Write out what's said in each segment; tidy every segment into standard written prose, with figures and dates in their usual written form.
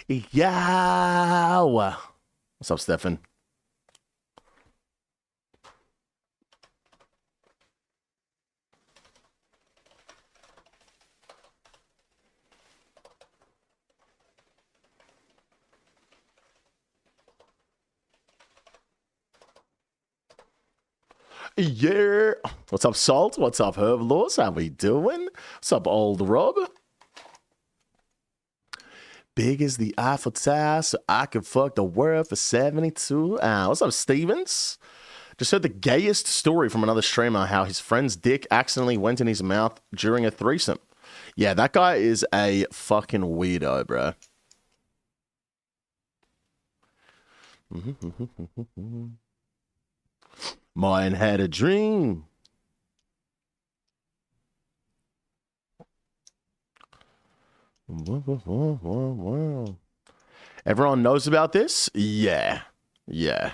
Yow. What's up, Stefan? Yeah. What's up, Salt? What's up, Herbalors? How we doing? What's up, old Rob? Big as the Eiffel Tower, so I could fuck the world for 72 hours. What's up, Stevens? Just heard the gayest story from another streamer, how his friend's dick accidentally went in his mouth during a threesome. Yeah, that guy is a fucking weirdo, bro. Mine had a dream. Everyone knows about this? Yeah. Yeah.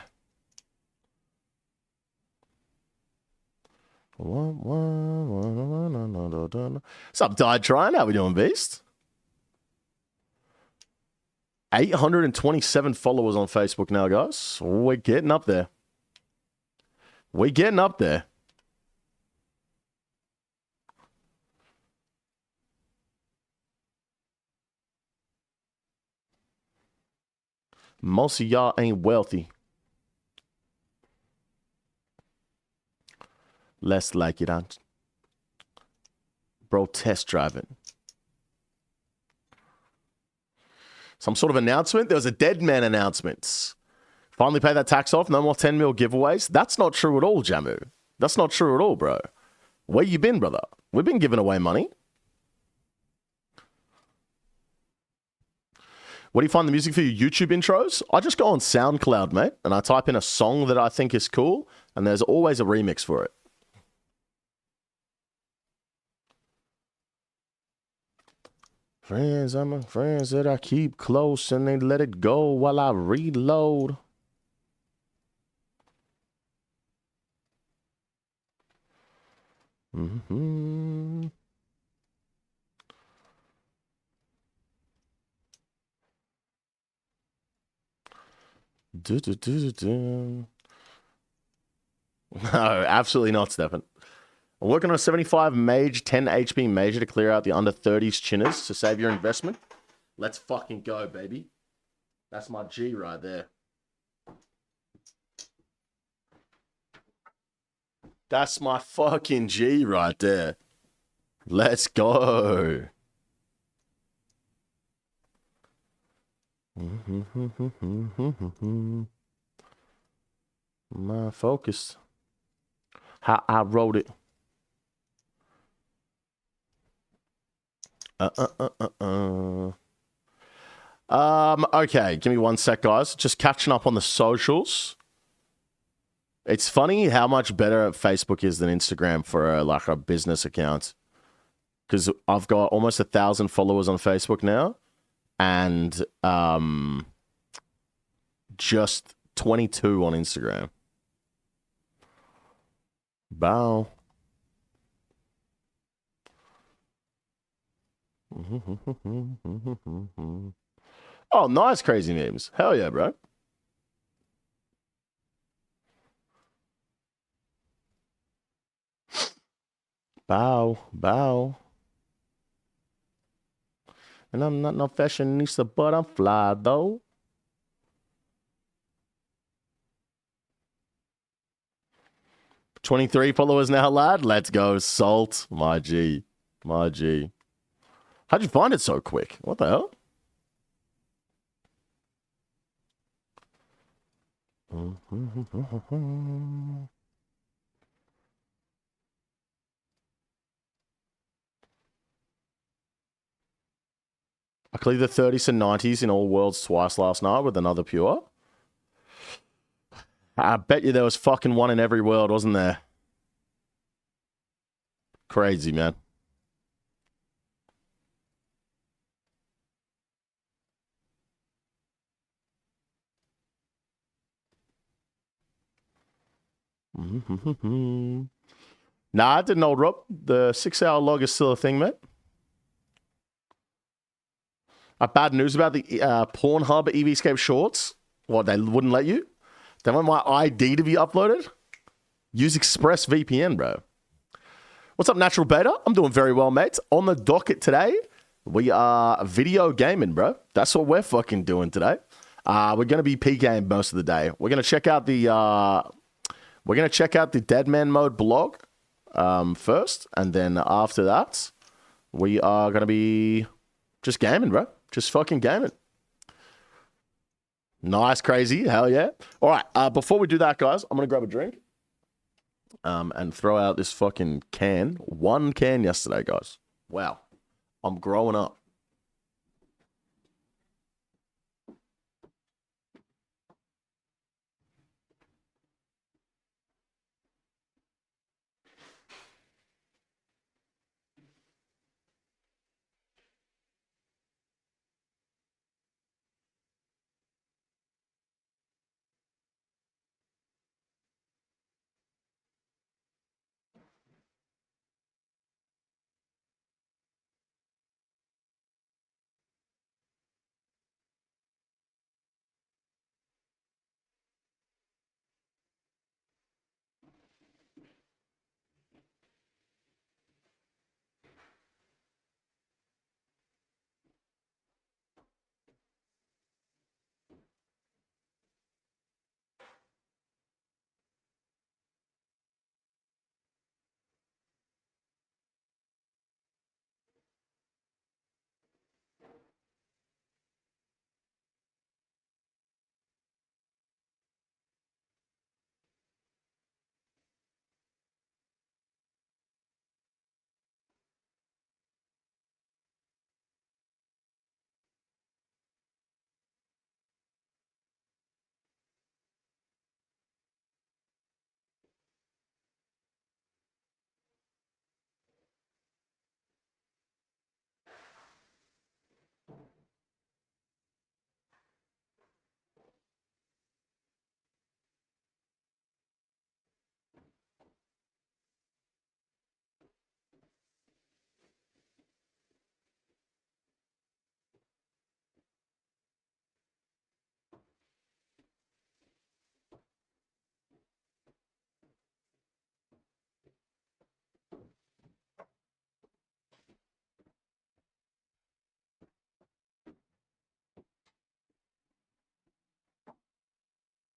What's up, Dietron? How we doing, Beast? 827 followers on Facebook now, guys. We're getting up there. We're getting up there. Most of y'all ain't wealthy. Less like it, huh? Bro, test driving. Some sort of announcement? There was a dead man announcement. Finally pay that tax off. No more 10 mil giveaways. That's not true at all, Jamu. That's not true at all, bro. Where you been, brother? We've been giving away money. Where do you find the music for your YouTube intros? I just go on SoundCloud, mate, and I type in a song that I think is cool, and there's always a remix for it. Friends, I'm friends that I keep close, and they let it go while I reload. Mm-hmm. No, absolutely not, Stefan. I'm working on a 75 mage, 10 HP major to clear out the under 30s chinners to save your investment. Let's fucking go, baby. That's my G right there. That's my fucking G right there. Let's go. My focus. How I wrote it. Okay, give me one sec, guys. Just catching up on the socials. It's funny how much better Facebook is than Instagram for a business account. Because I've got almost 1,000 followers on Facebook now, and just 22 on Instagram. Bow. Oh, nice, crazy memes. Hell yeah, bro. Bow, bow. And I'm not no fashionista, but I'm fly, though. $23 followers now, lad. Let's go, Salt. My G. My G. How'd you find it so quick? What the hell? I cleared the 30s and 90s in all worlds twice last night with another pure. I bet you there was fucking one in every world, wasn't there? Crazy, man. Nah, I didn't, old Rob. The 6-hour log is still a thing, mate. Bad news about the Pornhub EVscape shorts. What, they wouldn't let you? They want my ID to be uploaded? Use ExpressVPN, bro. What's up, Natural Beta? I'm doing very well, mates. On the docket today, we are video gaming, bro. That's what we're fucking doing today. We're going to be P-game most of the day. We're going to check out the Dead Man Mode blog first, and then after that, we are going to be just gaming, bro. Just fucking gaming. Nice, crazy. Hell yeah. All right. Before we do that, guys, I'm going to grab a drink and throw out this fucking can. One can yesterday, guys. Wow. I'm growing up.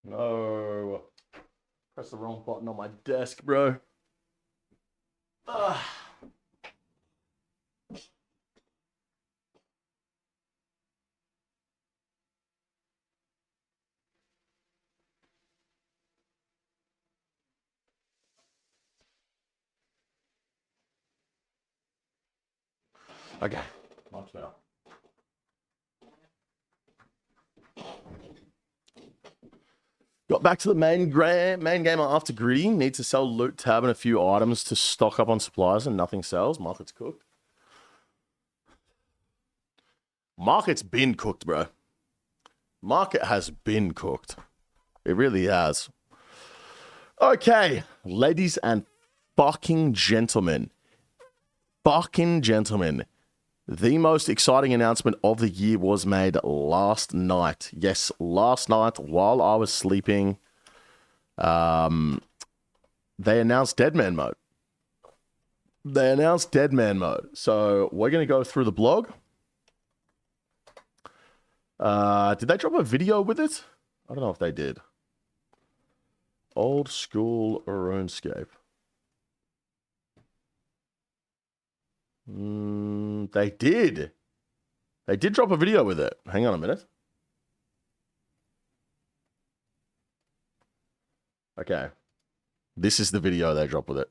No. Press the wrong button on my desk, bro. Ugh. Okay. Much better. Got back to the main game after greedy. Need to sell loot tab and a few items to stock up on supplies and nothing sells. Market's cooked. Market's been cooked, bro. Market has been cooked. It really has. Okay, ladies and fucking gentlemen. The most exciting announcement of the year was made last night. Yes, last night while I was sleeping, they announced Dead Man Mode. So we're going to go through the blog. Did they drop a video with it? I don't know if they did. Old school RuneScape. They did. They did drop a video with it. Hang on a minute. Okay. This is the video they dropped with it.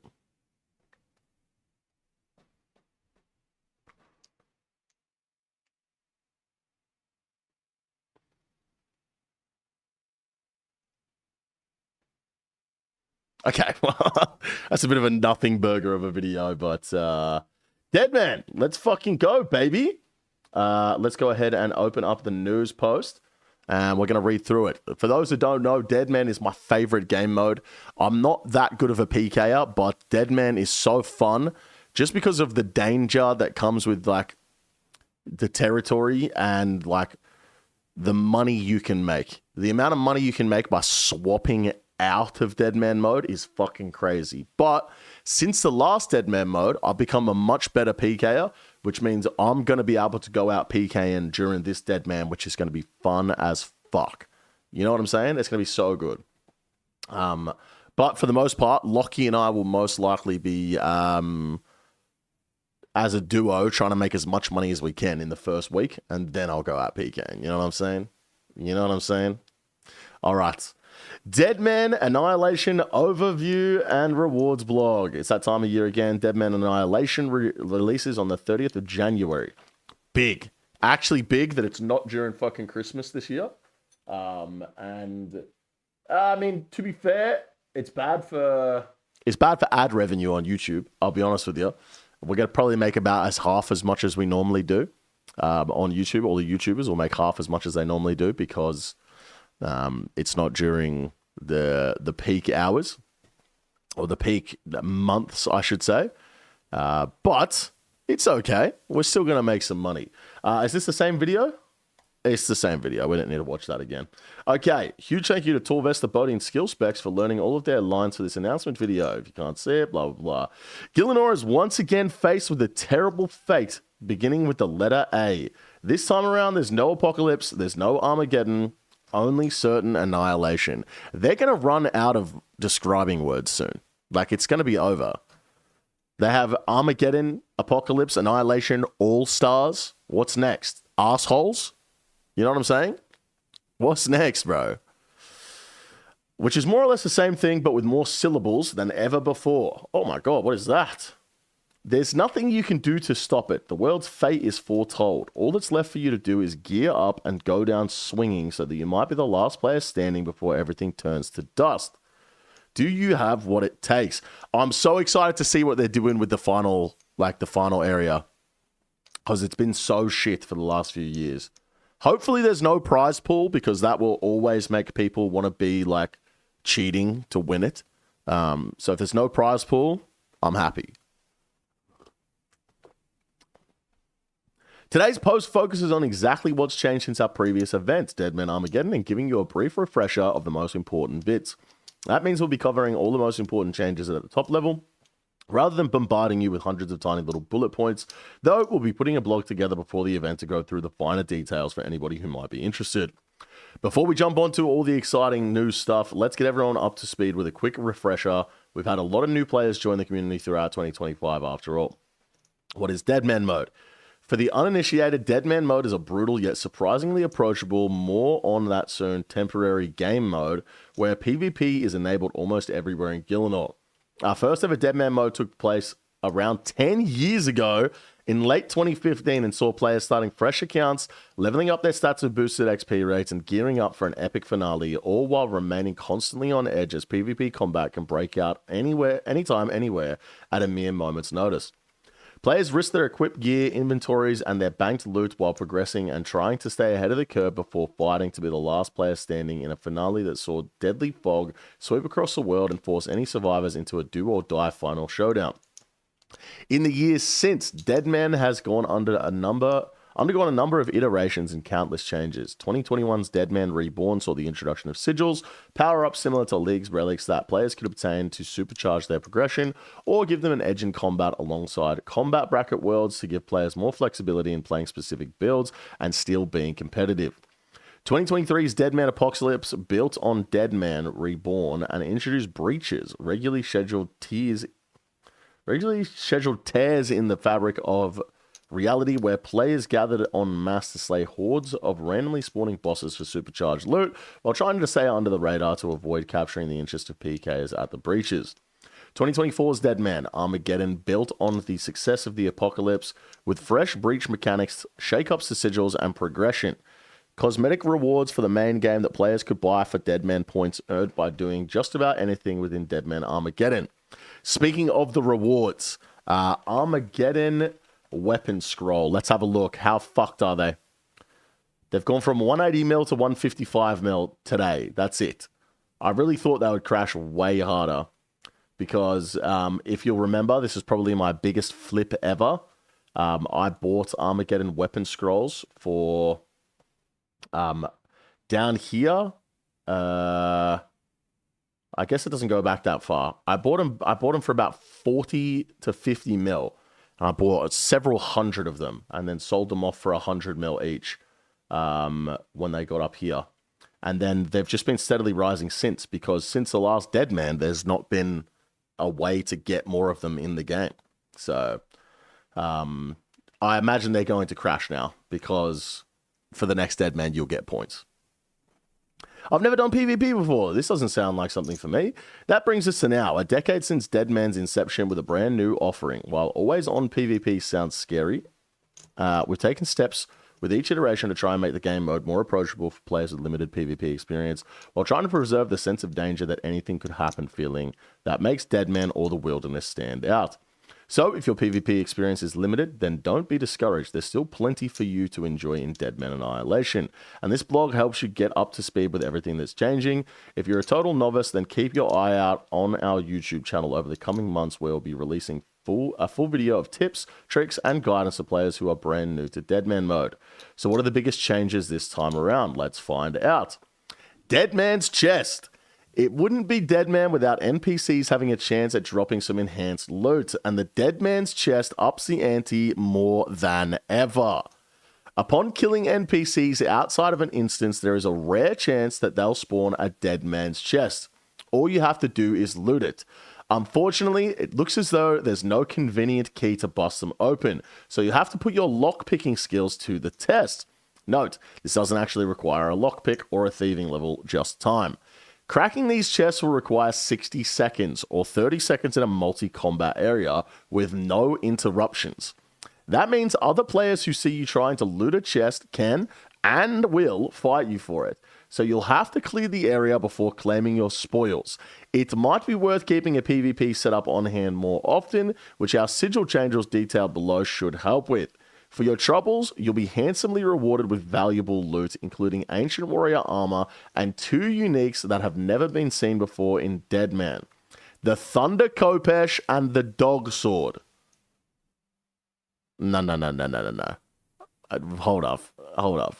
Okay, well, that's a bit of a nothing burger of a video, but Dead Man, let's fucking go, baby. Let's go ahead and open up the news post, and we're going to read through it. For those who don't know, Dead Man is my favorite game mode. I'm not that good of a PKer, but Dead Man is so fun just because of the danger that comes with, like, the territory and like the money you can make. The amount of money you can make by swapping out of dead man mode is fucking crazy. But since the last dead man mode, I've become a much better PKer, which means I'm going to be able to go out PKing during this dead man, which is going to be fun as fuck. You know what I'm saying? It's going to be so good. But for the most part, Lockie and I will most likely be as a duo trying to make as much money as we can in the first week, and then I'll go out PKing. You know what I'm saying? You know what I'm saying? All right. Deadman Annihilation Overview and Rewards blog. It's that time of year again. Deadman Annihilation releases on the 30th of January. Big. Actually big that it's not during fucking Christmas this year. And I mean, to be fair, it's bad for ad revenue on YouTube. I'll be honest with you. We're going to probably make about half as much as we normally do on YouTube. All the YouTubers will make half as much as they normally do because it's not during the peak hours or the peak months, I should say. But it's okay. We're still going to make some money. Is this the same video? It's the same video. We don't need to watch that again. Okay. Huge thank you to Torvest, the Boating Skill Specs, for learning all of their lines for this announcement video. If you can't see it, blah, blah, blah. Gillinor is once again faced with a terrible fate, beginning with the letter A. This time around, there's no apocalypse. There's no Armageddon. Only certain annihilation. They're going to run out of describing words soon. Like, it's going to be over. They have Armageddon, Apocalypse, Annihilation, All Stars. What's next? Assholes? You know what I'm saying? What's next, bro? Which is more or less the same thing, but with more syllables than ever before. Oh my God, what is that? There's nothing you can do to stop it. The world's fate is foretold. All that's left for you to do is gear up and go down swinging so that you might be the last player standing before everything turns to dust. Do you have what it takes? I'm so excited to see what they're doing with the final area, because it's been so shit for the last few years. Hopefully there's no prize pool, because that will always make people want to be like cheating to win it. So if there's no prize pool, I'm happy. Today's post focuses on exactly what's changed since our previous events, Deadman Armageddon, and giving you a brief refresher of the most important bits. That means we'll be covering all the most important changes at the top level, rather than bombarding you with hundreds of tiny little bullet points, though we'll be putting a blog together before the event to go through the finer details for anybody who might be interested. Before we jump onto all the exciting new stuff, let's get everyone up to speed with a quick refresher. We've had a lot of new players join the community throughout 2025 after all. What is Deadman Mode? For the uninitiated, Deadman Mode is a brutal yet surprisingly approachable, more on that soon temporary game mode where PvP is enabled almost everywhere in Gillinor. Our first ever Deadman Mode took place around 10 years ago in late 2015 and saw players starting fresh accounts, leveling up their stats with boosted XP rates, and gearing up for an epic finale, all while remaining constantly on edge as PvP combat can break out anywhere, anytime, anywhere at a mere moment's notice. Players risk their equipped gear, inventories, and their banked loot while progressing and trying to stay ahead of the curve before fighting to be the last player standing in a finale that saw deadly fog sweep across the world and force any survivors into a do-or-die final showdown. In the years since, Deadman has undergone a number of iterations and countless changes. 2021's Deadman Reborn saw the introduction of sigils, power-ups similar to League's relics that players could obtain to supercharge their progression or give them an edge in combat, alongside combat bracket worlds to give players more flexibility in playing specific builds and still being competitive. 2023's Deadman Apocalypse built on Deadman Reborn and introduced breaches, regularly scheduled tears in the fabric of reality where players gathered en masse to slay hordes of randomly spawning bosses for supercharged loot while trying to stay under the radar to avoid capturing the interest of PKs at the breaches. 2024's Deadman Armageddon built on the success of the Apocalypse with fresh breach mechanics, shake-ups to sigils, and progression. Cosmetic rewards for the main game that players could buy for Deadman points earned by doing just about anything within Deadman Armageddon. Speaking of the rewards, Armageddon weapon scroll. Let's have a look. How fucked are they? They've gone from 180 mil to 155 mil today. That's it. I really thought they would crash way harder because if you'll remember, this is probably my biggest flip ever. I bought Armageddon weapon scrolls for down here. I guess it doesn't go back that far. I bought them for about 40 to 50 mil. And I bought several hundred of them and then sold them off for 100 mil each when they got up here. And then they've just been steadily rising since, because since the last Deadman, there's not been a way to get more of them in the game. So I imagine they're going to crash now, because for the next Deadman, you'll get points. I've never done PvP before. This doesn't sound like something for me. That brings us to now, a decade since Deadman's inception with a brand new offering. While always on PvP sounds scary, we've taken steps with each iteration to try and make the game mode more approachable for players with limited PvP experience, while trying to preserve the sense of danger that anything could happen feeling that makes Deadman or the Wilderness stand out. So, if your PvP experience is limited, then don't be discouraged. There's still plenty for you to enjoy in Deadman Annihilation. And this blog helps you get up to speed with everything that's changing. If you're a total novice, then keep your eye out on our YouTube channel over the coming months, where we'll be releasing a full video of tips, tricks, and guidance for players who are brand new to Deadman mode. So what are the biggest changes this time around? Let's find out. Deadman's Chest. It wouldn't be Deadman without NPCs having a chance at dropping some enhanced loot, and the Deadman's Chest ups the ante more than ever. Upon killing NPCs outside of an instance, there is a rare chance that they'll spawn a Deadman's Chest. All you have to do is loot it. Unfortunately, it looks as though there's no convenient key to bust them open, so you have to put your lockpicking skills to the test. Note, this doesn't actually require a lockpick or a thieving level, just time. Cracking these chests will require 60 seconds or 30 seconds in a multi-combat area with no interruptions. That means other players who see you trying to loot a chest can and will fight you for it. So you'll have to clear the area before claiming your spoils. It might be worth keeping a PvP setup on hand more often, which our sigil changes detailed below should help with. For your troubles, you'll be handsomely rewarded with valuable loot, including Ancient Warrior armor and 2 uniques that have never been seen before in Deadman: the Thunder Kopesh and the Dog Sword. No. Hold up.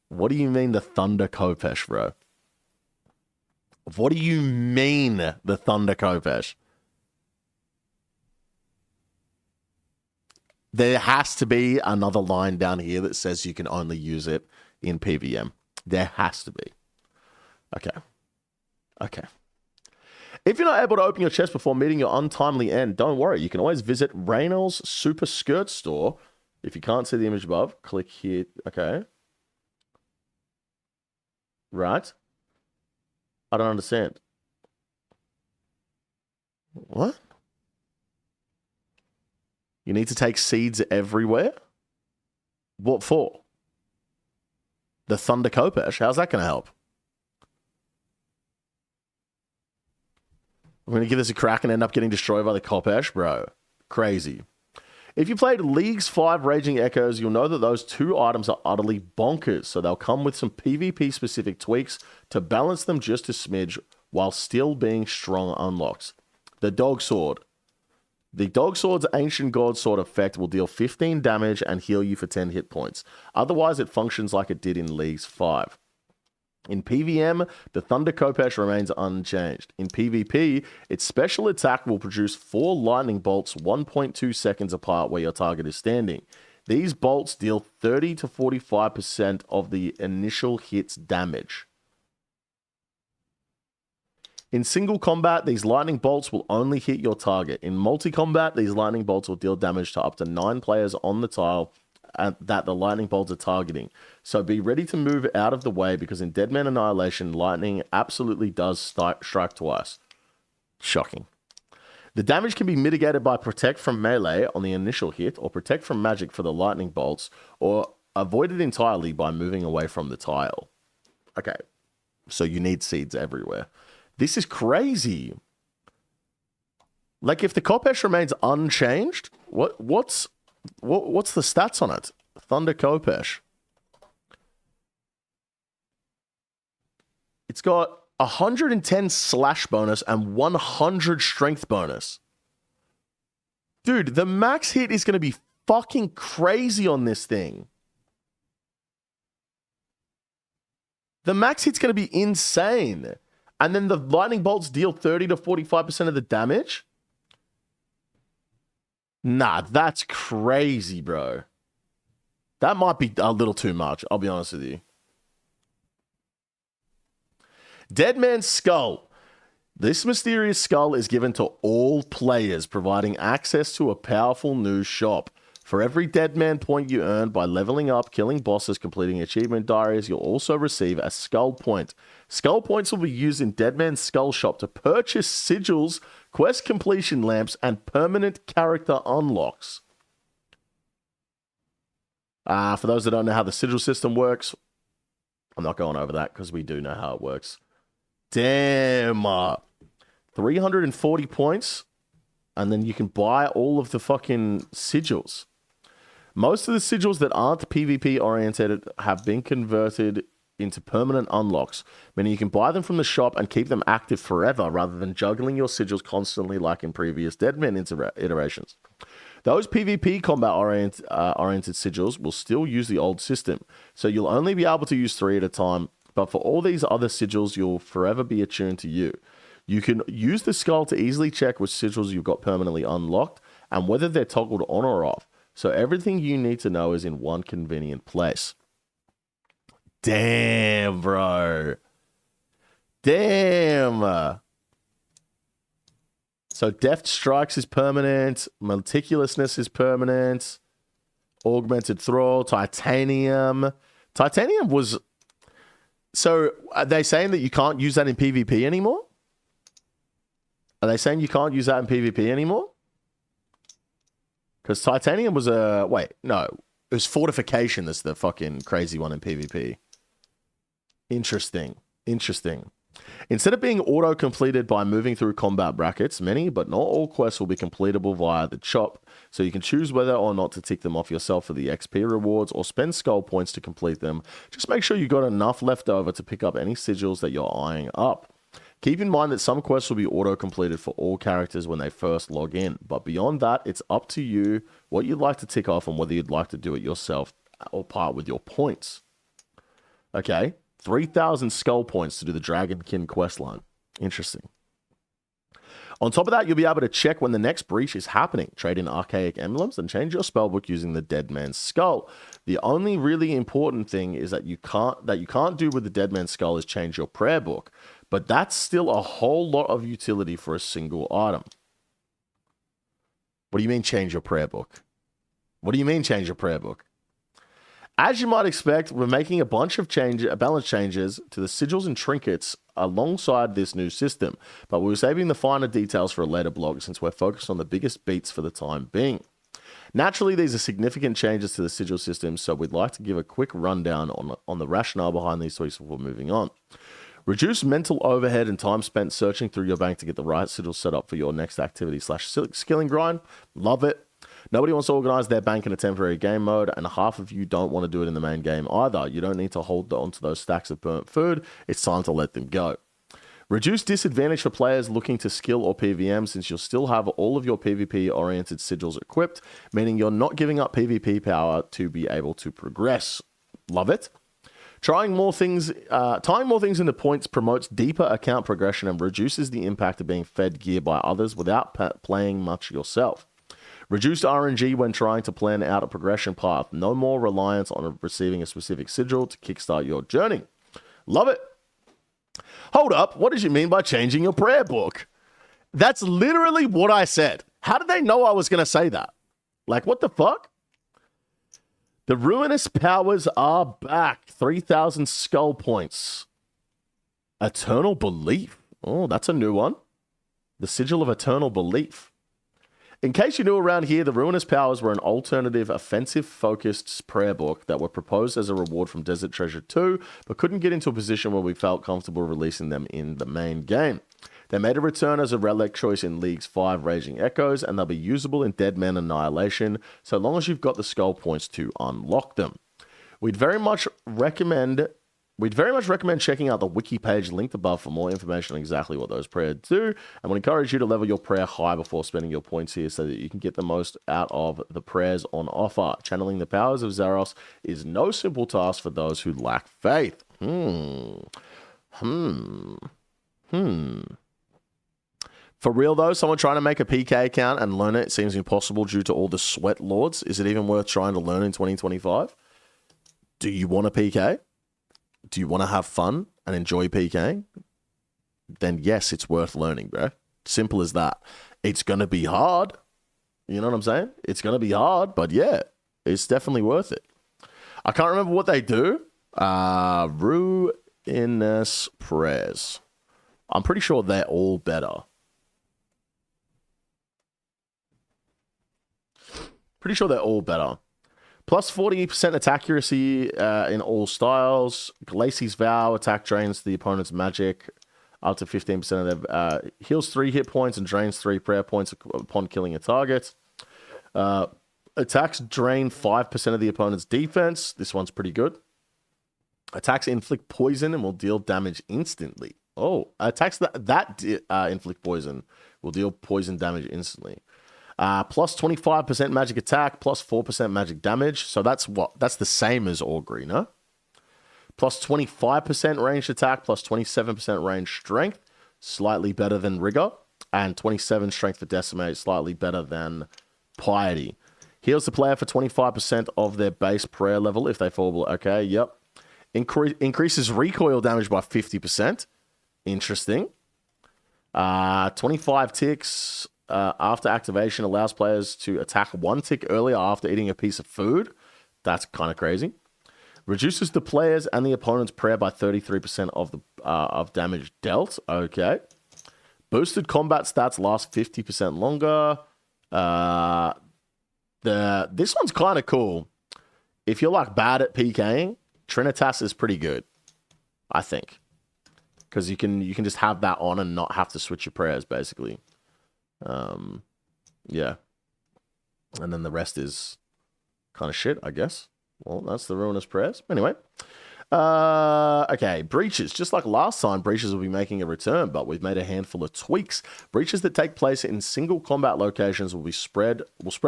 What do you mean the Thunder Kopesh, bro? What do you mean the Thunder Kopesh? There has to be another line down here that says you can only use it in PVM. There has to be. Okay. If you're not able to open your chest before meeting your untimely end, don't worry. You can always visit Raynol's Super Skirt Store. If you can't see the image above, click here. Okay. Right. I don't understand. What? You need to take seeds everywhere? What for? The Thunder Kopesh? How's that going to help? I'm going to give this a crack and end up getting destroyed by the Kopesh? Bro, crazy. If you played League's 5 Raging Echoes, you'll know that those 2 items are utterly bonkers, so they'll come with some PvP-specific tweaks to balance them just a smidge while still being strong unlocks. The Dog Sword. The Dog Sword's Ancient God Sword effect will deal 15 damage and heal you for 10 hit points. Otherwise, it functions like it did in League's 5. In PvM, the Thunder Kopesh remains unchanged. In PvP, its special attack will produce 4 lightning bolts 1.2 seconds apart where your target is standing. These bolts deal 30 to 45% of the initial hit's damage. In single combat, these lightning bolts will only hit your target. In multi-combat, these lightning bolts will deal damage to up to 9 players on the tile that the lightning bolts are targeting. So be ready to move out of the way, because in Deadman Annihilation, lightning absolutely does strike twice. Shocking. The damage can be mitigated by Protect from melee on the initial hit, or Protect from magic for the lightning bolts, or avoided entirely by moving away from the tile. Okay, so you need seeds everywhere. This is crazy. Like, if the Kopesh remains unchanged, what's the stats on it? Thunder Kopesh. It's got 110 slash bonus and 100 strength bonus. Dude, the max hit is going to be fucking crazy on this thing. The max hit's going to be insane. And then the lightning bolts deal 30 to 45% of the damage? Nah, that's crazy, bro. That might be a little too much, I'll be honest with you. Dead Man's Skull. This mysterious skull is given to all players, providing access to a powerful new shop. For every Dead Man point you earn by leveling up, killing bosses, completing achievement diaries, you'll also receive a skull point. Skull points will be used in Dead Man's Skull shop to purchase sigils, quest completion lamps, and permanent character unlocks. For those that don't know how the sigil system works, I'm not going over that because we do know how it works. Damn. 340 points, and then you can buy all of the fucking sigils. Most of the sigils that aren't PvP oriented have been converted into permanent unlocks, meaning you can buy them from the shop and keep them active forever rather than juggling your sigils constantly like in previous Deadman iterations. Those PvP combat oriented sigils will still use the old system, so you'll only be able to use 3 at a time, but for all these other sigils, you'll forever be attuned to you. You can use the skull to easily check which sigils you've got permanently unlocked and whether they're toggled on or off. So everything you need to know is in one convenient place. Damn, bro. Damn. So Deft Strikes is permanent. Meticulousness is permanent. Augmented Thrall. Titanium. Titanium was... So are they saying that you can't use that in PvP anymore? Are they saying you can't use that in PvP anymore? Because Titanium was a... Wait, no. It was Fortification that's the fucking crazy one in PvP. Interesting. Interesting. Instead of being auto-completed by moving through combat brackets, many, but not all quests will be completable via the shop, so you can choose whether or not to tick them off yourself for the XP rewards or spend skull points to complete them. Just make sure you got enough left over to pick up any sigils that you're eyeing up. Keep in mind that some quests will be auto-completed for all characters when they first log in, but beyond that, it's up to you what you'd like to tick off and whether you'd like to do it yourself or part with your points. Okay, 3,000 skull points to do the Dragonkin questline. Interesting. On top of that, you'll be able to check when the next breach is happening, trade in archaic emblems, and change your spellbook using the Dead Man's Skull. The only really important thing is that you can't do with the Dead Man's Skull is change your prayer book. But that's still a whole lot of utility for a single item. What do you mean change your prayer book? What do you mean change your prayer book? As you might expect, we're making a bunch of balance changes to the sigils and trinkets alongside this new system, but we're saving the finer details for a later blog since we're focused on the biggest beats for the time being. Naturally, these are significant changes to the sigil system, so we'd like to give a quick rundown on the rationale behind these tweaks before moving on. Reduce mental overhead and time spent searching through your bank to get the right sigil set up for your next activity / skilling grind. Love it. Nobody wants to organize their bank in a temporary game mode, and half of you don't want to do it in the main game either. You don't need to hold on to those stacks of burnt food. It's time to let them go. Reduce disadvantage for players looking to skill or PvM since you'll still have all of your PvP-oriented sigils equipped, meaning you're not giving up PvP power to be able to progress. Love it. Tying more things into points promotes deeper account progression and reduces the impact of being fed gear by others without playing much yourself. Reduced RNG when trying to plan out a progression path. No more reliance on receiving a specific sigil to kickstart your journey. Love it. Hold up. What did you mean by changing your prayer book? That's literally what I said. How did they know I was going to say that? Like, what the fuck? The ruinous powers are back. 3,000 skull points. Eternal Belief. Oh, that's a new one. The Sigil of Eternal Belief. In case you're new around here, the ruinous powers were an alternative offensive-focused prayer book that were proposed as a reward from Desert Treasure 2, but couldn't get into a position where we felt comfortable releasing them in the main game. They made a return as a relic choice in Leagues 5 Raging Echoes, and they'll be usable in Dead Man Annihilation, so long as you've got the skull points to unlock them. We'd very much recommend We'd very much recommend checking out the wiki page linked above for more information on exactly what those prayers do, and would encourage you to level your prayer high before spending your points here so that you can get the most out of the prayers on offer. Channeling the powers of Zaros is no simple task for those who lack faith. For real though, someone trying to make a PK account and learn it seems impossible due to all the sweat lords. Is it even worth trying to learn in 2025? Do you want a PK? Do you want to have fun and enjoy PKing? Then yes, it's worth learning, bro. Simple as that. It's going to be hard. You know what I'm saying? It's going to be hard, but yeah, it's definitely worth it. I can't remember what they do. Ruinous prayers. I'm pretty sure they're all better. Pretty sure they're all better. Plus 40% attack accuracy in all styles. Glacy's Vow attack drains the opponent's magic up to 15% of their... heals 3 hit points and drains 3 prayer points upon killing a target. Attacks drain 5% of the opponent's defense. This one's pretty good. Attacks inflict poison and will deal damage instantly. Oh, attacks that inflict poison will deal poison damage instantly. Plus 25% magic attack, plus 4% magic damage. So that's the same as Augury, no? Plus 25% ranged attack, plus 27% ranged strength, slightly better than Rigor, and 27 strength for Decimate, slightly better than Piety. Heals the player for 25% of their base prayer level if they fall below. Okay, yep. Increases recoil damage by 50%. Interesting. 25 ticks. After activation, allows players to attack 1 tick earlier after eating a piece of food. That's kind of crazy. Reduces the player's and the opponent's prayer by 33% of damage dealt. Okay. Boosted combat stats last 50% longer. This one's kind of cool. If you're like bad at PKing, Trinitas is pretty good, I think, because you can just have that on and not have to switch your prayers basically. Yeah. And then the rest is kind of shit, I guess. Well, that's the Ruinous Prayers. Anyway. Okay, breaches. Just like last time, breaches will be making a return, but we've made a handful of tweaks. Breaches that take place in single combat locations will spread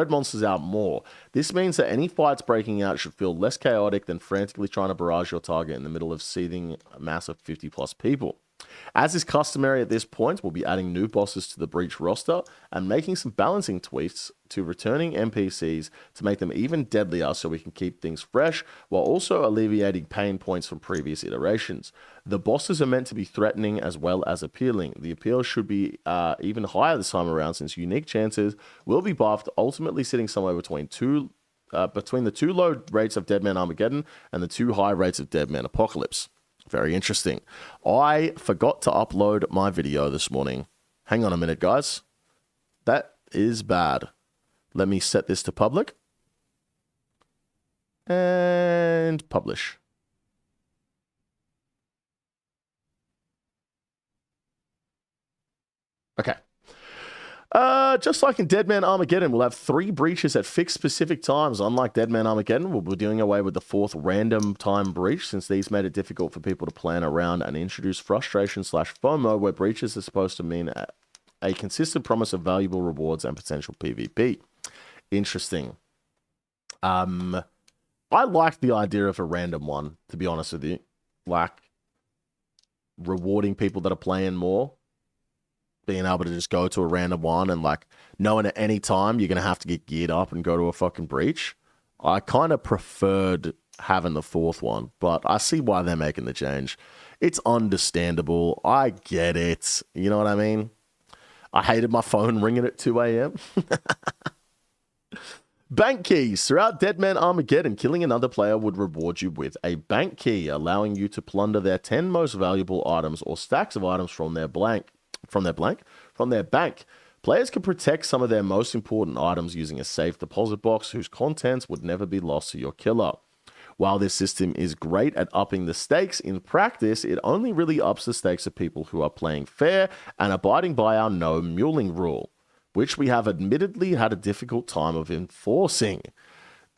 monsters out more. This means that any fights breaking out should feel less chaotic than frantically trying to barrage your target in the middle of seething mass of 50 plus people. As is customary at this point, we'll be adding new bosses to the Breach roster and making some balancing tweaks to returning NPCs to make them even deadlier so we can keep things fresh while also alleviating pain points from previous iterations. The bosses are meant to be threatening as well as appealing. The appeal should be even higher this time around since unique chances will be buffed, ultimately sitting somewhere between the 2 low rates of Deadman Armageddon and the 2 high rates of Deadman Apocalypse. Very interesting. I forgot to upload my video this morning. Hang on a minute, guys. That is bad. Let me set this to public. And publish. Okay. Just like in Deadman Armageddon, we'll have 3 breaches at fixed specific times. Unlike Deadman Armageddon, we'll be doing away with the 4th random time breach since these made it difficult for people to plan around and introduce frustration/FOMO where breaches are supposed to mean a consistent promise of valuable rewards and potential PvP. Interesting. I like the idea of a random one, to be honest with you. Like, rewarding people that are playing more. Being able to just go to a random one and like knowing at any time you're going to have to get geared up and go to a fucking breach. I kind of preferred having the 4th one, but I see why they're making the change. It's understandable. I get it. You know what I mean? I hated my phone ringing at 2 a.m. Bank keys. Throughout Deadman Armageddon, killing another player would reward you with a bank key, allowing you to plunder their 10 most valuable items or stacks of items from their bank. Players can protect some of their most important items using a safe deposit box whose contents would never be lost to your killer. While this system is great at upping the stakes, in practice, it only really ups the stakes of people who are playing fair and abiding by our no muling rule, which we have admittedly had a difficult time of enforcing.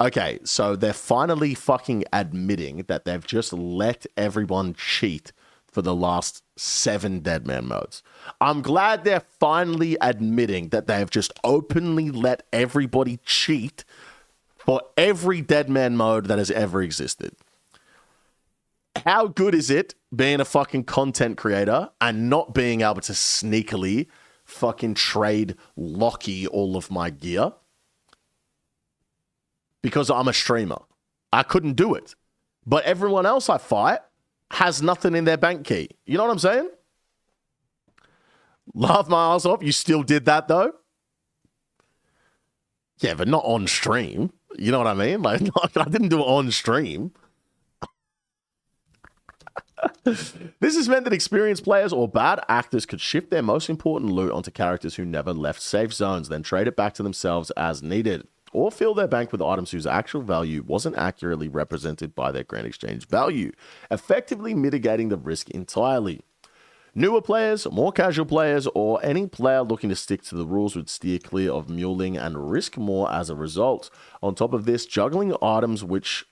Okay, so they're finally fucking admitting that they've just let everyone cheat for the last 7 Deadman modes. I'm glad they're finally admitting that they've just openly let everybody cheat for every Deadman mode that has ever existed. How good is it being a fucking content creator and not being able to sneakily fucking trade Locky all of my gear? Because I'm a streamer. I couldn't do it. But everyone else I fight has nothing in their bank key. You know what I'm saying? Laugh my ass off. You still did that though? Yeah, but not on stream. You know what I mean? Like, I didn't do it on stream. This has meant that experienced players or bad actors could shift their most important loot onto characters who never left safe zones, then trade it back to themselves as needed, or fill their bank with items whose actual value wasn't accurately represented by their grand exchange value, effectively mitigating the risk entirely. Newer players, more casual players, or any player looking to stick to the rules would steer clear of muling and risk more as a result. On top of this, juggling which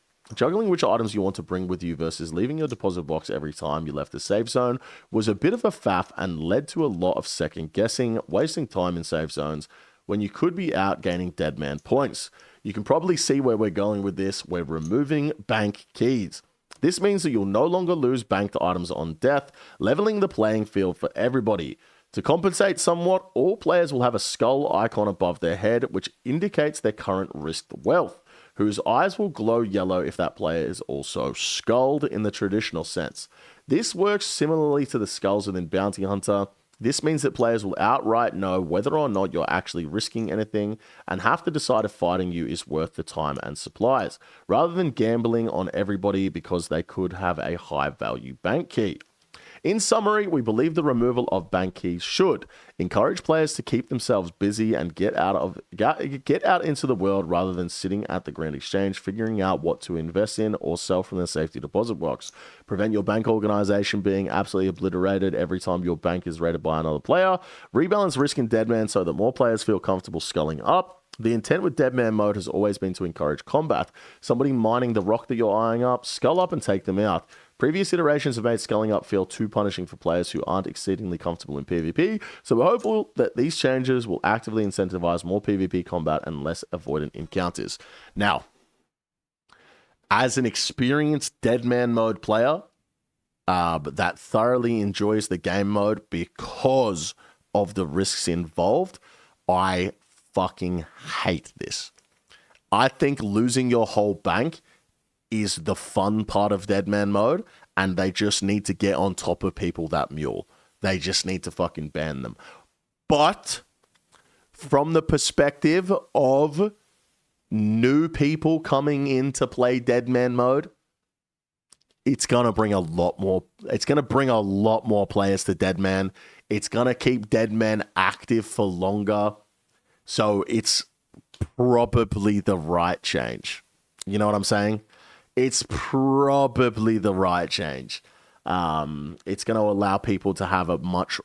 items you want to bring with you versus leaving your deposit box every time you left the safe zone was a bit of a faff and led to a lot of second guessing, wasting time in safe zones when you could be out gaining Deadman points. You can probably see where we're going with this. We're removing bank keys. This means that you'll no longer lose banked items on death, leveling the playing field for everybody. To compensate somewhat, all players will have a skull icon above their head, which indicates their current risked wealth, whose eyes will glow yellow if that player is also skulled in the traditional sense. This works similarly to the skulls within Bounty Hunter. This means that players will outright know whether or not you're actually risking anything and have to decide if fighting you is worth the time and supplies, rather than gambling on everybody because they could have a high value bank key. In summary, we believe the removal of bank keys should encourage players to keep themselves busy and get out into the world rather than sitting at the Grand Exchange figuring out what to invest in or sell from their safety deposit box. Prevent your bank organization being absolutely obliterated every time your bank is raided by another player. Rebalance risk in Deadman so that more players feel comfortable sculling up. The intent with Deadman mode has always been to encourage combat. Somebody mining the rock that you're eyeing up, skull up and take them out. Previous iterations have made sculling up feel too punishing for players who aren't exceedingly comfortable in PvP, so we're hopeful that these changes will actively incentivize more PvP combat and less avoidant encounters. Now, as an experienced Deadman mode player that thoroughly enjoys the game mode because of the risks involved, I fucking hate this. I think losing your whole bank is the fun part of Deadman mode, and they just need to get on top of people that mule. They just need to fucking ban them. But from the perspective of new people coming in to play Deadman mode, it's gonna bring a lot more. It's gonna bring a lot more players to Deadman. It's gonna keep Deadman active for longer. So it's probably the right change. You know what I'm saying? It's probably the right change. It's going to allow people to have a much...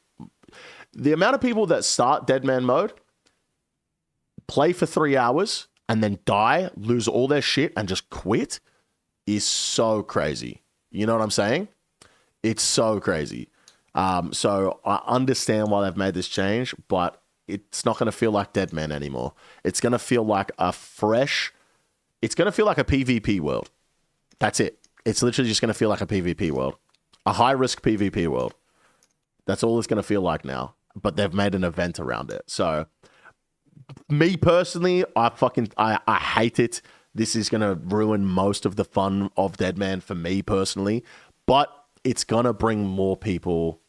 The amount of people that start Deadman mode, play for 3 hours, and then die, lose all their shit, and just quit is so crazy. You know what I'm saying? It's so crazy. So I understand why they've made this change, but it's not going to feel like Deadman anymore. It's going to feel like a fresh... It's going to feel like a PvP world. That's it. It's literally just going to feel like a PvP world. A high-risk PvP world. That's all it's going to feel like now. But they've made an event around it. So, me personally, I hate it. This is going to ruin most of the fun of Deadman for me personally. But it's going to bring more people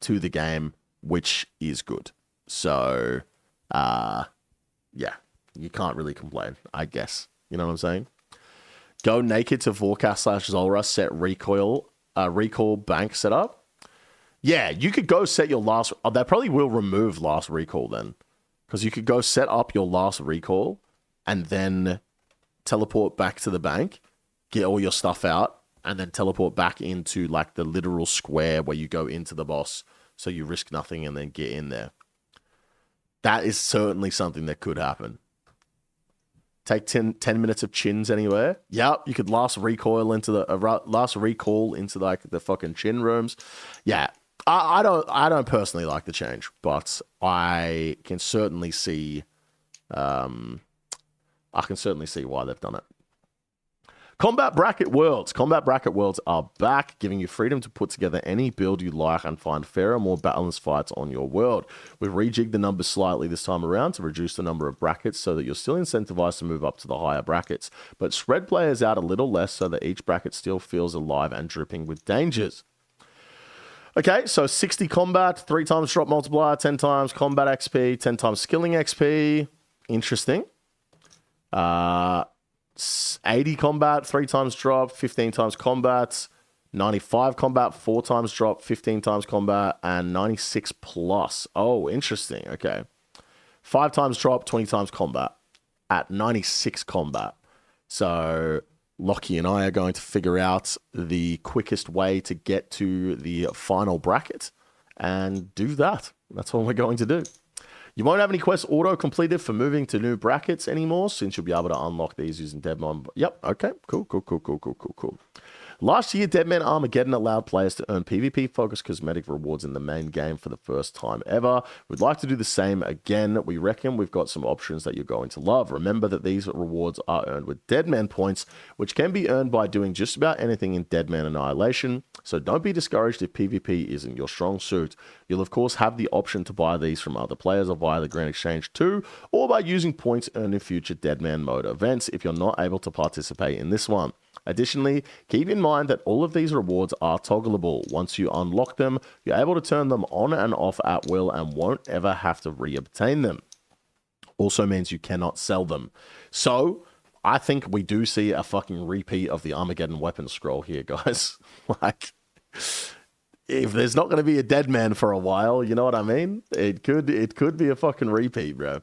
to the game, which is good. So, yeah. You can't really complain, I guess. You know what I'm saying? Go naked to Vorkath/Zulrah, set recall bank setup. Yeah, you could go set your last... Oh, that probably will remove last recall then. Because you could go set up your last recall and then teleport back to the bank, get all your stuff out, and then teleport back into like the literal square where you go into the boss so you risk nothing and then get in there. That is certainly something that could happen. Take 10 minutes of chins anywhere. Yep, you could last recall into like the fucking chin rooms. Yeah, I don't personally like the change, but I can certainly see why they've done it. Combat Bracket Worlds. Combat Bracket Worlds are back, giving you freedom to put together any build you like and find fairer, more balanced fights on your world. We've rejigged the numbers slightly this time around to reduce the number of brackets so that you're still incentivized to move up to the higher brackets, but spread players out a little less so that each bracket still feels alive and dripping with dangers. Okay, so 60 combat, 3 times drop multiplier, 10 times combat XP, 10 times skilling XP. Interesting. 80 combat, 3 times drop, 15 times combat, 95 combat, 4 times drop, 15 times combat, and 96 plus. Oh, interesting. Okay. 5 times drop, 20 times combat at 96 combat. So Lockie and I are going to figure out the quickest way to get to the final bracket and do that. That's all we're going to do. You won't have any quests auto-completed for moving to new brackets anymore, since you'll be able to unlock these using Deadman. Yep, okay, cool. Last year, Deadman Armageddon allowed players to earn PvP-focused cosmetic rewards in the main game for the first time ever. We'd like to do the same again. We reckon we've got some options that you're going to love. Remember that these rewards are earned with Deadman points, which can be earned by doing just about anything in Deadman Annihilation, so don't be discouraged if PvP isn't your strong suit. You'll of course have the option to buy these from other players or via the Grand Exchange too, or by using points earned in future Deadman mode events if you're not able to participate in this one. Additionally, keep in mind that all of these rewards are toggleable. Once you unlock them, you're able to turn them on and off at will and won't ever have to re-obtain them. Also means you cannot sell them. So, I think we do see a fucking repeat of the Armageddon weapon scroll here, guys. Like, if there's not going to be a dead man for a while, you know what I mean? It could be a fucking repeat, bro.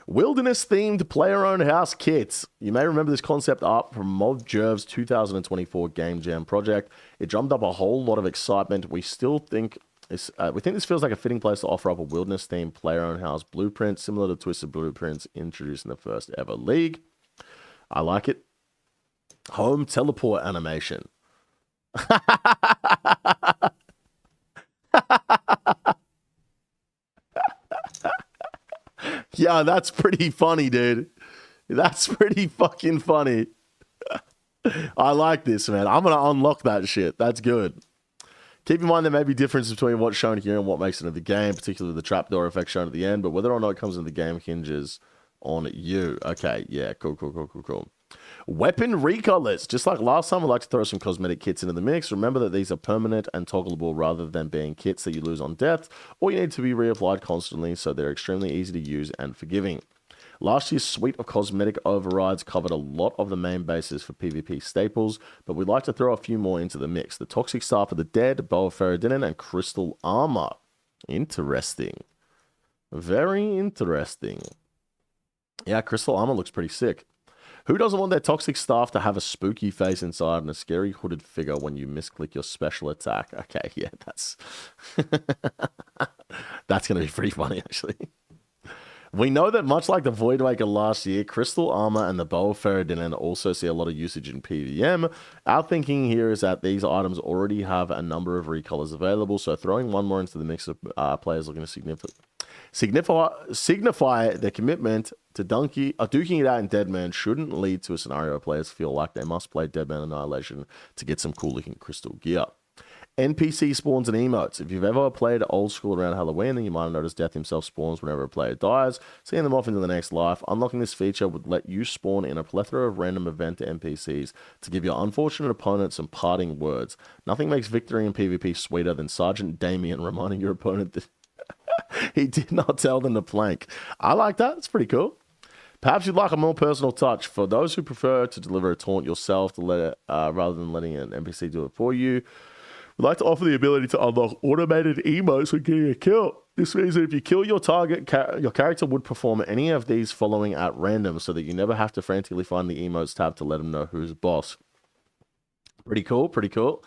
Wilderness-themed player-owned house kits. You may remember this concept art from Mob Jerv's 2024 Game Jam project. It drummed up a whole lot of excitement. We think this feels like a fitting place to offer up a wilderness-themed player-owned house blueprint, similar to Twisted Blueprints introduced in the first ever league. I like it. Home teleport animation. Yeah, that's pretty funny, dude. That's pretty fucking funny. I like this, man. I'm going to unlock that shit. That's good. Keep in mind there may be differences between what's shown here and what makes it into the game, particularly the trapdoor effect shown at the end, but whether or not it comes into the game hinges on you. Okay, yeah, cool. Weapon recolors. Just like last time, we'd like to throw some cosmetic kits into the mix. Remember that these are permanent and toggleable rather than being kits that you lose on death, or you need to be reapplied constantly, so they're extremely easy to use and forgiving. Last year's suite of cosmetic overrides covered a lot of the main bases for PvP staples, but we'd like to throw a few more into the mix. The Toxic Staff of the Dead, Bow of Ferrodinin, and Crystal Armor. Interesting. Very interesting. Yeah, Crystal Armor looks pretty sick. Who doesn't want their Toxic Staff to have a spooky face inside and a scary hooded figure when you misclick your special attack? Okay, yeah, that's that's going to be pretty funny, actually. We know that much like the Voidwaker last year, Crystal Armor and the Bow of Ferrodinin also see a lot of usage in PvM. Our thinking here is that these items already have a number of recolors available, so throwing one more into the mix of players looking to signify their commitment to duking it out in Deadman shouldn't lead to a scenario where players feel like they must play Deadman Annihilation to get some cool looking crystal gear. NPC spawns and emotes. If you've ever played old school around Halloween, then you might have noticed Death himself spawns whenever a player dies, seeing them off into the next life. Unlocking this feature would let you spawn in a plethora of random event NPCs to give your unfortunate opponent some parting words. Nothing makes victory in PvP sweeter than Sergeant Damien reminding your opponent that he did not tell them to plank. I like that. It's pretty cool. Perhaps you'd like a more personal touch. For those who prefer to deliver a taunt yourself to let it, rather than letting an NPC do it for you, we'd like to offer the ability to unlock automated emotes when getting a kill. This means that if you kill your target, your character would perform any of these following at random so that you never have to frantically find the emotes tab to let them know who's boss. Pretty cool.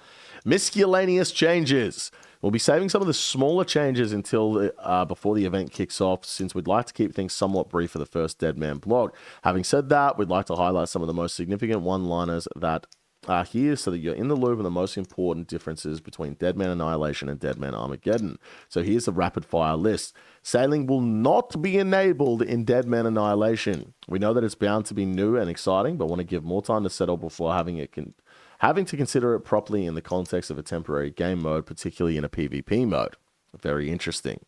Miscellaneous changes. We'll be saving some of the smaller changes until before the event kicks off, since we'd like to keep things somewhat brief for the first Dead Man blog. Having said that, we'd like to highlight some of the most significant one-liners that are here so that you're in the loop of the most important differences between Dead Man Annihilation and Dead Man Armageddon. So here's the rapid-fire list. Sailing will not be enabled in Dead Man Annihilation. We know that it's bound to be new and exciting, but want to give more time to settle before having to consider it properly in the context of a temporary game mode, particularly in a PvP mode. Very interesting.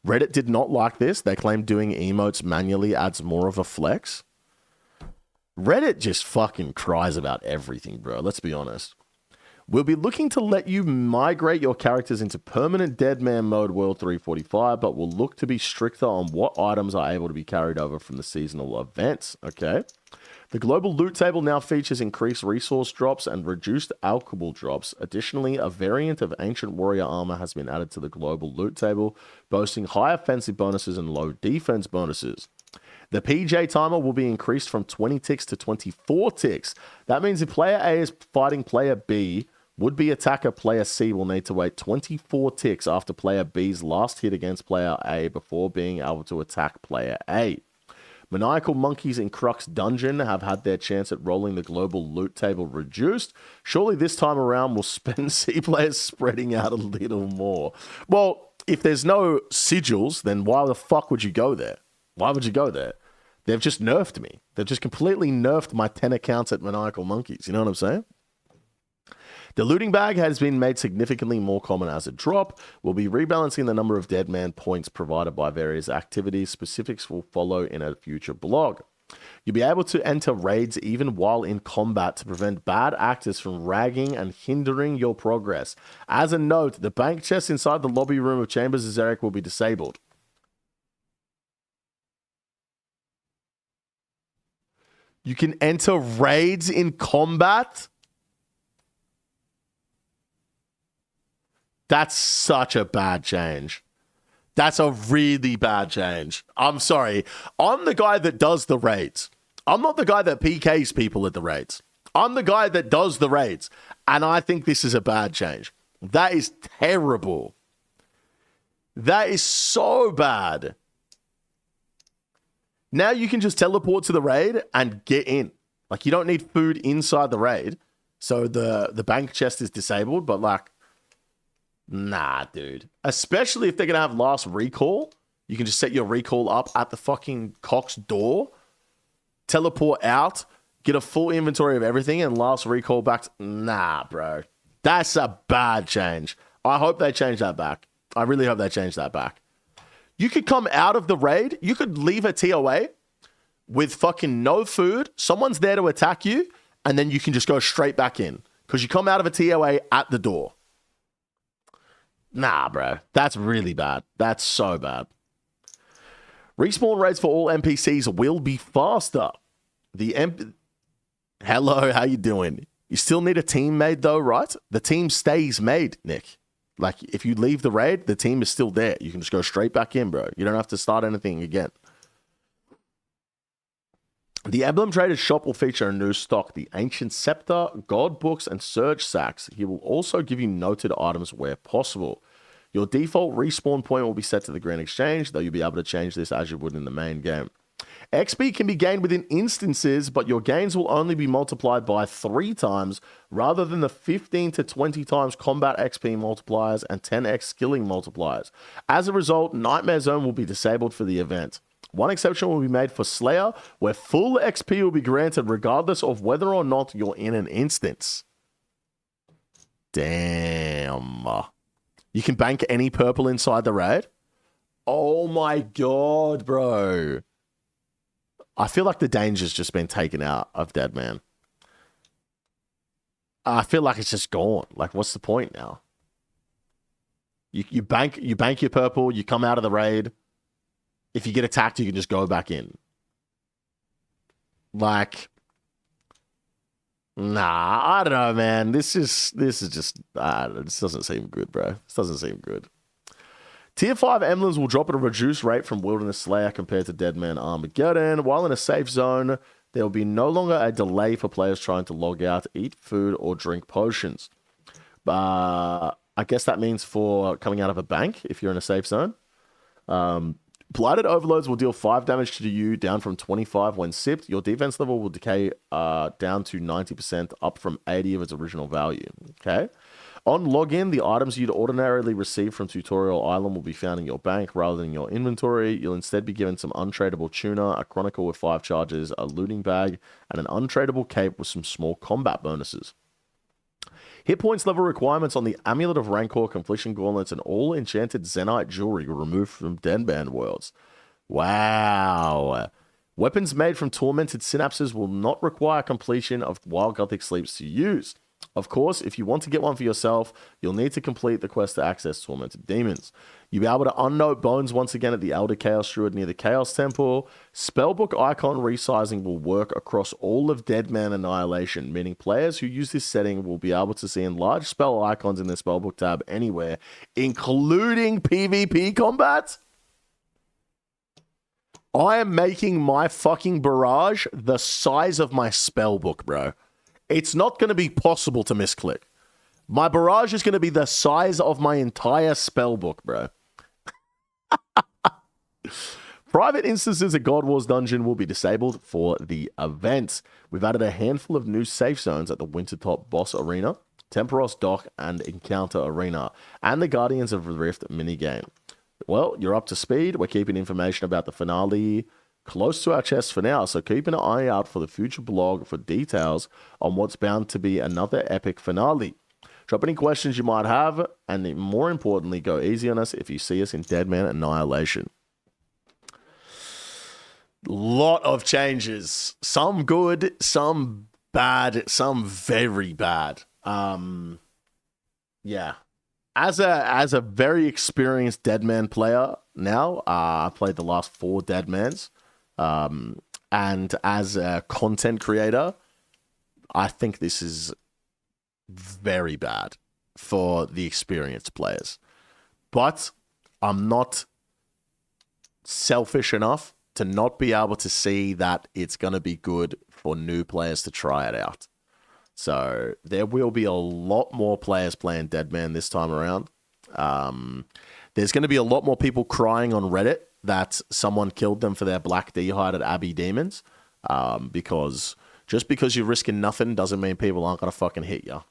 Reddit did not like this. They claim doing emotes manually adds more of a flex. Reddit just fucking cries about everything, bro. Let's be honest. We'll be looking to let you migrate your characters into permanent Dead Man mode World 345, but we'll look to be stricter on what items are able to be carried over from the seasonal events. Okay. The global loot table now features increased resource drops and reduced alchemy drops. Additionally, a variant of ancient warrior armor has been added to the global loot table, boasting high offensive bonuses and low defense bonuses. The PJ timer will be increased from 20 ticks to 24 ticks. That means if player A is fighting player B, would-be attacker player C will need to wait 24 ticks after player B's last hit against player A before being able to attack player A. Maniacal monkeys in Crux Dungeon have had their chance at rolling the global loot table reduced. Surely this time around we'll spend C players spreading out a little more. Well, if there's no sigils, then why the fuck would you go there? Why would you go there? They've just nerfed me. They've just completely nerfed my 10 accounts at Maniacal Monkeys. You know what I'm saying? The looting bag has been made significantly more common as a drop. We'll be rebalancing the number of Dead Man points provided by various activities. Specifics will follow in a future blog. You'll be able to enter raids even while in combat to prevent bad actors from ragging and hindering your progress. As a note, the bank chest inside the lobby room of Chambers of Xeric will be disabled. You can enter raids in combat? That's such a bad change. That's a really bad change. I'm sorry. I'm the guy that does the raids. I'm not the guy that PKs people at the raids. I'm the guy that does the raids. And I think this is a bad change. That is terrible. That is so bad. Now you can just teleport to the raid and get in. Like, you don't need food inside the raid. So the bank chest is disabled, but like, nah, dude. Especially if they're going to have last recall. You can just set your recall up at the fucking Cox door, teleport out, get a full inventory of everything, and last recall back. Nah, bro. That's a bad change. I hope they change that back. I really hope they change that back. You could come out of the raid. You could leave a TOA with fucking no food. Someone's there to attack you, and then you can just go straight back in because you come out of a TOA at the door. Nah, bro. That's really bad. That's so bad. Respawn rates for all NPCs will be faster. Hello, how you doing? You still need a team made though, right? The team stays made, Nick. Like, if you leave the raid, the team is still there. You can just go straight back in, bro. You don't have to start anything again. The Emblem Trader's shop will feature a new stock, the Ancient Scepter, God Books, and Surge Sacks. He will also give you noted items where possible. Your default respawn point will be set to the Grand Exchange, though you'll be able to change this as you would in the main game. XP can be gained within instances, but your gains will only be multiplied by 3 times rather than the 15 to 20 times combat XP multipliers and 10x skilling multipliers. As a result, Nightmare Zone will be disabled for the event. One exception will be made for Slayer, where full XP will be granted regardless of whether or not you're in an instance. Damn. You can bank any purple inside the raid? Oh my god, bro. I feel like the danger's just been taken out of Dead Man. I feel like it's just gone. Like, what's the point now? You bank your purple, you come out of the raid. If you get attacked, you can just go back in. Like, nah, I don't know, man. This doesn't seem good, bro. This doesn't seem good. Tier 5 emblems will drop at a reduced rate from Wilderness Slayer compared to Dead Man Armageddon. While in a safe zone, there will be no longer a delay for players trying to log out, eat food, or drink potions. I guess that means for coming out of a bank if you're in a safe zone. Blighted Overloads will deal 5 damage to you, down from 25 when sipped. Your defense level will decay down to 90%, up from 80 of its original value. Okay. On login, the items you'd ordinarily receive from Tutorial Island will be found in your bank rather than your inventory. You'll instead be given some untradeable tuna, a chronicle with 5 charges, a looting bag, and an untradeable cape with some small combat bonuses. Hit points level requirements on the Amulet of Rancor, Confliction Gauntlets, and all enchanted Zenite jewelry were removed from Deadman worlds. Wow. Weapons made from tormented synapses will not require completion of Wild Gothic Sleeps to use. Of course, if you want to get one for yourself, you'll need to complete the quest to access tormented demons. You'll be able to unnote bones once again at the Elder Chaos Druid near the Chaos Temple. Spellbook icon resizing will work across all of Deadman Annihilation, meaning players who use this setting will be able to see enlarged spell icons in their Spellbook tab anywhere, including PvP combat. I am making my fucking barrage the size of my Spellbook, bro. It's not going to be possible to misclick. My barrage is going to be the size of my entire spellbook, bro. Private instances of God Wars Dungeon will be disabled for the event. We've added a handful of new safe zones at the Wintertop Boss Arena, Temperos Dock, and Encounter Arena, and the Guardians of the Rift minigame. Well, you're up to speed. We're keeping information about the finale close to our chest for now, so keep an eye out for the future blog for details on what's bound to be another epic finale. Drop any questions you might have, and more importantly, go easy on us if you see us in Deadman Annihilation. Lot of changes. Some good, some bad, some very bad. Yeah. As a very experienced Deadman player now, I played the last 4 Deadmans. And as a content creator, I think this is very bad for the experienced players. But I'm not selfish enough to not be able to see that it's going to be good for new players to try it out. So there will be a lot more players playing Deadman this time around. There's going to be a lot more people crying on Reddit that someone killed them for their black D-hide at Abbey Demons. Because just because you're risking nothing doesn't mean people aren't going to fucking hit you.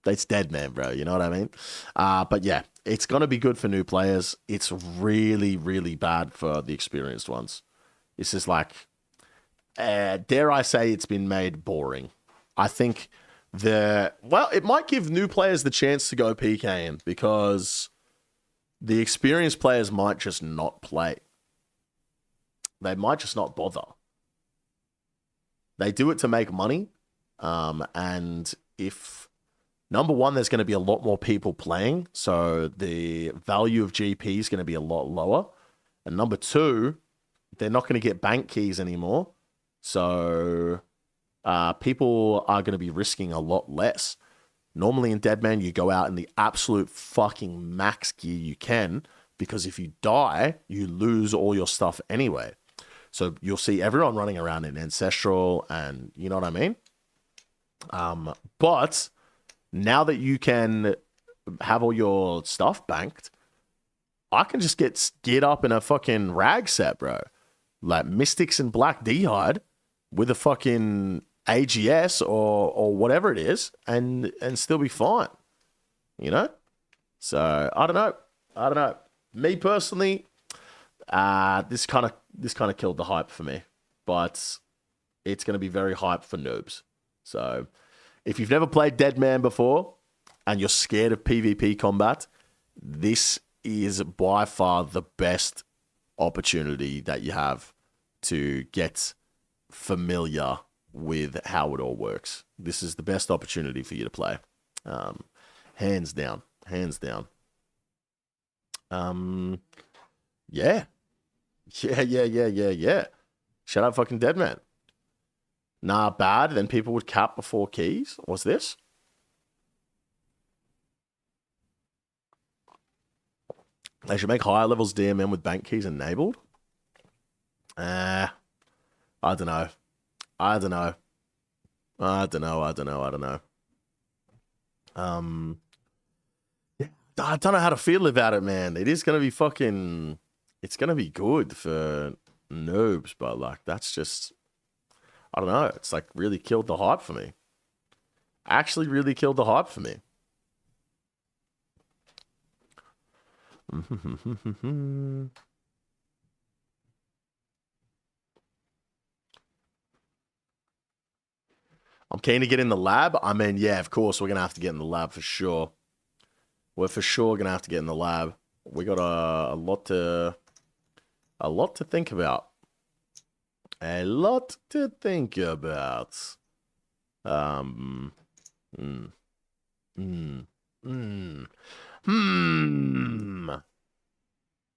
It's Deadman, bro. You know what I mean? But yeah, it's going to be good for new players. It's really, really bad for the experienced ones. It's just like, dare I say it's been made boring. I think it might give new players the chance to go PKing because the experienced players might just not play. They might just not bother. They do it to make money. And if, number one, there's going to be a lot more people playing, so the value of GP is going to be a lot lower. And number two, they're not going to get bank keys anymore. So people are going to be risking a lot less. Normally in Deadman, you go out in the absolute fucking max gear you can, because if you die, you lose all your stuff anyway. So you'll see everyone running around in Ancestral, and you know what I mean? But now that you can have all your stuff banked, I can just get geared up in a fucking rag set, bro. Like Mystics and Black D-Hide with a fucking AGS or whatever it is, and still be fine, you know? So I don't know. Me personally, this kind of killed the hype for me, but it's going to be very hype for noobs. So if you've never played Deadman before and you're scared of PvP combat, this is by far the best opportunity that you have to get familiar with how it all works. This is the best opportunity for you to play. Hands down. Yeah. Shut up, fucking Deadman. Nah, bad. Then people would cap before keys. What's this? They should make higher levels DMM with bank keys enabled. I don't know. Yeah, I don't know how to feel about it, man. It is gonna be fucking. It's gonna be good for noobs, but like that's just. I don't know. It's like really killed the hype for me. Actually, really killed the hype for me. I'm keen to get in the lab. I mean, yeah, of course, we're going to have to get in the lab for sure. We're for sure going to have to get in the lab. We got a lot to think about. A lot to think about. Hmm.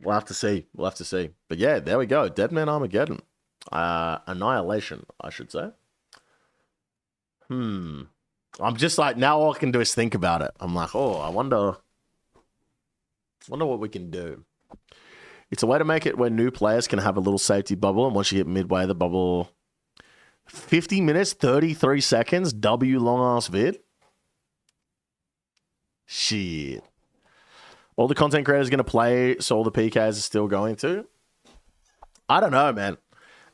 We'll have to see. We'll have to see. But yeah, there we go. Dead Man Armageddon. Annihilation, I should say. I'm just like, now all I can do is think about it. I'm like, oh, I wonder what we can do. It's a way to make it where new players can have a little safety bubble, and once you hit midway, the bubble 50 minutes, 33 seconds, W long ass vid. Shit. All the content creators are going to play, so all the PKs are still going to. I don't know, man.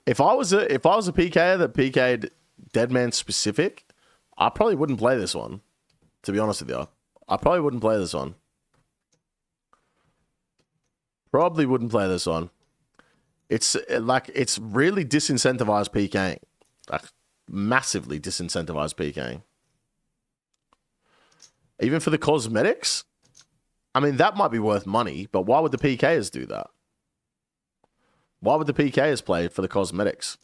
If I was a PKer that PK'd Deadman specific, I probably wouldn't play this one. To be honest with you, I probably wouldn't play this one. Probably wouldn't play this one. It's like it's really disincentivized PKing, like massively disincentivized PKing. Even for the cosmetics, I mean that might be worth money, but why would the PKers do that? Why would the PKers play for the cosmetics?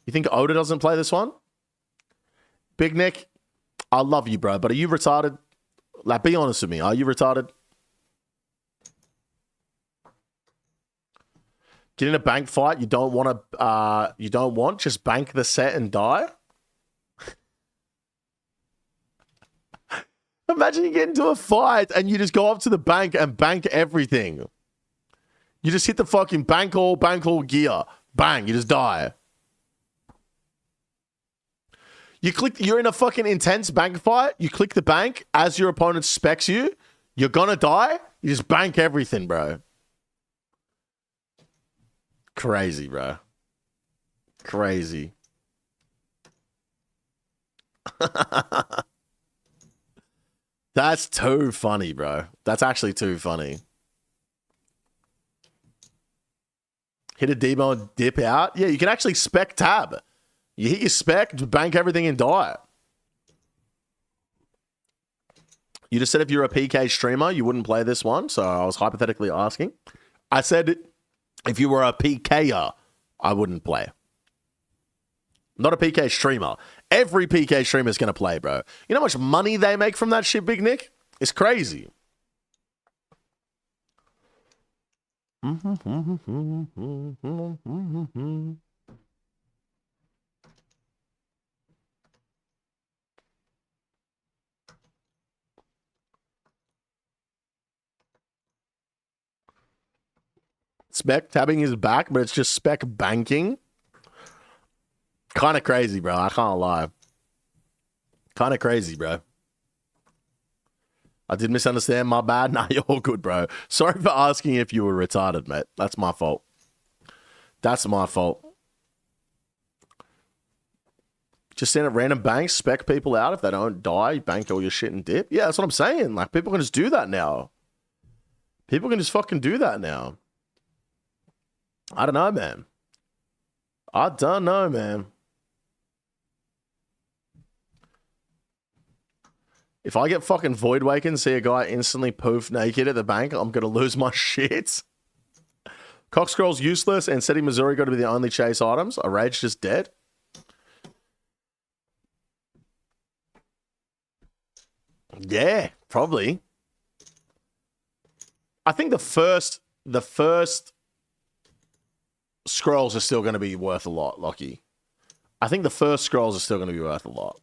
You think Oda doesn't play this one? Big Nick, I love you, bro, but are you retarded? Like, be honest with me. Are you retarded? Get in a bank fight. You don't want. Just bank the set and die. Imagine you get into a fight and you just go up to the bank and bank everything. You just hit the fucking bank all gear. Bang, you just die. You're in a fucking intense bank fight. You click the bank as your opponent specs you. You're gonna die. You just bank everything, bro. Crazy, bro. Crazy. That's too funny, bro. That's actually too funny. Hit a demo and dip out. Yeah, you can actually spec tab. You hit your spec, bank everything and die. You just said if you're a PK streamer, you wouldn't play this one. So I was hypothetically asking. I said if you were a PKer, I wouldn't play. Not a PK streamer. Every PK streamer is going to play, bro. You know how much money they make from that shit, Big Nick? It's crazy. Spec tabbing is back, but it's just spec banking. Kind of crazy, bro. I can't lie. Kind of crazy, bro. I did misunderstand. My bad. Nah, you're all good, bro. Sorry for asking if you were retarded, mate. That's my fault. That's my fault. Just send a random bank, spec people out. If they don't die, bank all your shit and dip. Yeah, that's what I'm saying. Like, people can just do that now. People can just fucking do that now. I don't know, man. I don't know, man. If I get fucking Void Wake and see a guy instantly poof naked at the bank, I'm going to lose my shit. Cock Scroll's useless and Seti Missouri got to be the only chase items. A Rage just dead. Yeah, probably. I think the first scrolls are still going to be worth a lot, Lockie. I think the first scrolls are still going to be worth a lot.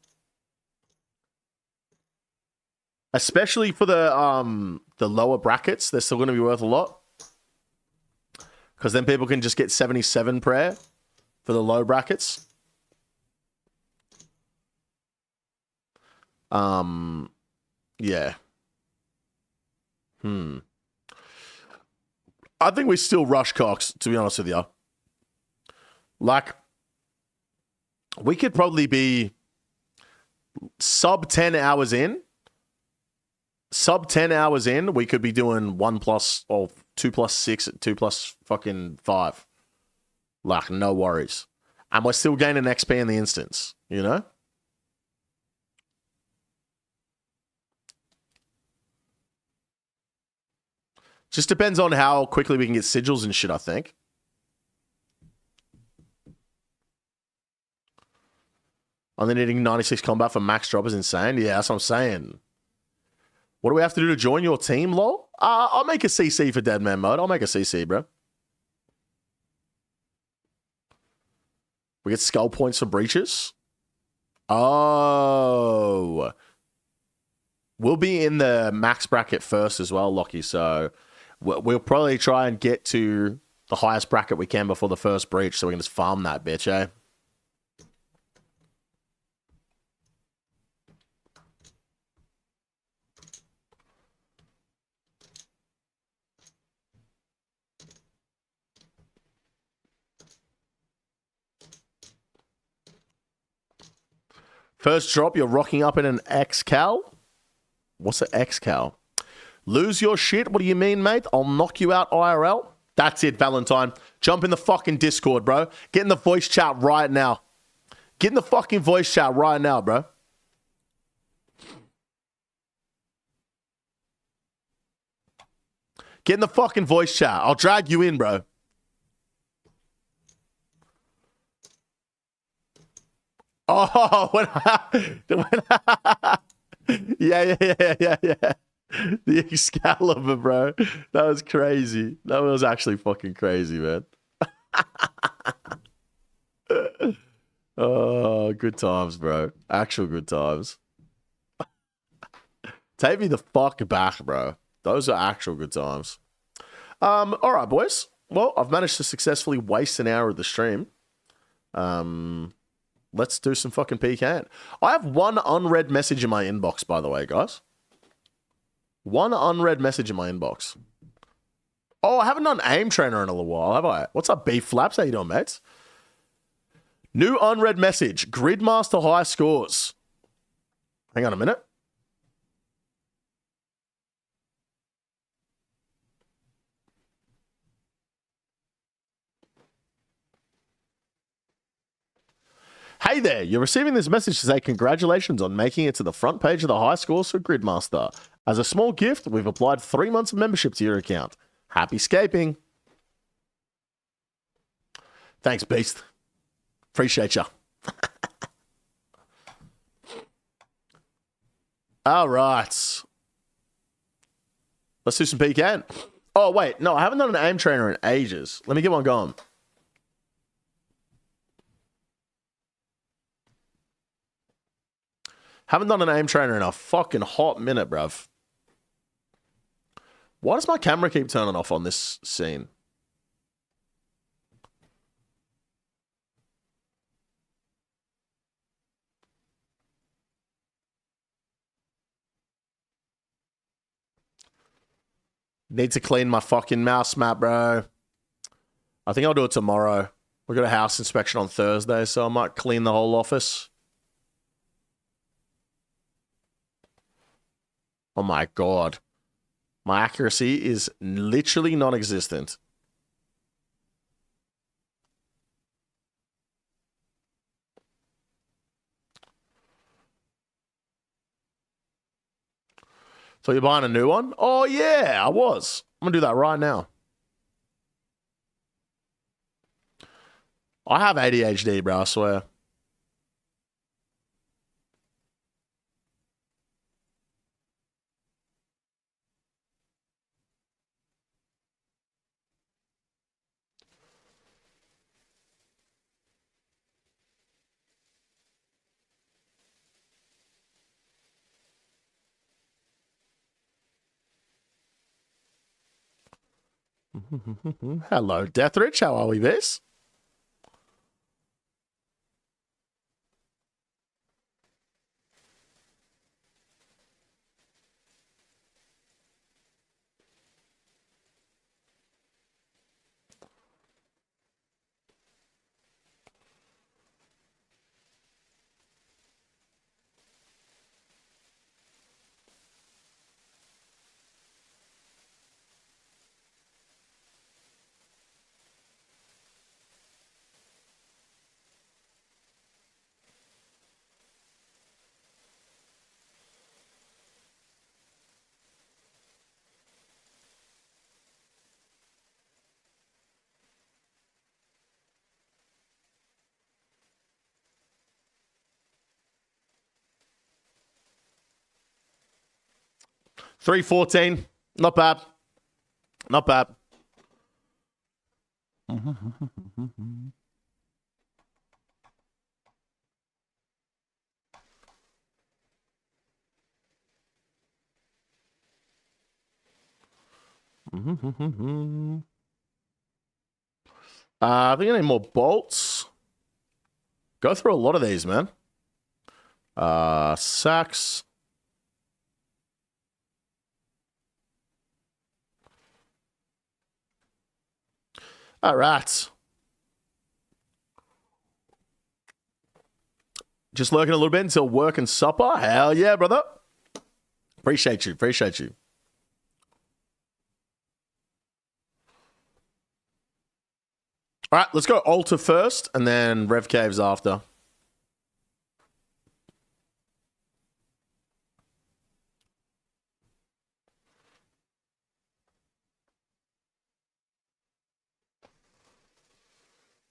Especially for the lower brackets, they're still going to be worth a lot. Because then people can just get 77 prayer for the low brackets. Yeah. I think we still rush Cox, to be honest with you. Like, we could probably be sub 10 hours in. Sub 10 hours in, we could be doing 1 plus or 2 plus 6, 2 plus fucking 5. Like, no worries. And we're still gaining XP in the instance, you know? Just depends on how quickly we can get sigils and shit, I think. Only needing 96 combat for max drop is insane. Yeah, that's what I'm saying. What do we have to do to join your team, lol? I'll make a CC for Dead Man Mode. I'll make a CC, bro. We get skull points for breaches. Oh. We'll be in the max bracket first as well, Lockie. So we'll probably try and get to the highest bracket we can before the first breach so we can just farm that bitch, eh? First drop, you're rocking up in an X-Cal? What's an X-Cal? Lose your shit? What do you mean, mate? I'll knock you out IRL? That's it, Valentine. Jump in the fucking Discord, bro. Get in the voice chat right now. Get in the fucking voice chat right now, bro. Get in the fucking voice chat. I'll drag you in, bro. Oh, yeah. The Excalibur, bro. That was crazy. That was actually fucking crazy, man. Oh, good times, bro. Actual good times. Take me the fuck back, bro. Those are actual good times. All right, boys. Well, I've managed to successfully waste an hour of the stream. Let's do some fucking PKN. I have one unread message in my inbox, by the way, guys. One unread message in my inbox. Oh, I haven't done Aim Trainer in a little while, have I? What's up, Beef Flaps? How you doing, mates? New unread message. Gridmaster high scores. Hang on a minute. Hey there, you're receiving this message to say congratulations on making it to the front page of the high scores for Gridmaster. As a small gift, we've applied 3 months of membership to your account. Happy scaping. Thanks, Beast. Appreciate ya. All right. Let's do some PKN. Oh, wait. No, I haven't done an aim trainer in ages. Let me get one going. Haven't done an aim trainer in a fucking hot minute, bruv. Why does my camera keep turning off on this scene? Need to clean my fucking mouse mat, bro. I think I'll do it tomorrow. We've got a house inspection on Thursday, so I might clean the whole office. Oh my God. My accuracy is literally non-existent. So you're buying a new one? Oh yeah, I was. I'm gonna do that right now. I have ADHD, bro, I swear. Hello, Deathrich. How are we, this? 314. Not bad. Not bad. I think I need more bolts. Go through a lot of these, man. Sacks. All right. Just lurking a little bit until work and supper. Hell yeah, brother. Appreciate you. Appreciate you. All right, let's go Altar first and then Rev Caves after.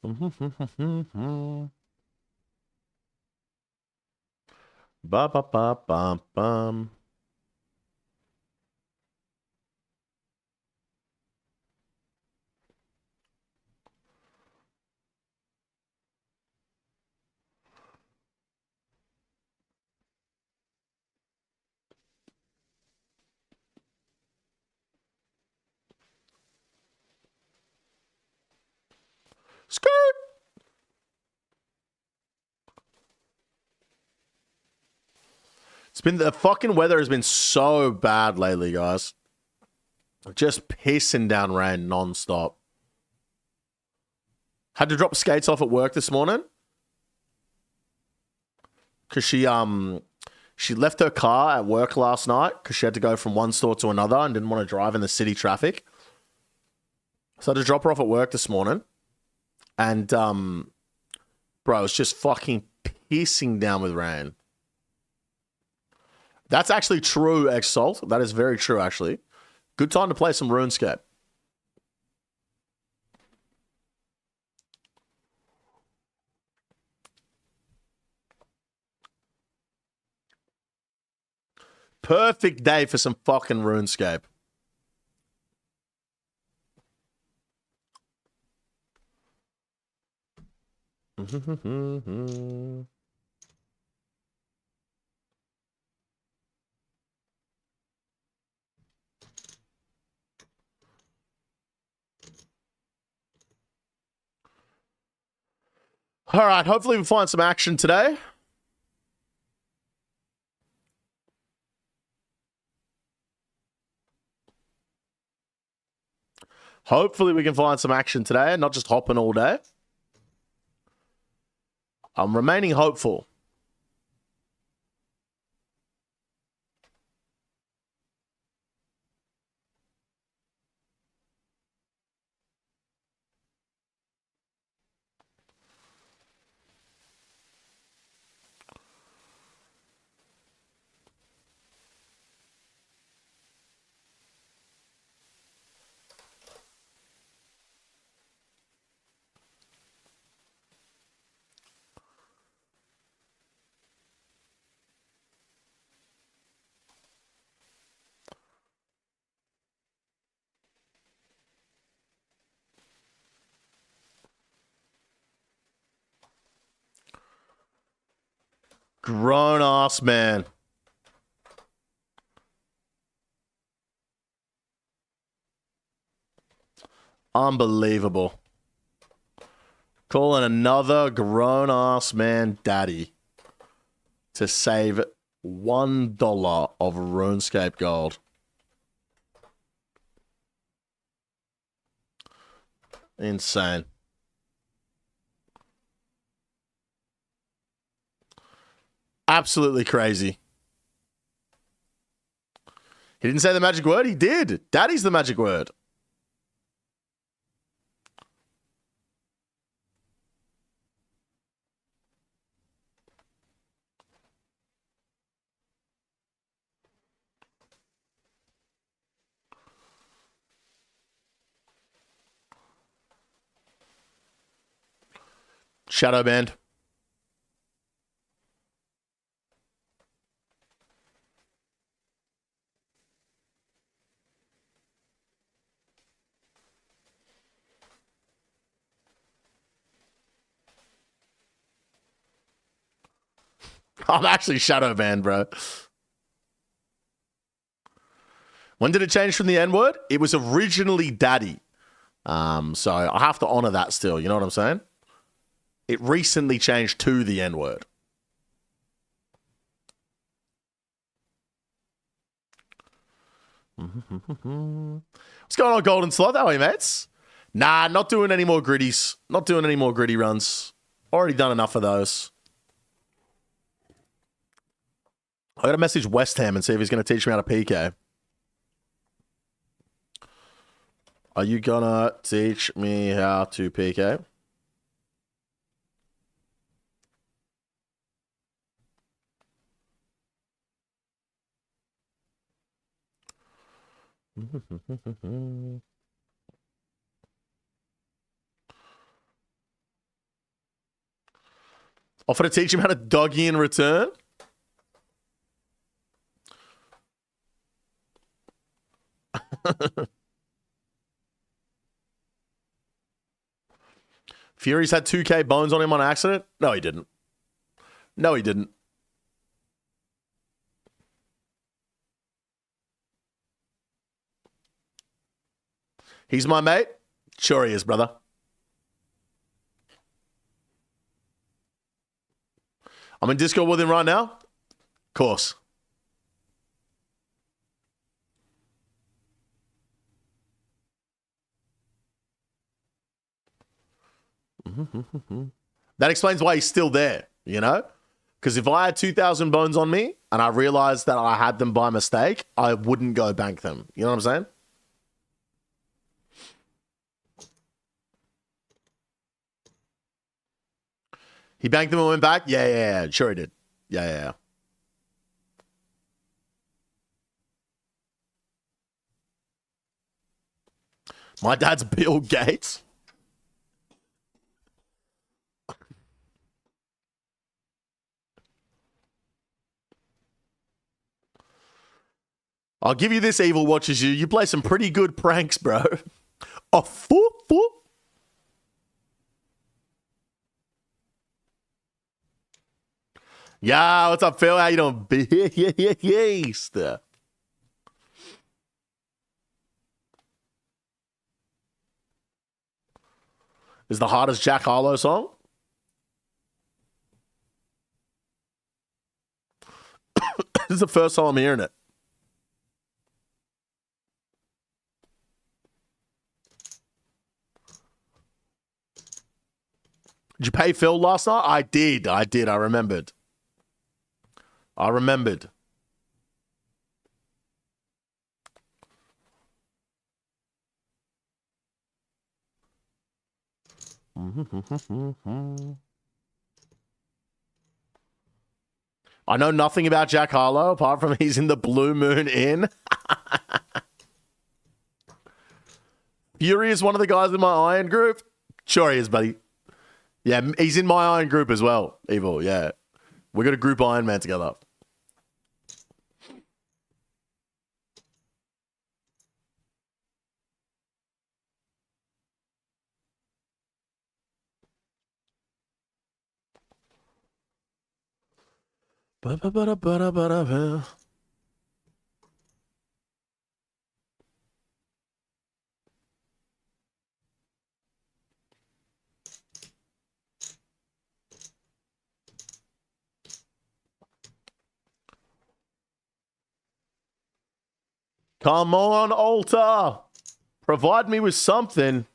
Ba ba ba ba bum. Skirt. It's been the fucking weather has been so bad lately, guys. Just pissing down rain nonstop. Had to drop skates off at work this morning because she left her car at work last night because she had to go from one store to another and didn't want to drive in the city traffic. So I had to drop her off at work this morning, and bro, it's just fucking pissing down with rain. That's actually true, X-Salt. That is very true, actually. Good time to play some RuneScape. Perfect day for some fucking RuneScape. All right, hopefully we find some action today. Hopefully we can find some action today and not just hopping all day. I'm remaining hopeful. Grown ass man. Unbelievable. Calling another grown ass man daddy to save $1 of RuneScape gold. Insane. Absolutely crazy. He didn't say the magic word. He did. Daddy's the magic word. Shadow Band. I'm actually shadow banned, bro. When did it change from the N word? It was originally daddy. So I have to honor that still. You know what I'm saying? It recently changed to the N word. What's going on, Golden Slot? How are you, mates? Nah, not doing any more gritties. Not doing any more gritty runs. Already done enough of those. I got to message West Ham and see if he's going to teach me how to PK. Are you going to teach me how to PK? Offer to teach him how to doggy in return? Fury's had 2K bones on him on accident? No, he didn't. No, he didn't. He's my mate? Sure he is, brother. I'm in Discord with him right now? Of course. That explains why he's still there, you know? Because if I had 2,000 bones on me and I realized that I had them by mistake, I wouldn't go bank them. You know what I'm saying? He banked them and went back? Yeah. Sure he did. Yeah. My dad's Bill Gates. I'll give you this, Evil Watches You. You play some pretty good pranks, bro. Oh, foop. Yeah, what's up, Phil? How you doing? Beast. Is the hardest Jack Harlow song? This is the first time I'm hearing it. Did you pay Phil last night? I did. I remembered. I know nothing about Jack Harlow apart from he's in the Blue Moon Inn. Fury is one of the guys in my Iron group. Sure he is, buddy. Yeah, he's in my Iron group as well, Evil. Yeah. We got a group Iron Man together. Come on, Altar. Provide me with something.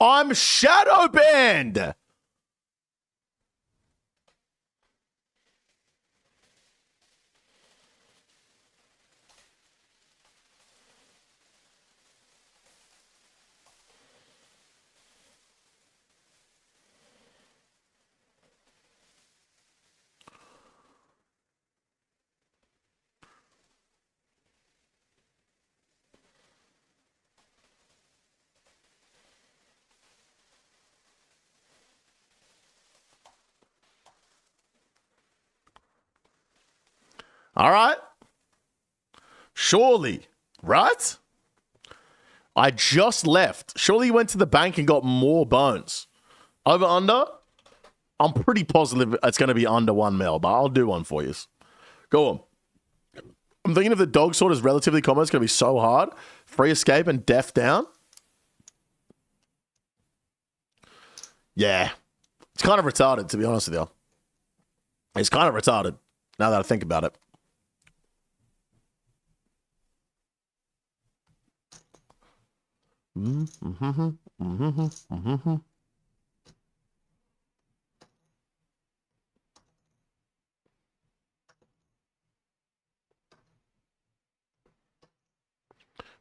I'm shadow banned. All right. Surely, right? I just left. Surely you went to the bank and got more bones. Over under? I'm pretty positive it's going to be under 1 mil, but I'll do one for you. Go on. I'm thinking if the dog sword is relatively common, it's going to be so hard. Free escape and death down. Yeah. It's kind of retarded, to be honest with you. It's kind of retarded, now that I think about it.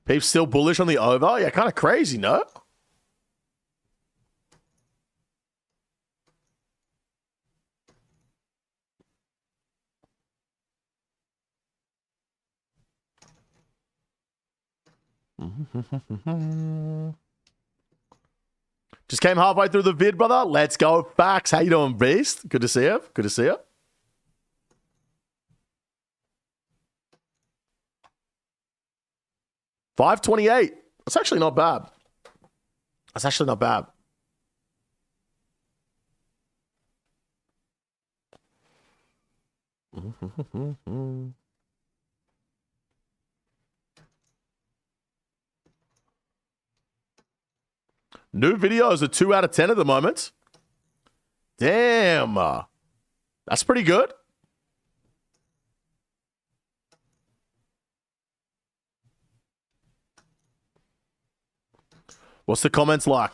Peeps still bullish on the over? Yeah, kind of crazy, no? Just came halfway through the vid, brother. Let's go. Facts. How you doing, Beast? Good to see you. Good to see you. $5.28. That's actually not bad. That's actually not bad. New videos are 2 out of 10 at the moment. Damn. That's pretty good. What's the comments like?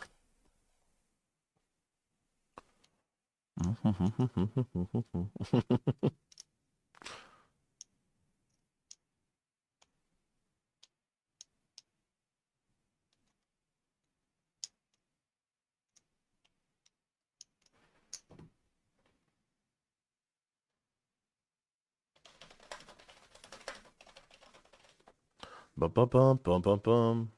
Bum, bum, bum, bum, bum, bum.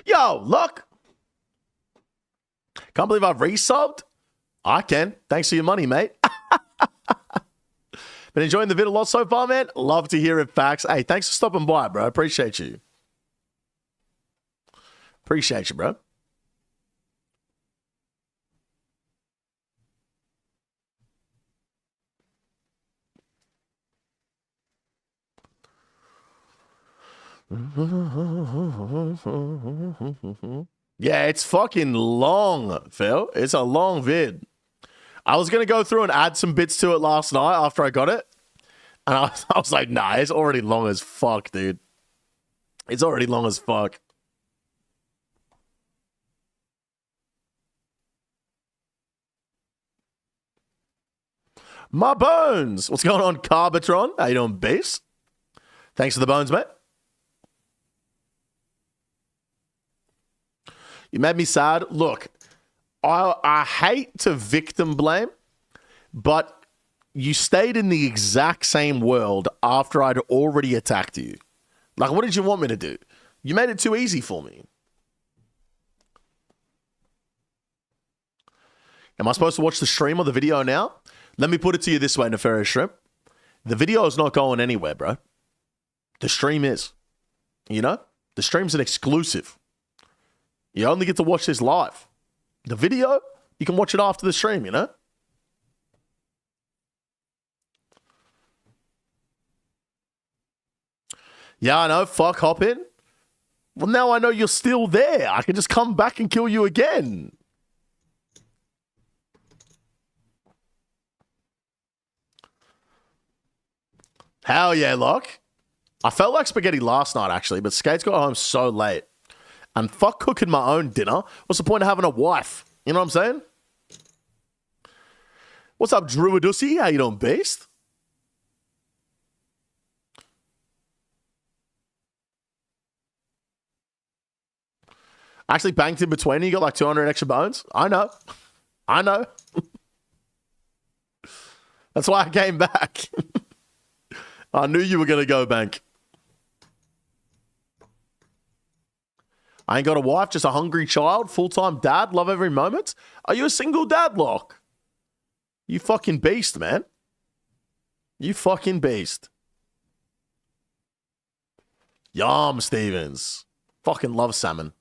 Yo, look. Can't believe I've resubbed. I can. Thanks for your money, mate. Been enjoying the vid a lot so far, man. Love to hear it, facts. Hey, thanks for stopping by, bro. Appreciate you. Appreciate you, bro. Yeah, it's fucking long, Phil. It's a long vid. I was going to go through and add some bits to it last night after I got it. And I was like, nah, it's already long as fuck, dude. It's already long as fuck. My bones. What's going on, Carbitron? How you doing, Base? Thanks for the bones, mate. You made me sad. Look, I hate to victim blame, but you stayed in the exact same world after I'd already attacked you. Like, what did you want me to do? You made it too easy for me. Am I supposed to watch the stream or the video now? Let me put it to you this way, Nefarious Shrimp. The video is not going anywhere, bro. The stream is. You know? The stream's an exclusive. You only get to watch this live. The video, you can watch it after the stream, you know? Yeah, I know. Fuck, hop in. Well, now I know you're still there. I can just come back and kill you again. Hell yeah, Locke. I felt like spaghetti last night, actually, but Skates got home so late. And fuck cooking my own dinner. What's the point of having a wife? You know what I'm saying? What's up, Druidussy? How you doing, Beast? I actually banked in between and you got like 200 extra bones. I know. I know. That's why I came back. I knew you were going to go bank. I ain't got a wife, just a hungry child, full-time dad, love every moment. Are you a single dad, Locke? You fucking beast, man. You fucking beast. Yum, Stevens. Fucking love salmon.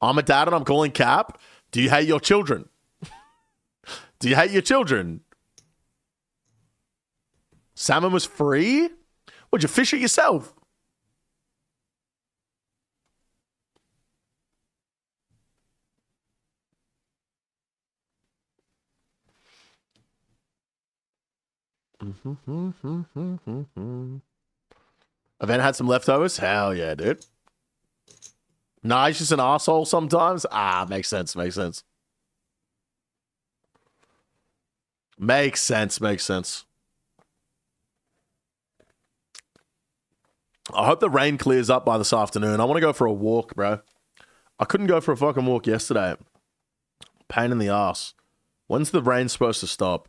I'm a dad and I'm calling Cap. Do you hate your children? Do you hate your children? Salmon was free? Would you fish it yourself? Event had some leftovers? Hell yeah, dude. Nah, he's just an asshole sometimes. Makes sense, makes sense. Makes sense, makes sense. I hope the rain clears up by this afternoon. I want to go for a walk, bro. I couldn't go for a fucking walk yesterday. Pain in the ass. When's the rain supposed to stop?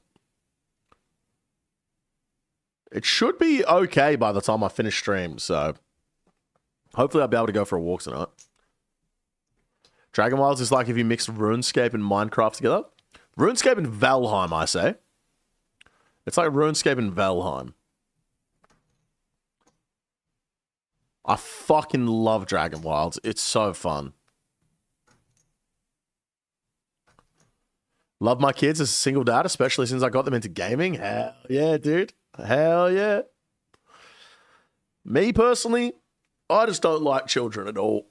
It should be okay by the time I finish stream, so hopefully I'll be able to go for a walk tonight. Dragon Wilds is like if you mix RuneScape and Minecraft together. RuneScape and Valheim, I say. It's like RuneScape and Valheim. I fucking love Dragon Wilds. It's so fun. Love my kids as a single dad, especially since I got them into gaming. Hell yeah, dude. Hell yeah. Me personally, I just don't like children at all.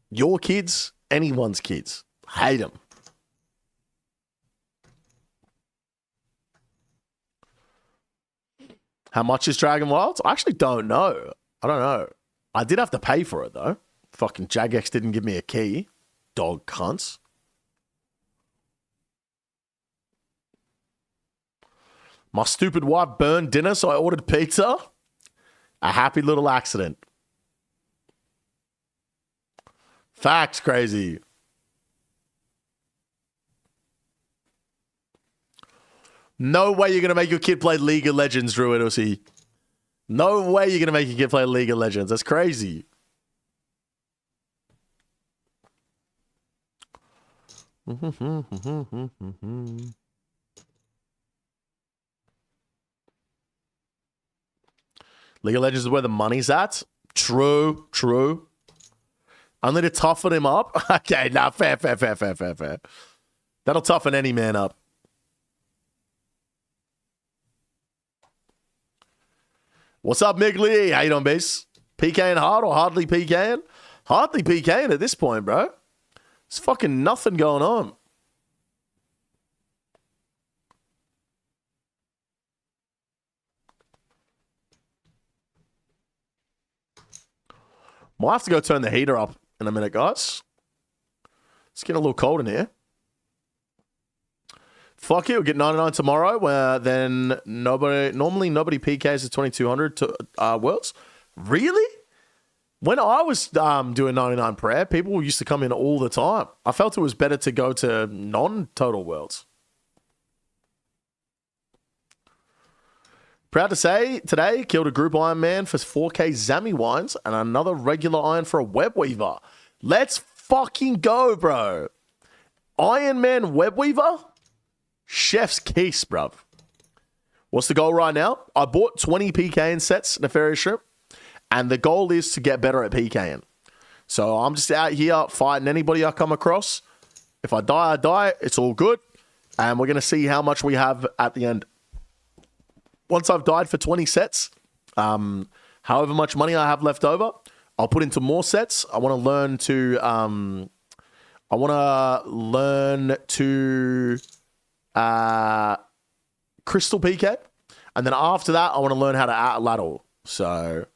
Your kids, anyone's kids. Hate them. How much is Dragon Wilds? I actually don't know. I don't know. I did have to pay for it, though. Fucking Jagex didn't give me a key. Dog cunts. My stupid wife burned dinner, so I ordered pizza. A happy little accident. Facts, crazy. No way you're going to make your kid play League of Legends, Druid OC. No way you're going to make your kid play League of Legends. That's crazy. League of Legends is where the money's at. True, true. Only to toughen him up. Okay, nah, fair. That'll toughen any man up. What's up, Miggly? How you doing, base? PKing hard or hardly PKing? Hardly PKing at this point, bro. There's fucking nothing going on. Might have to go turn the heater up in a minute, guys. It's getting a little cold in here. Fuck it, we'll get 99 tomorrow, where then normally nobody PKs at 2200 to worlds. Really? When I was doing 99 prayer, people used to come in all the time. I felt it was better to go to non-total worlds. Proud to say, today, killed a group Iron Man for 4K Zammy wines and another regular iron for a web weaver. Let's fucking go, bro. Iron Man web weaver? Chef's kiss, bruv. What's the goal right now? I bought 20 PKing sets, Nefarious Shrimp, and the goal is to get better at PKing. So I'm just out here fighting anybody I come across. If I die, I die. It's all good. And we're going to see how much we have at the end. Once I've died for 20 sets, however much money I have left over, I'll put into more sets. I want to learn to Crystal PK. And then after that, I want to learn how to out-ladle. So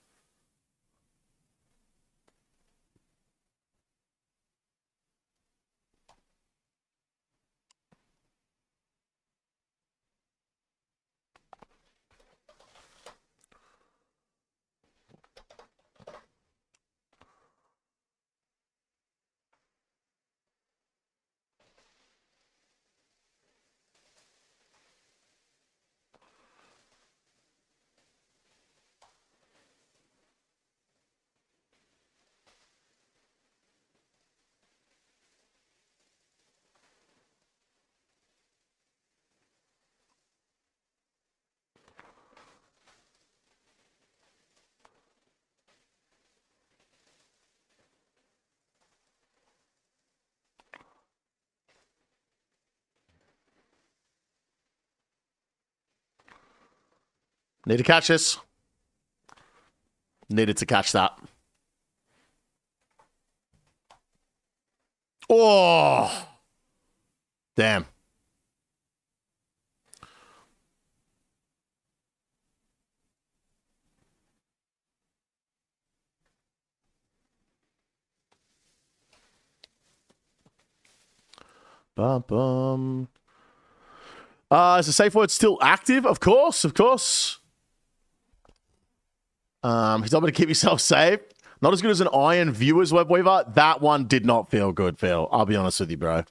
need to catch this. Needed to catch that. Oh, damn. Bum, bum. Is the safe word still active? Of course, of course. He's not going to keep yourself safe. Not as good as an Iron Viewers web weaver. That one did not feel good, Phil. I'll be honest with you, bro.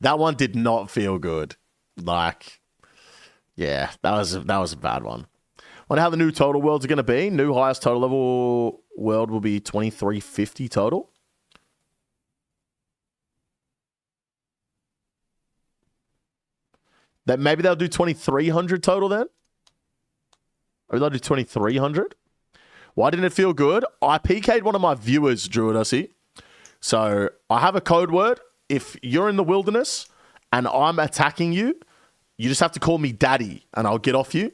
That one did not feel good. Like, yeah, that was a bad one. Wonder how the new total worlds are going to be. New highest total level world will be 2350 total. That maybe they'll do 2300 total then. Or they'll do 2300. Why didn't it feel good? I PK'd one of my viewers, Druidusy. So I have a code word. If you're in the wilderness and I'm attacking you, you just have to call me daddy and I'll get off you.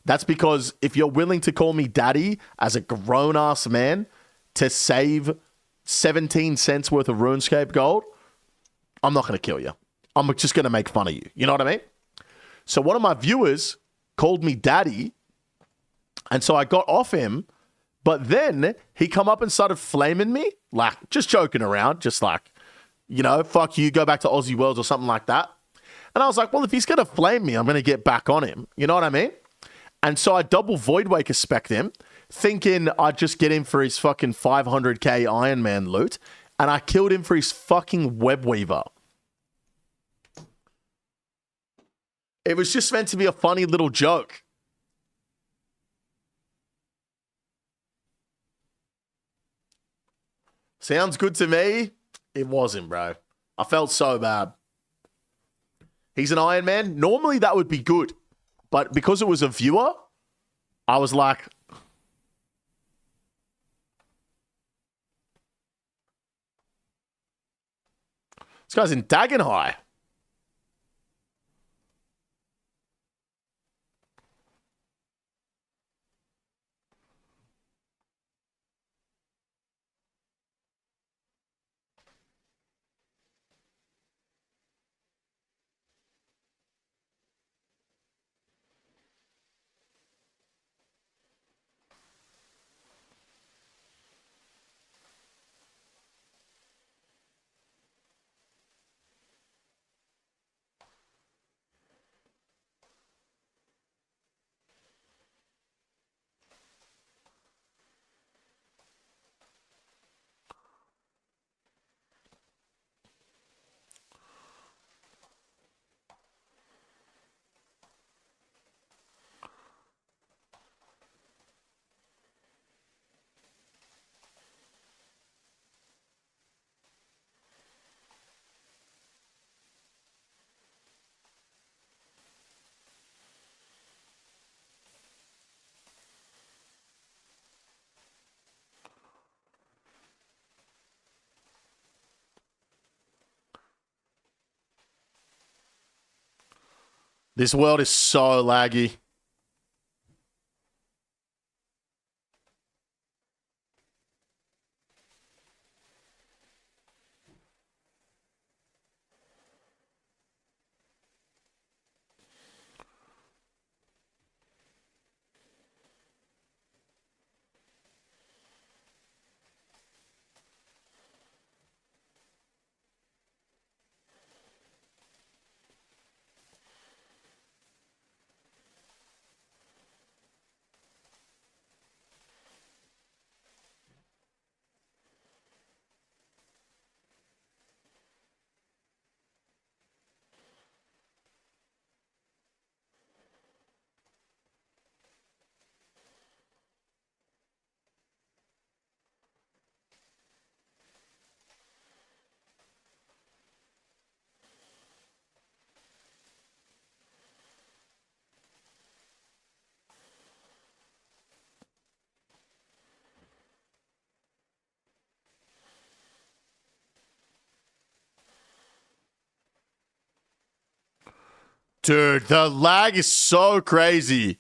That's because if you're willing to call me daddy as a grown-ass man to save 17 cents worth of RuneScape gold, I'm not going to kill you. I'm just going to make fun of you. You know what I mean? So one of my viewers called me daddy, and so I got off him, but then he come up and started flaming me, like just joking around, just like, you know, fuck you, go back to Aussie Worlds or something like that. And I was like, well, if he's going to flame me, I'm going to get back on him. You know what I mean? And so I double Voidwaker spec'd him, thinking I'd just get him for his fucking 500k Iron Man loot, and I killed him for his fucking Web Weaver. It was just meant to be a funny little joke. Sounds good to me. It wasn't, bro. I felt so bad. He's an Iron Man. Normally that would be good. But because it was a viewer, I was like, this guy's in Dagon High. This world is so laggy. Dude, the lag is so crazy.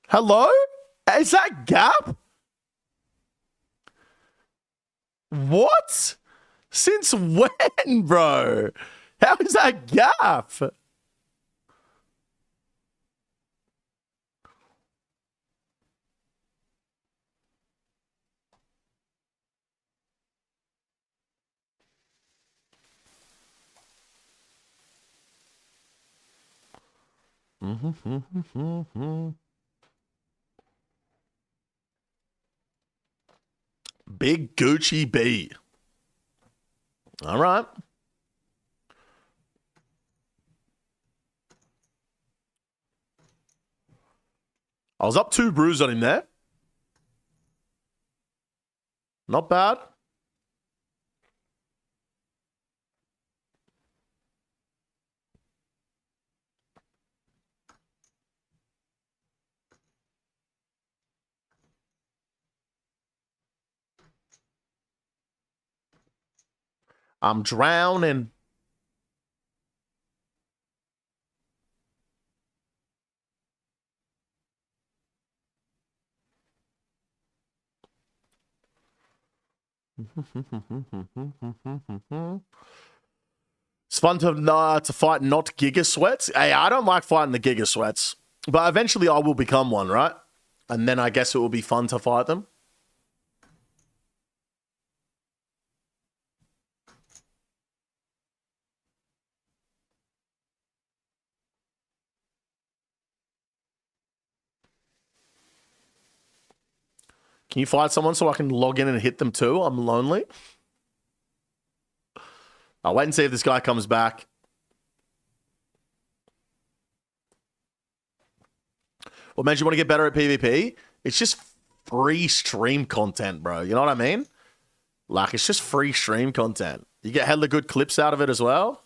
Hello? Is that Gap? What? Since when, bro? How is that Gap? Big Gucci B. All right. I was up 2 brews on him there. Not bad. I'm drowning. It's fun to fight not Giga Sweats. Hey, I don't like fighting the Giga Sweats, but eventually I will become one, right? And then I guess it will be fun to fight them. Can you fight someone so I can log in and hit them too? I'm lonely. I'll wait and see if this guy comes back. What made you want to get better at PvP? It's just free stream content, bro. You know what I mean? Like, it's just free stream content. You get hella good clips out of it as well.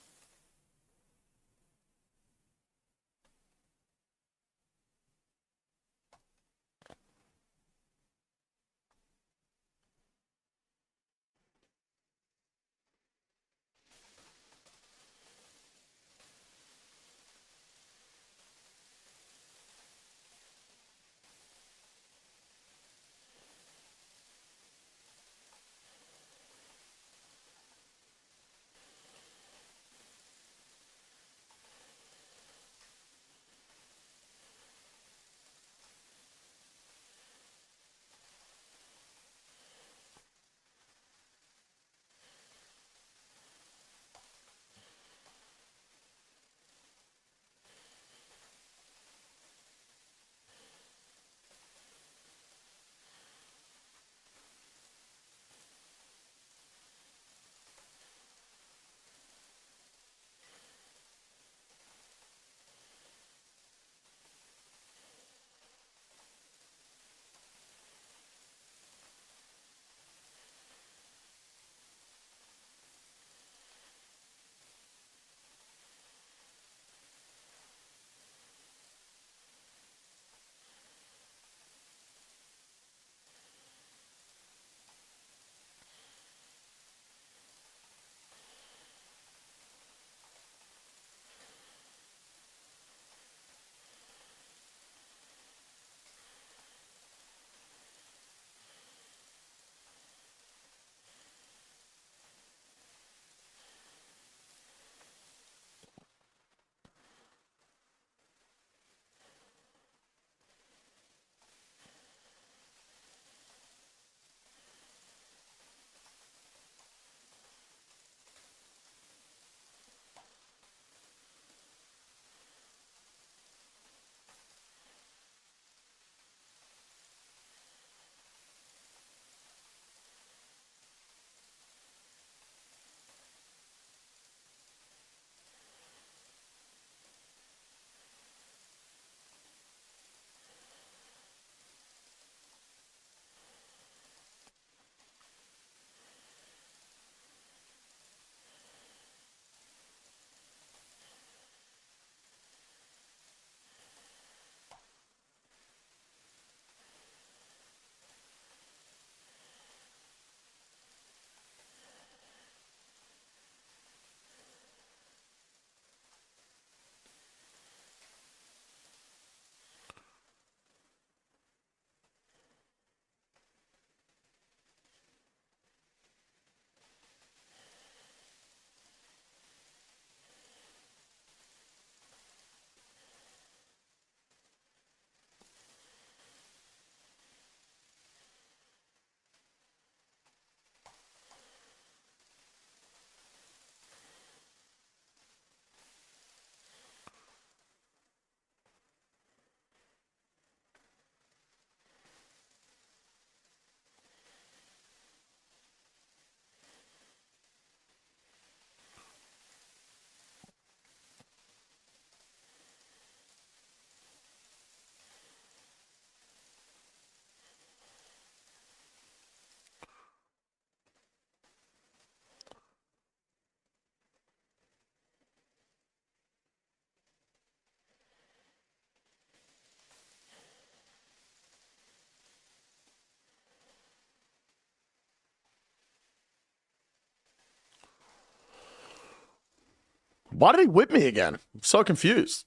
Why did he whip me again? I'm so confused.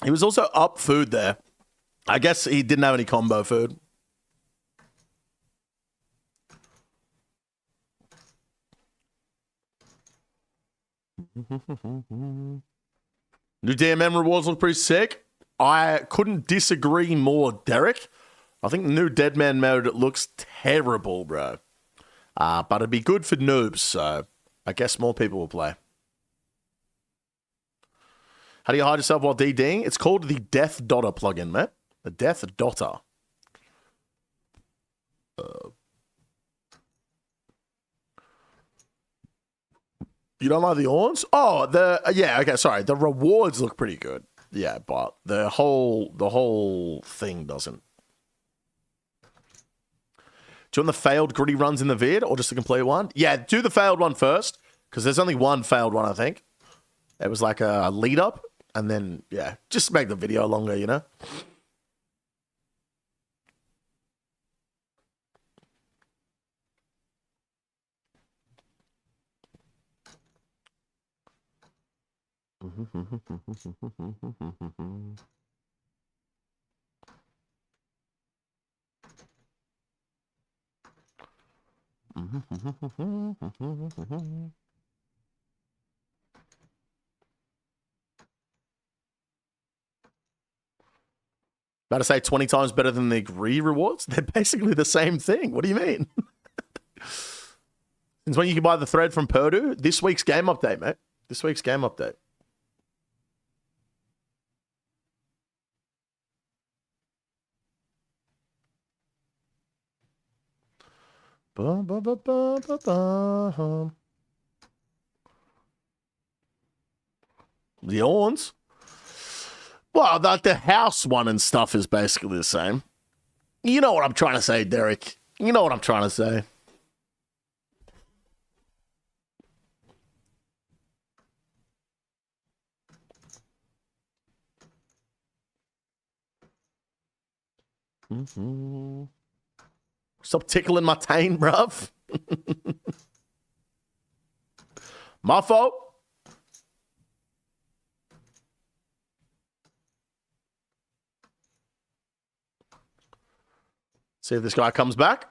He was also up food there. I guess he didn't have any combo food. New DMM rewards look pretty sick. I couldn't disagree more, Derek. I think the new Deadman mode looks terrible, bro. But it'd be good for noobs, so I guess more people will play. How do you hide yourself while DDing? It's called the Death Dotter plugin, mate. The Death Dotter. You don't like the orns? Oh, yeah, okay, sorry. The rewards look pretty good. Yeah, but the whole thing doesn't. Do you want the failed gritty runs in the vid or just the complete one? Yeah, do the failed one first, because there's only one failed one, I think. It was like a lead up, and then, yeah, just make the video longer, you know? About to say 20 times better than the agree rewards? They're basically the same thing. What do you mean? Since when you can buy the thread from Purdue? This week's game update, mate. This week's game update. The Orns? Well, the house one and stuff is basically the same. You know what I'm trying to say, Derek. You know what I'm trying to say. Stop tickling my taint, bruv. My fault. See if this guy comes back.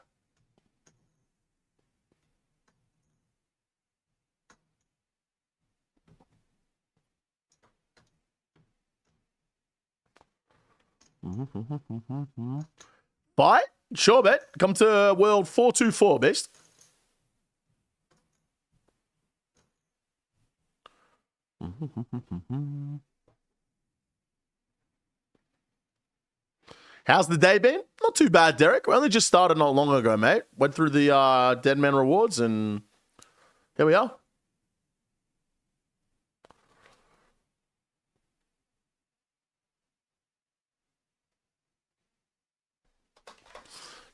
Fight? Sure, bet. Come to World 424, beast. How's the day been? Not too bad, Derek. We only just started not long ago, mate. Went through the Dead Man rewards, and here we are.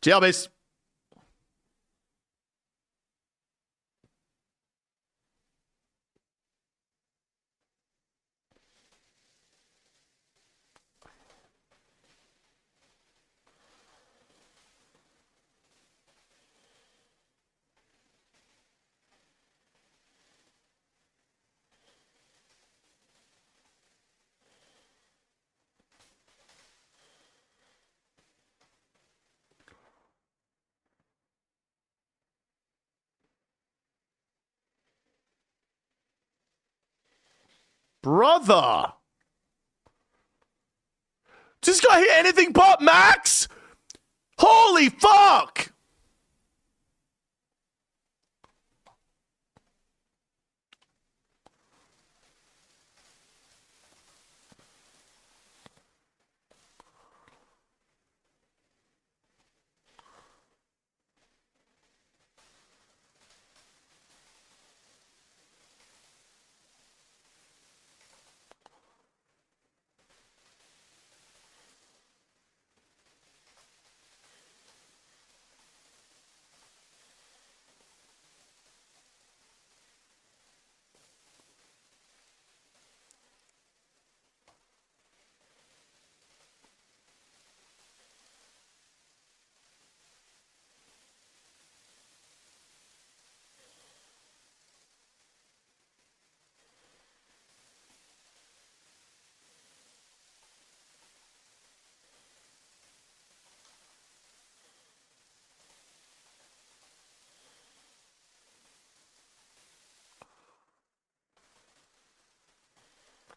GL, beast. Brother. Just got hit anything but Max? Holy fuck!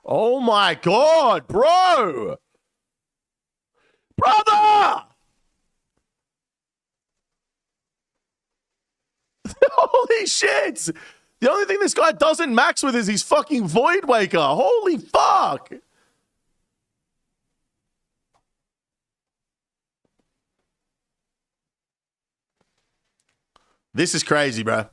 Oh my God, bro! Brother! Holy shit! The only thing this guy doesn't max with is his fucking Void Waker. Holy fuck! This is crazy, bro.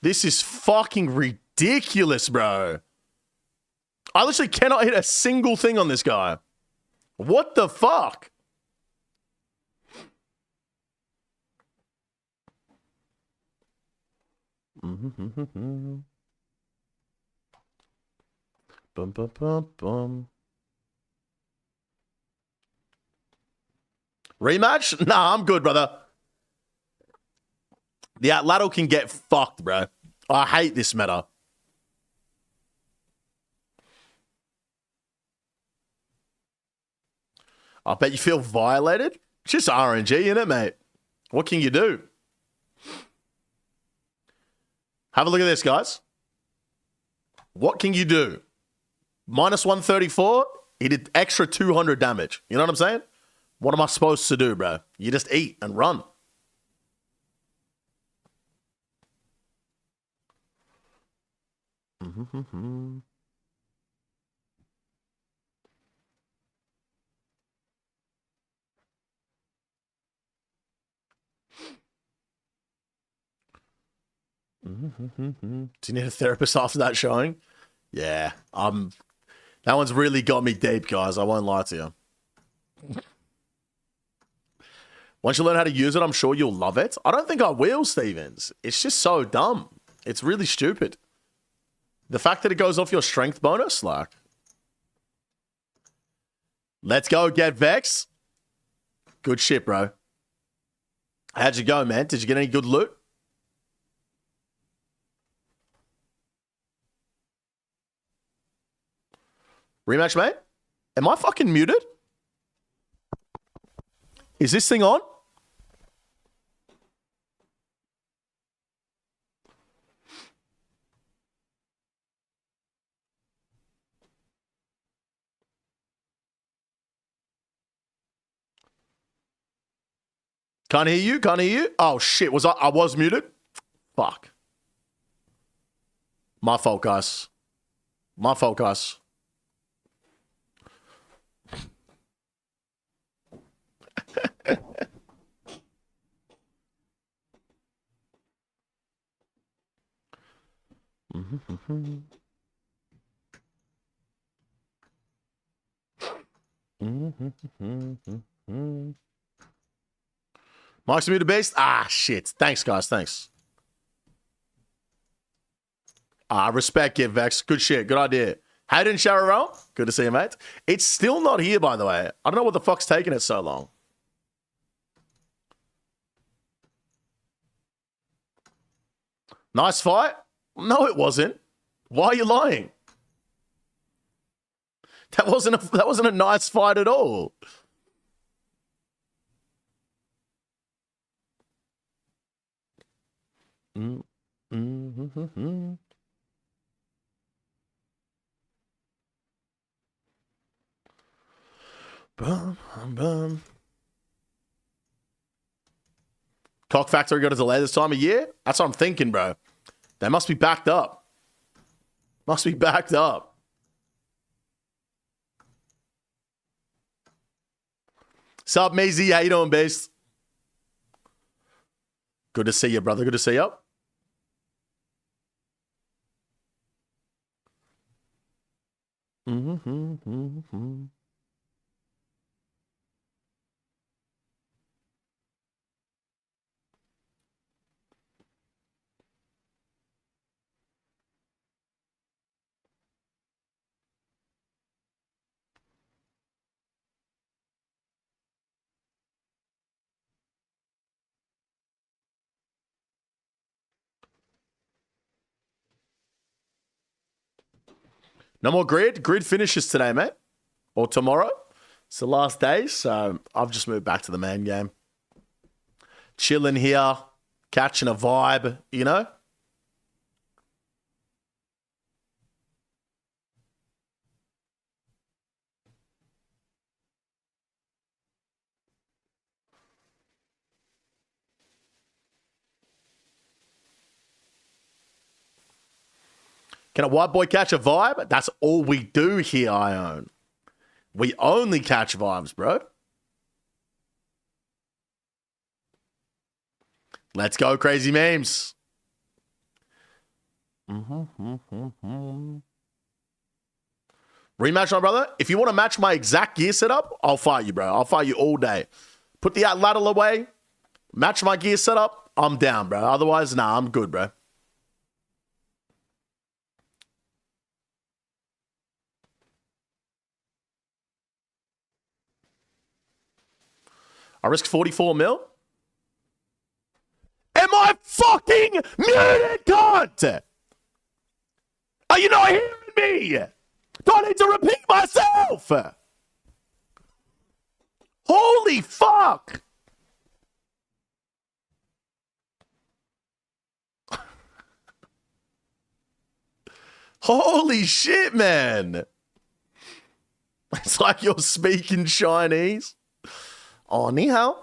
This is fucking ridiculous, bro. I literally cannot hit a single thing on this guy. What the fuck? Bum, bum, bum, bum. Rematch? Nah, I'm good, brother. The Atlato can get fucked, bro. I hate this meta. I bet you feel violated. It's just RNG, innit, mate? What can you do? Have a look at this, guys. What can you do? Minus 134, he did extra 200 damage. You know what I'm saying? What am I supposed to do, bro? You just eat and run. Do you need a therapist after that showing? Yeah, that one's really got me deep, guys. I won't lie to you. Once you learn how to use it, I'm sure you'll love it. I don't think I will, Stevens. It's just so dumb. It's really stupid. The fact that it goes off your strength bonus, like. Let's go, get Vex. Good shit, bro. How'd you go, man? Did you get any good loot? Rematch, mate? Am I fucking muted? Is this thing on? Can't hear you? Can't hear you? Oh, shit. I was muted? Fuck. My fault, guys. My fault, guys. Mark's muted based? Ah, shit. Thanks, guys. Thanks. Respect, Give Vex. Good shit. Good idea. Hayden Sharrow. Good to see you, mate. It's still not here, by the way. I don't know what the fuck's taking it so long. Nice fight? No, it wasn't. Why are you lying? That wasn't a nice fight at all. Bum, bum. Cock Factory got a delay this time of year? That's what I'm thinking, bro. They must be backed up. Must be backed up. Sup, Mazy? How you doing, Beast? Good to see you, brother. Good to see you. No more grid. Grid finishes today, mate. Or tomorrow. It's the last day, so I've just moved back to the main game. Chilling here, catching a vibe, you know? Can a white boy catch a vibe? That's all we do here, Ione. We only catch vibes, bro. Let's go, crazy memes. Rematch, my brother. If you want to match my exact gear setup, I'll fight you, bro. I'll fight you all day. Put the ladder away. Match my gear setup. I'm down, bro. Otherwise, nah, I'm good, bro. I risked 44 mil. Am I fucking muted, cunt? Are you not hearing me? Do I need to repeat myself? Holy fuck. Holy shit, man. It's like you're speaking Chinese. Oh, ni hao.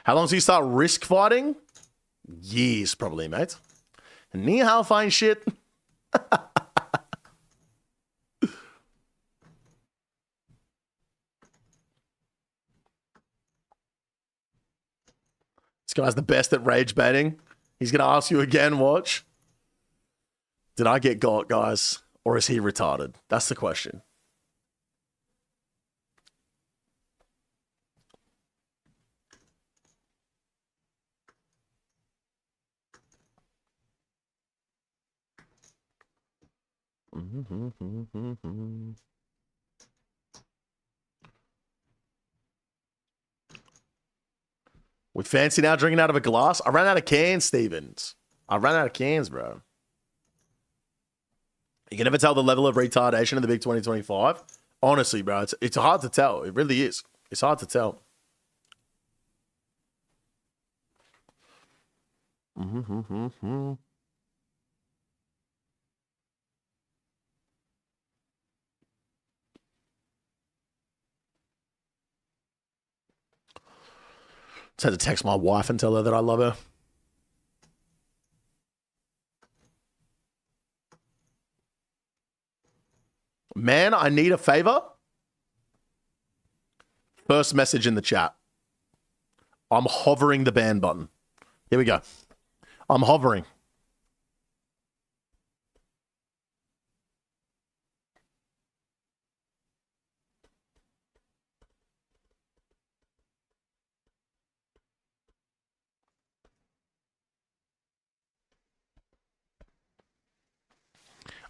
How long do you start risk fighting? Years, probably, mate. Ni hao fine shit. This guy's the best at rage baiting. He's going to ask you again, watch. Did I get got, guys? Or is he retarded? That's the question. We fancy now drinking out of a glass? I ran out of cans, Stevens. I ran out of cans, bro. You can never tell the level of retardation in the big 2025. Honestly, bro, it's hard to tell. It really is. It's hard to tell. Just had to text my wife and tell her that I love her. Man, I need a favor. First message in the chat. I'm hovering the ban button. Here we go. I'm hovering.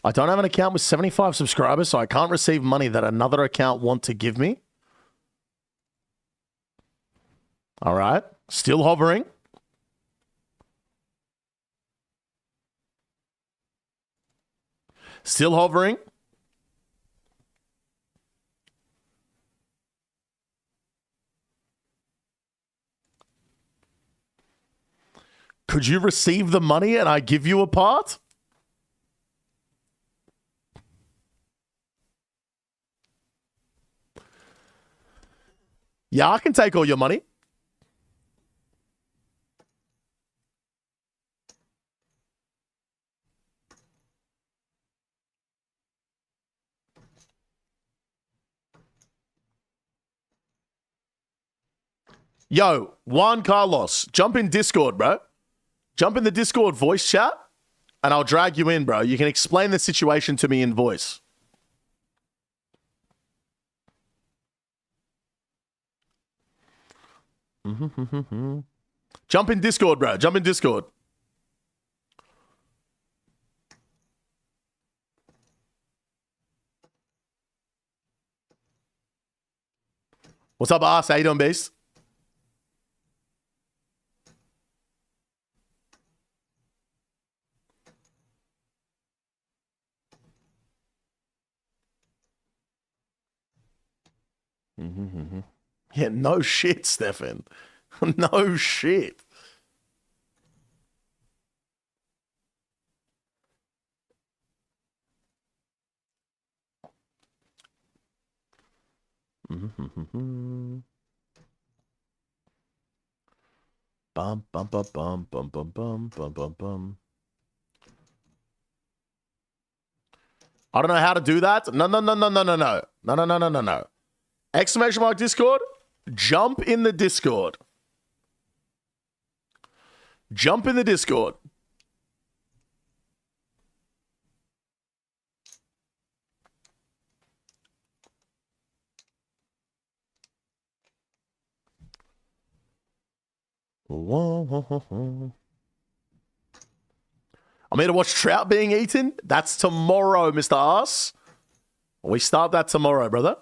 I don't have an account with 75 subscribers, so I can't receive money that another account want to give me. All right. Still hovering. Still hovering. Could you receive the money and I give you a part? Yeah, I can take all your money. Yo, Juan Carlos, jump in Discord, bro. Jump in the Discord voice chat and I'll drag you in, bro. You can explain the situation to me in voice. Jump in Discord, bro. Jump in Discord. What's up, Ass? How you doing, Beast? Yeah, no shit, Stefan. No shit. Bum bum bum bum bum bum bum bum bum bum. I don't know how to do that. No, no, no, no, no, no, no. No, no, no, no, no, no. Exclamation mark Discord. Jump in the Discord. Jump in the Discord. I'm here to watch trout being eaten. That's tomorrow, Mr. Ass. We start that tomorrow, brother.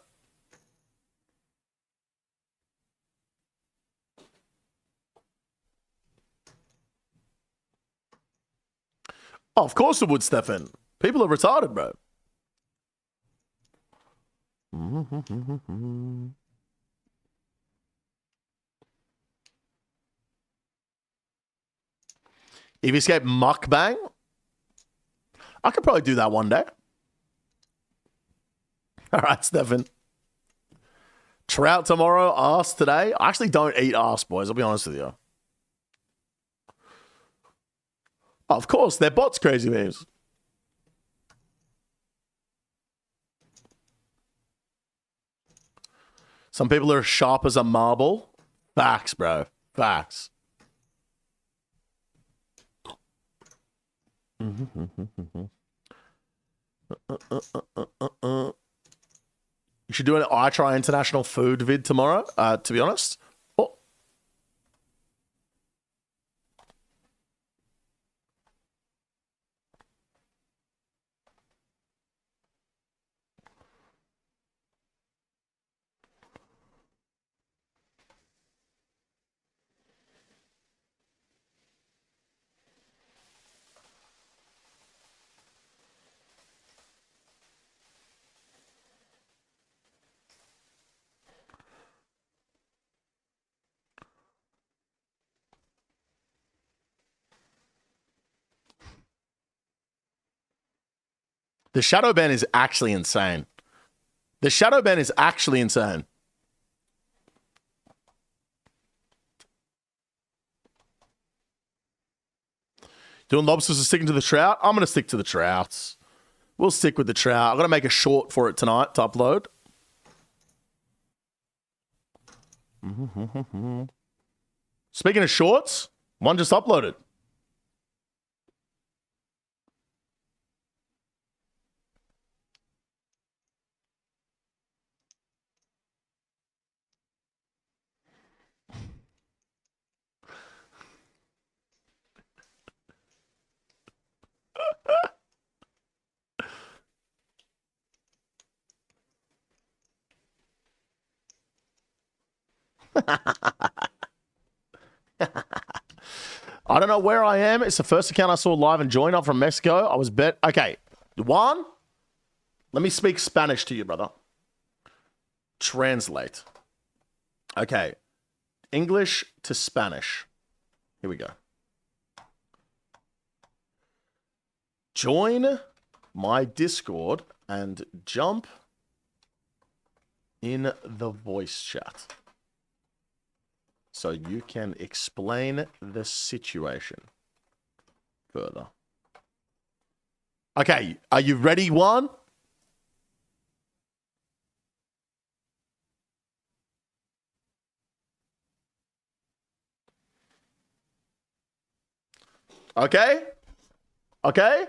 Oh, of course it would, Stefan. People are retarded, bro. If you escape mukbang, I could probably do that one day. All right, Stefan. Trout tomorrow, ass today. I actually don't eat ass, boys. I'll be honest with you. Oh, of course, they're bots, crazy memes. Some people are sharp as a marble. Facts, bro. Facts. You should do an I Try International Food vid tomorrow, to be honest. Oh. The shadow ban is actually insane. The shadow ban is actually insane. Doing lobsters or sticking to the trout? I'm going to stick to the trouts. We'll stick with the trout. I'm going to make a short for it tonight to upload. Speaking of shorts, one just uploaded. I don't know where I am. It's the first account I saw live and joined. I'm from Mexico. I was bet. Okay. One, let me speak Spanish to you, brother. Translate. Okay. English to Spanish. Here we go. Join my Discord and jump in the voice chat so you can explain the situation further. Okay, are you ready, Juan? Okay? Okay?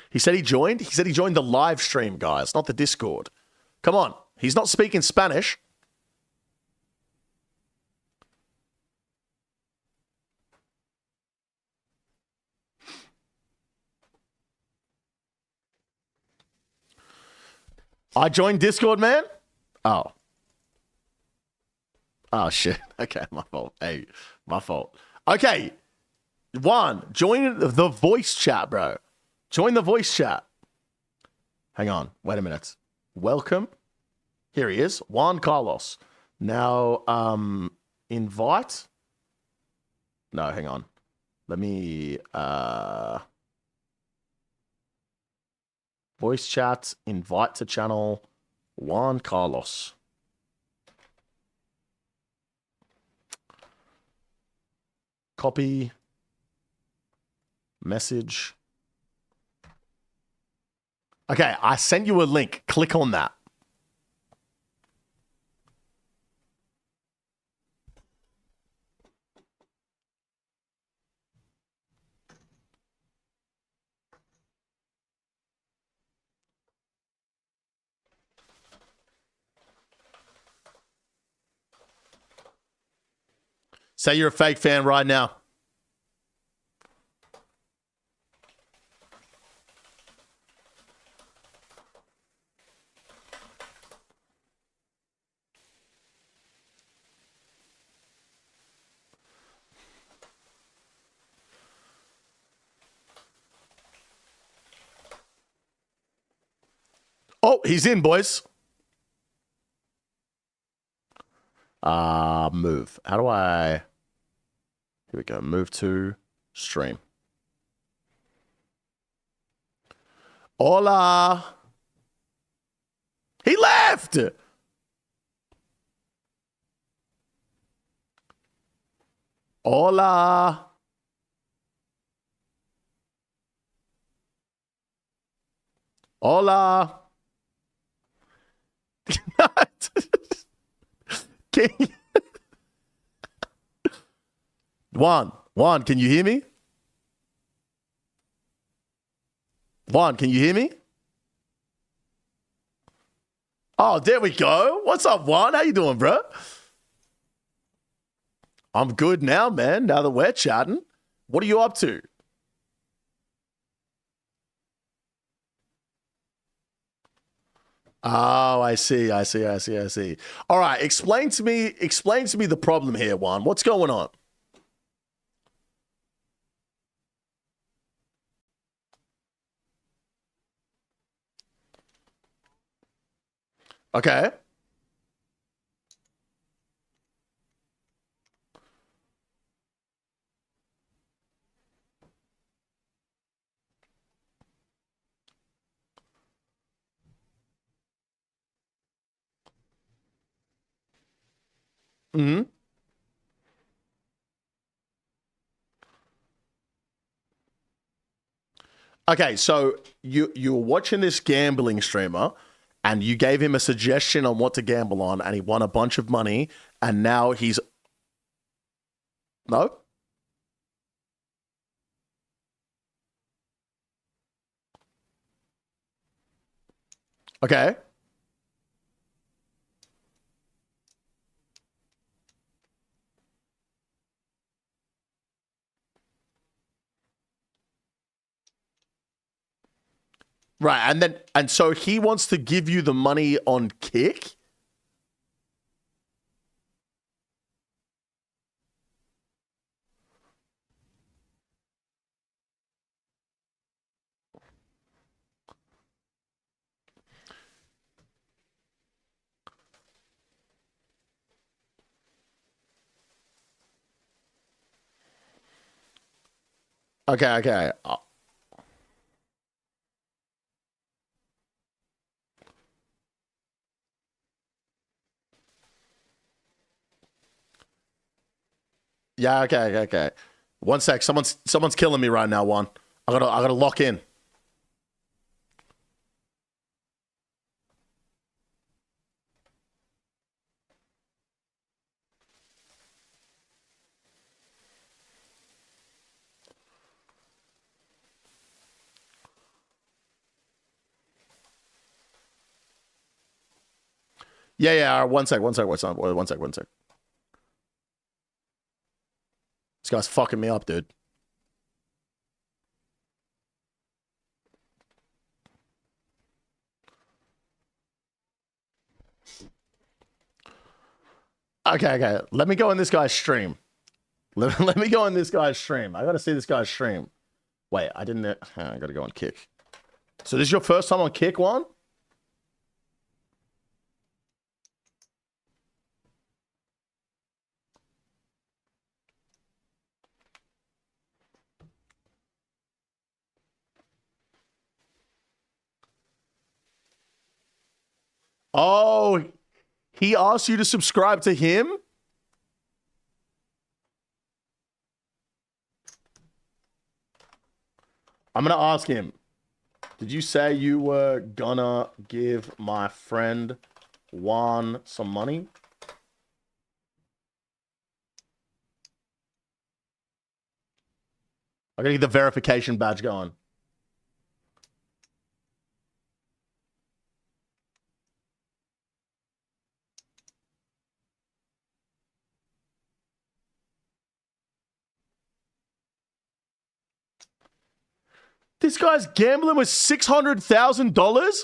He said he joined. He said he joined the live stream, guys, not the Discord. Come on. He's not speaking Spanish. I joined Discord, man. Oh. Oh shit. Okay, my fault. Hey, my fault. Okay, Juan, join the voice chat, bro. Join the voice chat. Hang on. Wait a minute. Welcome. Here he is, Juan Carlos. Now, invite. No, hang on. Let me voice chat, invite to channel, Juan Carlos. Copy. Message. Okay, I sent you a link. Click on that. Say you're a fake fan right now. Oh, he's in, boys. Move. How do I... Here we go. Move to stream. Hola. He left. Hola. Hola. Juan, can you hear me? Juan, can you hear me? Oh, there we go. What's up, Juan? How you doing, bro? I'm good now, man. Now that we're chatting. What are you up to? Oh, I see. All right, explain to me the problem here, Juan. What's going on? Okay. Hmm. Okay, so you were watching this gambling streamer and you gave him a suggestion on what to gamble on and he won a bunch of money and now he's no? Okay. Right, and so he wants to give you the money on kick? Okay. Yeah, okay. One sec. Someone's killing me right now, Juan. I gotta lock in. Yeah. All right, one sec. This guy's fucking me up, dude. Okay. Let me go in this guy's stream. Let me go in this guy's stream. I gotta see this guy's stream. Wait, I didn't. I gotta go on Kick. So this is your first time on Kick, Juan? Oh, he asked you to subscribe to him? I'm gonna ask him. Did you say you were gonna give my friend Juan some money? I gotta get the verification badge going. This guy's gambling with $600,000?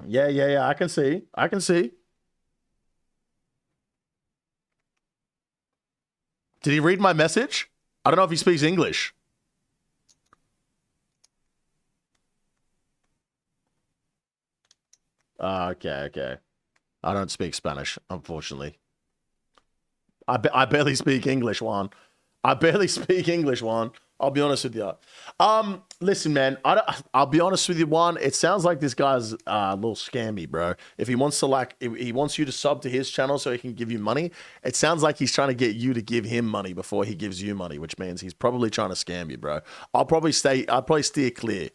Yeah. I can see. Did he read my message? I don't know if he speaks English. Okay. I don't speak Spanish, unfortunately. I barely speak English, Juan. I'll be honest with you. Listen, man. I'll be honest with you, Juan. It sounds like this guy's a little scammy, bro. If he wants to if he wants you to sub to his channel so he can give you money, it sounds like he's trying to get you to give him money before he gives you money, which means he's probably trying to scam you, bro. I'll probably steer clear.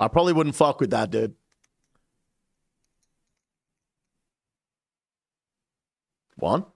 I probably wouldn't fuck with that, dude. One?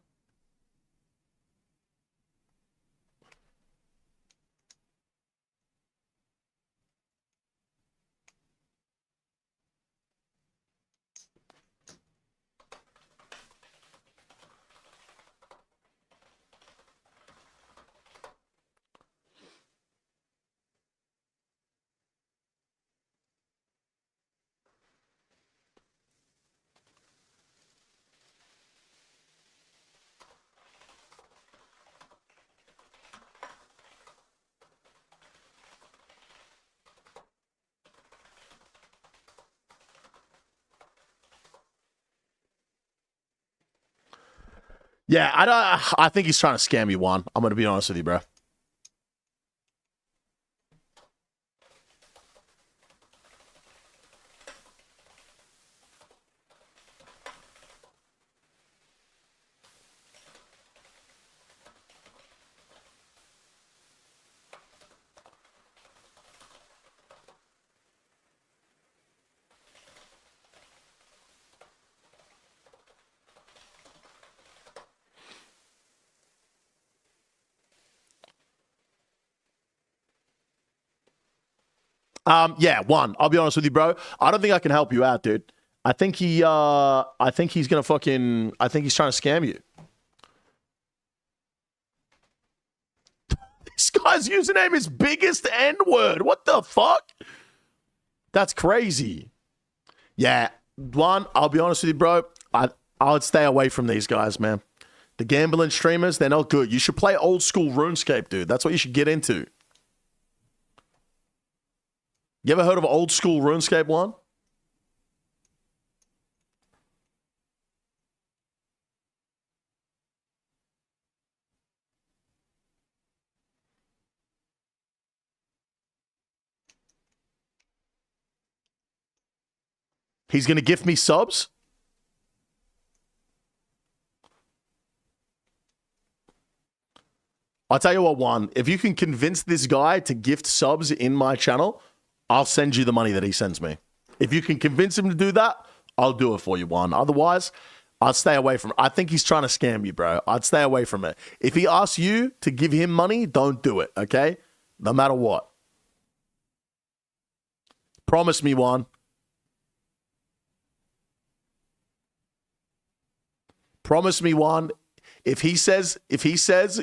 Yeah, I think he's trying to scam you, Juan. I'm going to be honest with you, bro. Yeah, Juan, I'll be honest with you, bro. I don't think I can help you out, dude. I think he's trying to scam you. This guy's username is biggest N-word. What the fuck? That's crazy. Yeah, Juan, I'll be honest with you, bro. I would stay away from these guys, man. The gambling streamers, they're not good. You should play old school RuneScape, dude. That's what you should get into. You ever heard of old school RuneScape, Juan? He's going to gift me subs? I'll tell you what, Juan. If you can convince this guy to gift subs in my channel, I'll send you the money that he sends me. If you can convince him to do that, I'll do it for you, Juan. Otherwise, I'd stay away from it. I think he's trying to scam you, bro. I'd stay away from it. If he asks you to give him money, don't do it, okay? No matter what. Promise me one. Promise me one. If he says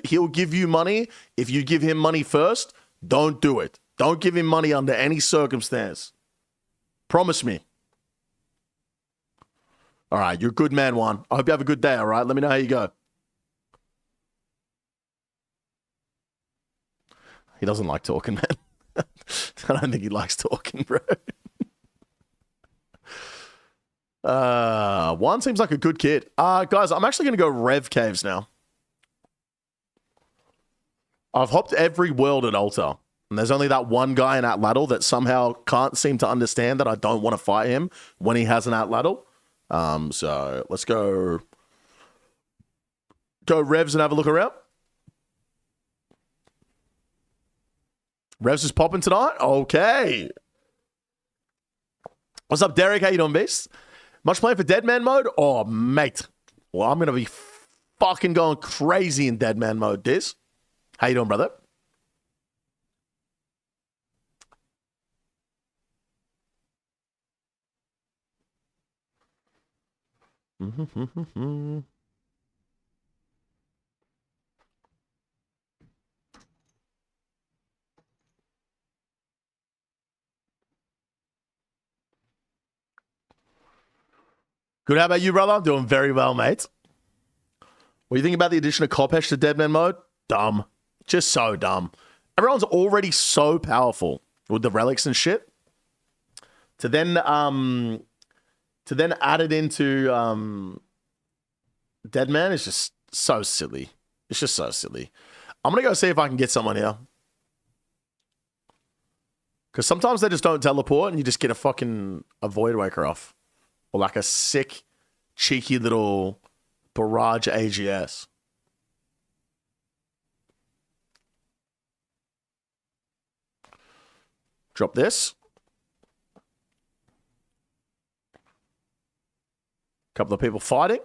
he'll give you money, if you give him money first, don't do it. Don't give him money under any circumstance. Promise me. All right, you're a good man, one. I hope you have a good day, all right? Let me know how you go. He doesn't like talking, man. I don't think he likes talking, bro. One seems like a good kid. Guys, I'm actually going to go Rev Caves now. I've hopped every world at Altar. And there's only that one guy in Atlatl that somehow can't seem to understand that I don't want to fight him when he has an Atlatl. So let's go Revs and have a look around. Revs is popping tonight? Okay. What's up, Derek? How you doing, beast? Much playing for Deadman mode? Oh, mate. Well, I'm going to be fucking going crazy in Deadman mode, Diz. How you doing, brother? Good. How about you, brother? I'm doing very well, mate. What do you think about the addition of Kopesh to Deadman mode? Dumb. Just so dumb. Everyone's already so powerful with the relics and shit. To then add it into Deadman is just so silly. It's just so silly. I'm going to go see if I can get someone here. Because sometimes they just don't teleport and you just get a Void Waker off. Or like a sick, cheeky little barrage AGS. Drop this. Couple of people fighting.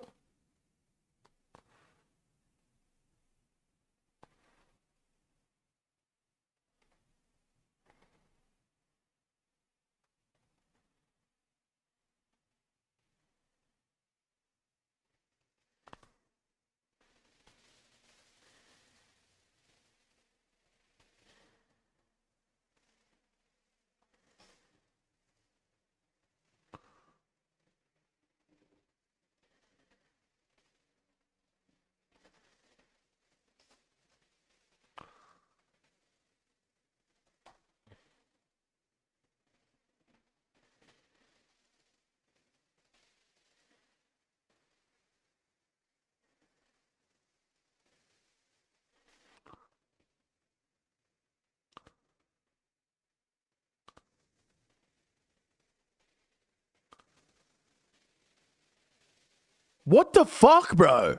What the fuck, bro?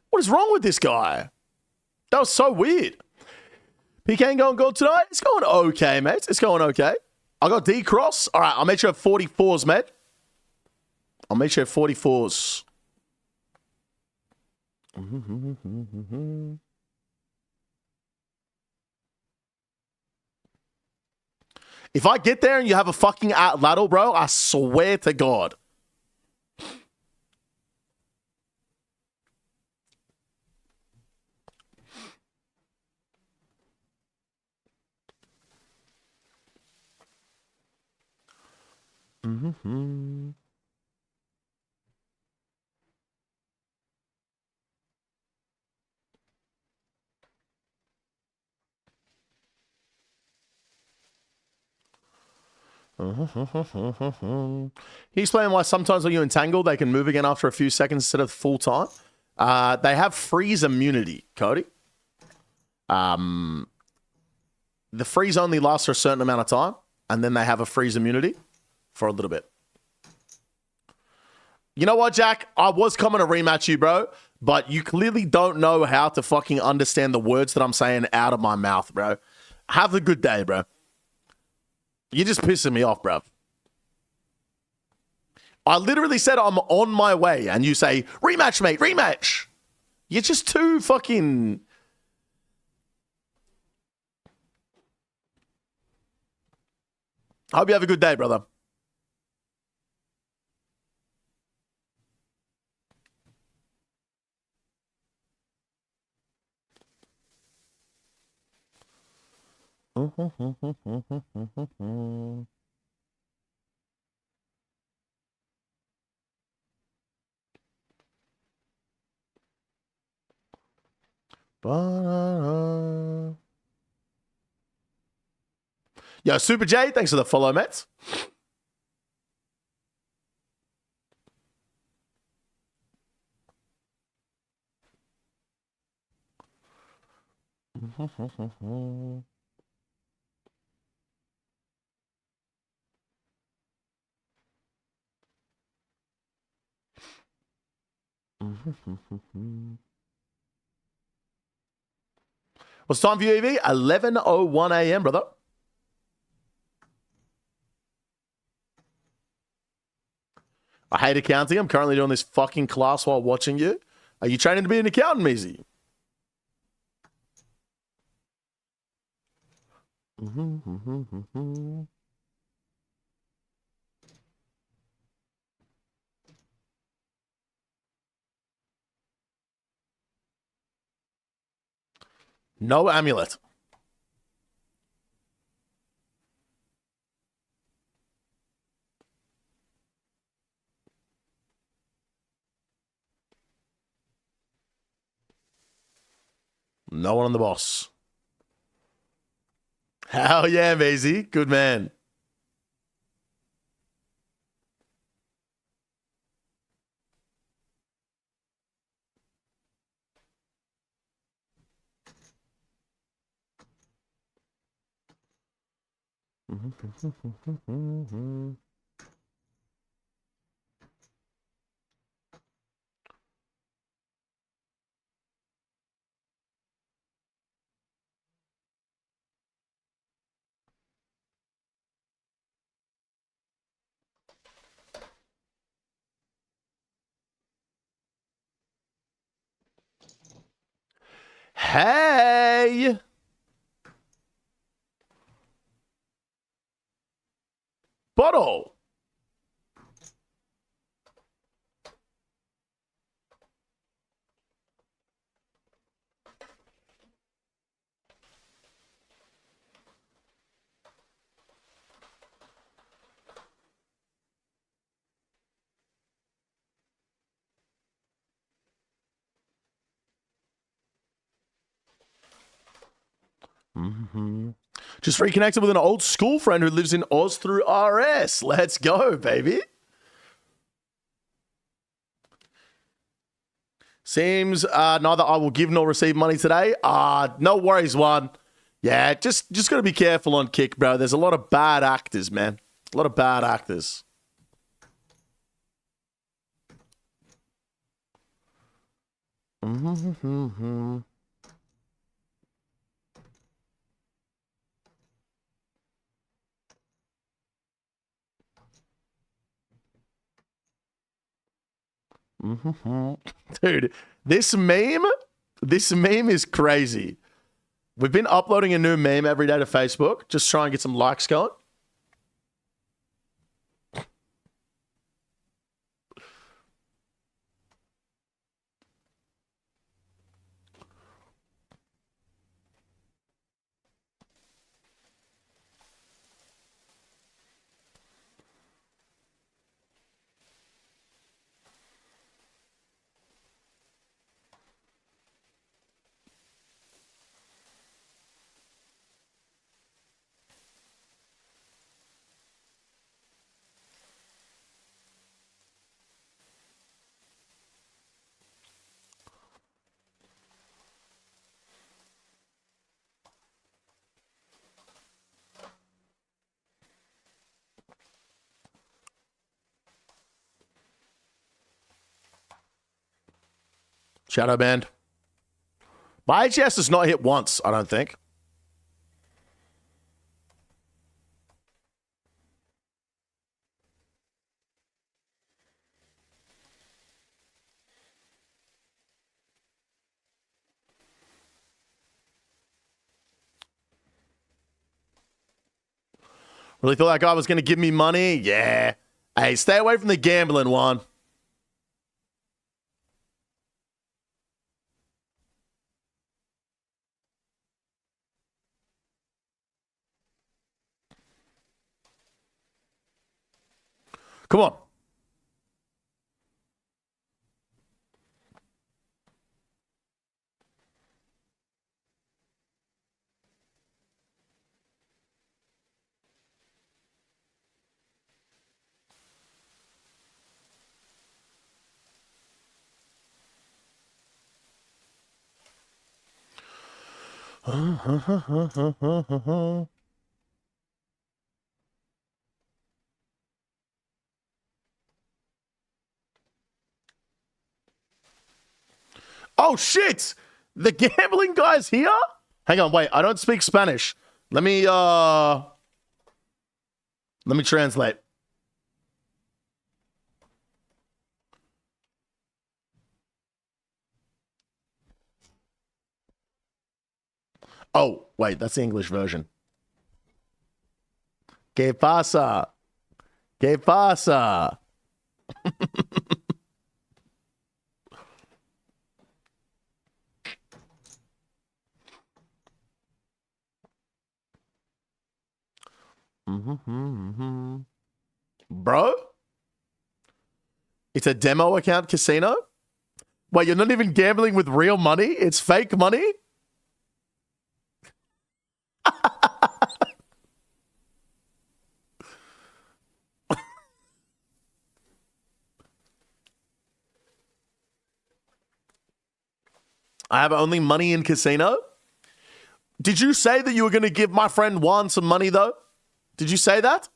What is wrong with this guy? That was so weird. PK going good tonight? It's going okay, mate. It's going okay. I got D-Cross. All right, I'll make sure I have 44s, mate. I'll make sure I have 44s. If I get there and you have a fucking Atlatl, bro, I swear to God. Can you explain why sometimes when you entangle, they can move again after a few seconds instead of full time? They have freeze immunity, Cody. The freeze only lasts for a certain amount of time, and then they have a freeze immunity for a little bit. You know what, Jack? I was coming to rematch you, bro, but you clearly don't know how to fucking understand the words that I'm saying out of my mouth, bro. Have a good day, bro. You're just pissing me off, bro. I literally said I'm on my way, and you say, rematch, mate, rematch. You're just too fucking... Hope you have a good day, brother. Yo, Super J, thanks for the follow, Matt. What's time for you, EV? 11:01 a.m., brother. I hate accounting. I'm currently doing this fucking class while watching you. Are you training to be an accountant, Measy? No amulet. No one on the boss. Hell yeah, Maisie. Good man. Hey. Bottle. Just reconnected with an old school friend who lives in Oz through RS. Let's go, baby. Seems neither I will give nor receive money today. No worries, one. Yeah, just got to be careful on Kick, bro. There's a lot of bad actors, man. A lot of bad actors. Dude, this meme is crazy. We've been uploading a new meme every day to Facebook. Just try and get some likes going. Shadow Band. My HS has not hit once, I don't think. Really thought that guy was going to give me money? Yeah. Hey, stay away from the gambling one. Come on. Oh, shit. The gambling guy's here? Hang on, wait. I don't speak Spanish. Let me translate. Oh, wait. That's the English version. ¿Qué pasa? ¿Qué pasa? Bro? It's a demo account casino? Wait, you're not even gambling with real money? It's fake money? I have only money in casino? Did you say that you were going to give my friend Juan some money, though? Did you say that?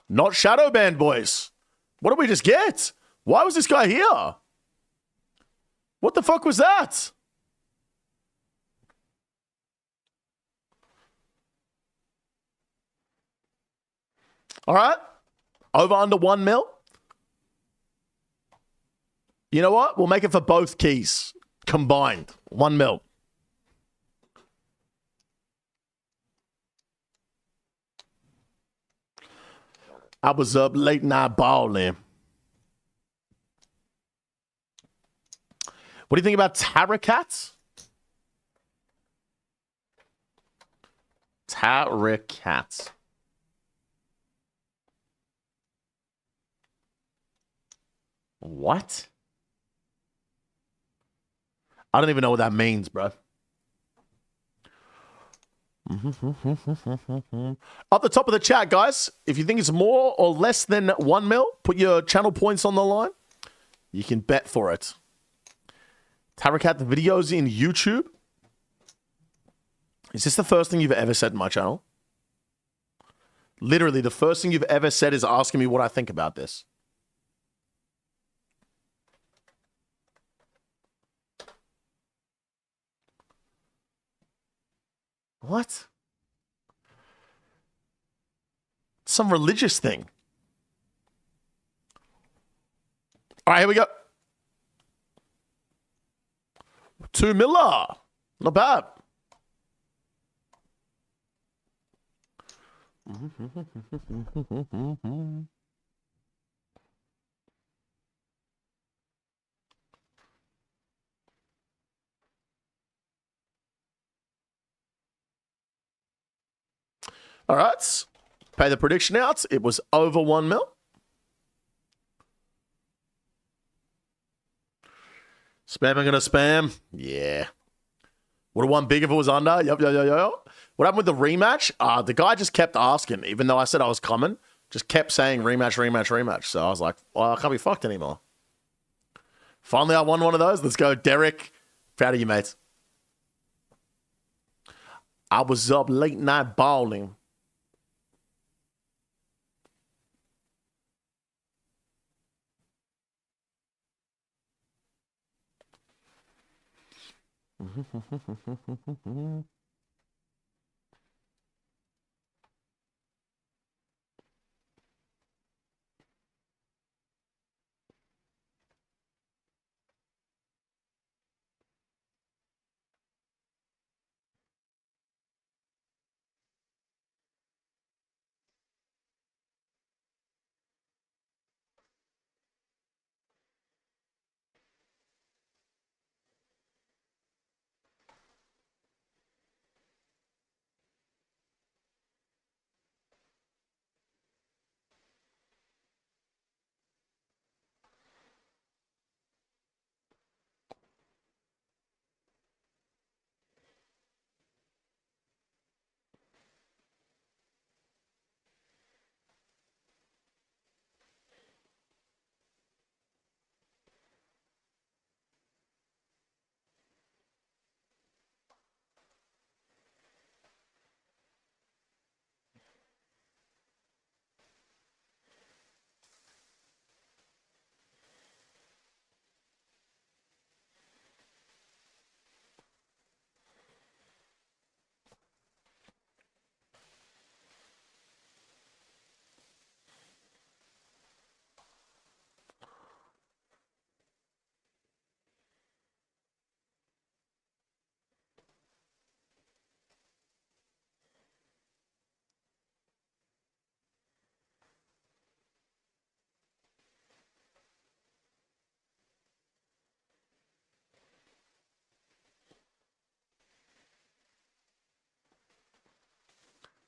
Not shadow banned, boys. What did we just get? Why was this guy here? What the fuck was that? All right. Over under 1 mil. You know what? We'll make it for both keys combined. 1 mil. I was up late night balling. What do you think about tarot cats? Tarot cats. What? I don't even know what that means, bro. Up the top of the chat, guys, if you think it's more or less than 1 mil, put your channel points on the line. You can bet for it. Tarot Cat, the videos in YouTube. Is this the first thing you've ever said in my channel? Literally, the first thing you've ever said is asking me what I think about this. What? Some religious thing. All right, here we go. 2 miller. Not bad. All right. Pay the prediction out. It was over 1 mil. Spam gonna spam? Yeah. Would have won big if it was under. Yep. What happened with the rematch? The guy just kept asking, even though I said I was coming, just kept saying rematch. So I was like, well, I can't be fucked anymore. Finally, I won one of those. Let's go, Derek. Proud of you, mates. I was up late night balling.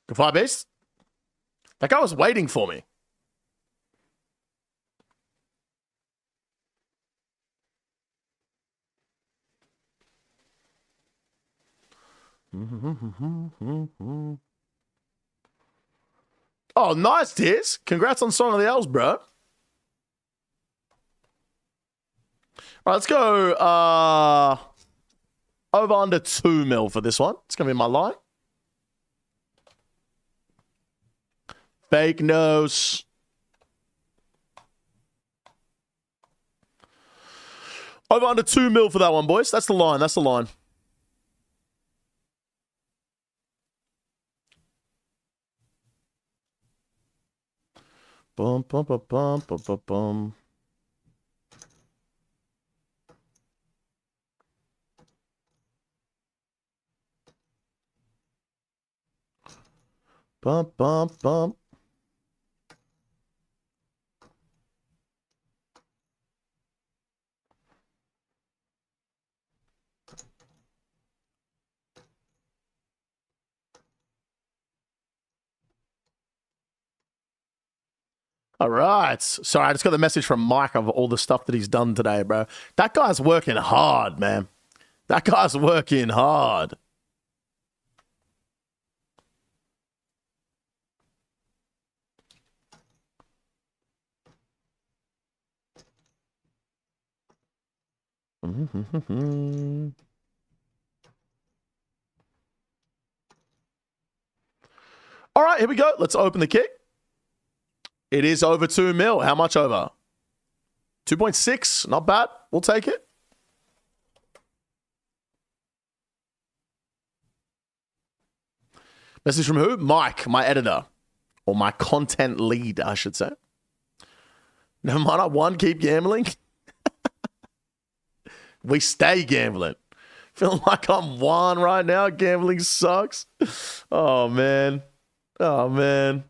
Goodbye, Beast. That guy was waiting for me. Oh, nice, Tiz. Congrats on Song of the Owls, bro. All right, let's go over under 2 mil for this one. It's going to be my line. Fake news. Over under 2 mil for that one, boys. That's the line. That's the line. Bum, bum, bum, bum, bum, bum, bum. Bum, bum, bum. All right. Sorry, I just got the message from Mike of all the stuff that he's done today, bro. That guy's working hard, man. That guy's working hard. All right, here we go. Let's open the kick. It is over 2 mil. How much over? 2.6. Not bad. We'll take it. Message from who? Mike, my editor. Or my content lead, I should say. No matter one, keep gambling. We stay gambling. Feeling like I'm one right now. Gambling sucks. Oh, man. Oh, man.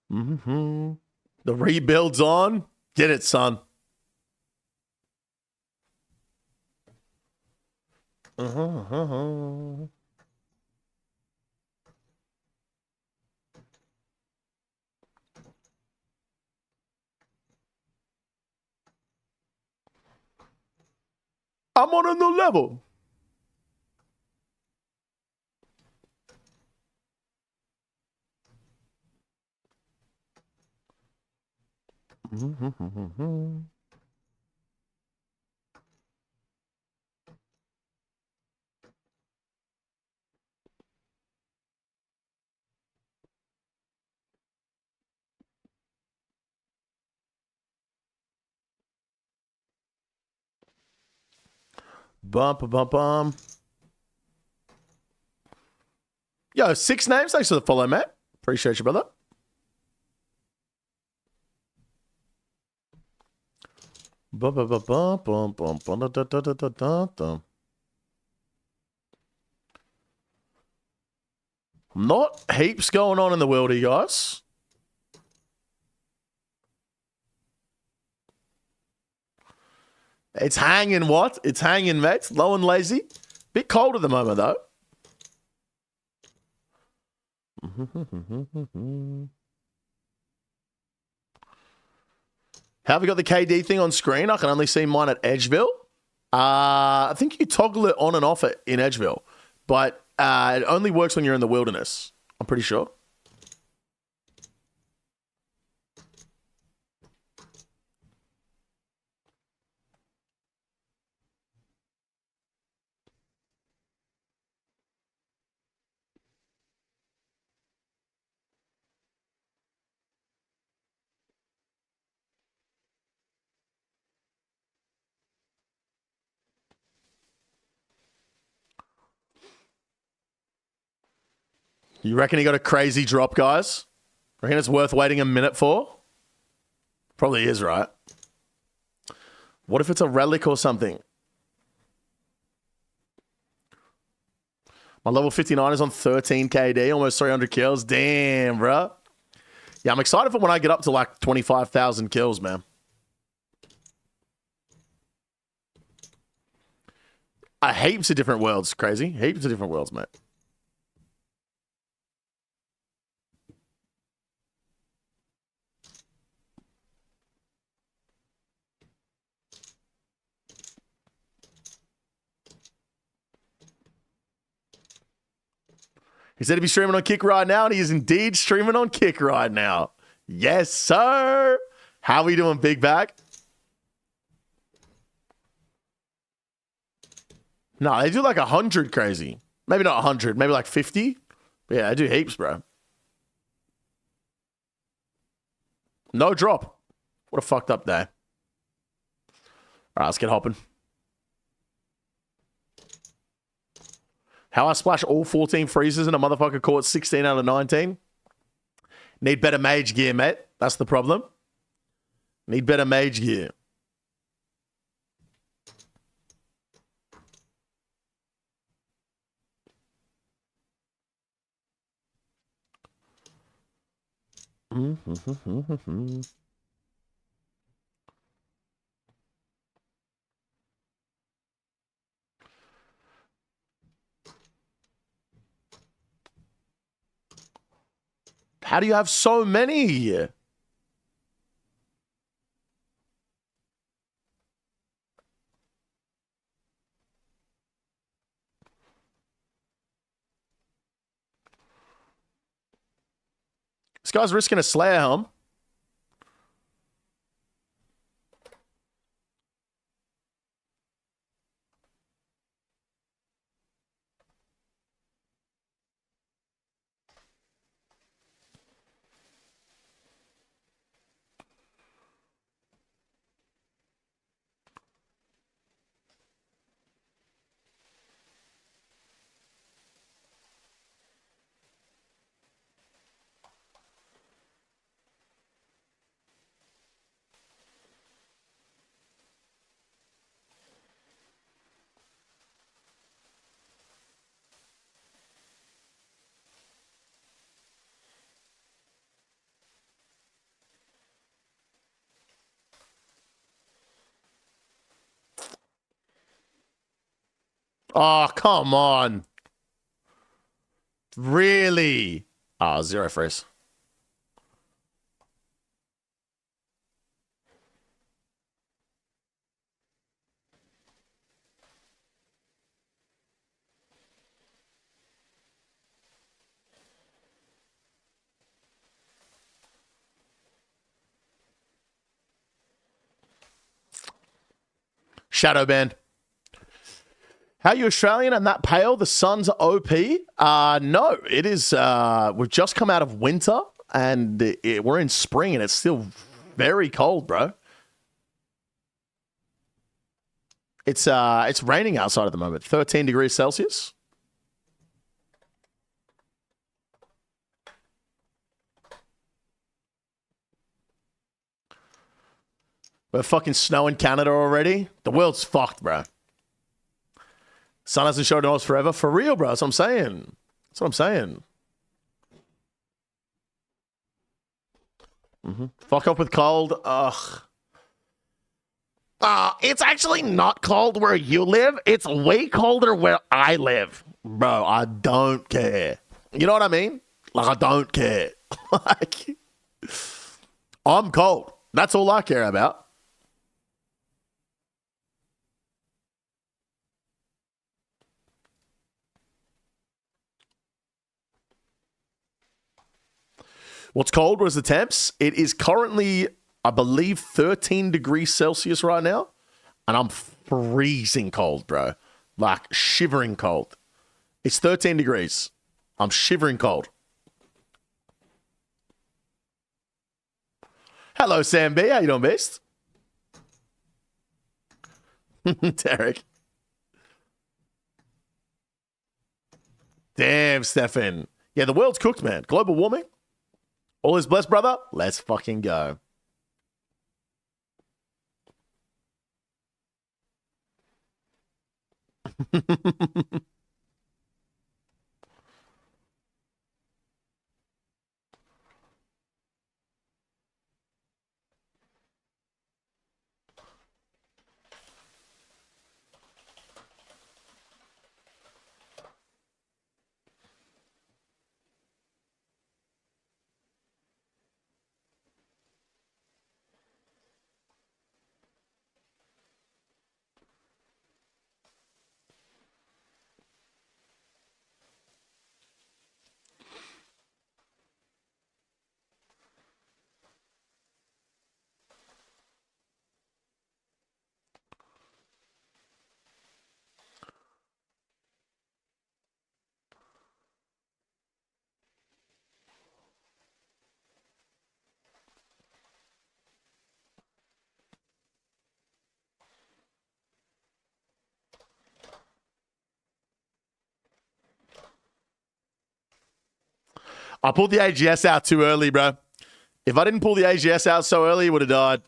The rebuild's on. Get it, son. I'm on a new level. Bum, bum, bum, bum. Yo, 6 names. Thanks for the follow, mate. Appreciate you, brother. Bum, bum, bum, bum, bum, bum, da, da, da, da, da, da. Not heaps going on in the world, you guys. It's hanging, what? It's hanging, mate. Low and lazy. Bit cold at the moment, though. Have we got the KD thing on screen? I can only see mine at Edgeville. I think you toggle it on and off it in Edgeville, but it only works when you're in the wilderness. I'm pretty sure. You reckon he got a crazy drop, guys? Reckon it's worth waiting a minute for? Probably is, right? What if it's a relic or something? My level 59 is on 13 KD, almost 300 kills. Damn, bro. Yeah, I'm excited for when I get up to like 25,000 kills, man. Heaps of different worlds, crazy. Heaps of different worlds, mate. He said he'd be streaming on Kick right now, and he is indeed streaming on Kick right now. Yes, sir. How we doing, Big Bag? No, they do like 100 crazy. Maybe not 100, maybe like 50. But yeah, I do heaps, bro. No drop. What a fucked up day. All right, let's get hopping. How I splash all 14 freezes and a motherfucker caught 16 out of 19? Need better mage gear, mate. That's the problem. Need better mage gear. How do you have so many? This guy's risking a Slayer helm. Oh, come on. Really? Oh, 0 freeze. Shadow band. How you Australian and that pale? The sun's OP? No, it is. We've just come out of winter and we're in spring and it's still very cold, bro. It's raining outside at the moment. 13 degrees Celsius. We're fucking snow in Canada already. The world's fucked, bro. Sun hasn't showed us forever. For real, bro. That's what I'm saying. That's what I'm saying. Fuck up with cold. Ugh. It's actually not cold where you live. It's way colder where I live. Bro, I don't care. You know what I mean? Like, I don't care. Like, I'm cold. That's all I care about. What's cold? What is the temps? It is currently, I believe, 13 degrees Celsius right now. And I'm freezing cold, bro. Like, shivering cold. It's 13 degrees. I'm shivering cold. Hello, Sam B. How you doing, beast? Derek. Damn, Stefan. Yeah, the world's cooked, man. Global warming. All is blessed, brother. Let's fucking go. I pulled the AGS out too early, bro. If I didn't pull the AGS out so early, he would have died.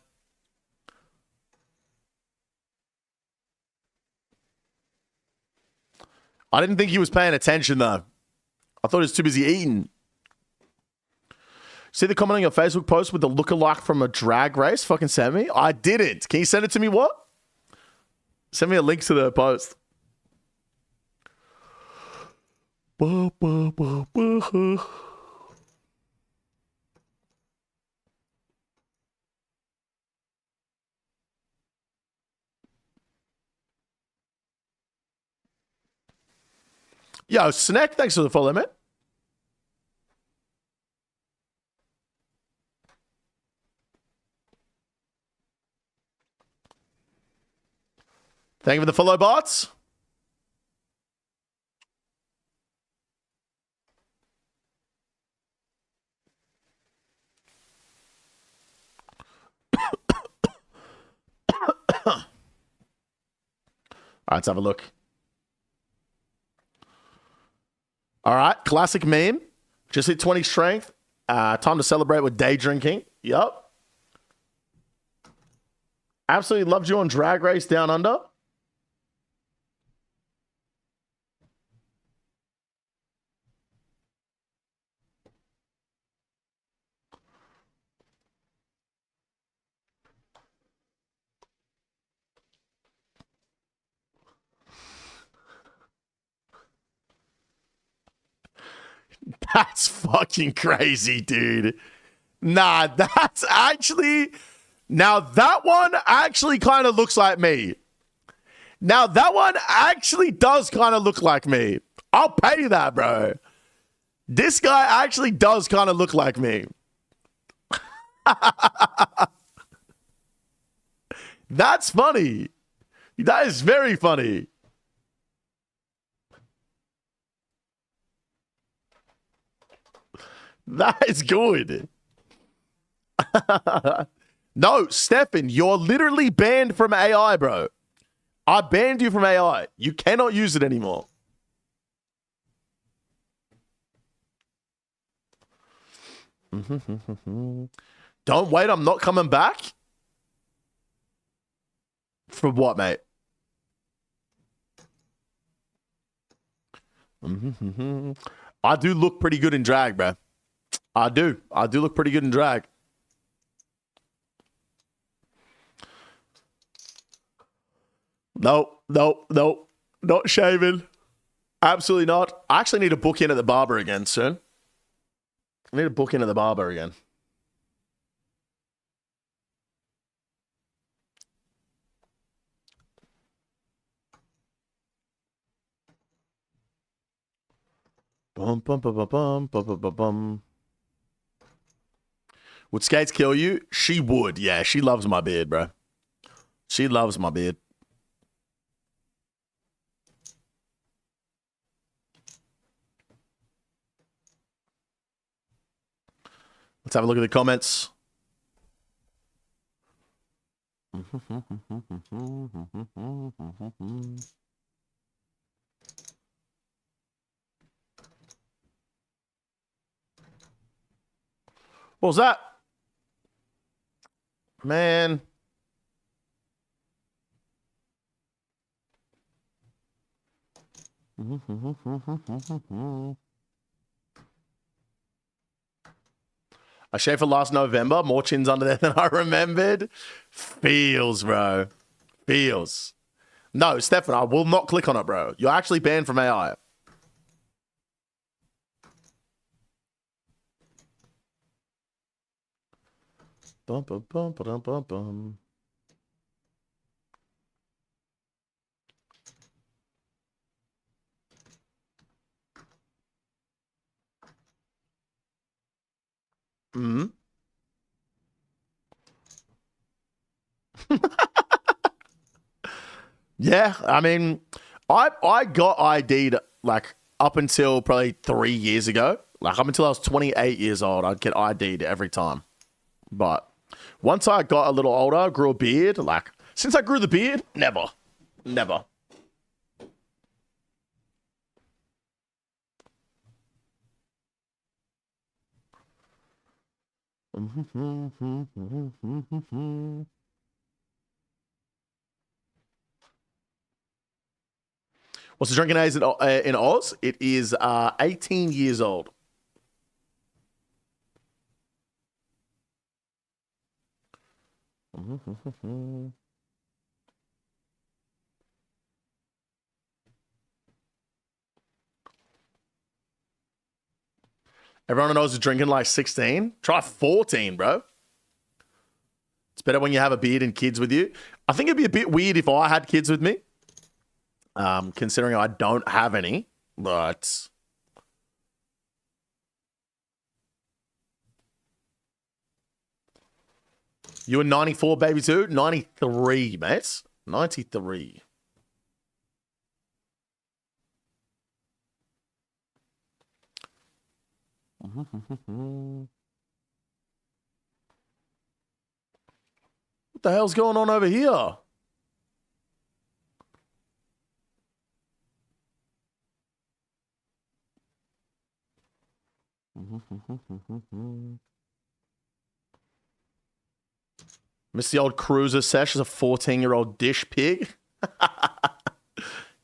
I didn't think he was paying attention, though. I thought he was too busy eating. See the comment on your Facebook post with the lookalike from a drag race? Fucking send me. I didn't. Can you send it to me? What? Send me a link to the post. Yo, Snack, thanks for the follow, man. Thank you for the follow, bots. All right, let's have a look. All right, classic meme. Just hit 20 strength. Time to celebrate with day drinking. Yup. Absolutely loved you on Drag Race Down Under. That's fucking crazy, dude. Nah, that's actually... Now, that one actually kind of looks like me. Now, that one actually does kind of look like me. I'll pay you that, bro. This guy actually does kind of look like me. That's funny. That is very funny. That is good. No, Stefan, you're literally banned from AI, bro. I banned you from AI. You cannot use it anymore. Don't wait, I'm not coming back. For what, mate? I do look pretty good in drag, bro. I do. I do look pretty good in drag. No, no, no. Not shaving. Absolutely not. I actually need to book in at the barber again soon. I need to book in at the barber again. Bum, bum, bum, bum, bum, bum, bum, bum. Would Skates kill you? She would. Yeah, she loves my beard, bro. She loves my beard. Let's have a look at the comments. What was that? Man. I shaved for last November. More chins under there than I remembered. Feels, bro. Feels. No, Stefan, I will not click on it, bro. You're actually banned from AI. Bum, bum, bum, bum, bum, bum. Mm-hmm. Yeah, I mean, I got ID'd like up until probably 3 years ago. Like up until I was 28 years old, I'd get ID'd every time. But once I got a little older, grew a beard, like since I grew the beard, never. Never. What's the drinking age in Oz? It is 18 years old. Everyone in Oz is drinking like 16. Try 14, bro. It's better when you have a beard and kids with you. I think it'd be a bit weird if I had kids with me, considering I don't have any. But you were 94, baby, too? 93, mates. 93. What the hell's going on over here? Miss the old cruiser sesh as a 14-year-old dish pig.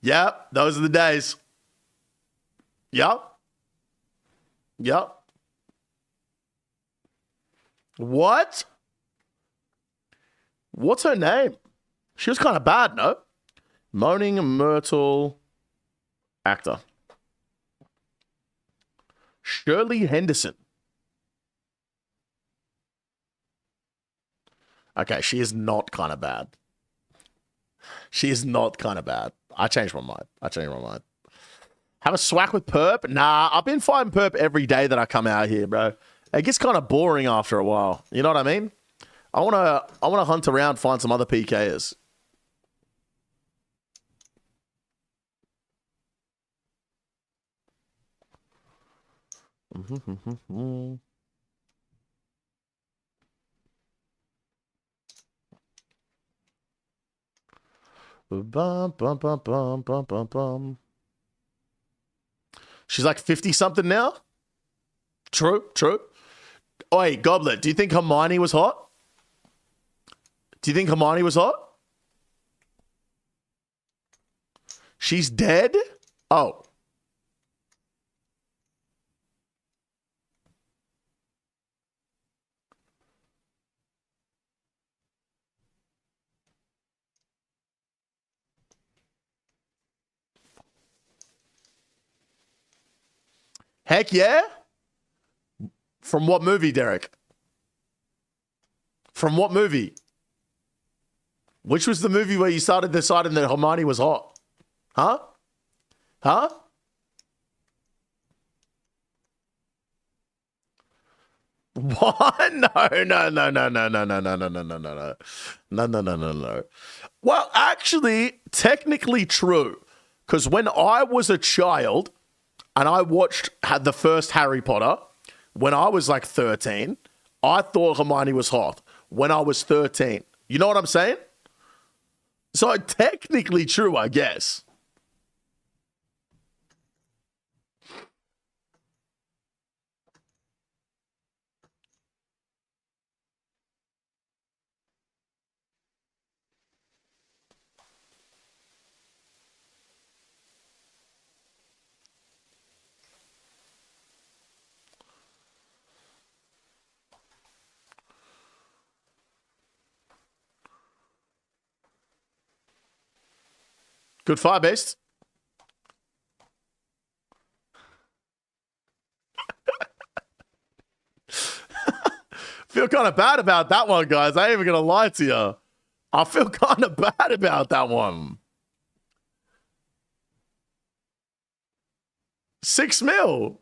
Yep, those are the days. Yep. Yep. What? What's her name? She was kind of bad, no? Moaning Myrtle actor. Shirley Henderson. Okay, she is not kind of bad. She is not kind of bad. I changed my mind. Have a swack with Perp? Nah, I've been fighting Perp every day that I come out here, bro. It gets kind of boring after a while. You know what I mean? I wanna hunt around, find some other PKers. Bum, bum, bum, bum, bum, bum, bum. She's like 50 something now. True, true. Oi, Goblet, do you think Hermione was hot? Do you think Hermione was hot? She's dead? Oh. Heck yeah? From what movie, Derek? From what movie? Which was the movie where you started deciding that Hermione was hot? Huh? Huh? What? No, no, no, no, no, no, no, no, no, no, no, no, no. No, no, no, no, no. Well, actually, technically true. Because when I was a child and I watched had the first Harry Potter, when I was like 13, I thought Hermione was hot when I was 13. You know what I'm saying? So technically true, I guess. Good fire, beast. Feel kind of bad about that one, guys. I ain't even gonna lie to you. I feel kind of bad about that one. 6 mil.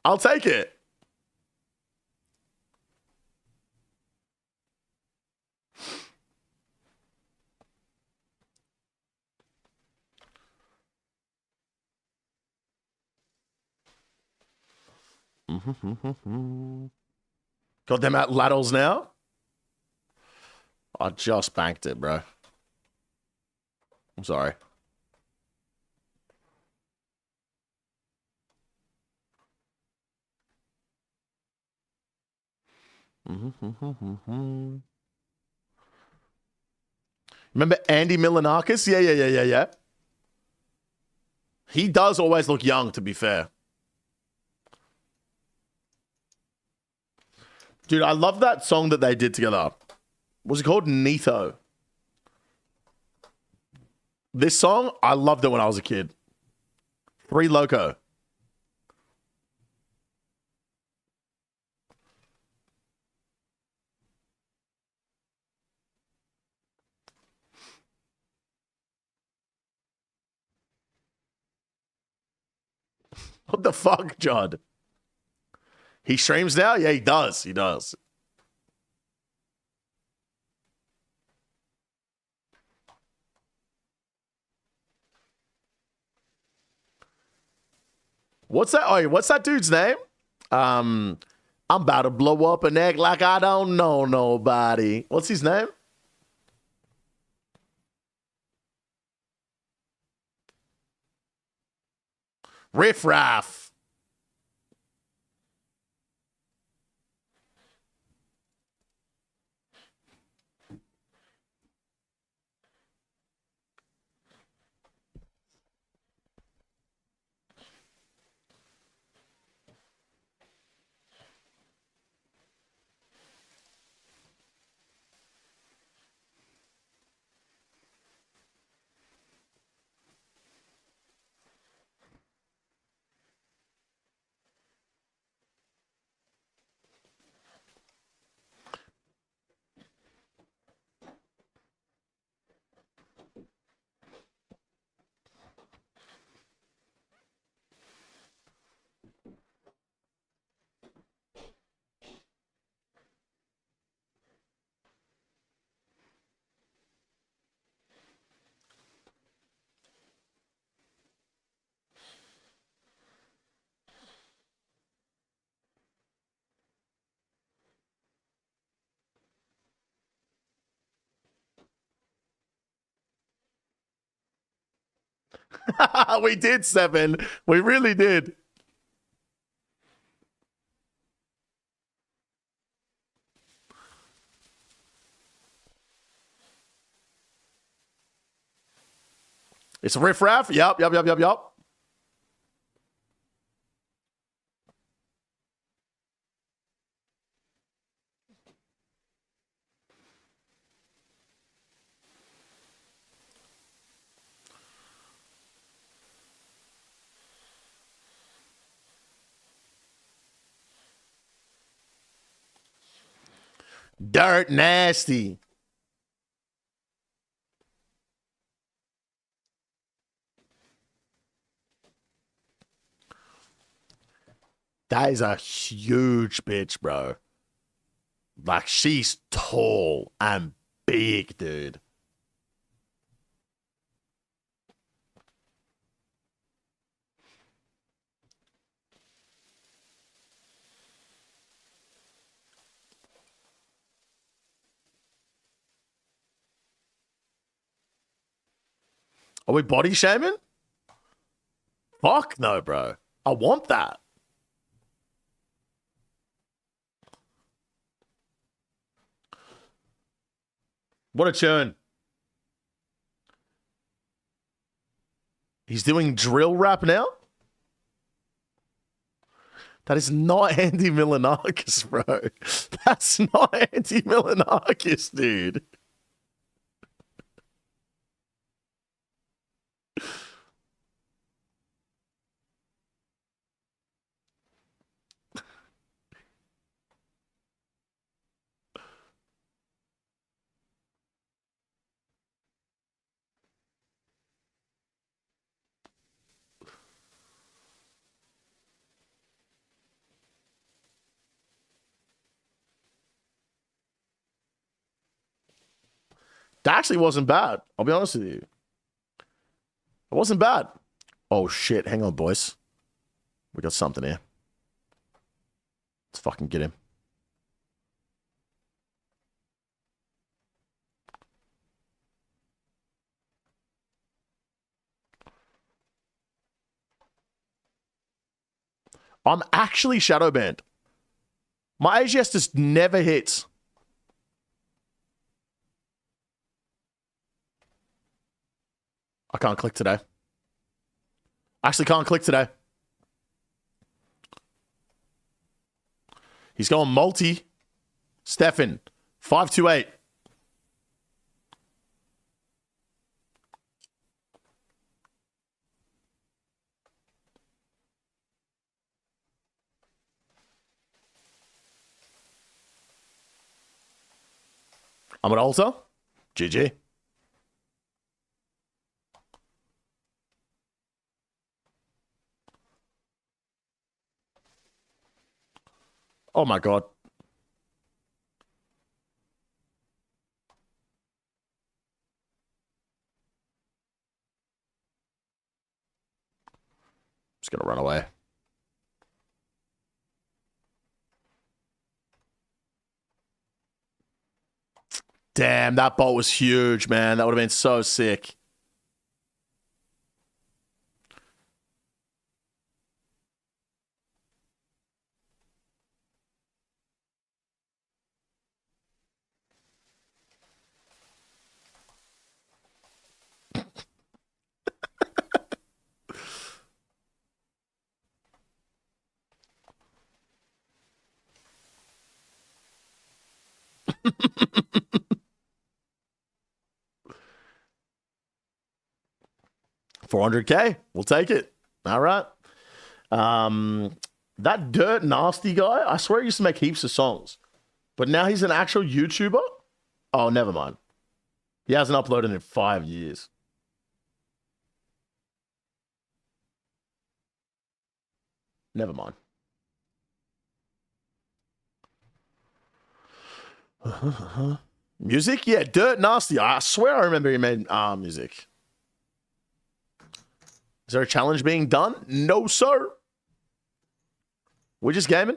I'll take it. Got them at laddles now. I just banked it, bro. I'm sorry. Remember Andy Milanakis? Yeah, yeah, yeah, yeah, yeah. He does always look young, to be fair. Dude, I love that song that they did together. Was it called Nito? This song, I loved it when I was a kid. Three Loco. What the fuck, Judd? He streams now? Yeah, he does. He does. What's that? Oh, what's that dude's name? Um, I'm about to blow up and act like I don't know nobody. What's his name? Riff Raff. We did, Seven. We really did. It's Riff Raff. Yup. Dirt nasty. That is a huge bitch, bro. Like, she's tall and big, dude. Are we body shaming? Fuck no, bro. I want that. What a churn. He's doing drill rap now? That is not Andy Milanakis, bro. That's not Andy Milanakis, dude. That actually wasn't bad. I'll be honest with you. It wasn't bad. Oh, shit. Hang on, boys. We got something here. Let's fucking get him. I'm actually shadow banned. My AGS just never hits. I can't click today. Actually can't click today. He's going multi. Stefan, 528. I'm an altar. GG. Oh my God. Just gonna run away. Damn, that bolt was huge, man. That would have been so sick. $400K. We'll take it. All right. That Dirt Nasty guy, I swear he used to make heaps of songs. But now he's an actual YouTuber? Oh, never mind. He hasn't uploaded in 5 years. Never mind. Music? Yeah, Dirt Nasty. I swear I remember he made music. Is there a challenge being done? No, sir. We're just gaming.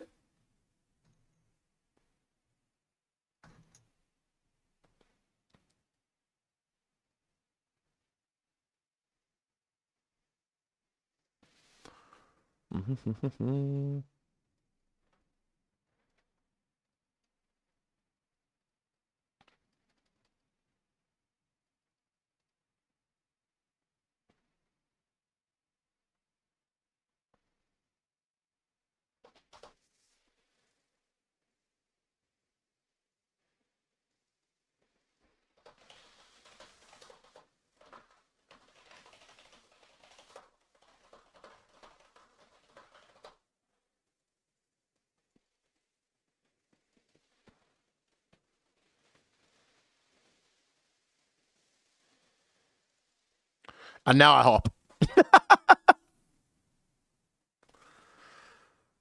And now I hop.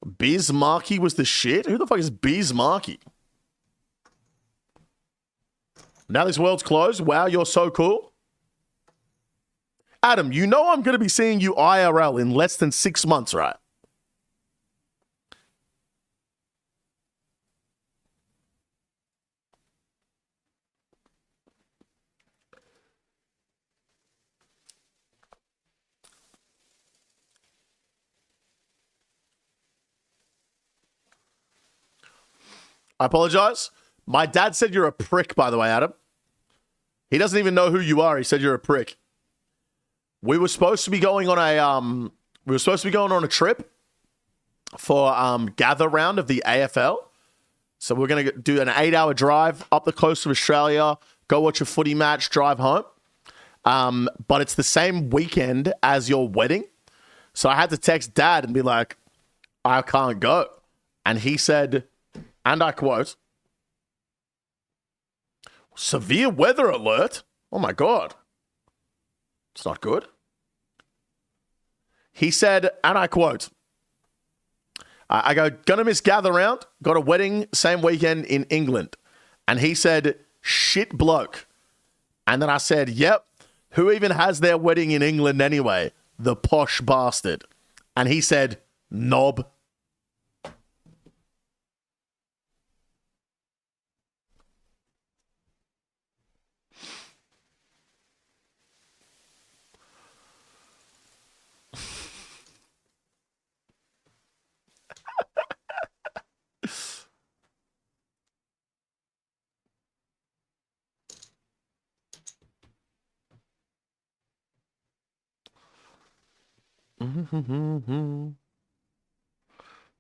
Bismarcky was the shit? Who the fuck is Bismarcky? Now this world's closed. Wow, you're so cool. Adam, you know I'm going to be seeing you IRL in less than 6 months, right? I apologize. My dad said you're a prick, by the way, Adam. He doesn't even know who you are. He said you're a prick. We were supposed to be going on a trip for gather round of the AFL. So we're going to do an 8-hour drive up the coast of Australia, go watch a footy match, drive home. But it's the same weekend as your wedding. So I had to text Dad and be like, I can't go. And he said, and I quote, severe weather alert. Oh my God. It's not good. He said, and I quote, I go, gonna miss gather round, got a wedding same weekend in England. And he said, shit bloke. And then I said, yep, who even has their wedding in England anyway? The posh bastard. And he said, knob.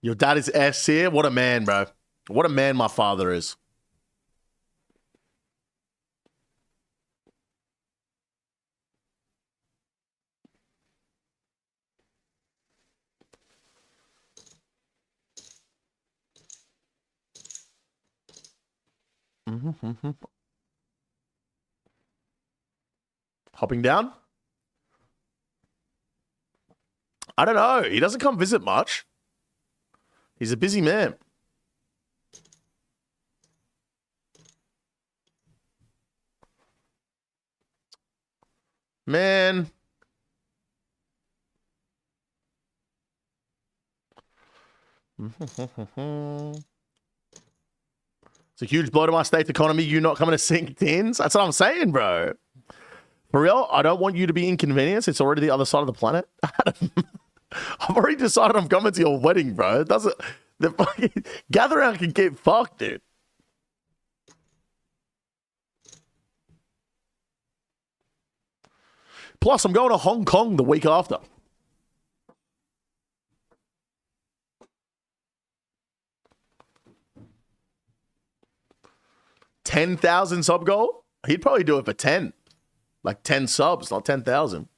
Your dad is S here. What a man, bro. What a man my father is. Hopping down? I don't know. He doesn't come visit much. He's a busy man. Man. It's a huge blow to my state's economy. You not coming to sink tins? That's what I'm saying, bro. For real, I don't want you to be inconvenienced. It's already the other side of the planet. I've already decided I'm coming to your wedding, bro. It doesn't. The fucking gather round can get fucked, dude. Plus, I'm going to Hong Kong the week after. $10,000 sub goal? He'd probably do it for 10. Like 10 subs, not 10,000.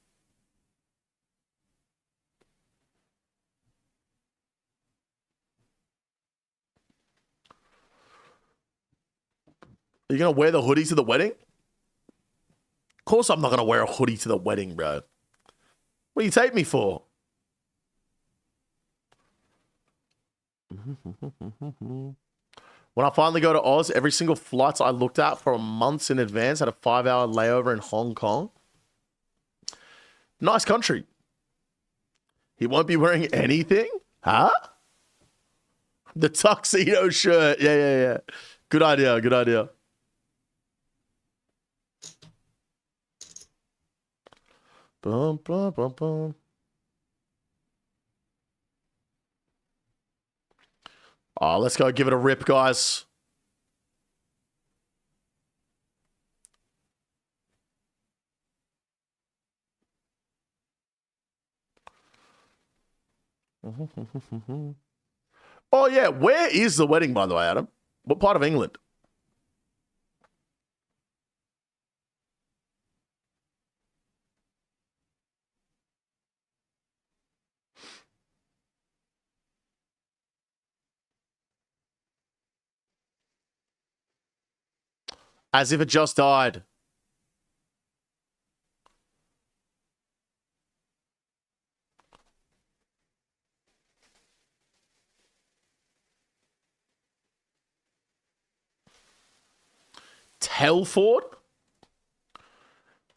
Are you going to wear the hoodie to the wedding? Of course I'm not going to wear a hoodie to the wedding, bro. What do you take me for? When I finally go to Oz, every single flight I looked at for months in advance had a 5-hour layover in Hong Kong. Nice country. He won't be wearing anything? Huh? The tuxedo shirt. Yeah. Good idea. Bum, bum, bum, bum. Oh, let's go give it a rip, guys. Oh, yeah. Where is the wedding, by the way, Adam? What part of England? As if it just died. Telford?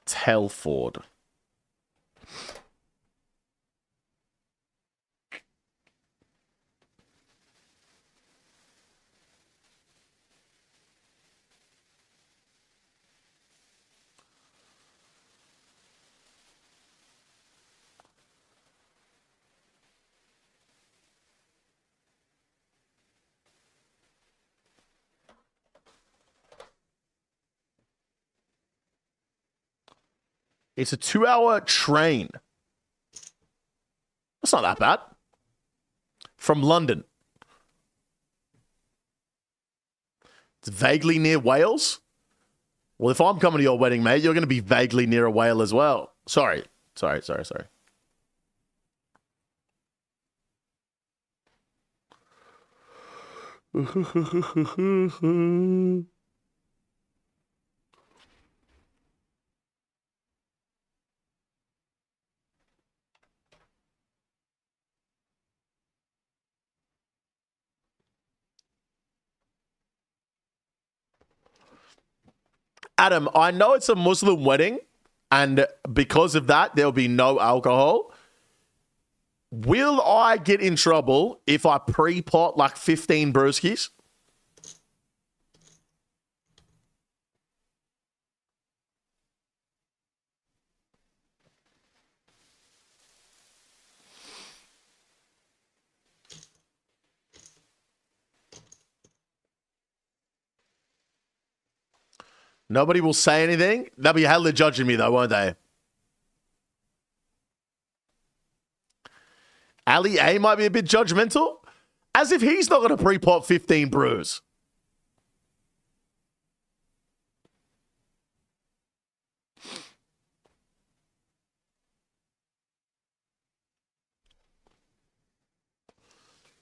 Telford. It's a 2-hour train. That's not that bad. From London. It's vaguely near Wales. Well, if I'm coming to your wedding, mate, you're going to be vaguely near a whale as well. Sorry. Adam, I know it's a Muslim wedding, and because of that, there'll be no alcohol. Will I get in trouble if I pre-pot like 15 brewskis? Nobody will say anything. They'll be hella judging me, though, won't they? Ali A might be a bit judgmental, as if he's not going to pre-pot 15 brews.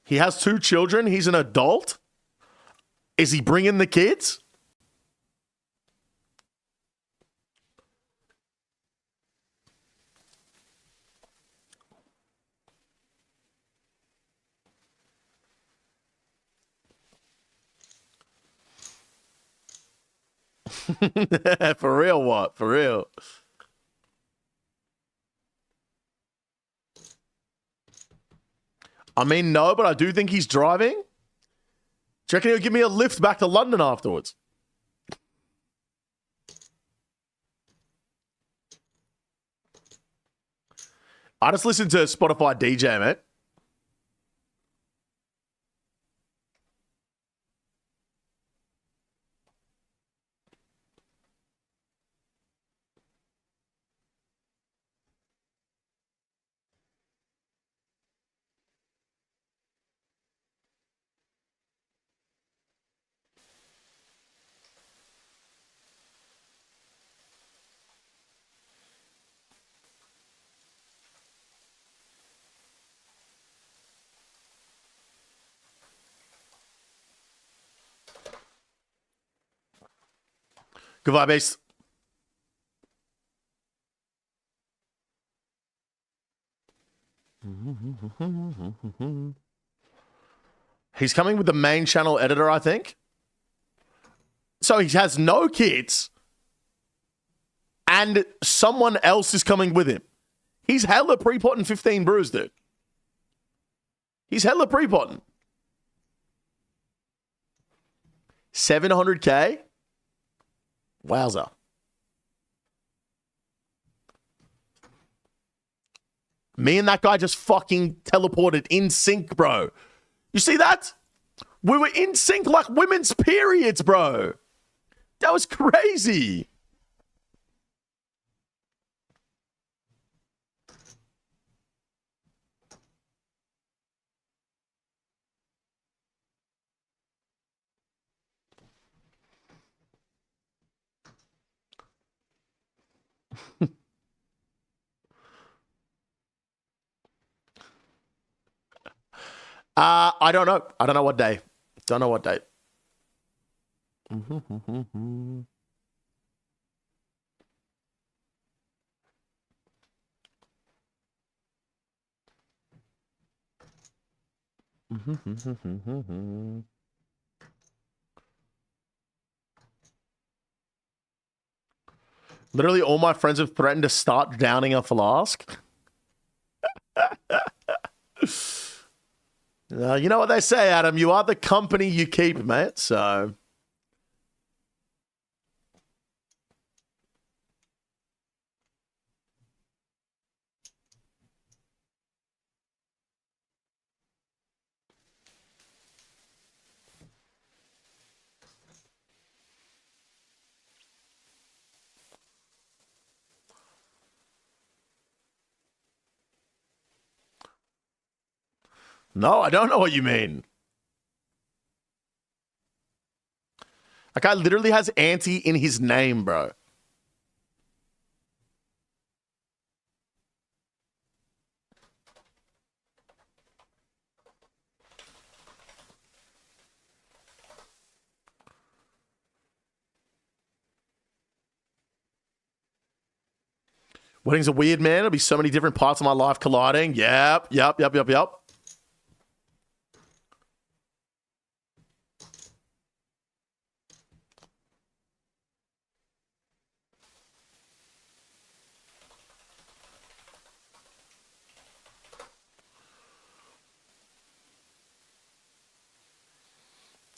He has 2 children. He's an adult. Is he bringing the kids? For real, what? For real. I mean, no, but I do think he's driving. Do you reckon he'll give me a lift back to London afterwards? I just listened to Spotify DJ, mate. Goodbye, base. He's coming with the main channel editor, I think. So he has no kids, and someone else is coming with him. He's hella pre-potting 15 brews, dude. He's hella pre-potting. 700K? Wowza. Me and that guy just fucking teleported in sync, bro. You see that? We were in sync like women's periods, bro. That was crazy. I don't know. I don't know what day. Don't know what day. Literally, all my friends have threatened to start downing a flask. You know what they say, Adam? You are the company you keep, mate. So. No, I don't know what you mean. That guy literally has anti in his name, bro. Wedding's a weird, man. There'll be so many different parts of my life colliding. Yep.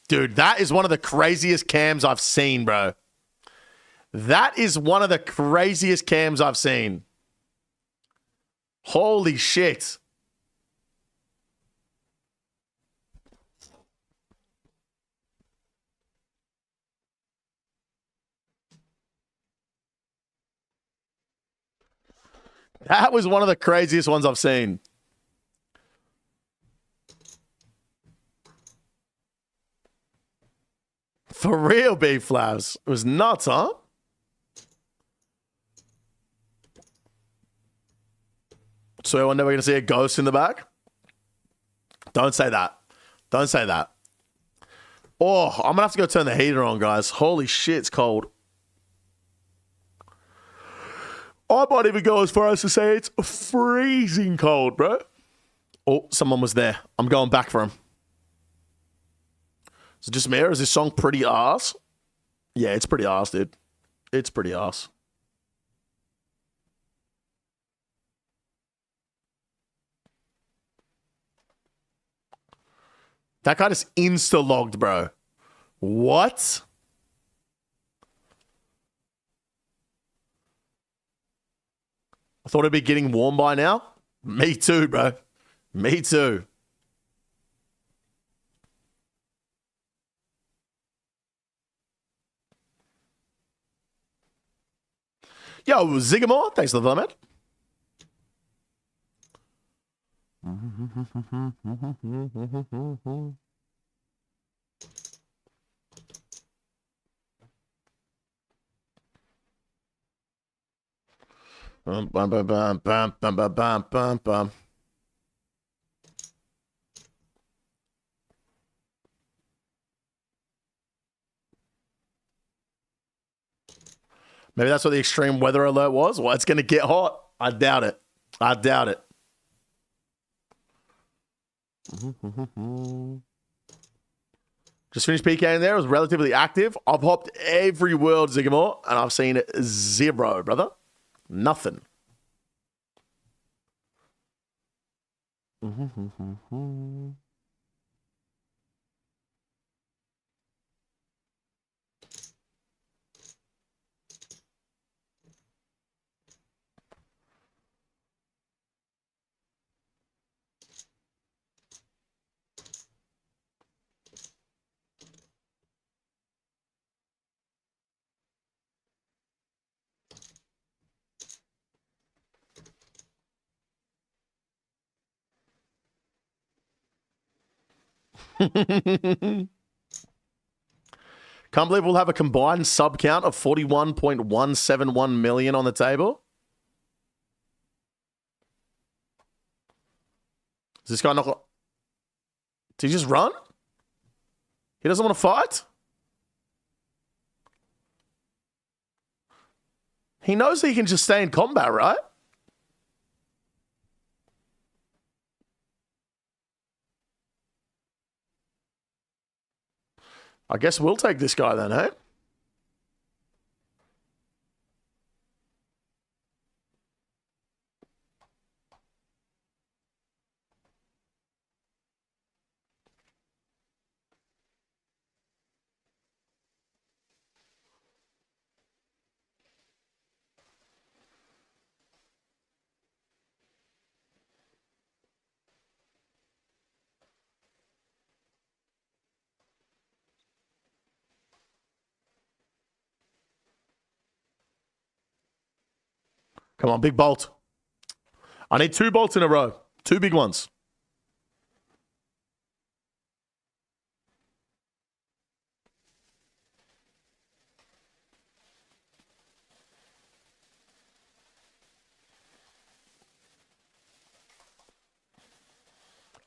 Dude, that is one of the craziest cams I've seen, bro. That is one of the craziest cams I've seen. Holy shit. That was one of the craziest ones I've seen. For real, beef flaps. It was nuts, huh? So we're never going to see a ghost in the back? Don't say that. Don't say that. Oh, I'm going to have to go turn the heater on, guys. Holy shit, it's cold. I might even go as far as to say it's freezing cold, bro. Oh, someone was there. I'm going back for him. Is it just me or is this song pretty ass? Yeah, it's pretty ass, dude. It's pretty ass. That guy just insta-logged, bro. What? I thought it'd be getting warm by now. Me too, bro. Me too. Yo, Zigamore, thanks for the comment. Bum, bum, bum, bum, bum, bum, bum, bum, bum, bum. Maybe that's what the extreme weather alert was. Well, it's going to get hot. I doubt it. I doubt it. Just finished PKing there. It was relatively active. I've hopped every world, Zigamore, and I've seen 0, brother. Nothing. Can't believe we'll have a combined sub count of 41.171 million on the table. Is this guy not... Did he just run? He doesn't want to fight? He knows he can just stay in combat, right? I guess we'll take this guy then, eh? Come on, big bolt. I need 2 bolts in a row. 2 big ones.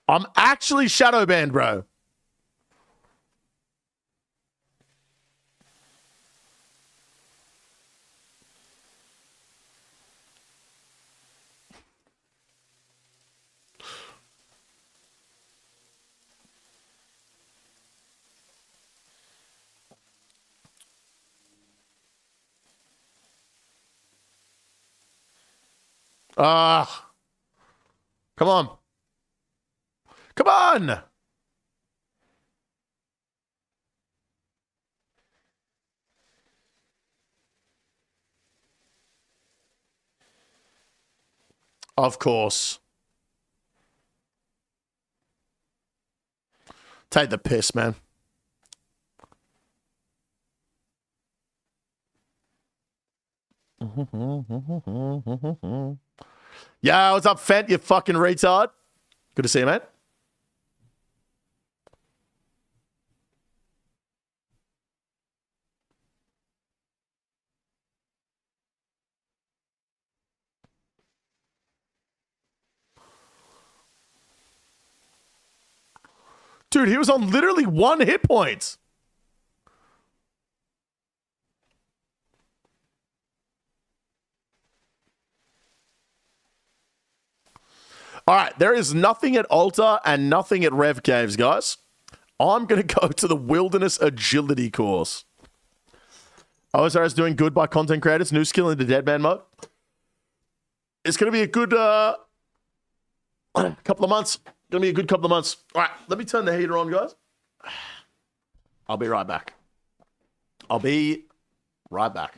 I'm actually shadow banned, bro. Ah. Come on. Come on. Of course. Take the piss, man. Yeah, what's up, Fent, you fucking retard? Good to see you, mate. Dude, he was on literally 1 hit point. All right, there is nothing at Altar and nothing at Rev Caves, guys. I'm going to go to the Wilderness Agility course. OSR is doing good by content creators. New skill into Deadman mode. It's going to be a good couple of months. Going to be a good couple of months. All right, let me turn the heater on, guys. I'll be right back. I'll be right back.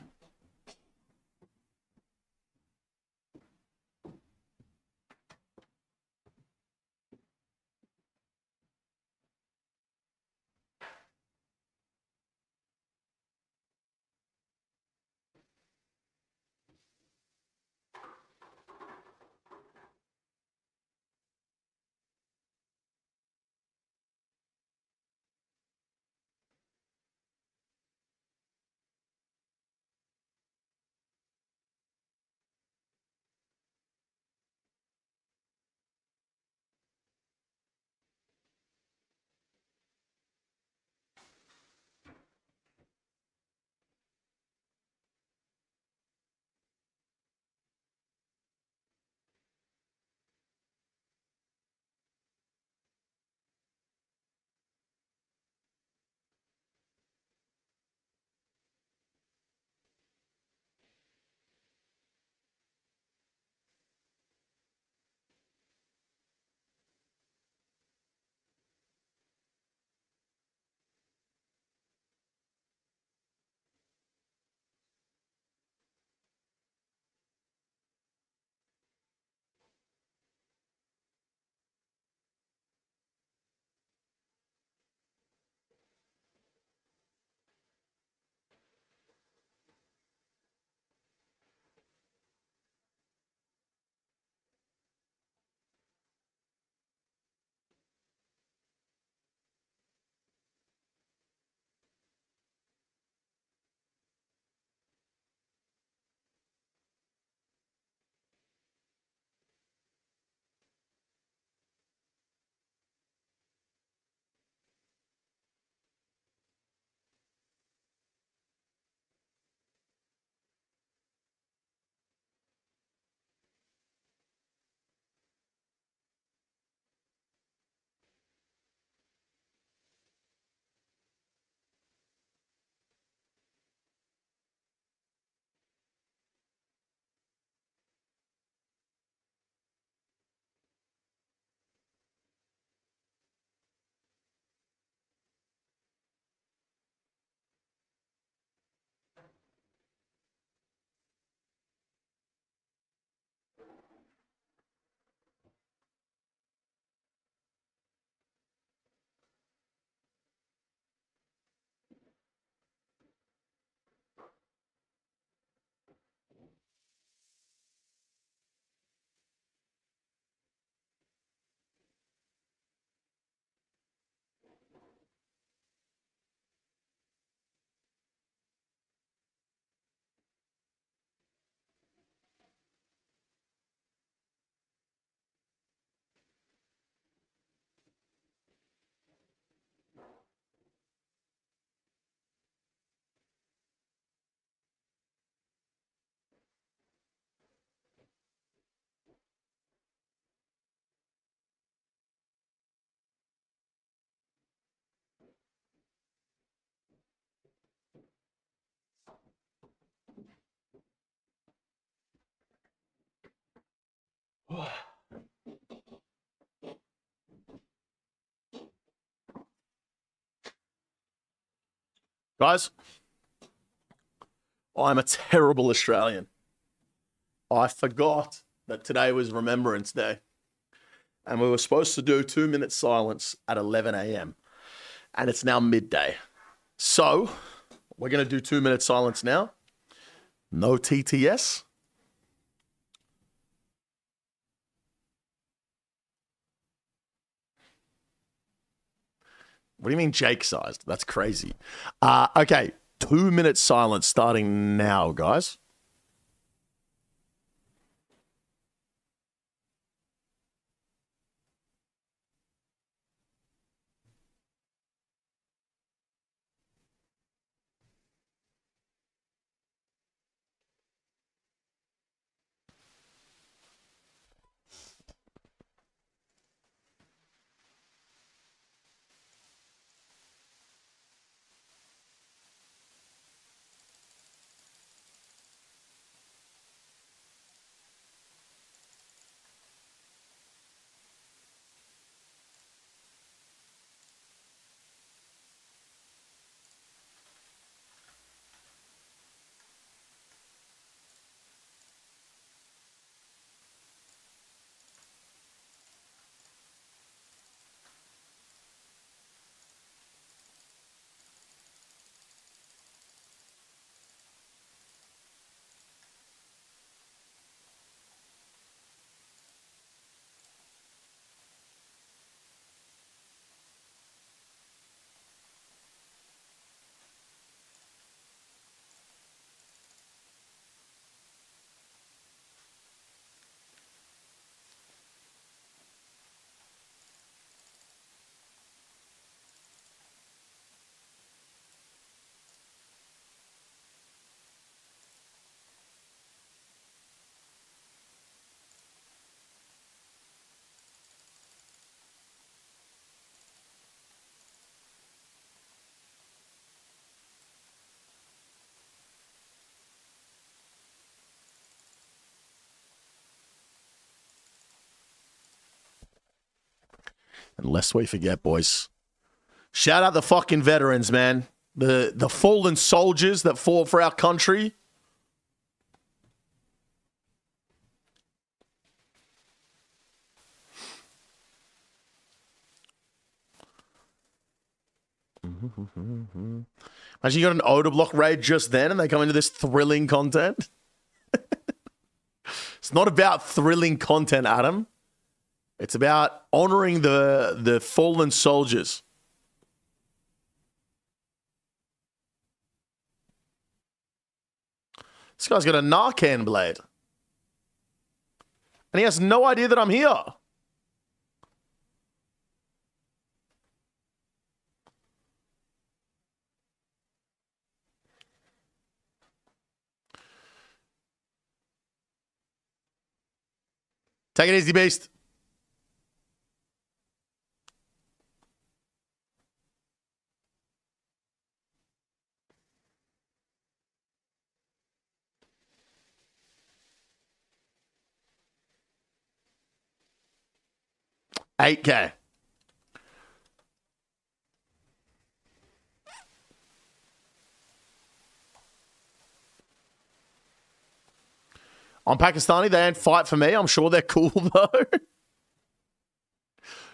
Guys, I'm a terrible Australian. I forgot that today was Remembrance Day. And we were supposed to do 2 minute silence at 11 a.m. And it's now midday. So we're going to do 2 minute silence now. No TTS. What do you mean Jake-sized? That's crazy. Okay, 2 minute silence starting now, guys. And lest we forget, boys, shout out the fucking veterans, man. The fallen soldiers that fought for our country. Imagine you got an Oda block raid just then and they come into this thrilling content. It's not about thrilling content, Adam. It's about honoring the fallen soldiers. This guy's got a Narcan blade. And he has no idea that I'm here. Take it easy, beast. $8K. I'm Pakistani. They don't fight for me. I'm sure they're cool, though.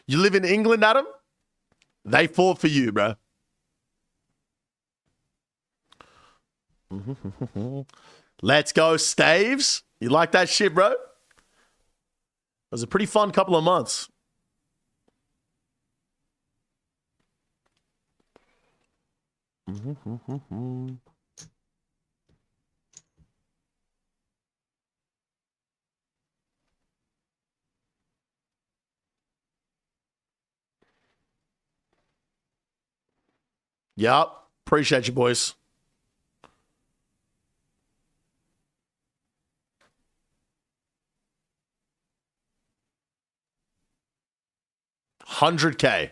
You live in England, Adam? They fought for you, bro. Let's go, Staves. You like that shit, bro? It was a pretty fun couple of months. Yup. Appreciate you, boys. $100K.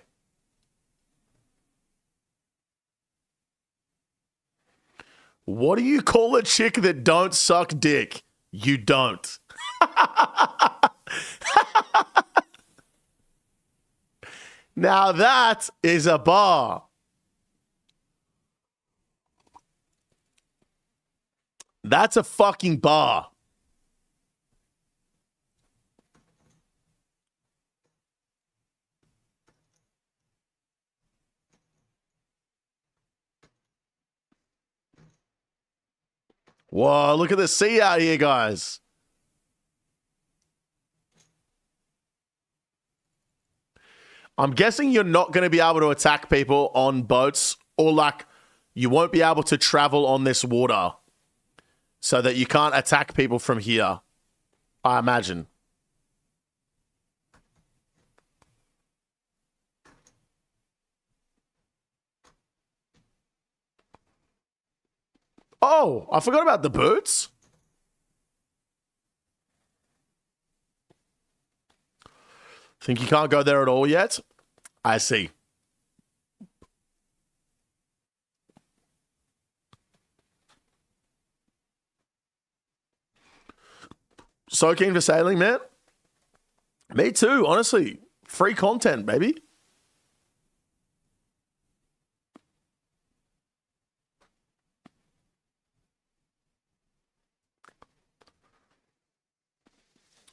What do you call a chick that don't suck dick? You don't. Now that is a bar. That's a fucking bar. Whoa, look at the sea out here, guys. I'm guessing you're not going to be able to attack people on boats, or like you won't be able to travel on this water so that you can't attack people from here, I imagine. Oh, I forgot about the boots. Think you can't go there at all yet? I see. So keen for sailing, man. Me too, honestly. Free content, baby.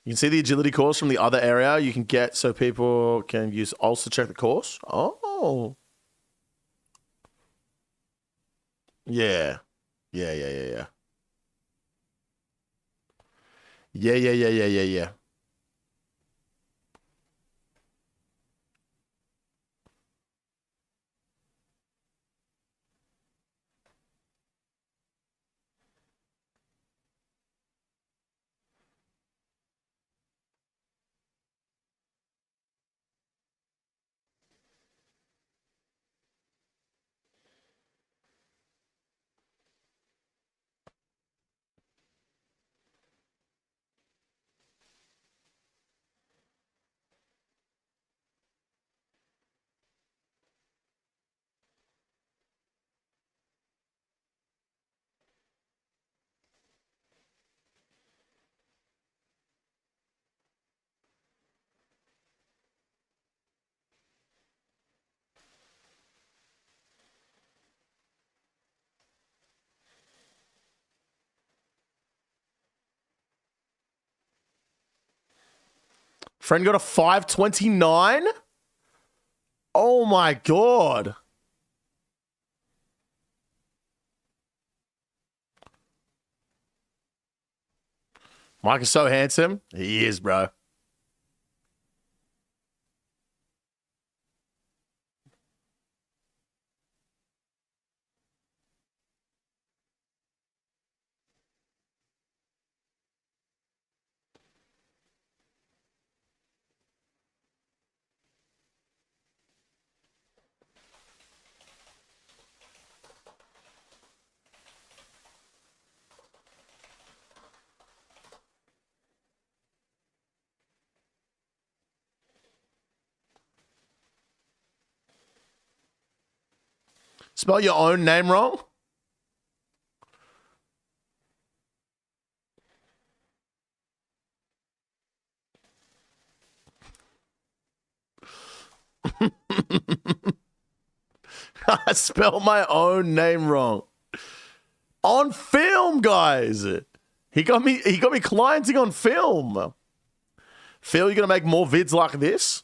You can see the agility course from the other area you can get so people can use ults to check the course. Oh. Yeah. Yeah. Yeah. Friend got a 529? Oh my god. Mike is so handsome. He is, bro. Spell your own name wrong? I spelled my own name wrong. On film, guys. He got me clienting on film. Phil, you gonna make more vids like this?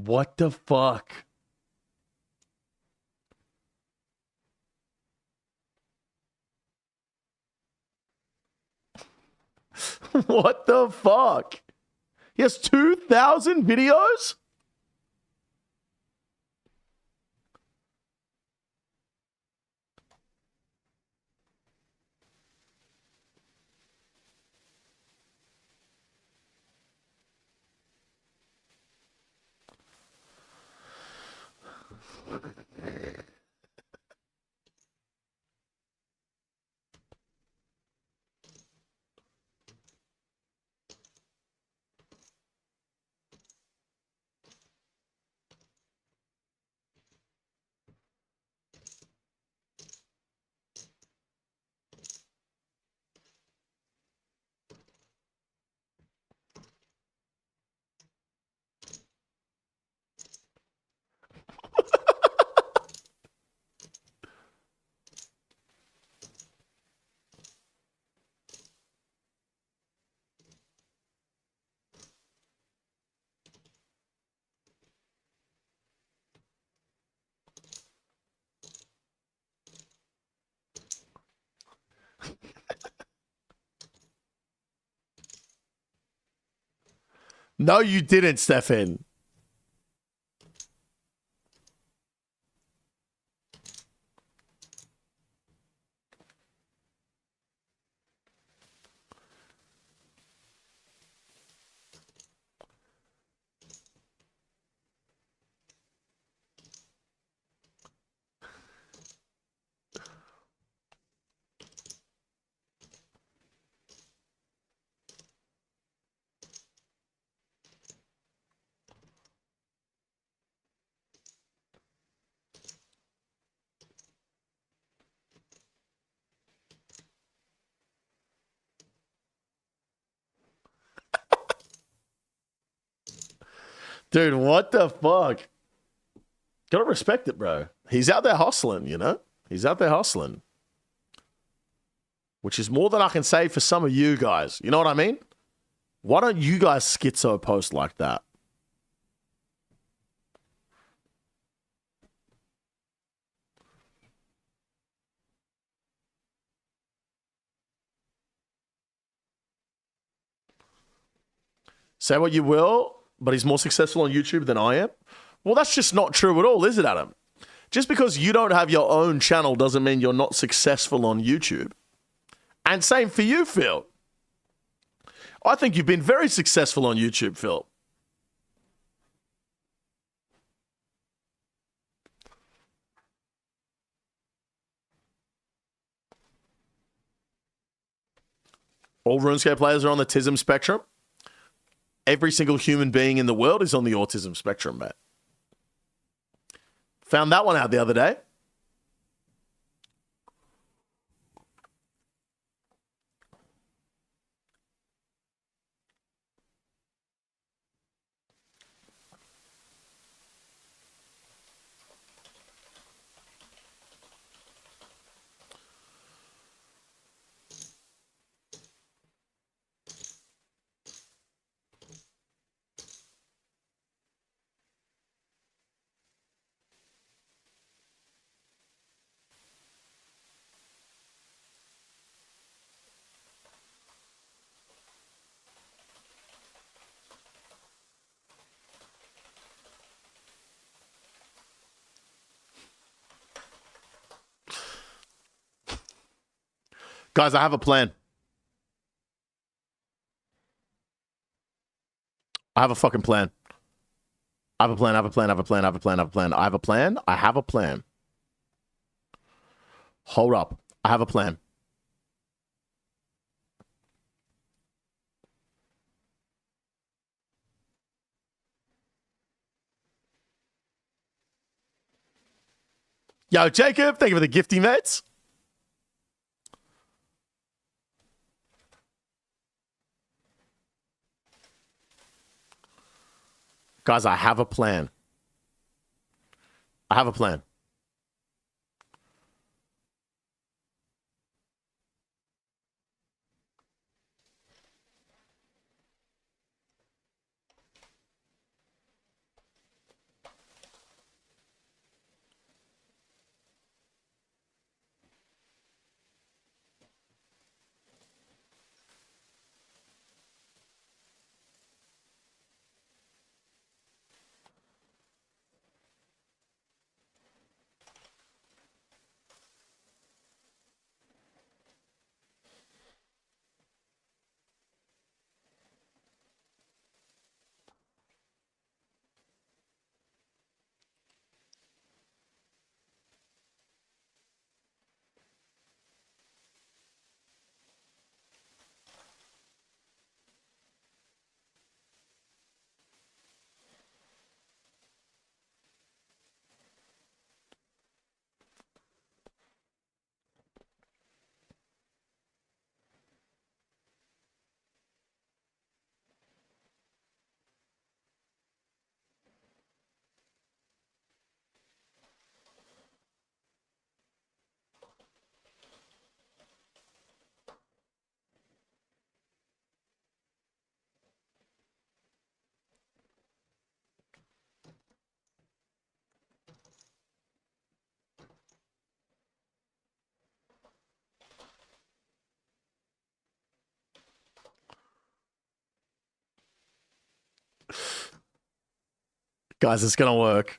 What the fuck? What the fuck? He has 2,000 videos? No, you didn't, Stefan. Dude, what the fuck? Gotta respect it, bro. He's out there hustling, you know? He's out there hustling. Which is more than I can say for some of you guys. You know what I mean? Why don't you guys schizo post like that? Say what you will, but he's more successful on YouTube than I am. Well, that's just not true at all, is it, Adam? Just because you don't have your own channel doesn't mean you're not successful on YouTube. And same for you, Phil. I think you've been very successful on YouTube, Phil. All RuneScape players are on the autism spectrum. Every single human being in the world is on the autism spectrum, mate. Found that one out the other day. Guys, I have a plan. I have a fucking plan. I have a plan. I have a plan. I have a plan. I have a plan. I have a plan. I have a plan. I have a plan. Hold up. I have a plan. Yo, Jacob, thank you for the gifty, mates. Guys, I have a plan. I have a plan. Guys, it's going to work.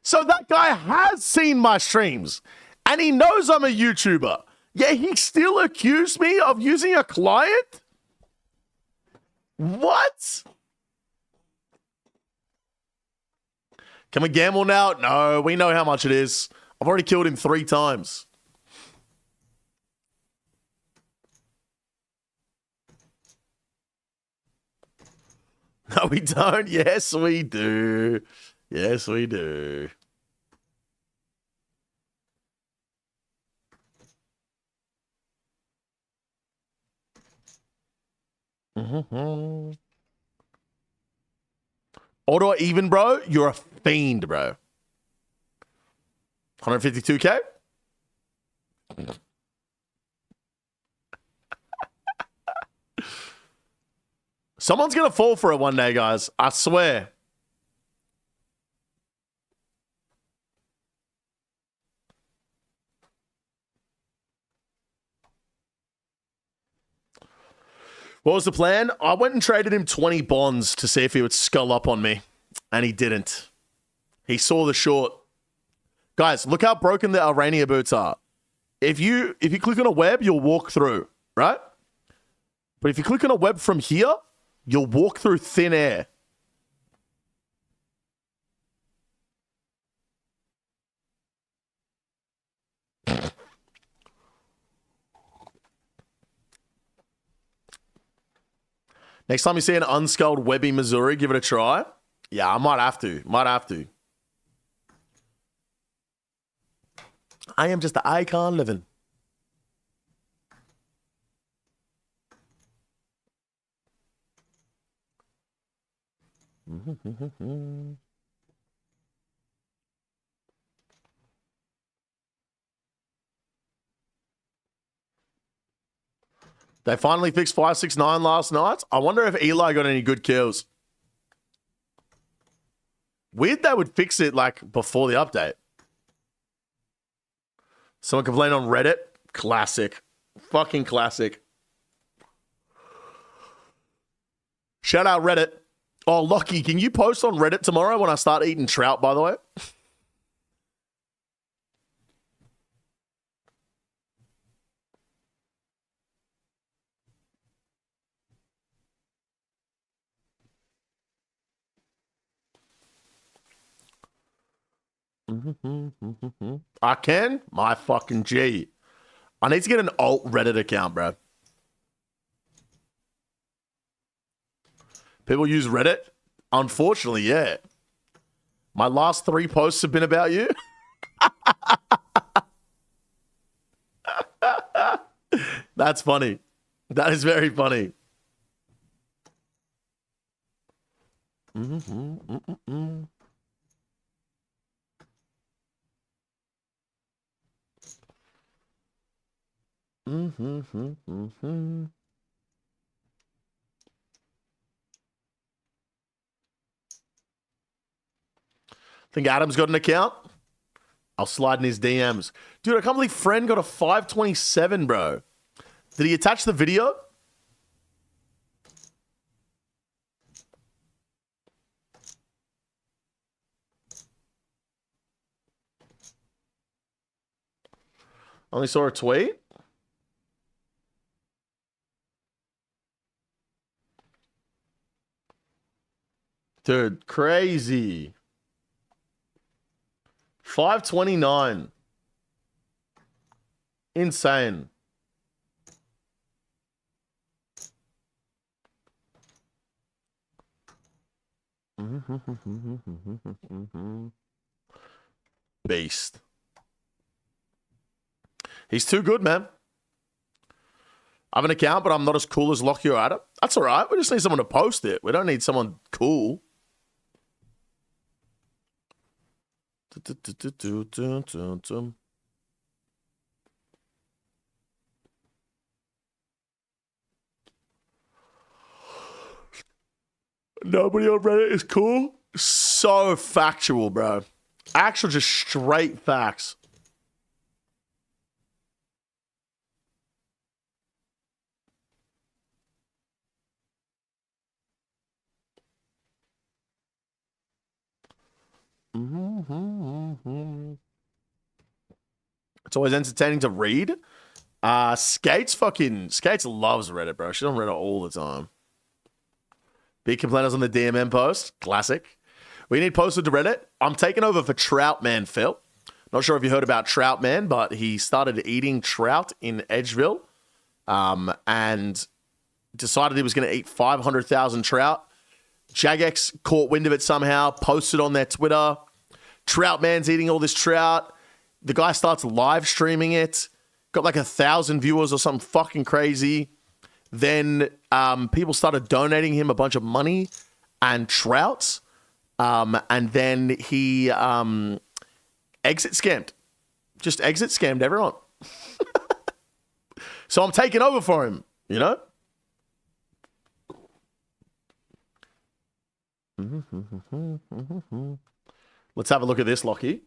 So that guy has seen my streams and he knows I'm a YouTuber. Yet he still accused me of using a client? What? Can we gamble now? No, we know how much it is. I've already killed him 3 times. No, we don't. Yes, we do. Yes, we do. Mm-hmm. Auto even, bro? You're a fiend, bro. 152K? Someone's going to fall for it one day, guys. I swear. What was the plan? I went and traded him 20 bonds to see if he would skull up on me, and he didn't. He saw the short. Guys, look how broken the Arania boots are. If you click on a web, you'll walk through, right? But if you click on a web from here, you'll walk through thin air. Next time you see an unskulled Webby Missouri, give it a try. Yeah, I might have to. Might have to. I am just the icon living. They finally fixed 569 last night. I wonder if Eli got any good kills. Weird they would fix it like before the update. Someone complained on Reddit. Classic. Fucking classic. Shout out Reddit. Oh, Lockie, can you post on Reddit tomorrow when I start eating trout, by the way? I can? My fucking G. I need to get an alt Reddit account, bro. People use Reddit? Unfortunately, yeah. My last 3 posts have been about you. That's funny. That is very funny. Think Adam's got an account? I'll slide in his DMs. Dude, I can't believe Friend got a 527, bro. Did he attach the video? Only saw a tweet? Dude, crazy. 529. Insane. Beast. He's too good, man. I have an account, but I'm not as cool as Lockie or Adam. That's all right. We just need someone to post it. We don't need someone cool. Nobody on Reddit is cool. So factual, bro. Actual, just straight facts. It's always entertaining to read. Skates loves Reddit, bro. She's on Reddit all the time. Big complainers on the DMM post. Classic. We need posted to Reddit. I'm taking over for Trout Man Phil. Not sure if you heard about Trout Man, but he started eating trout in Edgeville and decided he was going to eat 500,000 trout. Jagex caught wind of it somehow, posted on their Twitter. Trout Man's eating all this trout. The guy starts live streaming it. Got like 1,000 viewers or something fucking crazy. Then people started donating him a bunch of money and trouts. And then he exit scammed. Just exit scammed everyone. So I'm taking over for him, you know? Let's have a look at this, Lockie.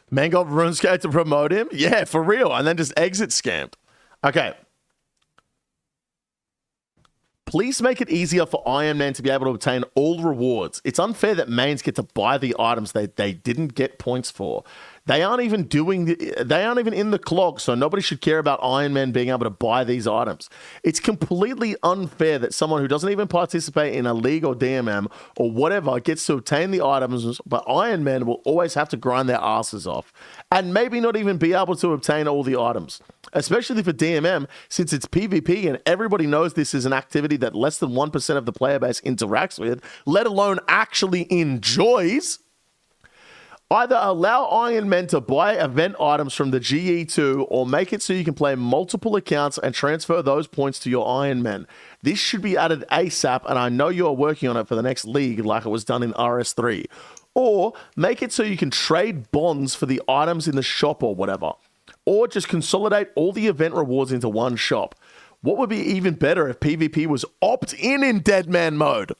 Man got RuneScape to promote him? Yeah, for real. And then just exit scammed. Okay. Please make it easier for Iron Man to be able to obtain all rewards. It's unfair that mains get to buy the items they didn't get points for. They aren't even they aren't even in the clog, so nobody should care about Iron Man being able to buy these items. It's completely unfair that someone who doesn't even participate in a league or DMM or whatever gets to obtain the items, but Iron Man will always have to grind their asses off and maybe not even be able to obtain all the items. Especially for DMM, since it's PvP and everybody knows this is an activity that less than 1% of the player base interacts with, let alone actually enjoys. Either allow Iron Men to buy event items from the GE2 or make it so you can play multiple accounts and transfer those points to your Iron Men. This should be added ASAP, and I know you are working on it for the next league like it was done in RS3. Or make it so you can trade bonds for the items in the shop or whatever. Or just consolidate all the event rewards into one shop. What would be even better if PvP was opt-in Dead Man mode?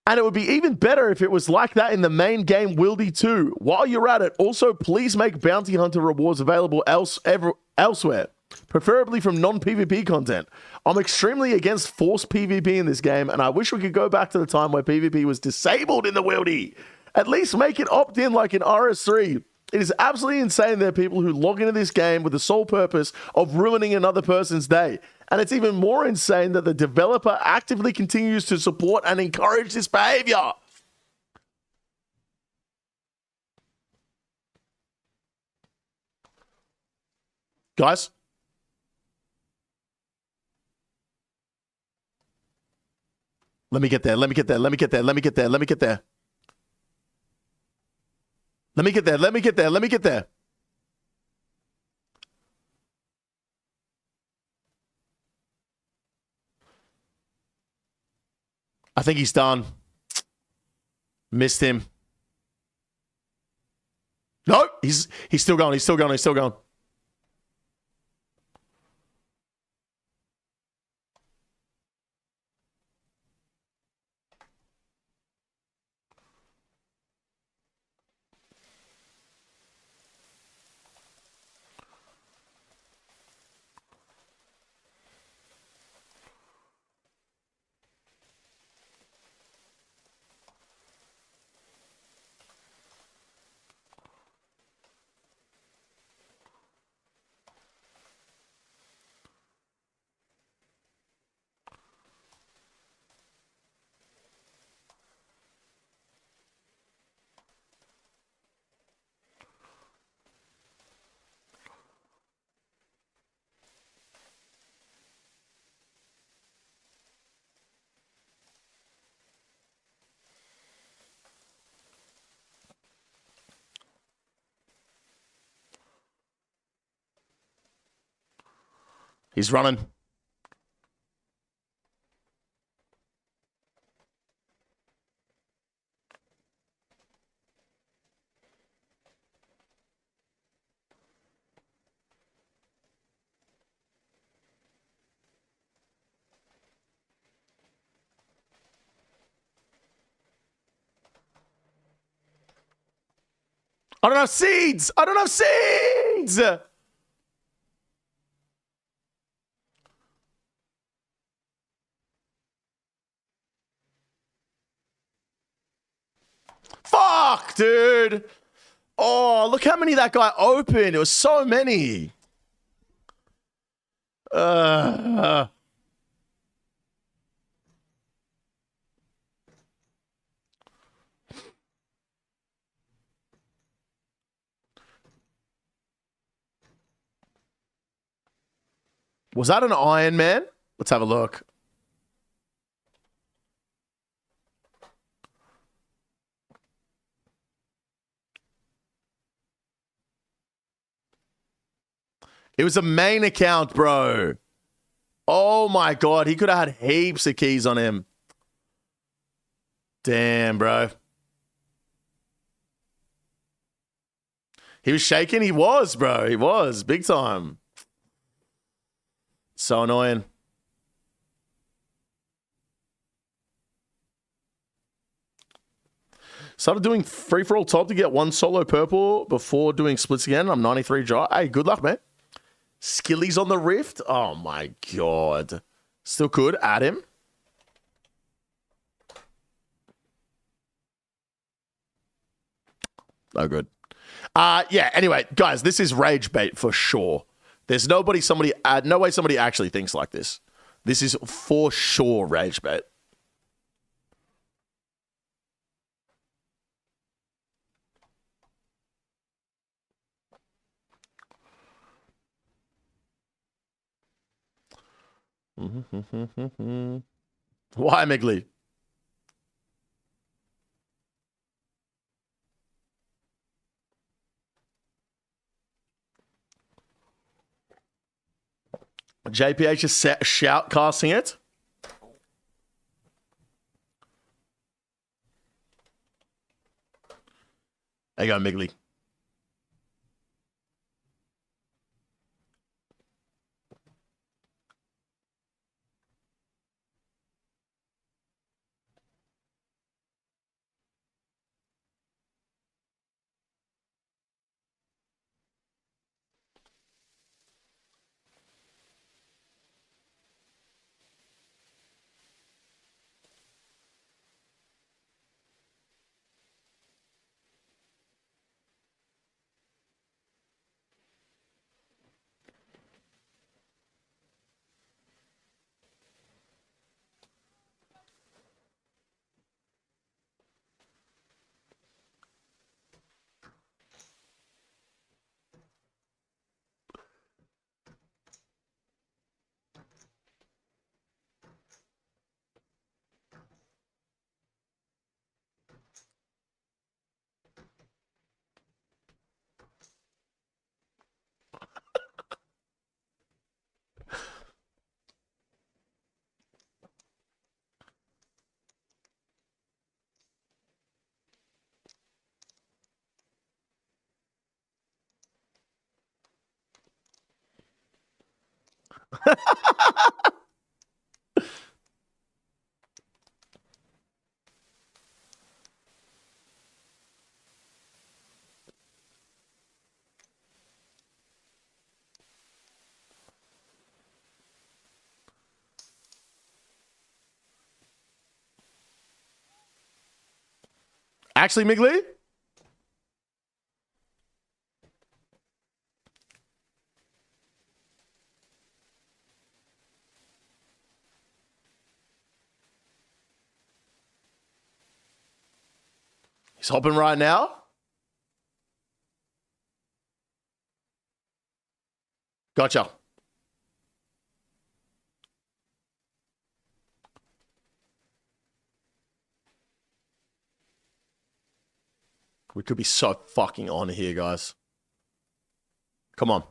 And it would be even better if it was like that in the main game Wildy 2. While you're at it, also please make Bounty Hunter rewards available elsewhere, preferably from non-PvP content. I'm extremely against forced PvP in this game, and I wish we could go back to the time where PvP was disabled in the Wildy. At least make it opt-in like in RS3. It is absolutely insane there are people who log into this game with the sole purpose of ruining another person's day. And it's even more insane that the developer actively continues to support and encourage this behavior. Guys? Let me get there. Let me get there. Let me get there. Let me get there. Let me get there. Let me get there. Let me get there. Let me get there. I think he's done. Missed him. No, he's still going. He's still going. He's still going. He's running. I don't have seeds. I don't have seeds. Fuck, dude. Oh, look how many that guy opened. It was so many. Was that an Iron Man? Let's have a look. It was a main account, bro. Oh my God. He could have had heaps of keys on him. Damn, bro. He was shaking. He was, bro. He was. Big time. So annoying. Started doing free-for-all top to get one solo purple before doing splits again. I'm 93 dry. Hey, good luck, man. Skillies on the Rift. Oh, my God. Still could. Add him. No good. Yeah, anyway, guys, this is rage bait for sure. There's no way somebody actually thinks like this. This is for sure rage bait. Why, Migley? JPH is shoutcasting it. There you go, Migley. Actually, Migley? He's hopping right now. Gotcha. We could be so fucking on here, guys. Come on.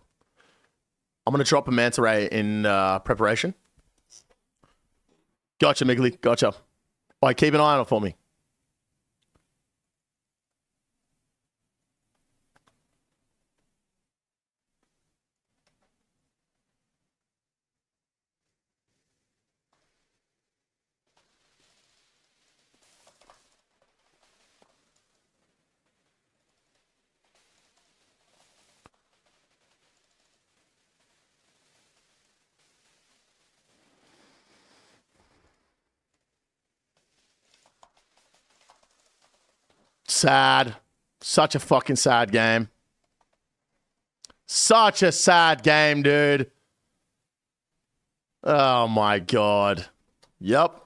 I'm going to drop a manta ray in preparation. Gotcha, Migley. Gotcha. All right, keep an eye on it for me. Sad. Such a fucking sad game. Such a sad game, dude. Oh my God. Yep.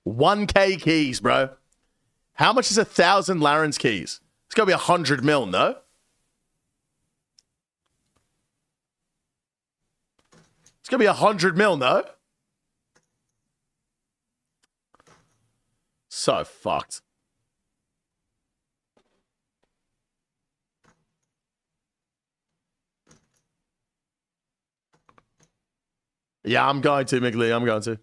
1K keys, bro. How much is 1,000 Larran's keys? It's got to be 100 mil, no? It's going to be 100 mil, no? So fucked. Yeah, I'm going to, Migley. I'm going to.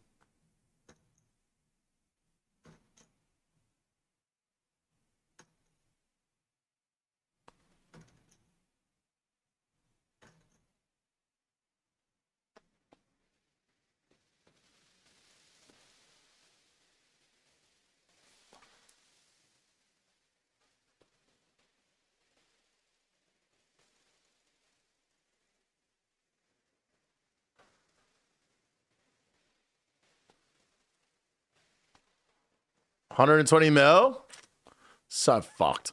$120 mil. So fucked.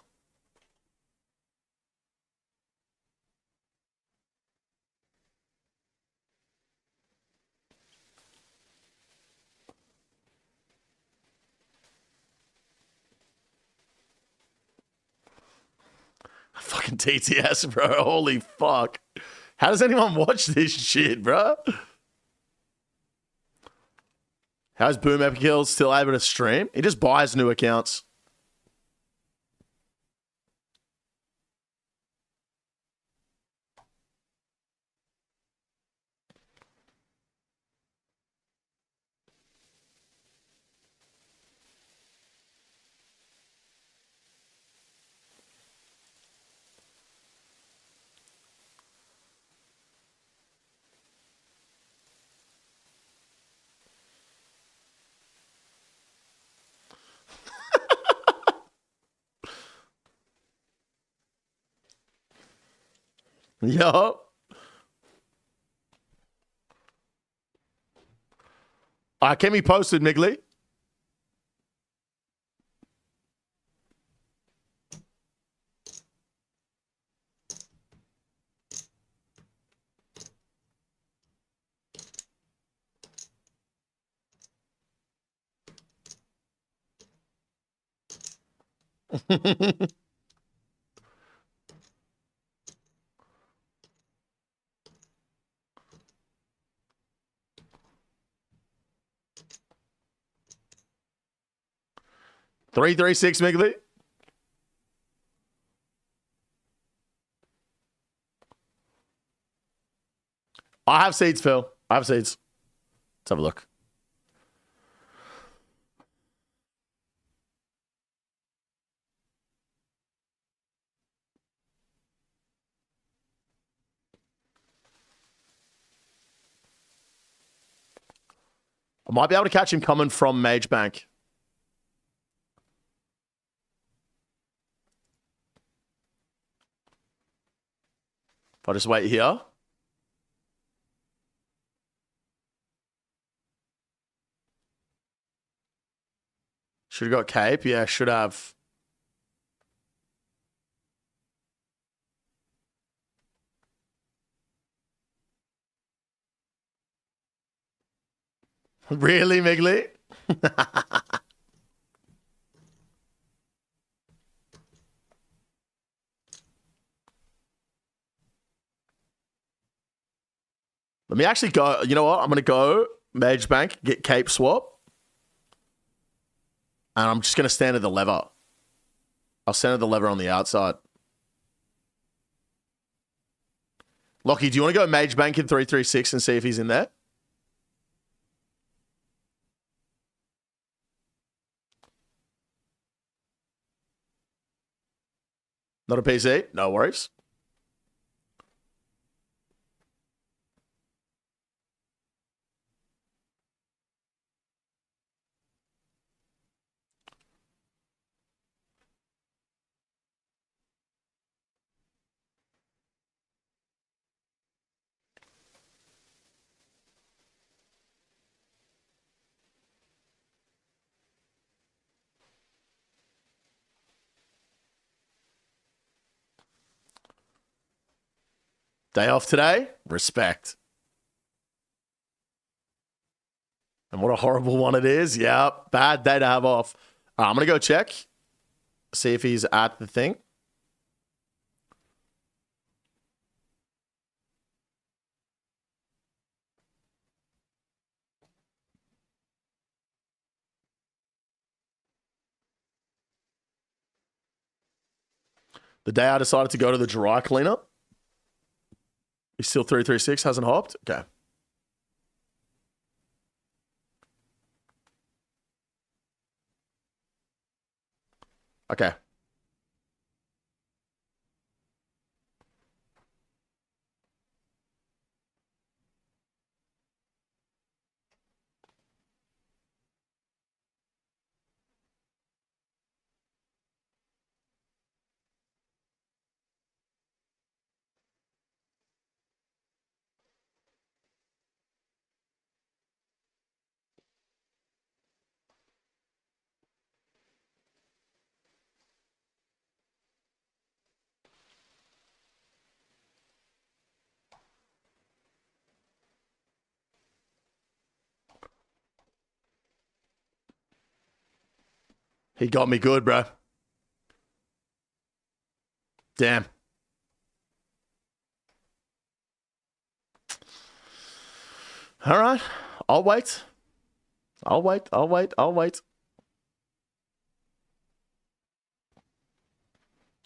Fucking TTS, bro. Holy fuck. How does anyone watch this shit, bro? How's Boom Epic Hills still able to stream? He just buys new accounts. Yup. Kemi posted, Migley. Three, 3, 6, Migley. I have seeds, Phil. I have seeds. Let's have a look. I might be able to catch him coming from Mage Bank. If I just wait here. Should have got Cape. Yeah, should have. Really, Migley? Let me actually go. You know what? I'm going to go Mage Bank, get Cape Swap. And I'm just going to stand at the lever. I'll stand at the lever on the outside. Lockie, do you want to go Mage Bank in 336 and see if he's in there? Not a PC? No worries. Day off today? Respect. And what a horrible one it is. Yeah, bad day to have off. I'm going to go check. See if he's at the thing. The day I decided to go to the dry cleaner. He's still 336, hasn't hopped. Okay. Okay. He got me good, bro. Damn. All right. I'll wait. I'll wait. All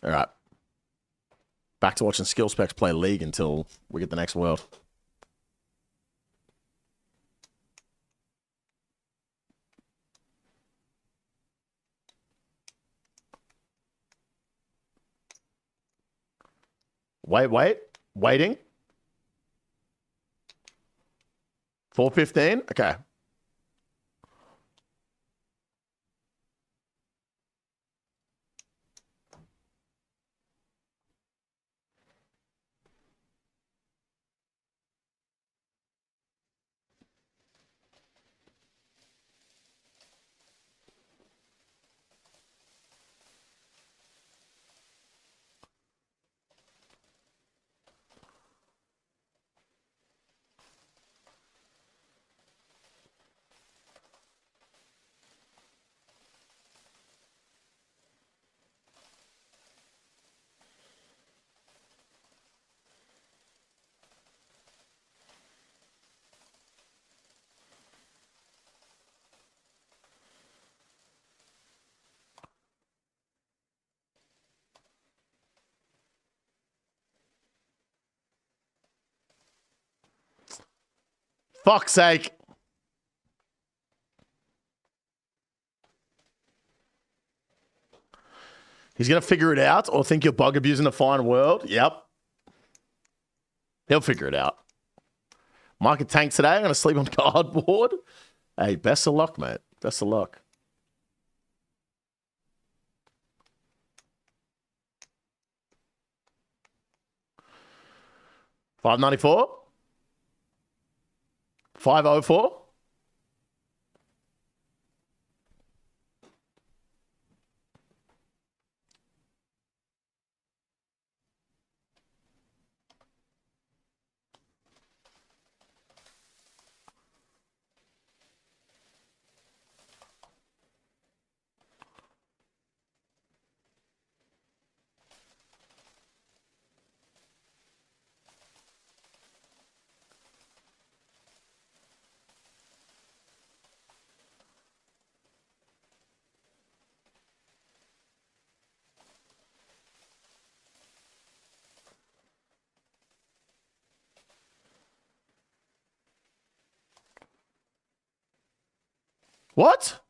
right. Back to watching Skill Specs play League until we get the next world. Waiting. 4:15. Okay. Fuck's sake. He's going to figure it out or think you're bug abusing the fine world. Yep. He'll figure it out. Market tank today. I'm going to sleep on cardboard. Hey, best of luck, mate. Best of luck. $5.94. $5.04. What?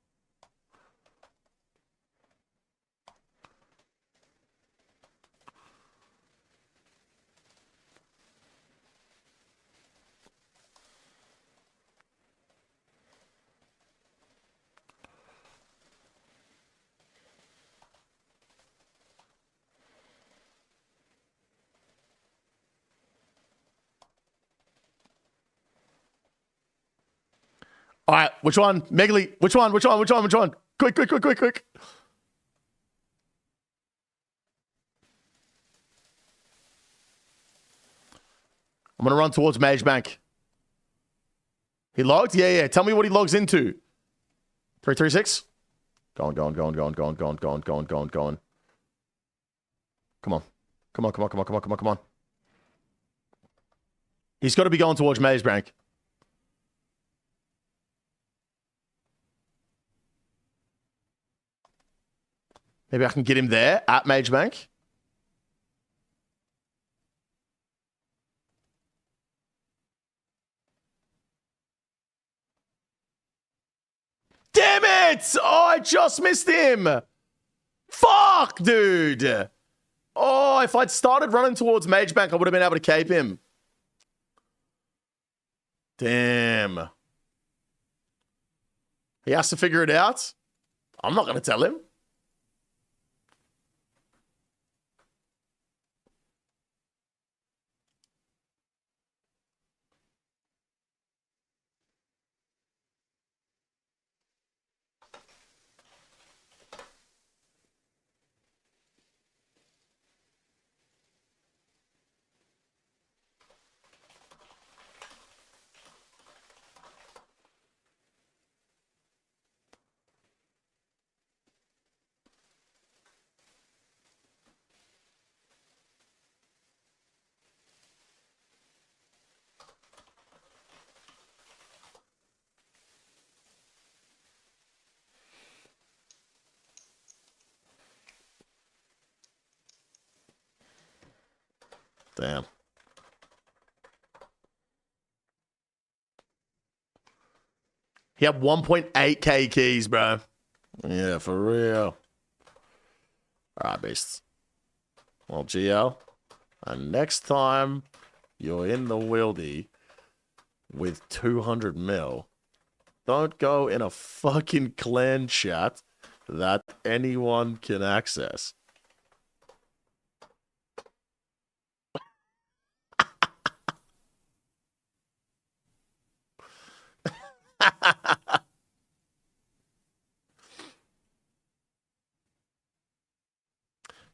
All right, which one? Megali, which one? Quick. I'm going to run towards Mage Bank. He logged? Yeah. Tell me what he logs into. 336. Going. Come on. He's got to be going towards Mage Bank. Maybe I can get him there at Mage Bank. Damn it! Oh, I just missed him. Fuck, dude. Oh, if I'd started running towards Mage Bank, I would have been able to cape him. Damn. He has to figure it out. I'm not going to tell him. Damn. He had 1.8k keys, bro. Yeah, for real. All right, beasts. Well, GL, and next time you're in the wildy with 200 mil, don't go in a fucking clan chat that anyone can access.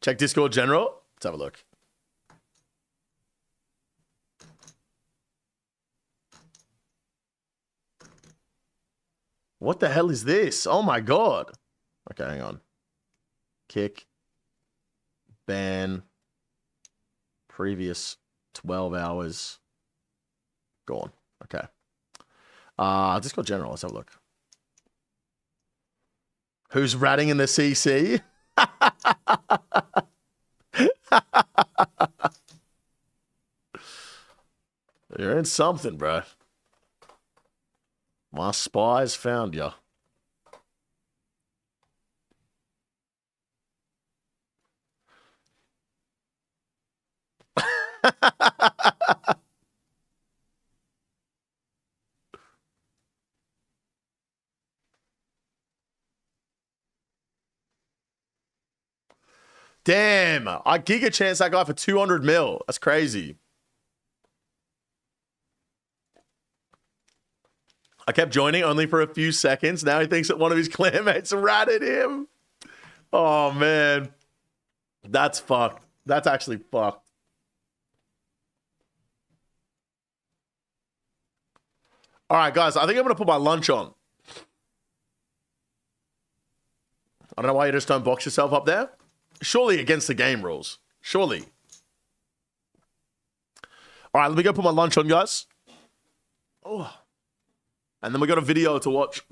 Check Discord General. Let's have a look. What the hell is this? Oh my god. Okay, hang on. Kick. Ban. Previous 12 hours. Gone. Okay. Discord General. Let's have a look. Who's ratting in the CC? You're in something, bro. My spies found you. Damn. I giga chance that guy for 200 mil. That's crazy. I kept joining only for a few seconds. Now he thinks that one of his clanmates ratted him. Oh, man. That's fucked. That's actually fucked. All right, guys. I think I'm going to put my lunch on. I don't know why you just don't box yourself up there. Surely against the game rules. Surely. All right, let me go put my lunch on, guys. Oh. And then we got a video to watch.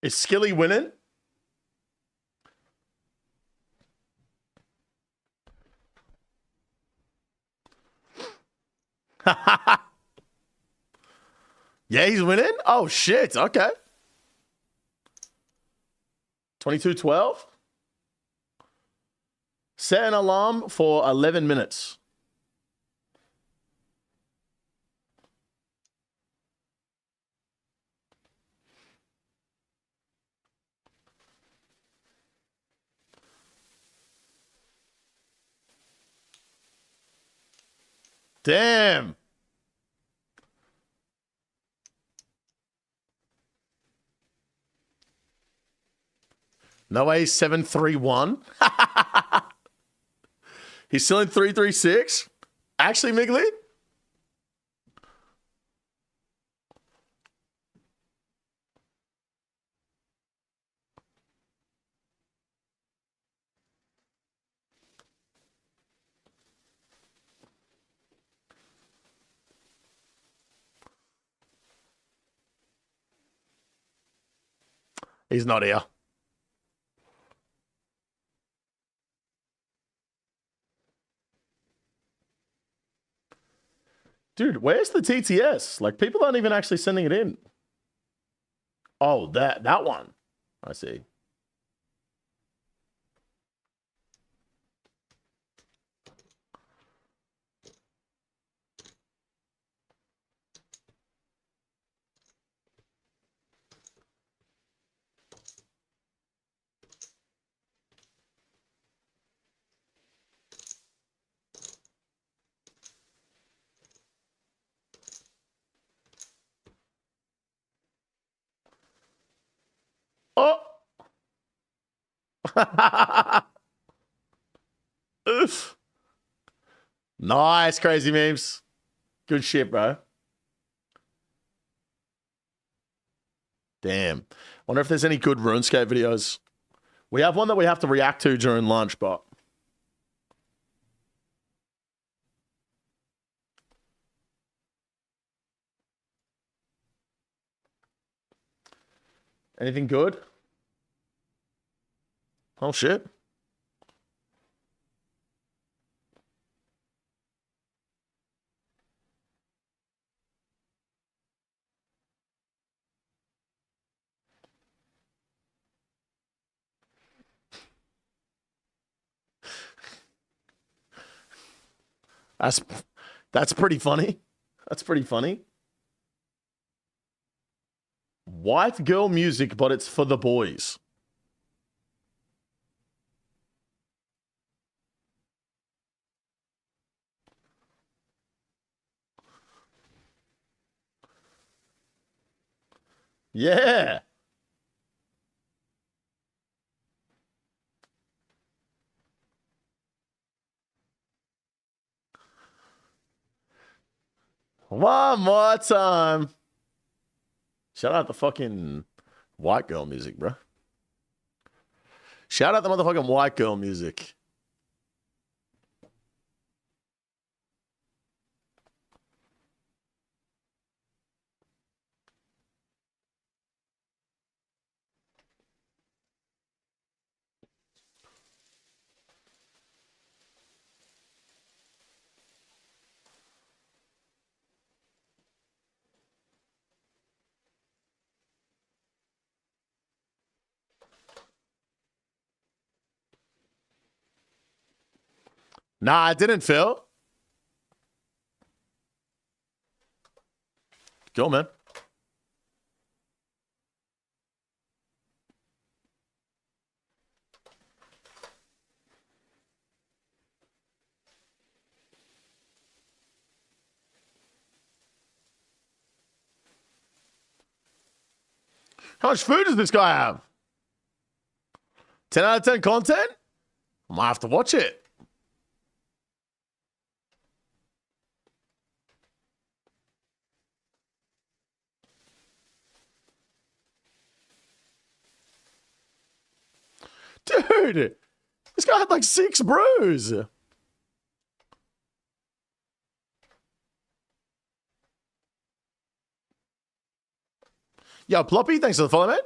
Is Skilly winning? Yeah, he's winning? Oh, shit. Okay. 22-12. Set an alarm for 11 minutes. Damn. No way, 7-3-1. He's still in 3-3-6. Actually, Migley? He's not here. Dude, where's the TTS? Like, people aren't even actually sending it in. Oh, that one. I see. Oh! Nice, crazy memes. Good shit, bro. Damn. Wonder if there's any good RuneScape videos. We have one that we have to react to during lunch, but... Anything good? Oh, shit. That's pretty funny. That's pretty funny. White girl music, but it's for the boys. Yeah. One more time. Shout out the fucking white girl music, bro. Shout out the motherfucking white girl music. Nah, I didn't, Phil. Go, man. How much food does this guy have? 10 out of 10 content? I might have to watch it. Dude, this guy had like 6 brews. Yo, Ploppy, thanks for the follow, mate.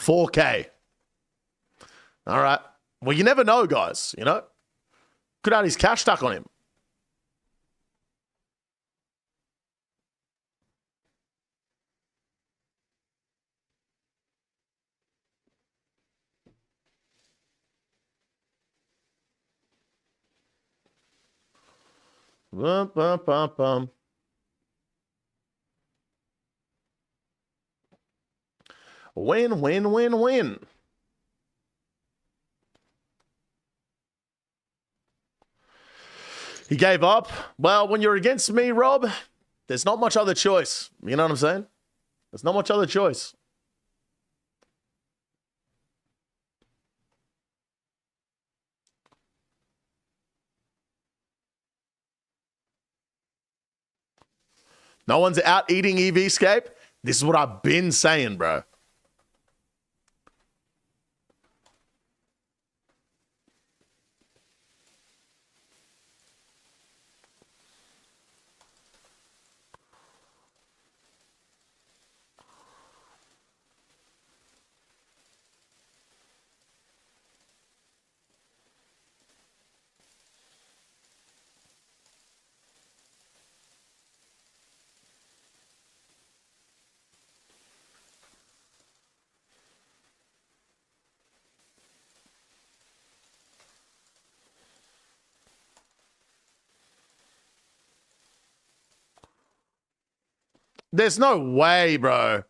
4K. All right. Well, you never know, guys, you know? Could have his cash stuck on him. Bum, bum, bum, bum. Win, win, win, win. He gave up. Well, when you're against me, Rob, there's not much other choice. You know what I'm saying? There's not much other choice. No one's out eating EVscape. This is what I've been saying, bro. There's no way, bro.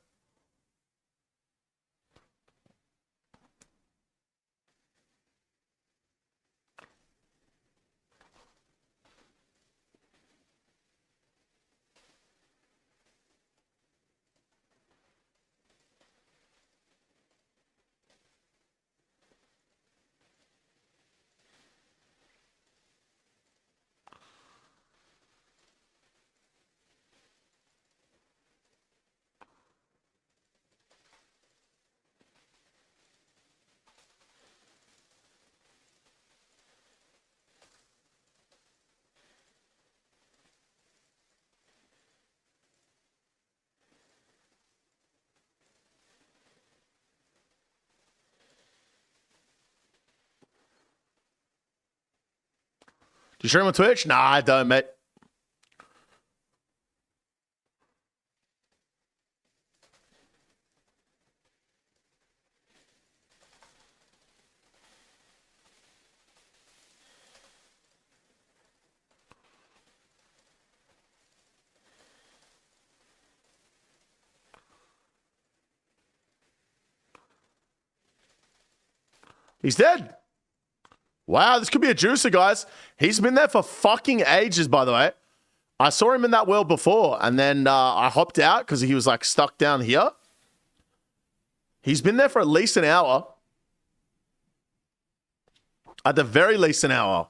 Do you stream on Twitch? Nah, I don't, mate. He's dead. Wow, this could be a juicer, guys. He's been there for fucking ages, by the way. I saw him in that world before, and then I hopped out because he was like stuck down here. He's been there for at least an hour. At the very least an hour.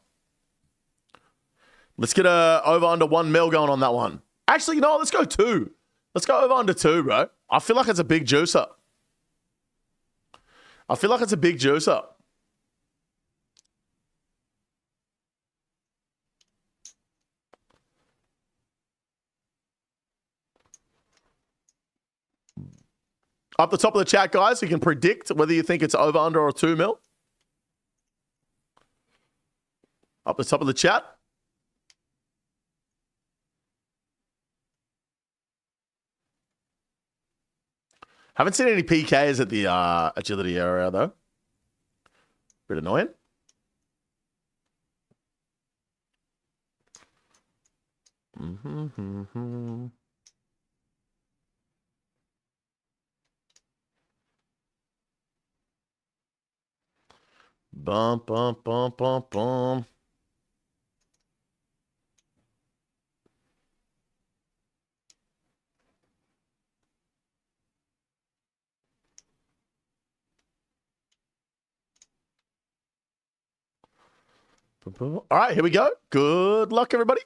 Let's get a over under 1 mil going on that one. Actually, you know what? Let's go 2. Let's go over under 2, bro. I feel like it's a big juicer. I feel like it's a big juicer. Up the top of the chat, guys, you can predict whether you think it's over, under, or 2 mil. Up the top of the chat. Haven't seen any PKs at the agility area, though. Bit annoying. Bum, bum, bum, bum, bum. All right, here we go. Good luck, everybody.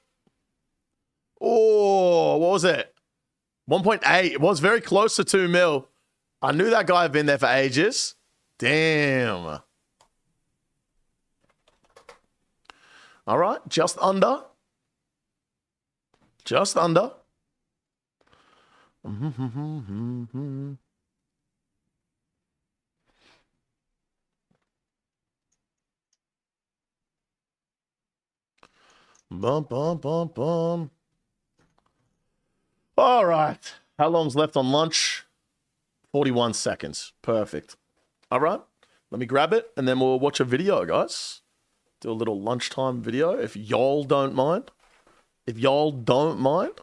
Oh, what was it? 1.8. It was very close to 2 mil. I knew that guy had been there for ages. Damn. All right, just under. Just under. Bum, bum, bum, bum. All right. How long's left on lunch? 41 seconds. Perfect. All right. Let me grab it and then we'll watch a video, guys. Do a little lunchtime video if y'all don't mind. If y'all don't mind.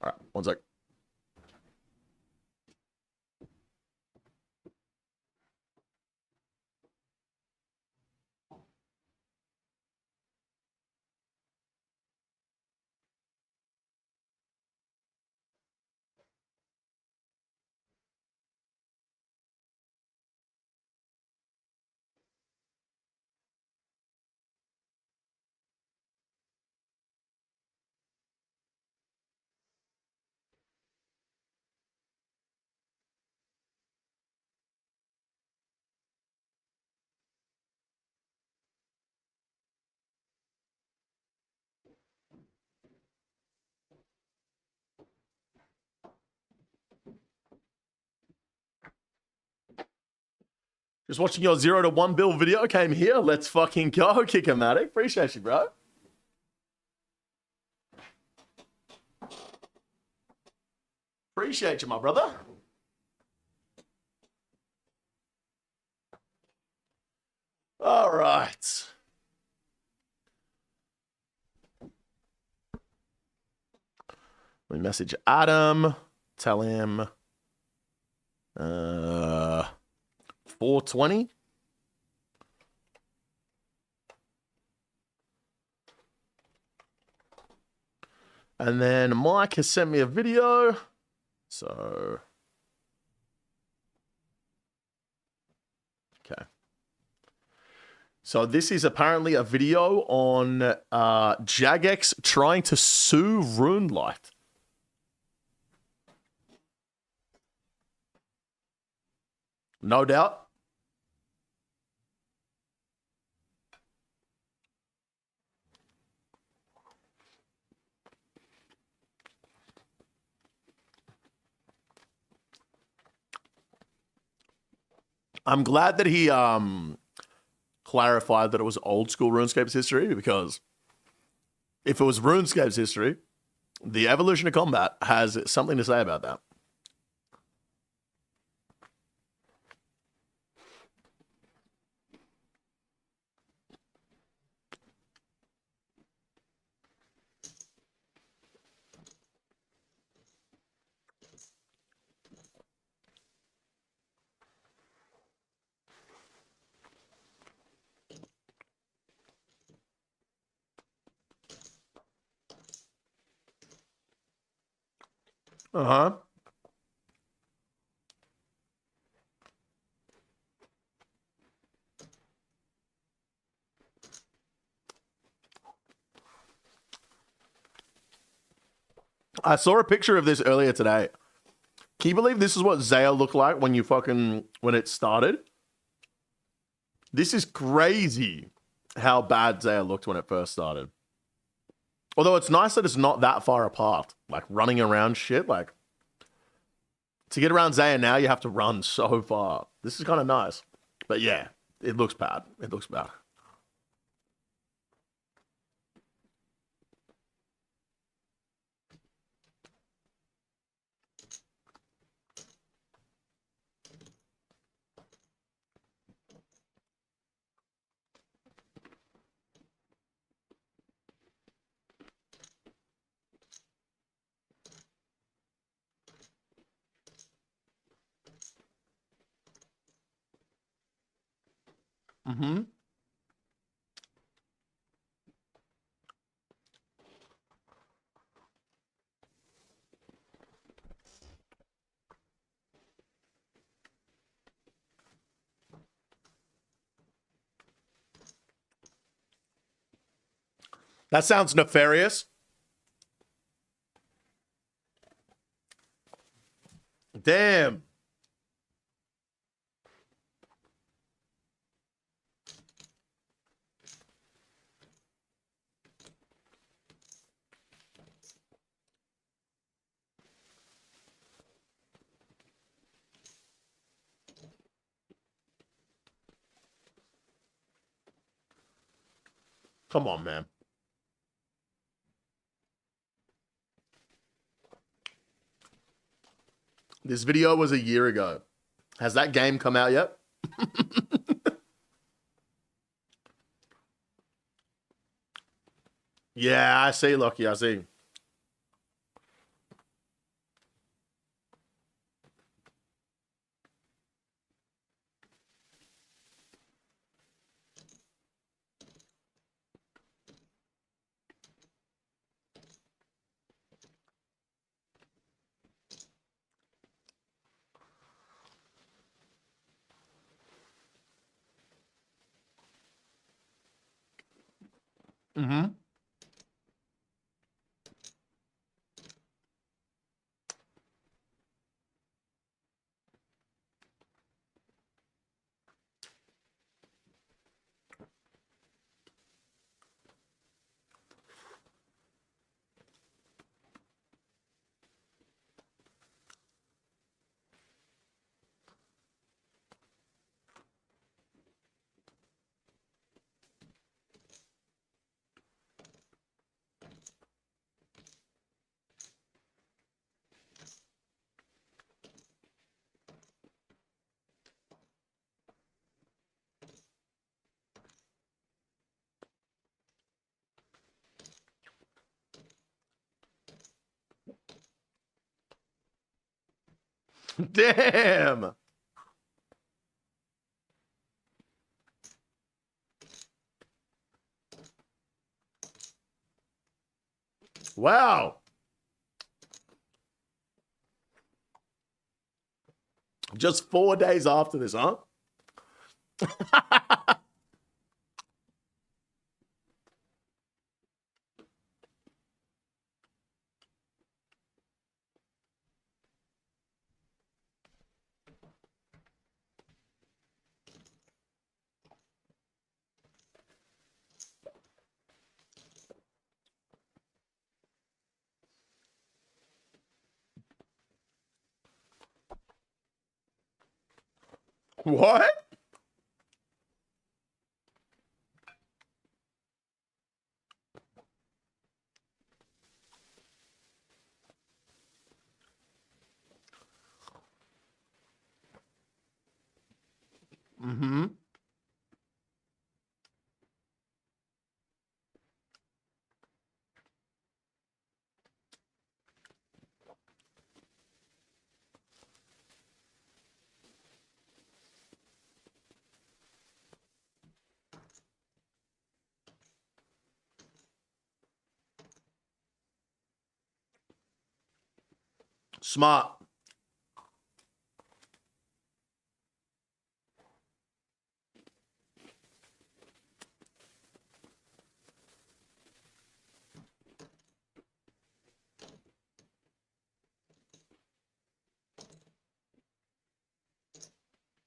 All right. One sec. Just watching your 0 to 1 bill video came here. Let's fucking go, Kickomatic. Appreciate you, bro. Appreciate you, my brother. All right. We message Adam. Tell him 420. And then Mike has sent me a video. So, okay. So this is apparently a video on Jagex trying to sue RuneLight. No doubt. I'm glad that he clarified that it was old school RuneScape's history, because if it was RuneScape's history, the evolution of combat has something to say about that. Uh-huh. I saw a picture of this earlier today. Can you believe this is what Zaya looked like when it started? This is crazy how bad Zaya looked when it first started. Although it's nice that it's not that far apart. Like running around shit. Like to get around Zaya now, you have to run so far. This is kind of nice. But yeah, it looks bad. It looks bad. Mm-hmm. That sounds nefarious. Damn. Come on, man. This video was a year ago. Has that game come out yet? Yeah, I see, Lucky. I see. Mm-hmm. Damn. Wow. Just 4 days after this, huh? What? Mm-hmm. Smart.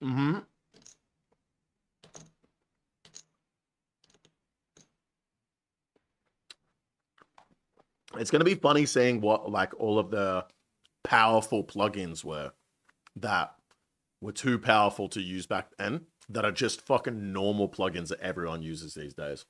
Mm-hmm. It's gonna be funny seeing what like all of the powerful plugins were that were too powerful to use back then that are just fucking normal plugins that everyone uses these days.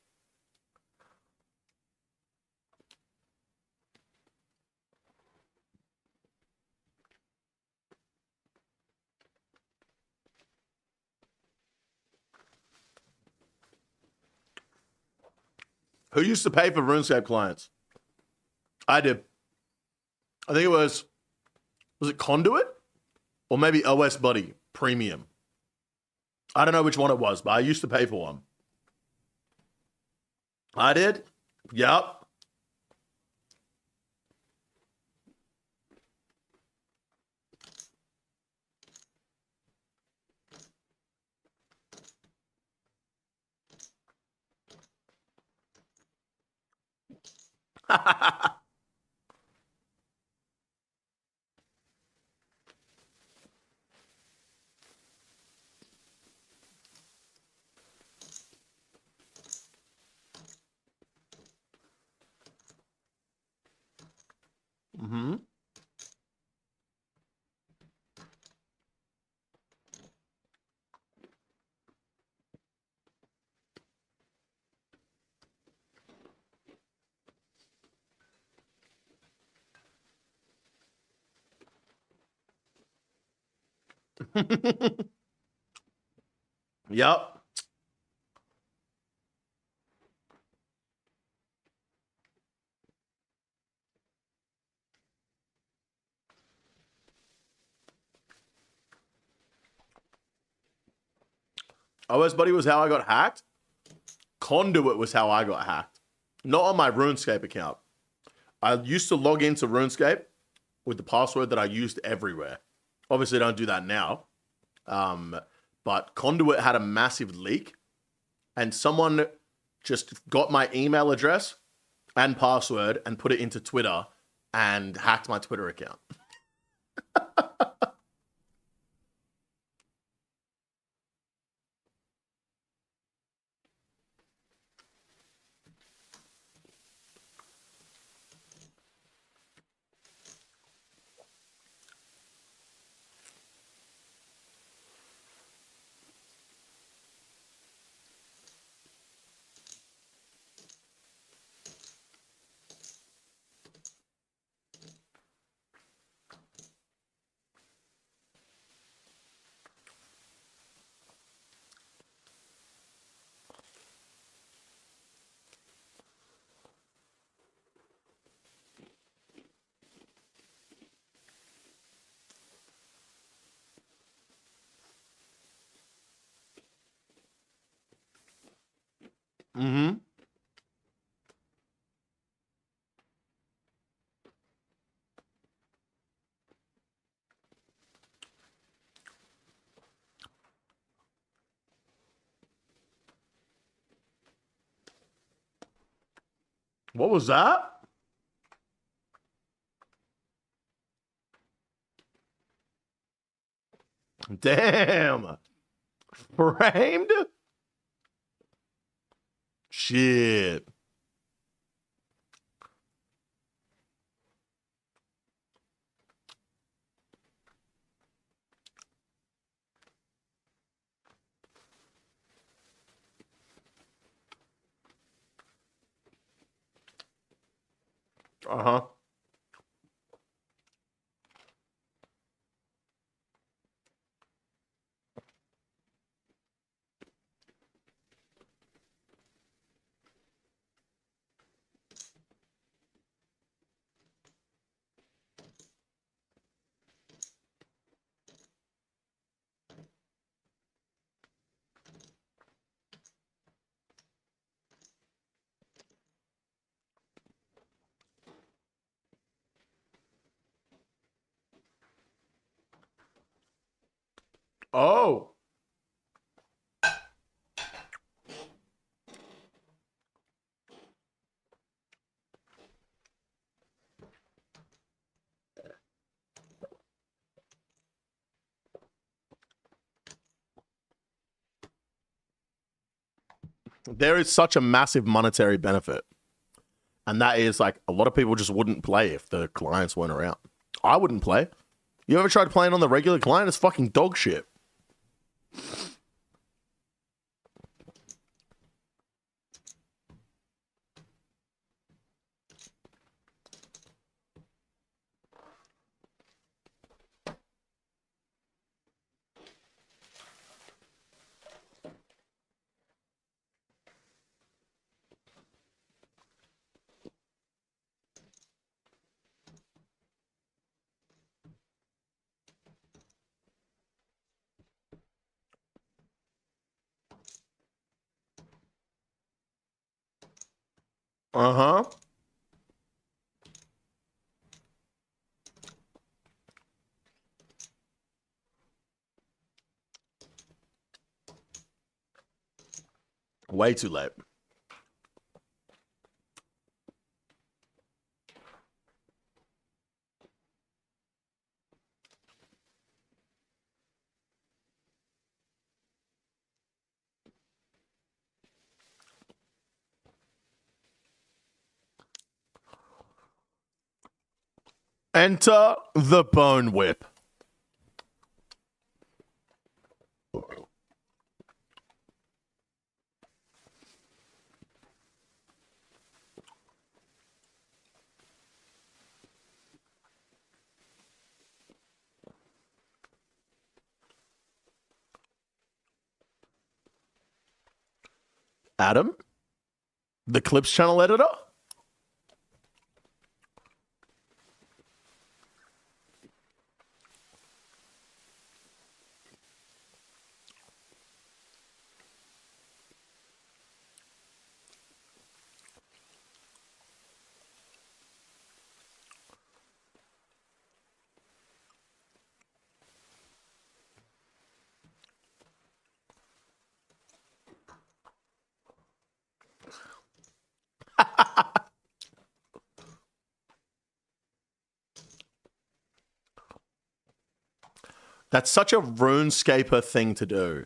Who used to pay for RuneScape clients? I did. I think it was it Conduit? Or maybe OS Buddy Premium. I don't know which one it was, but I used to pay for one. I did? Yep. Mm-hmm. Yep. OS Buddy was how I got hacked. Conduit was how I got hacked. Not on my RuneScape account. I used to log into RuneScape with the password that I used everywhere. Obviously, I don't do that now. But Conduit had a massive leak, and someone just got my email address and password and put it into Twitter and hacked my Twitter account. Mm-hmm. What was that? Damn. Framed? Shit. Uh-huh. Oh. There is such a massive monetary benefit. And that is like a lot of people just wouldn't play if the clients weren't around. I wouldn't play. You ever tried playing on the regular client? It's fucking dog shit. Uh-huh. Way too late. Enter the bone whip. Adam, the Clips channel editor. That's such a RuneScaper thing to do,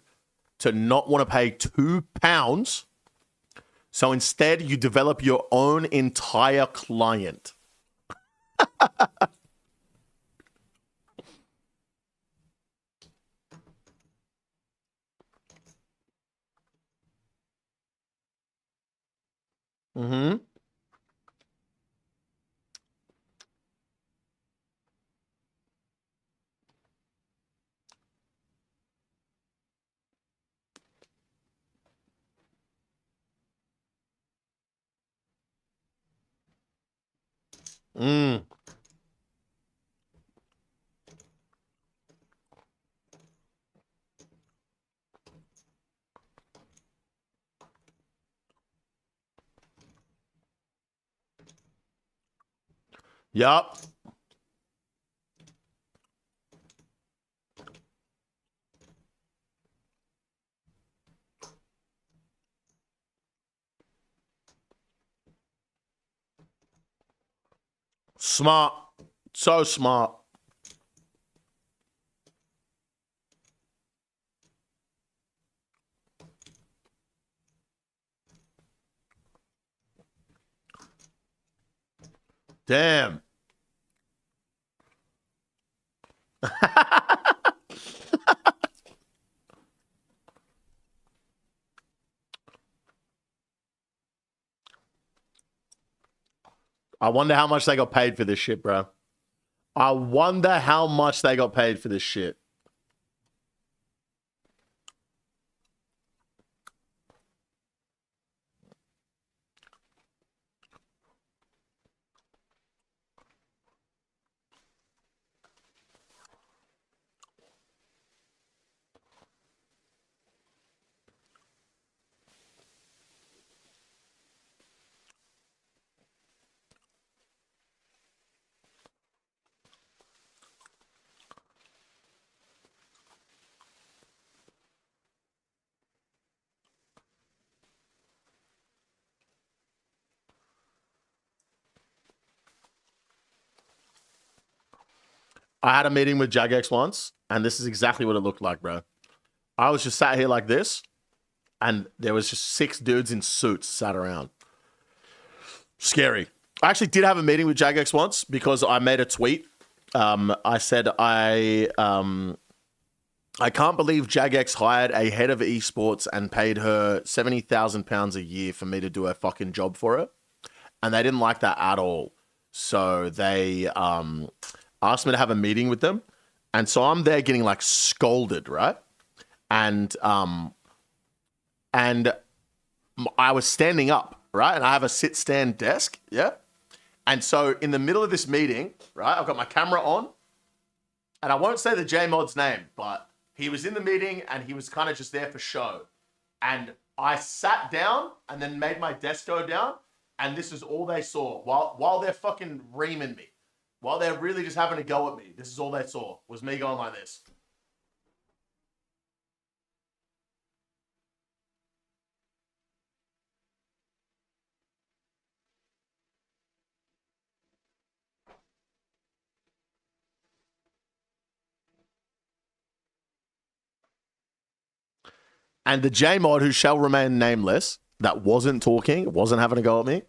to not want to pay £2. So instead, you develop your own entire client. Mm-hmm. Mm. Yup. Smart. So smart. Damn. I wonder how much they got paid for this shit, bro. I wonder how much they got paid for this shit. I had a meeting with Jagex once, and this is exactly what it looked like, bro. I was just sat here like this, and there was just 6 dudes in suits sat around. Scary. I actually did have a meeting with Jagex once because I made a tweet. I said I can't believe Jagex hired a head of esports and paid her £70,000 a year for me to do a fucking job for her, and they didn't like that at all. So they asked me to have a meeting with them, and so I'm there getting like scolded, right? And I was standing up, right? And I have a sit stand desk, yeah. And so in the middle of this meeting, right, I've got my camera on, and I won't say the JMod's name, but he was in the meeting and he was kind of just there for show. And I sat down and then made my desk go down, and this is all they saw while they're fucking reaming me, while they're really just having a go at me. This is all they saw was me going like this. And the JMod, who shall remain nameless, that wasn't talking, wasn't having a go at me,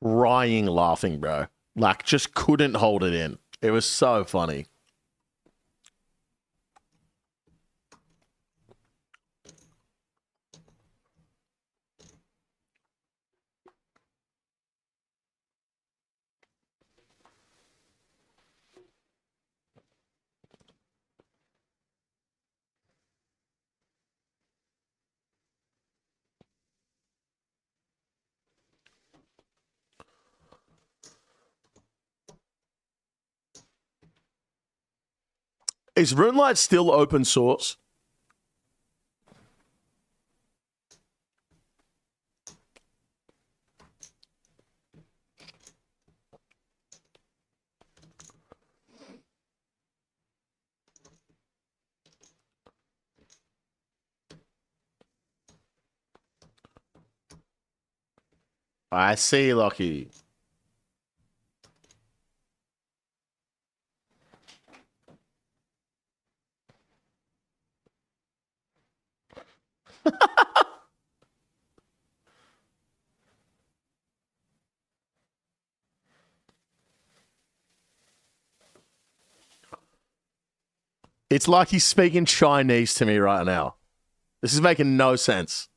crying, laughing, bro. Like, just couldn't hold it in. It was so funny. Is Runelight still open source? I see, Lockie. It's like he's speaking Chinese to me right now. This is making no sense.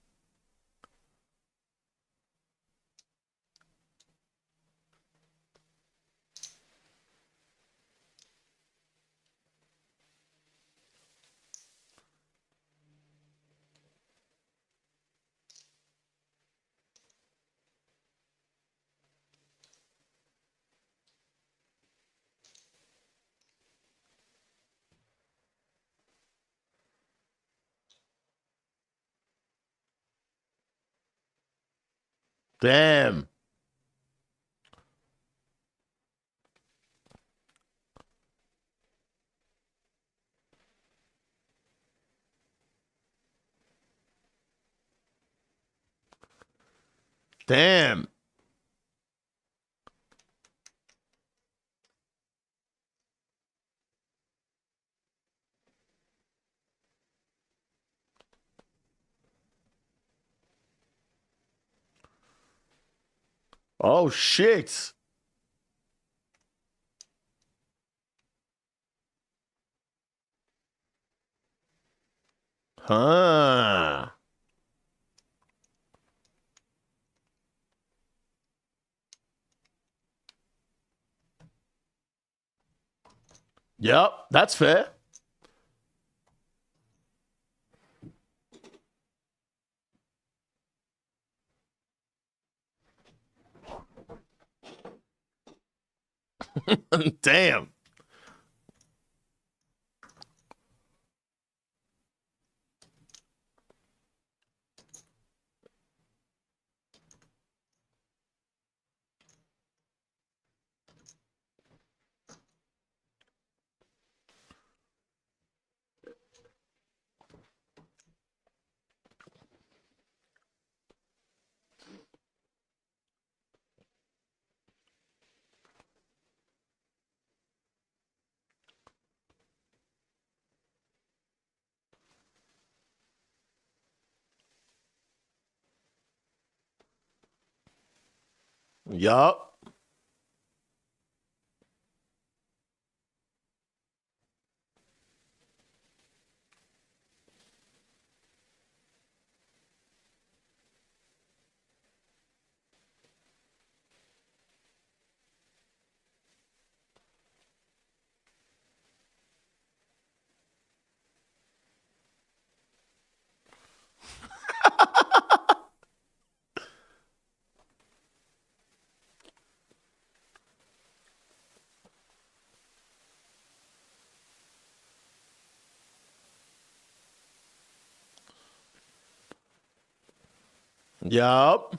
Damn. Damn. Oh, shit. Huh. Yep, that's fair. Damn. Yup. Yup.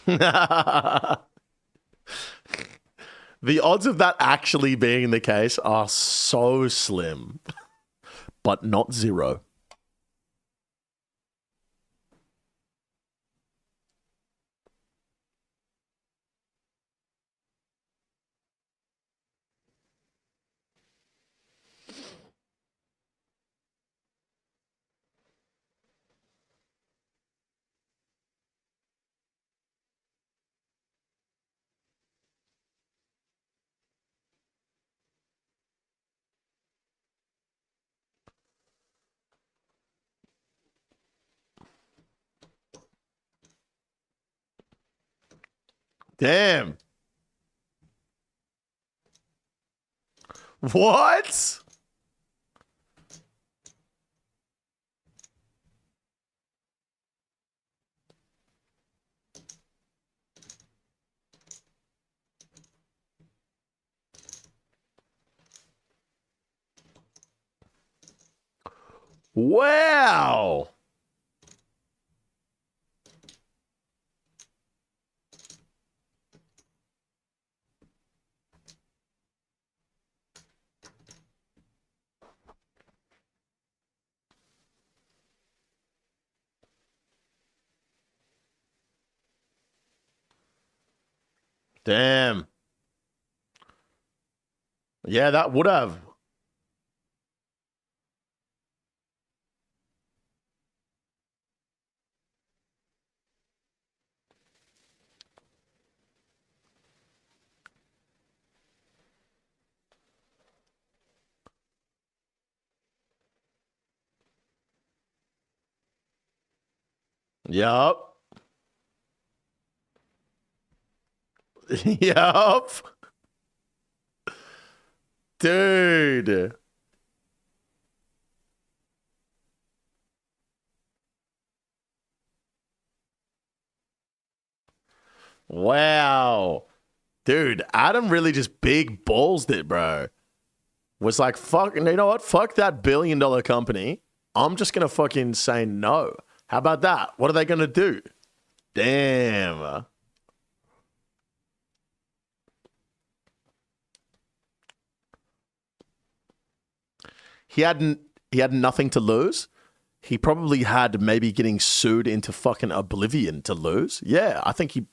The odds of that actually being the case are so slim, but not zero. Damn. What? Wow. Damn. Yeah, that would have. Yup. Yup. Dude. Wow. Dude, Adam really just big balls it, bro. Was like, fuck, you know what? Fuck that $1 billion company. I'm just going to fucking say no. How about that? What are they going to do? Damn. He hadn't he had nothing to lose. He probably had maybe getting sued into fucking oblivion to lose. Yeah, I think he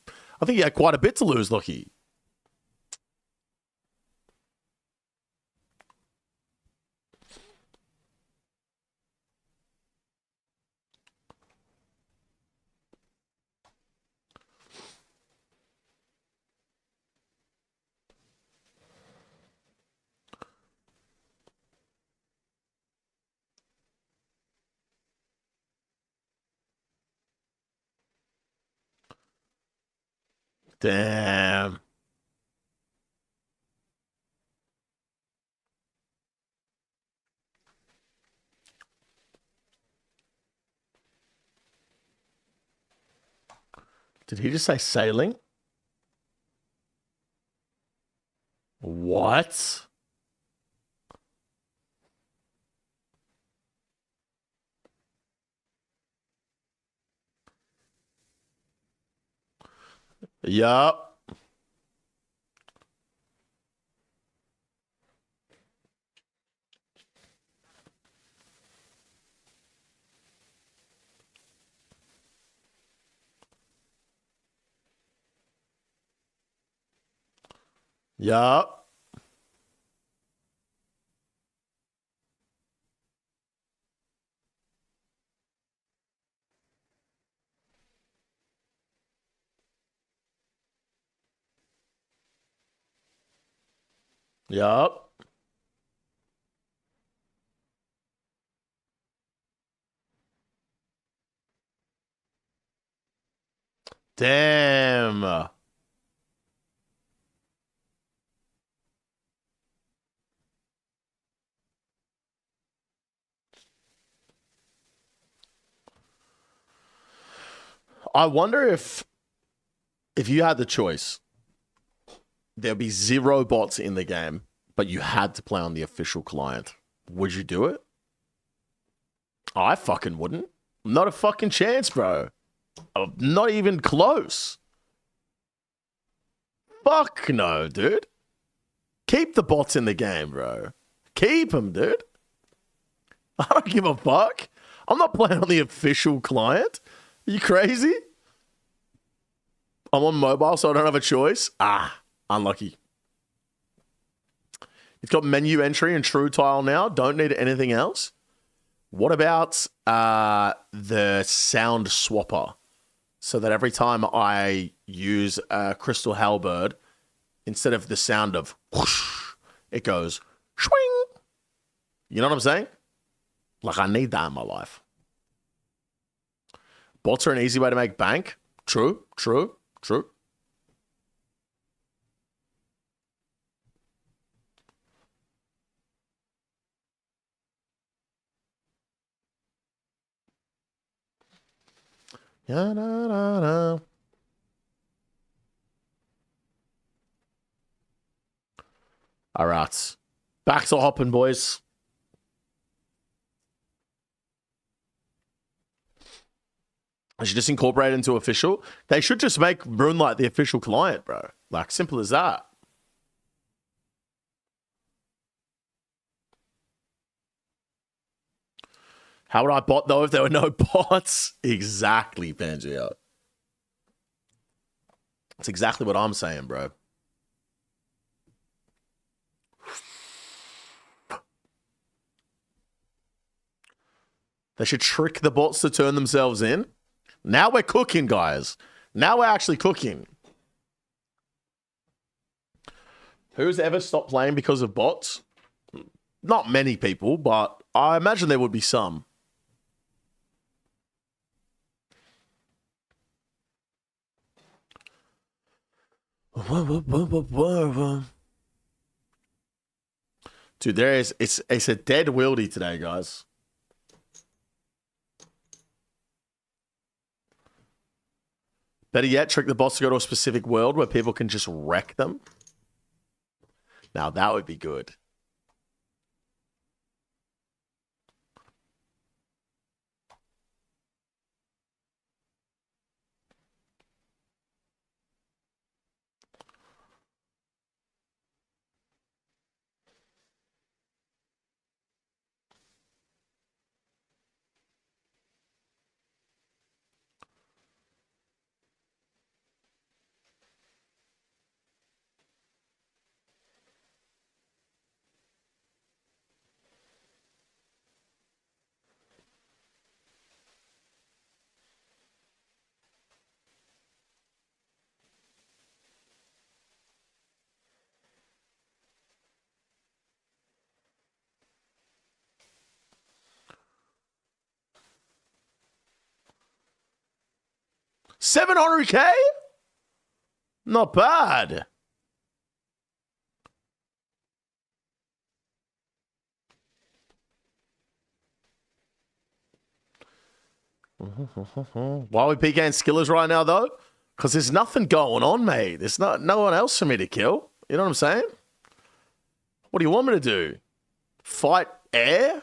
had quite a bit to lose, Lockie. Damn. Did he just say sailing? What? Yup. Yup. Yup. Damn. I wonder if you had the choice, there'd be zero bots in the game, but you had to play on the official client. Would you do it? I fucking wouldn't. Not a fucking chance, bro. Not even close. Fuck no, dude. Keep the bots in the game, bro. Keep them, dude. I don't give a fuck. I'm not playing on the official client. Are you crazy? I'm on mobile, so I don't have a choice. Ah, unlucky. It's got menu entry and true tile now. Don't need anything else. What about the sound swapper? So that every time I use a crystal halberd, instead of the sound of whoosh, it goes swing. You know what I'm saying? Like, I need that in my life. Bots are an easy way to make bank. True, true, true. Ya-da-da-da. All right. Back to hopping, boys. I should just incorporate it into official. They should just make Moonlight the official client, bro. Like, simple as that. How would I bot, though, if there were no bots? Exactly, Pangeo. That's exactly what I'm saying, bro. They should trick the bots to turn themselves in. Now we're cooking, guys. Now we're actually cooking. Who's ever stopped playing because of bots? Not many people, but I imagine there would be some. Dude, it's a dead wieldy today, guys. Better yet, trick the bots to go to a specific world where people can just wreck them. Now that would be good. $700K? Not bad. Why are we PKing skillers right now, though? Because there's nothing going on, mate. There's no one else for me to kill. You know what I'm saying? What do you want me to do? Fight air?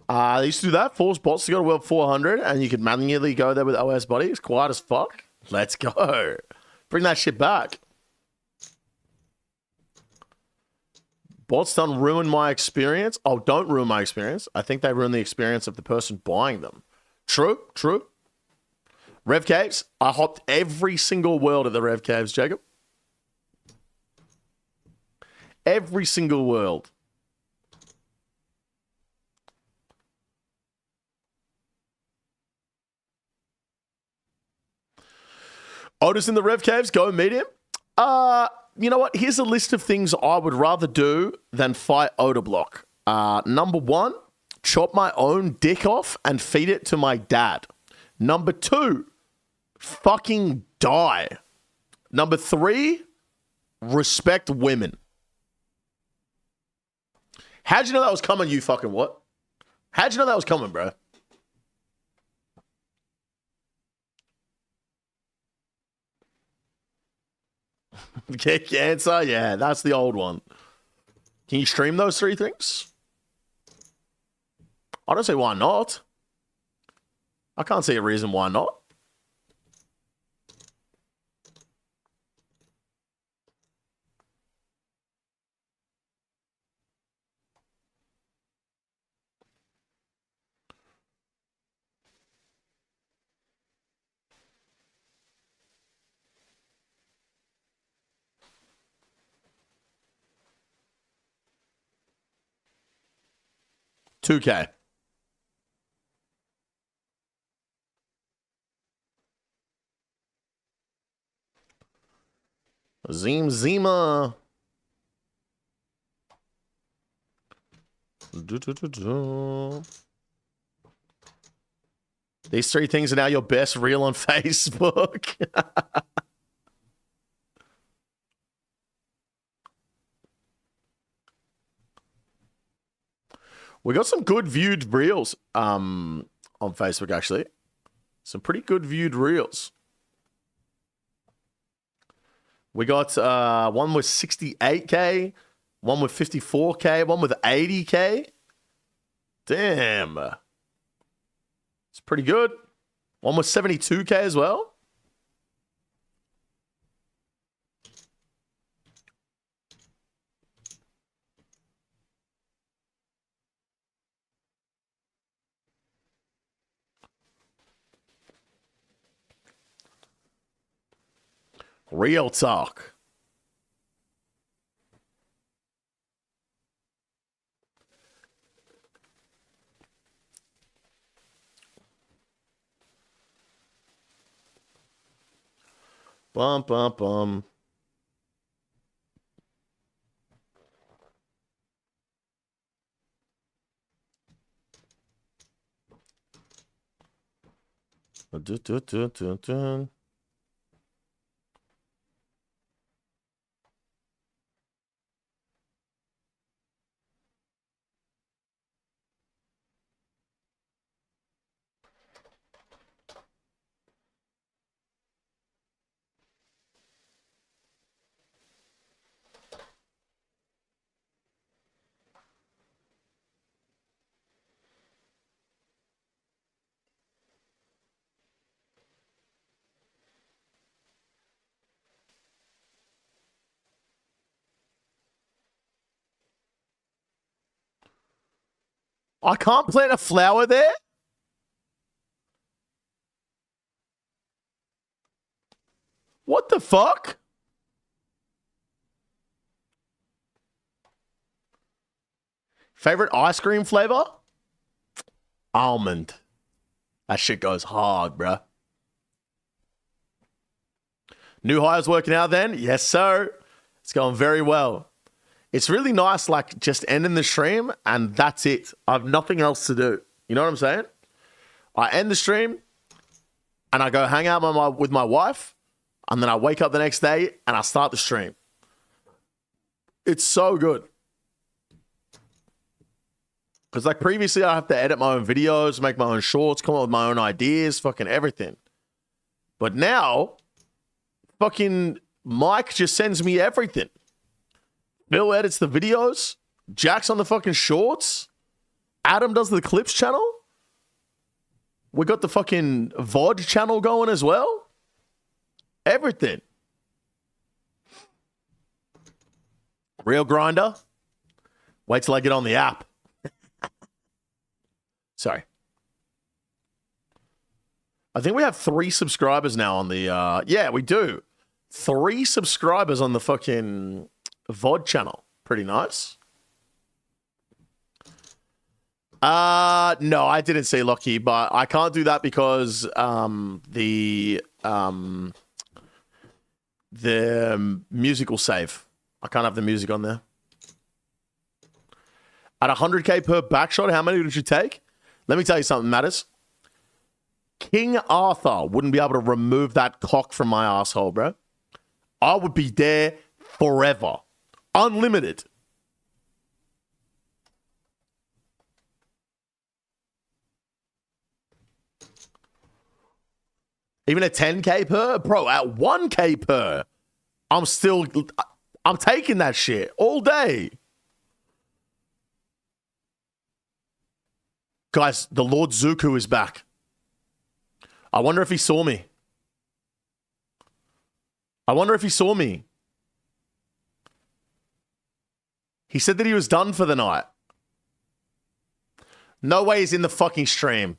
They used to do that. Force bots to go to World 400, and you could manually go there with OS body. It's quiet as fuck. Let's go. Bring that shit back. Bots don't ruin my experience. Oh, don't ruin my experience. I think they ruin the experience of the person buying them. True, true. Rev Caves. I hopped every single world of the Rev Caves, Jacob. Every single world. Otis in the Rev Caves, go meet him. You know what? Here's a list of things I would rather do than fight Odablock. Number 1, chop my own dick off and feed it to my dad. Number 2, fucking die. Number 3, respect women. How'd you know that was coming, you fucking what? How'd you know that was coming, bro? Kick answer? Yeah, that's the old one. Can you stream those 3 things? I don't see why not. I can't see a reason why not. $2K. Zima. These 3 things are now your best reel on Facebook. We got some good viewed reels on Facebook, actually. Some pretty good viewed reels. We got one with 68K, one with 54K, one with 80K. Damn. It's Pretty good. One was 72K as well. Real talk. Bum, bum, bum. Dun, dun, dun, dun, dun. I can't plant a flower there? What the fuck? Favorite ice cream flavor? Almond. That shit goes hard, bruh. New hires working out then? Yes, sir. It's going very well. It's really nice, like, just ending the stream and that's it. I have nothing else to do. You know what I'm saying? I end the stream and I go hang out with my wife and then I wake up the next day and I start the stream. It's so good. Because, like, previously I have to edit my own videos, make my own shorts, come up with my own ideas, fucking everything. But now, fucking Mike just sends me everything. Bill edits the videos. Jack's on the fucking shorts. Adam does the clips channel. We got the fucking VOD channel going as well. Everything. Real grinder. Wait till I get on the app. Sorry. I think we have 3 subscribers now on the... yeah, we do. 3 subscribers on the fucking VOD channel. Pretty nice. No, I didn't see Lockie, but I can't do that because the music will save. I can't have the music on there. At 100K per backshot, how many did you take? Let me tell you something, Matters. King Arthur wouldn't be able to remove that cock from my asshole, bro. I would be there forever. Unlimited. Even at 10K per? Bro, at 1K per, I'm taking that shit all day. Guys, the Lord Zuko is back. I wonder if he saw me. He said that he was done for the night. No way he's in the fucking stream.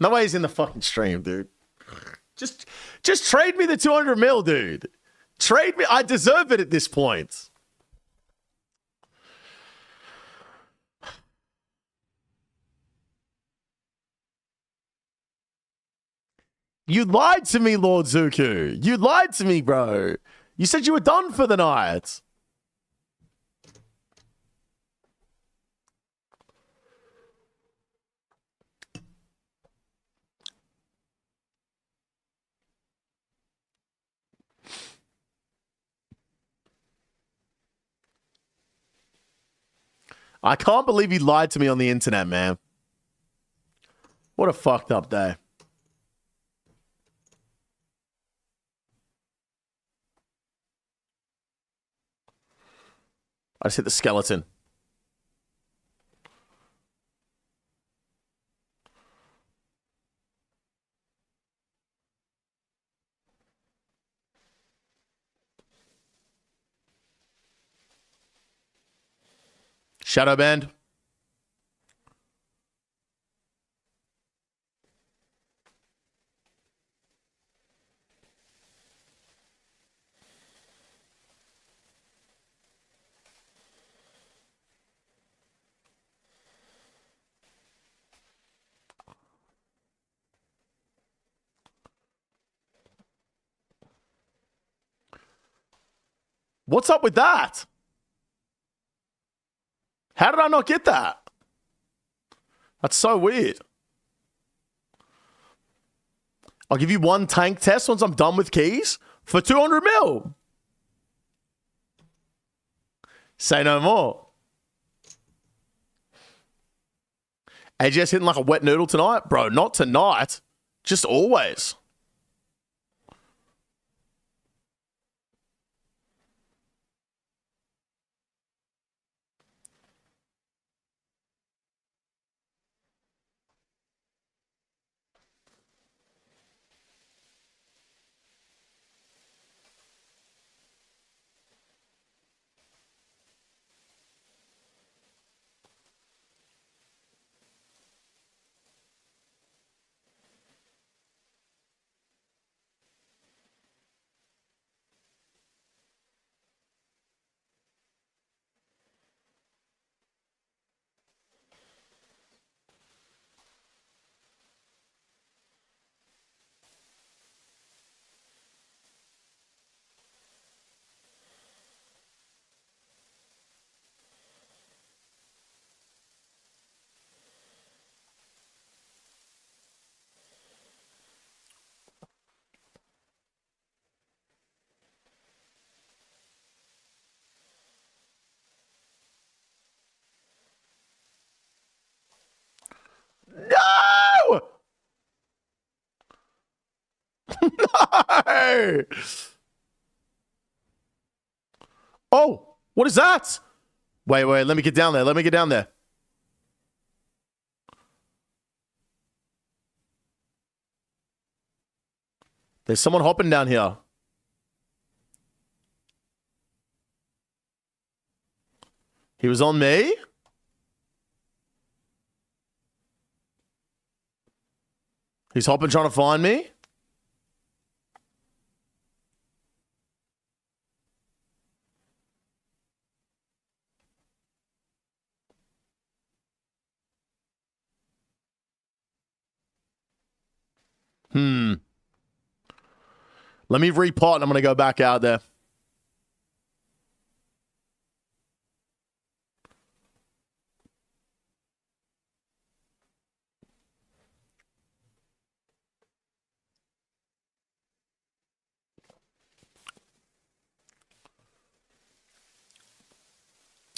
No way he's in the fucking stream, dude. Just trade me the 200 mil, dude. Trade me. I deserve it at this point. You lied to me, Lord Zuku. You lied to me, bro. You said you were done for the night. I can't believe he lied to me on the internet, man. What a fucked up day. I just hit the skeleton. Shadow band. What's up with that? How did I not get that? That's so weird. I'll give you one tank test once I'm done with keys for 200 mil. Say no more. AGS hitting like a wet noodle tonight? Bro, not tonight. Just always. No! No! Oh, what is that? Wait, let me get down there. Let me get down there. There's someone hopping down here. He was on me? He's hopping trying to find me? Let me repot and I'm going to go back out there.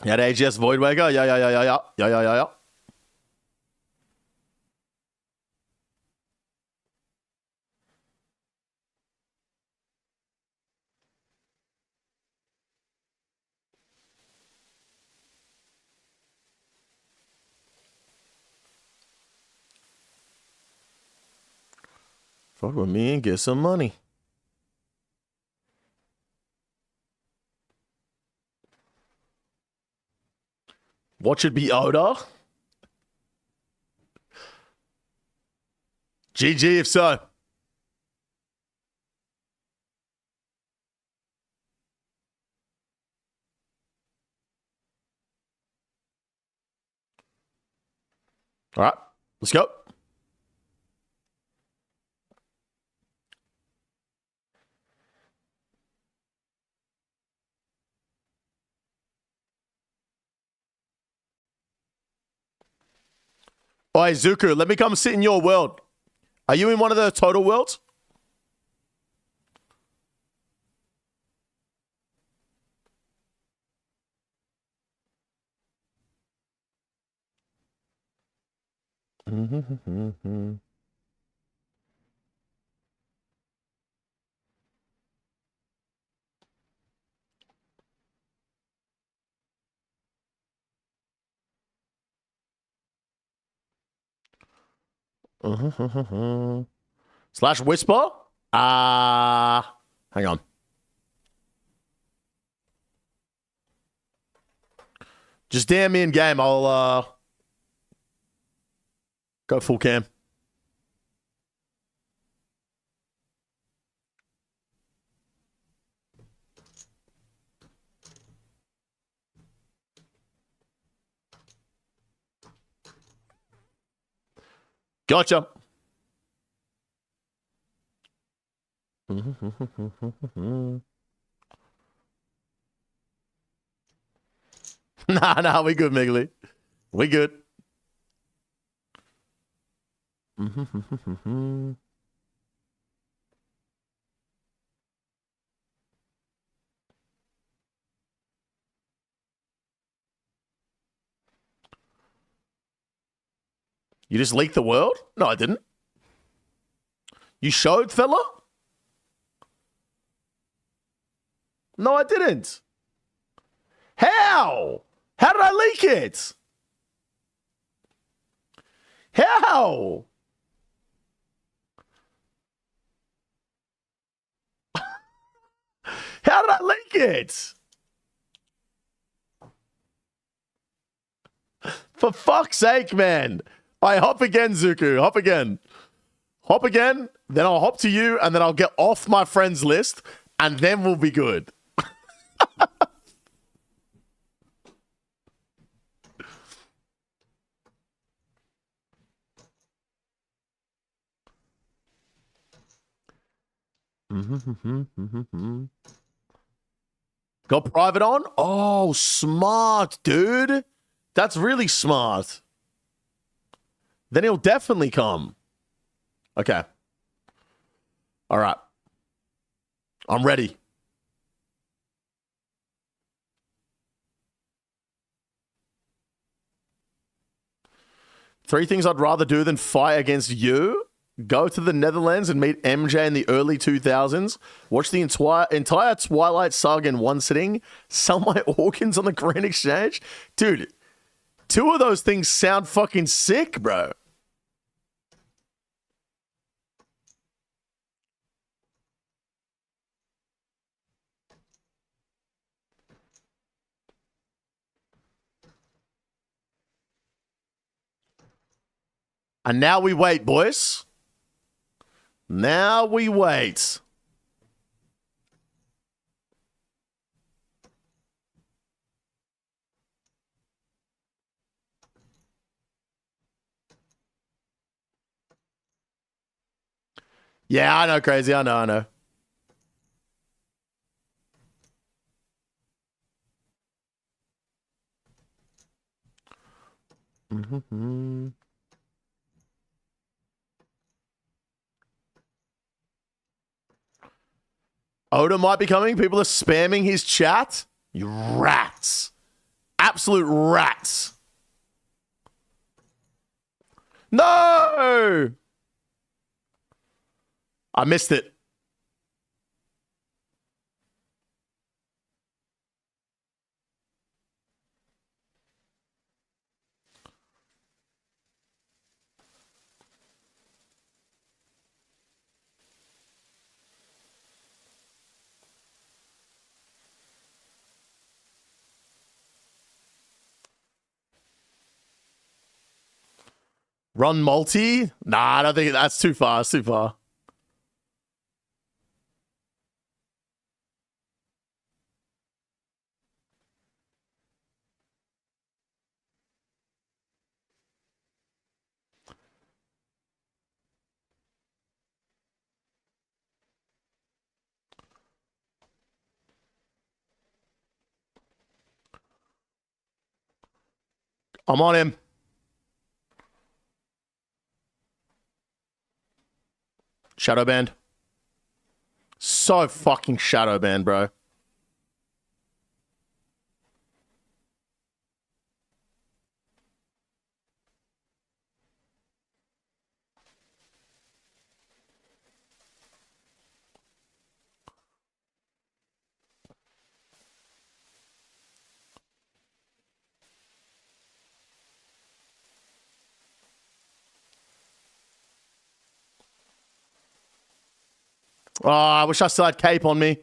You had AGS Voidwaker? Yeah. Fuck with me and get some money. What should be Oda? GG if so. All right, let's go. Oi, Zuku, let me come sit in your world. Are you in one of the total worlds? Slash whisper? Hang on. Just damn me in game. I'll go full cam. Gotcha. Nah, we good, Miggly. We good. You just leaked the world? No, I didn't. You showed, fella? No, I didn't. How? How did I leak it? How? How did I leak it? For fuck's sake, man. I hop again, Zuku. Hop again. Hop again, then I'll hop to you, and then I'll get off my friends list, and then we'll be good. Got private on? Oh, smart, dude. That's really smart. Then he'll definitely come. Okay. All right. I'm ready. Three things I'd rather do than fight against you. Go to the Netherlands and meet MJ in the early 2000s. Watch the entire Twilight saga in one sitting. Sell my organs on the Green Exchange. Dude, two of those things sound fucking sick, bro. And now we wait, boys. Now we wait. Yeah, I know, crazy. I know. Mm-hmm. Oda might be coming. People are spamming his chat. You rats. Absolute rats. No! I missed it. Run multi? Nah, I don't think that's too far. It's too far. I'm on him. Shadow band. So fucking shadow band, bro. Oh, I wish I still had cape on me.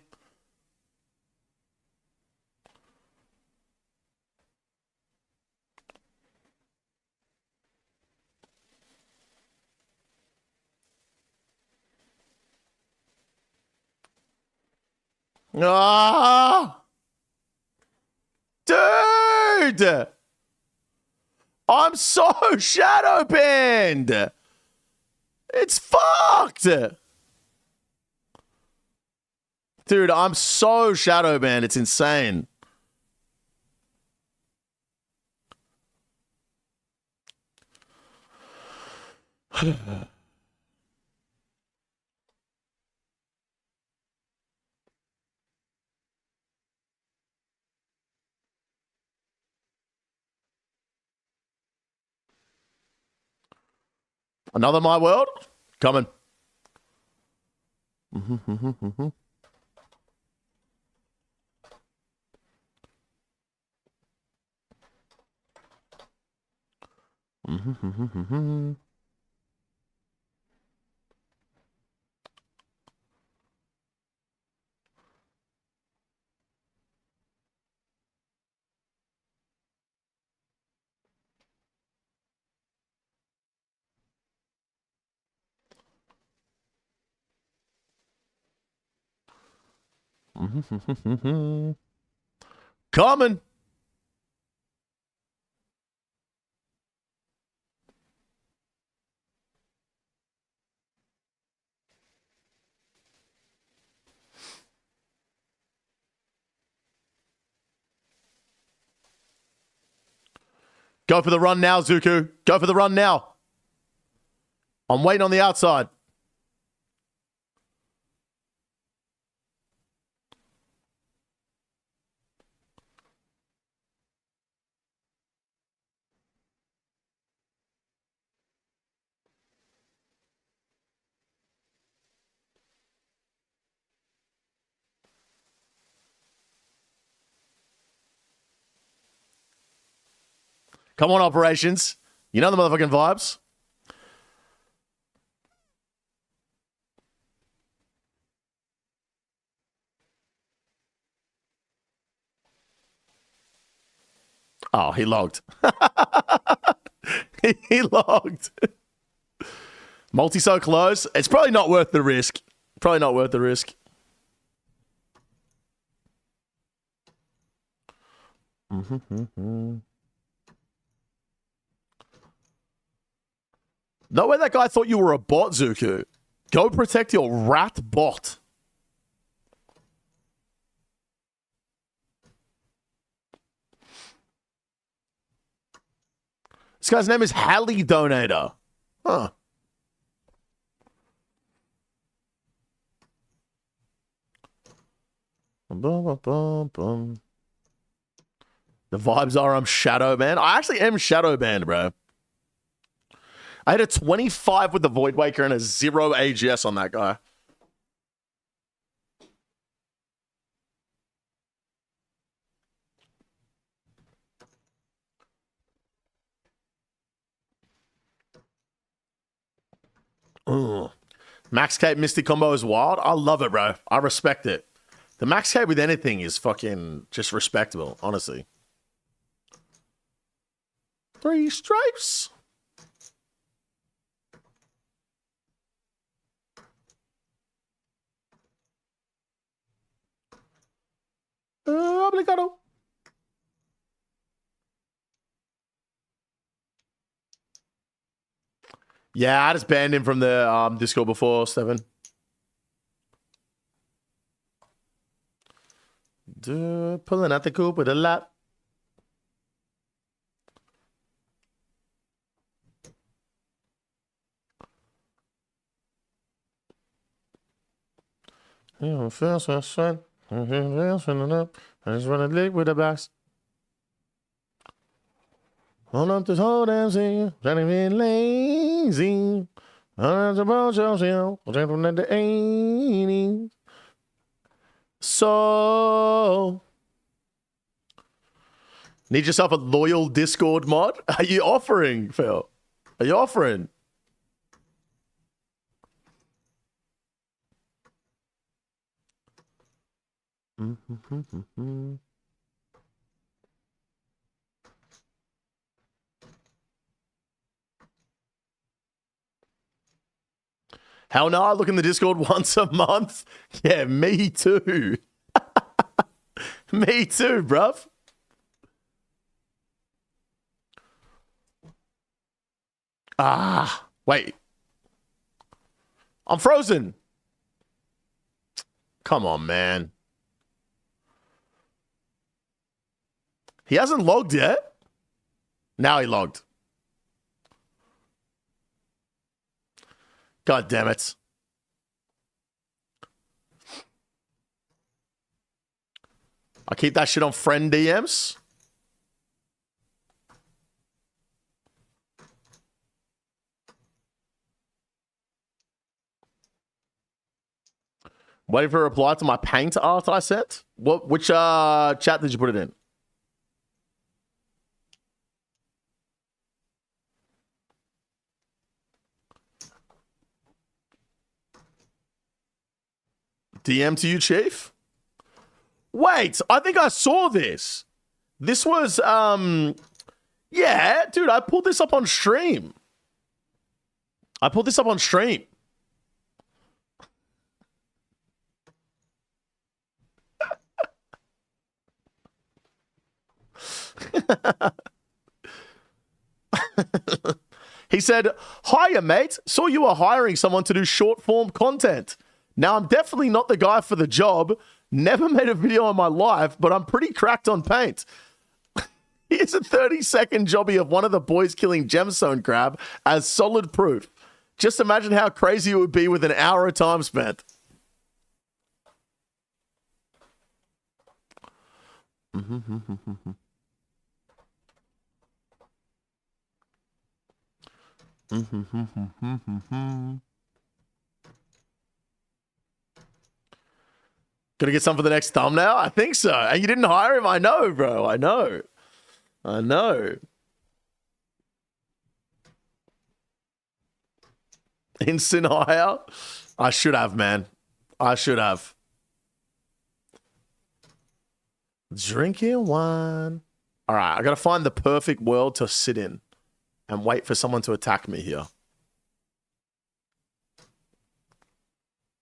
Ah! Dude! I'm so shadow banned! It's fucked! Dude, I'm so shadow banned. It's insane. Another My World? Coming. Coming. Go for the run now, Zuku. Go for the run now. I'm waiting on the outside. Come on, operations. You know the motherfucking vibes. Oh, he logged. He logged. Multi so close. It's probably not worth the risk. Probably not worth the risk. No way that guy thought you were a bot, Zuku. Go protect your rat bot. This guy's name is Hallie Donator. Huh. The vibes are I'm shadow banned. I actually am shadow banned, bro. I had a 25 with the Void Waker and a 0 AGS on that guy. Ugh. Max Cape Misty combo is wild. I love it, bro. I respect it. The Max Cape with anything is fucking just respectable, honestly. 3 stripes. Obrigado. Yeah, I just banned him from the Discord before, Stefan. Pulling out the coop with a lot. First, I just want to live with the box. Hold up this whole damn thing, trying to be lazy. So, need yourself a loyal Discord mod? Are you offering, Phil? Are you offering? Hell no, I look in the Discord once a month. Yeah, me too. Me too, bruv. Ah, wait. I'm frozen. Come on, man. He hasn't logged yet. Now he logged. God damn it. I keep that shit on friend DMs. Waiting for a reply to my paint art I sent. Which chat did you put it in? DM to you, Chief? Wait, I think I saw this. This was, yeah, dude, I pulled this up on stream. He said, hiya, mate. Saw you were hiring someone to do short form content. Now, I'm definitely not the guy for the job. Never made a video in my life, but I'm pretty cracked on paint. Here's a 30-second jobby of one of the boys killing gemstone crab as solid proof. Just imagine how crazy it would be with an hour of time spent. Gonna get some for the next thumbnail? I think so. And you didn't hire him? I know, bro. I know. Instant hire? I should have, man. I should have. Drinking wine. All right, I gotta find the perfect world to sit in and wait for someone to attack me here.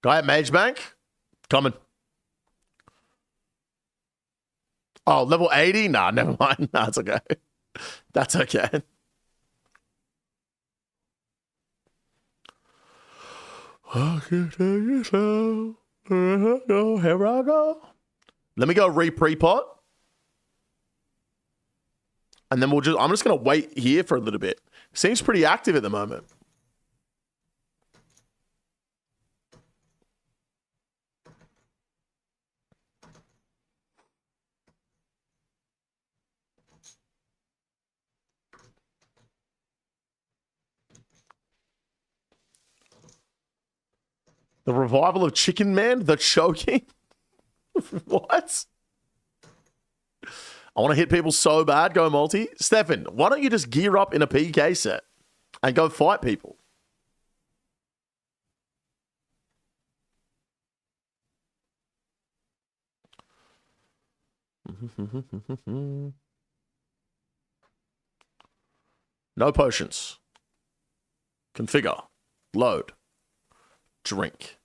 Guy at Mage Bank? Coming. Oh, level 80? Nah, never mind. Nah, it's okay. That's okay. Here I go. Let me go pre-pot. And then I'm just going to wait here for a little bit. Seems pretty active at the moment. The revival of Chicken Man, the choking. What? I want to hit people so bad, go multi. Stefan, why don't you just gear up in a PK set and go fight people? No potions. Configure. Load. Drink.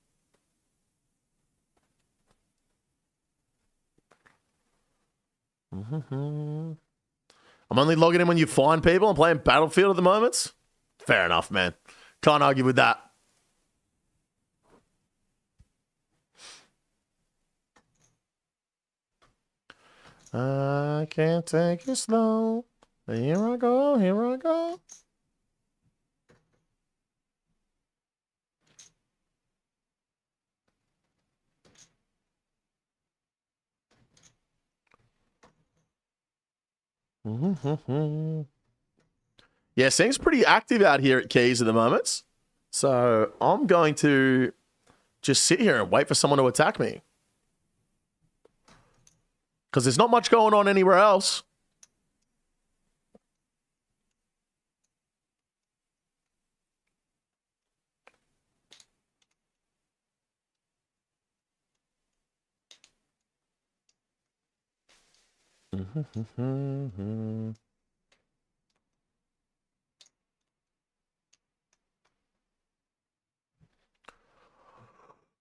I'm only logging in when you find people. I'm playing Battlefield at the moment. Fair enough, man. Can't argue with that. I can't take it slow. Here I go, here I go. Yeah, seems pretty active out here at Keys at the moment. So I'm going to just sit here and wait for someone to attack me. Because there's not much going on anywhere else.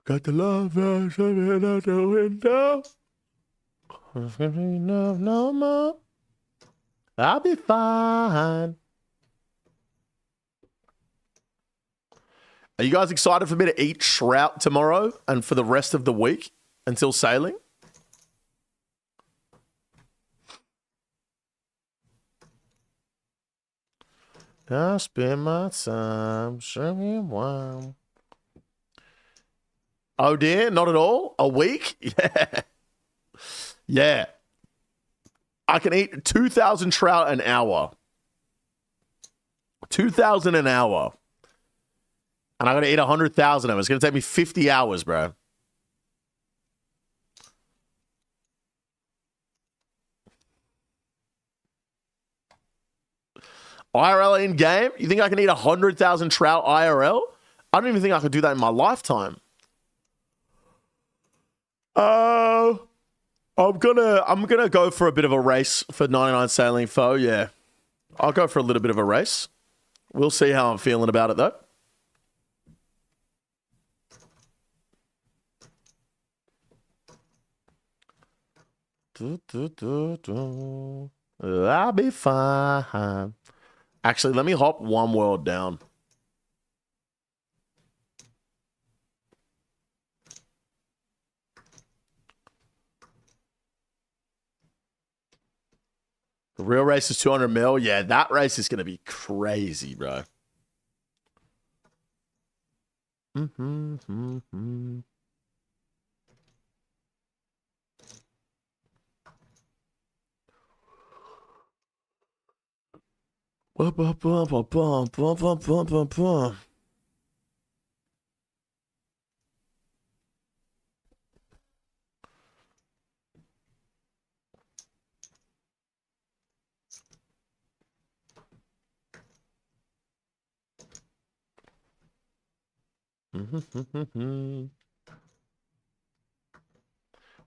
Got the love version out the window. No more. I'll be fine. Are you guys excited for me to eat trout tomorrow and for the rest of the week until sailing? I spend my time showing wow. Oh dear, not at all. A week? Yeah. Yeah. I can eat 2,000 trout an hour. 2,000 an hour. And I'm going to eat 100,000 of them. It's going to take me 50 hours, bro. IRL in game? You think I can eat 100,000 trout IRL? I don't even think I could do that in my lifetime. I'm gonna go for a bit of a race for 99 sailing foe. Yeah, I'll go for a little bit of a race. We'll see how I'm feeling about it though. I'll be fine. Actually, let me hop one world down. The real race is 200 mil. Yeah, that race is going to be crazy, bro.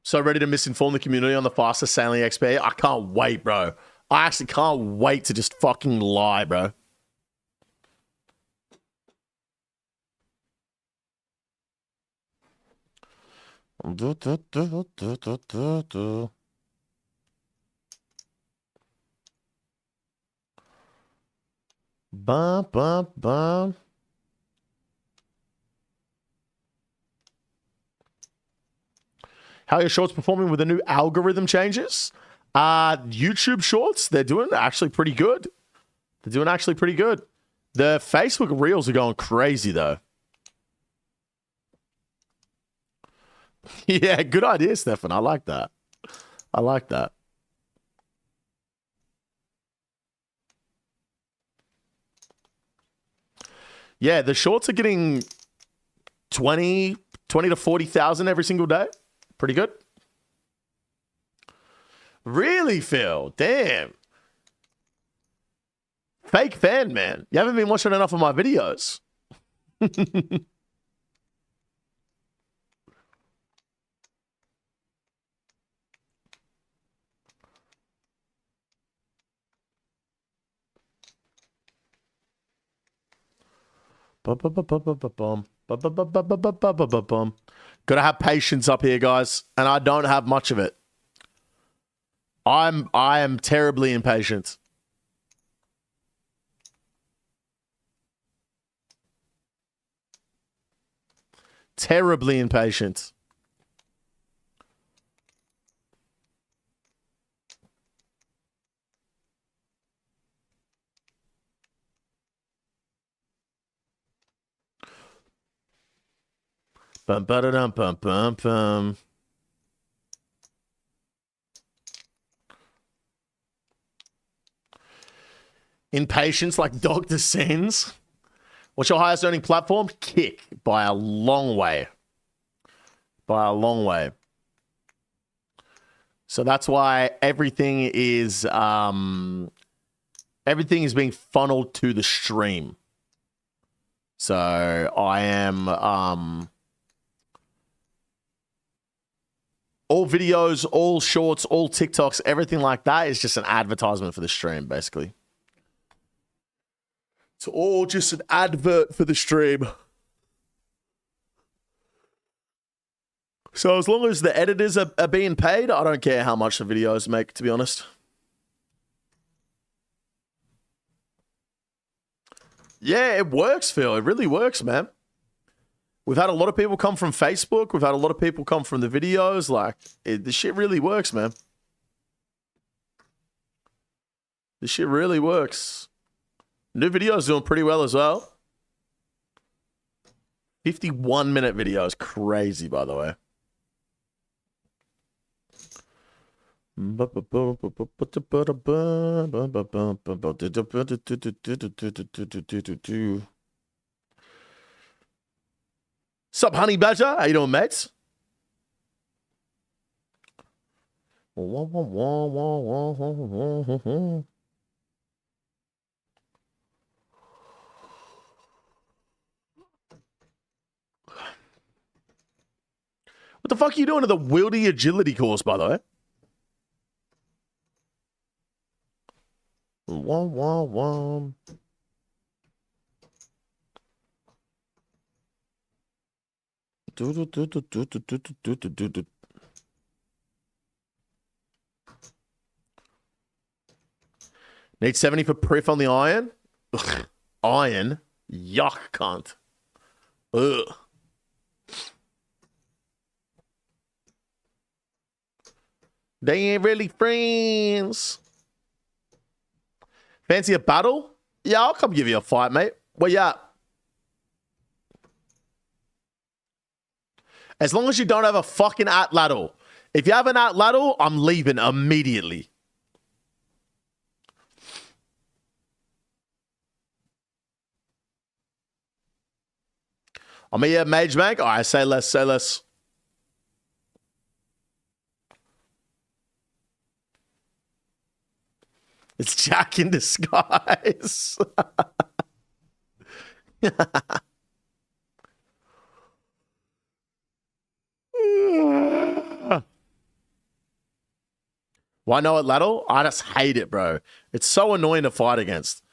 So ready to misinform the community on the fastest sailing XP. I can't wait, bro. I actually can't wait to just fucking lie, bro. Bum, bum, bum. How are your shorts performing with the new algorithm changes? YouTube shorts, they're doing actually pretty good. They're doing actually pretty good. The Facebook reels are going crazy, though. Yeah, good idea, Stefan. I like that. I like that. Yeah, the shorts are getting 20 to 40,000 every single day. Pretty good. Really, Phil? Damn. Fake fan, man. You haven't been watching enough of my videos. Gotta have patience up here, guys, and I don't have much of it. I am terribly impatient. Terribly impatient. Bum, ba-da-dum, bum, bum, bum. Impatience like Dr. Sins. What's your highest earning platform? Kick by a long way. By a long way. So that's why everything is being funneled to the stream. So I am all videos, all shorts, all TikToks, everything like that is just an advertisement for the stream, basically. It's all just an advert for the stream. So as long as the editors are being paid, I don't care how much the videos make, to be honest. Yeah, it works, Phil. It really works, man. We've had a lot of people come from Facebook. We've had a lot of people come from the videos. Like, the shit really works, man. This shit really works. New videos doing pretty well as well. 51-minute videos. Crazy, by the way. Sup, Honey Badger? How you doing, mates? What the fuck are you doing to the Wildy Agility course, by the way? Need 70 for Priff on the iron? Ugh. Iron? Yuck, cunt. Ugh. They ain't really friends. Fancy a battle? Yeah, I'll come give you a fight, mate. Where you at? As long as you don't have a fucking atlatl. If you have an atlatl, I'm leaving immediately. I'm here, Mage Mag. All right, say less, say less. It's Jack in disguise. Why no atlatl? I just hate it, bro. It's so annoying to fight against.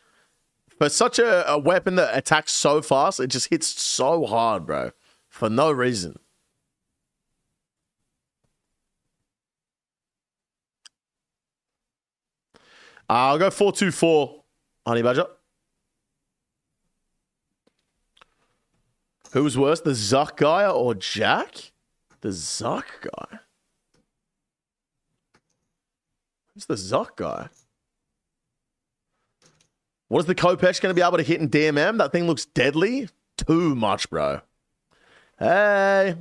For such a weapon that attacks so fast, it just hits so hard, bro. For no reason. I'll go 4-2-4, Honey Badger. Who was worse, the Zuck guy or Jack? The Zuck guy. Who's the Zuck guy? What is the Kopesh going to be able to hit in DMM? That thing looks deadly. Too much, bro. Hey.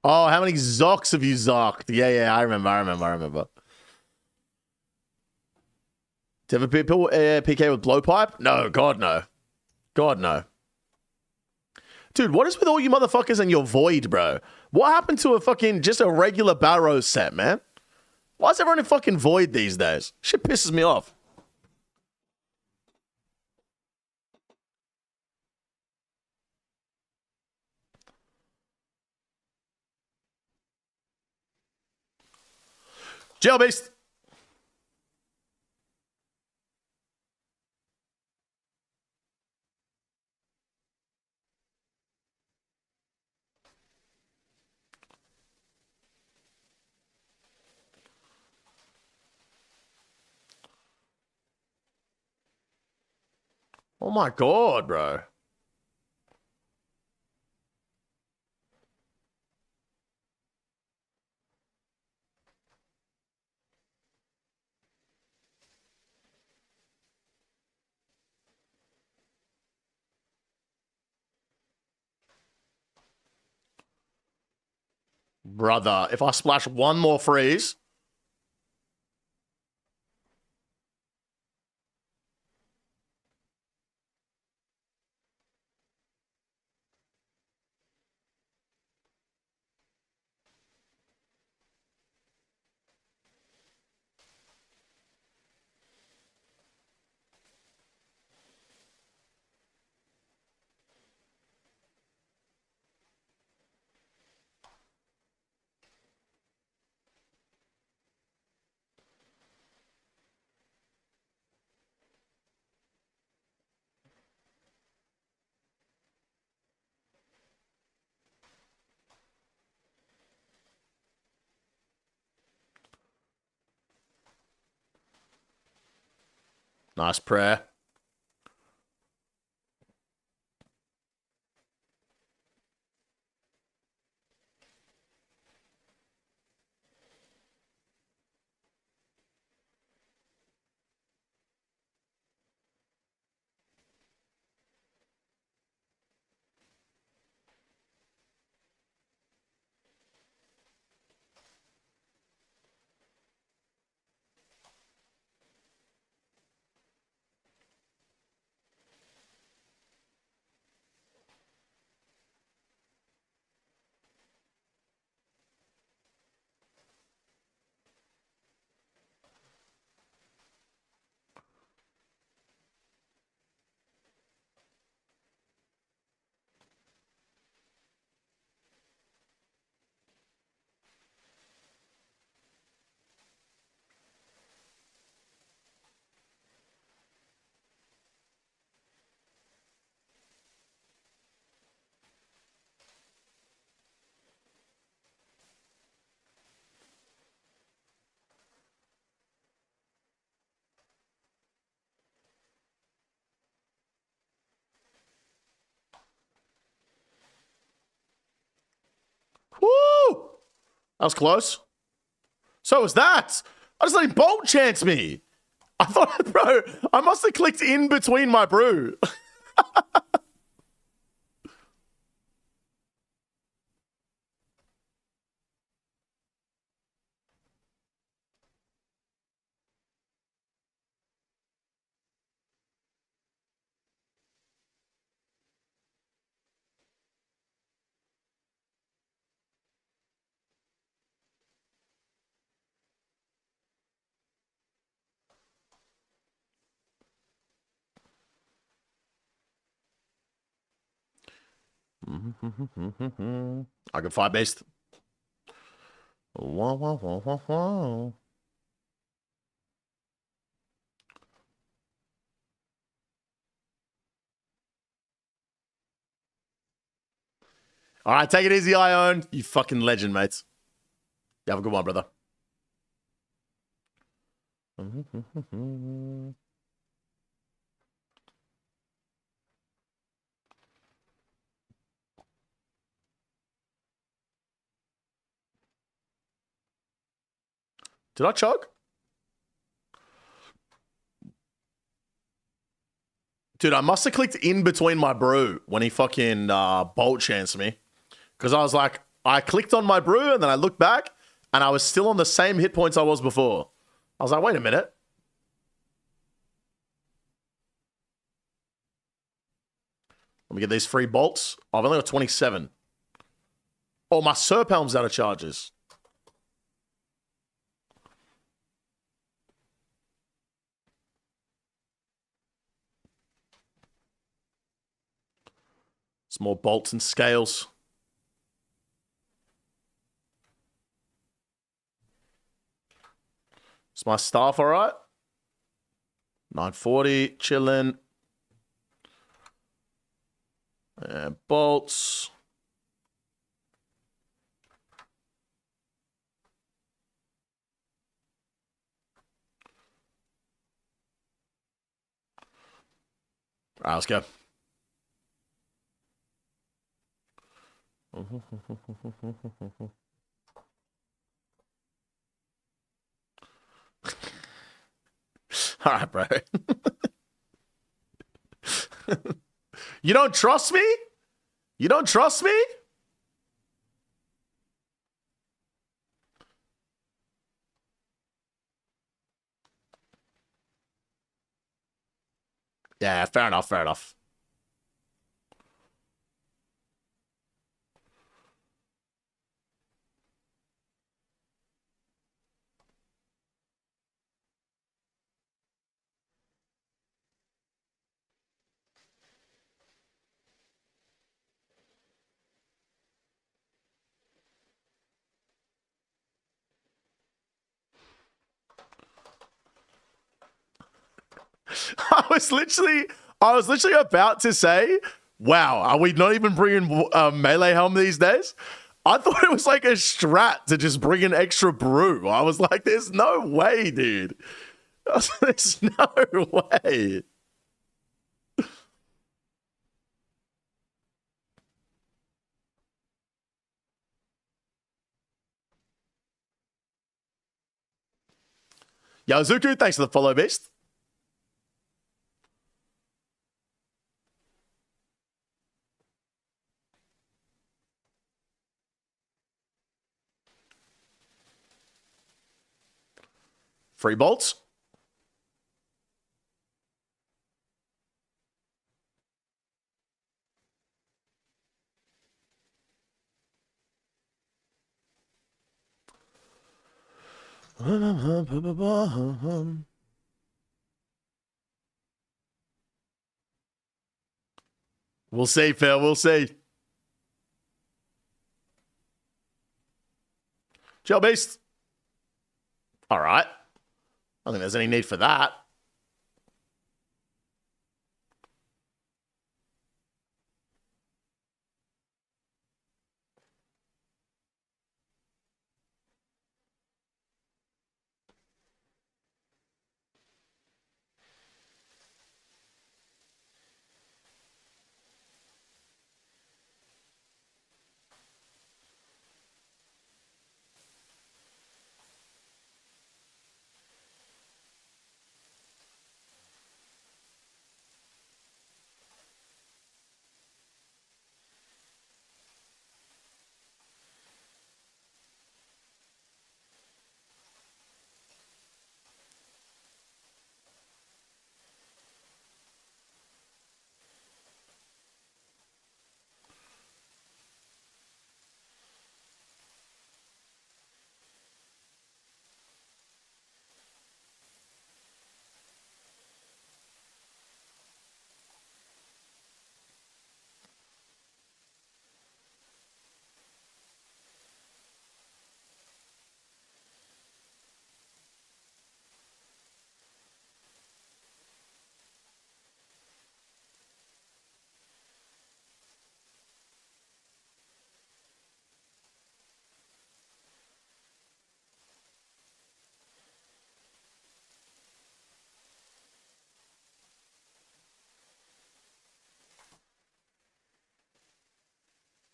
Oh, how many Zocs have you zocked? Yeah, I remember. Do you have a PK with blowpipe? No, God, no. God, no. Dude, what is with all you motherfuckers and your void, bro? What happened to just a regular Barrow set, man? Why is everyone in fucking void these days? Shit pisses me off. Jail Beast. Oh my God, bro. Brother, if I splash one more freeze. Nice prayer. Woo! That was close. So was that. I just let him bolt chance me. I thought, bro, I must have clicked in between my brew. I can fight based. Wah, wah, wah, wah, wah. All right, take it easy, Ione. You fucking legend, mates. You have a good one, brother. Did I choke? Dude, I must have clicked in between my brew when he fucking bolt chanced me. Because I was like, I clicked on my brew and then I looked back and I was still on the same hit points I was before. I was like, wait a minute. Let me get these free bolts. Oh, I've only got 27. Oh, my Serp Helm's out of charges. Some more bolts and scales. Is my staff all right? 940, chilling. And bolts. All right, let's go. All right, bro. You don't trust me? You don't trust me? Yeah, fair enough, fair enough. I was literally about to say, wow, are we not even bringing melee helm these days? I thought it was like a strat to just bring an extra brew. I was like, there's no way, dude. There's no way. Yo, Zuku, thanks for the follow, beast. Free bolts. We'll see, Phil. We'll see. Joe Beast. All right. I don't think there's any need for that.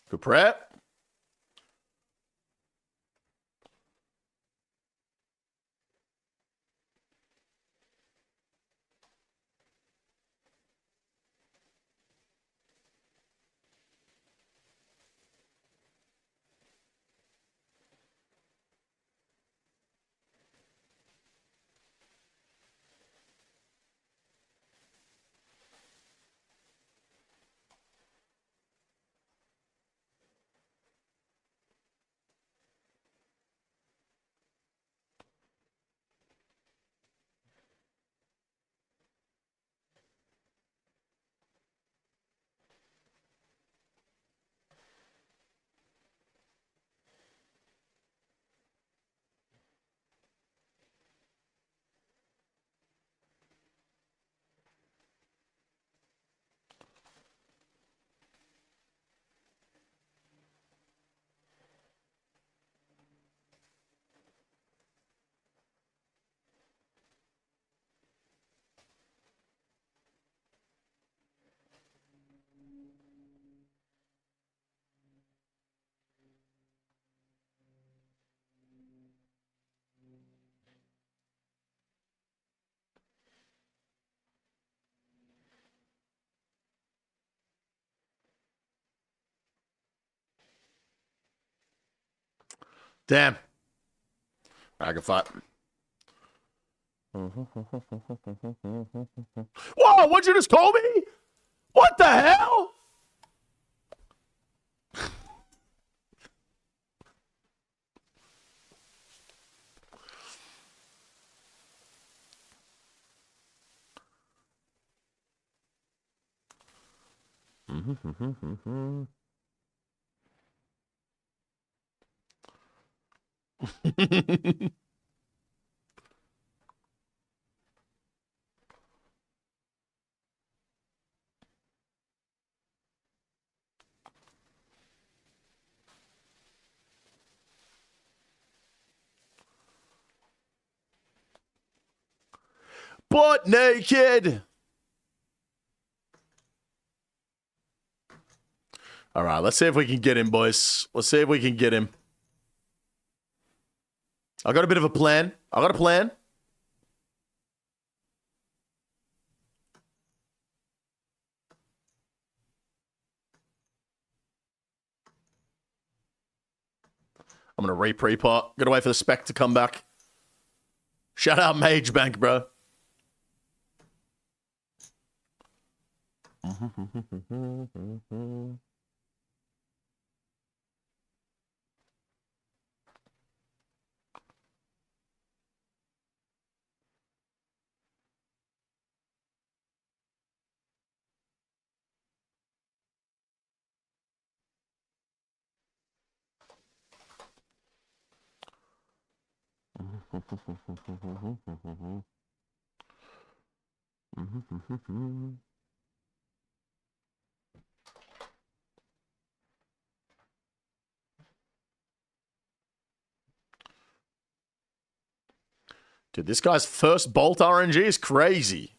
Good prep. Damn. I can fight. Whoa, what'd you just call me? What the hell? Butt naked. All right, let's see if we can get him, boys. Let's see if we can get him. I got a bit of a plan. I got a plan. I'm going to re-pre-pot. Got to wait for the spec to come back. Shout out Mage Bank, bro. Dude, this guy's first Bolt RNG is crazy.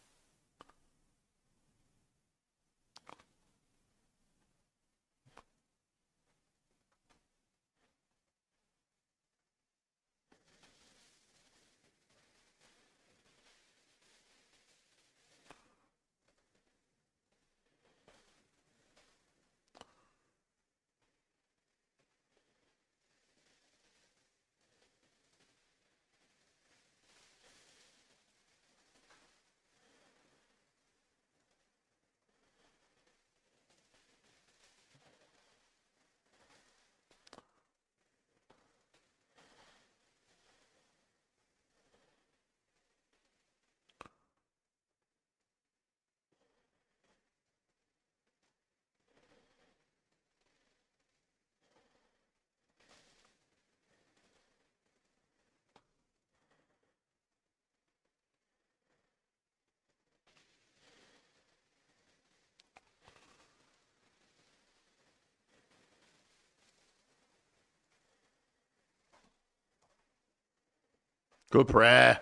Good prayer.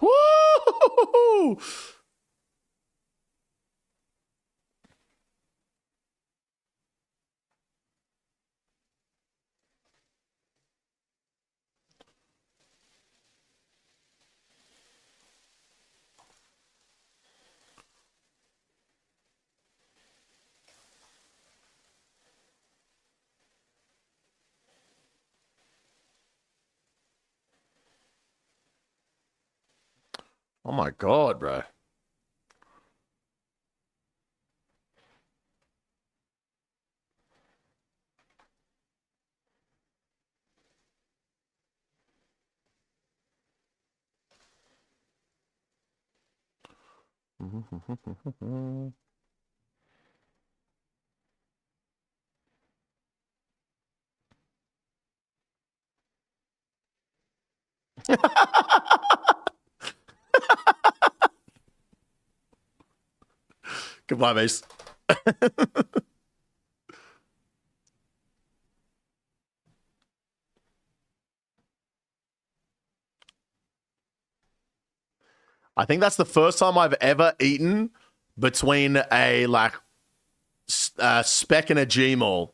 Woo! Oh my god, bro. Goodbye, Mace. I think that's the first time I've ever eaten between a like spec and a Gmaul.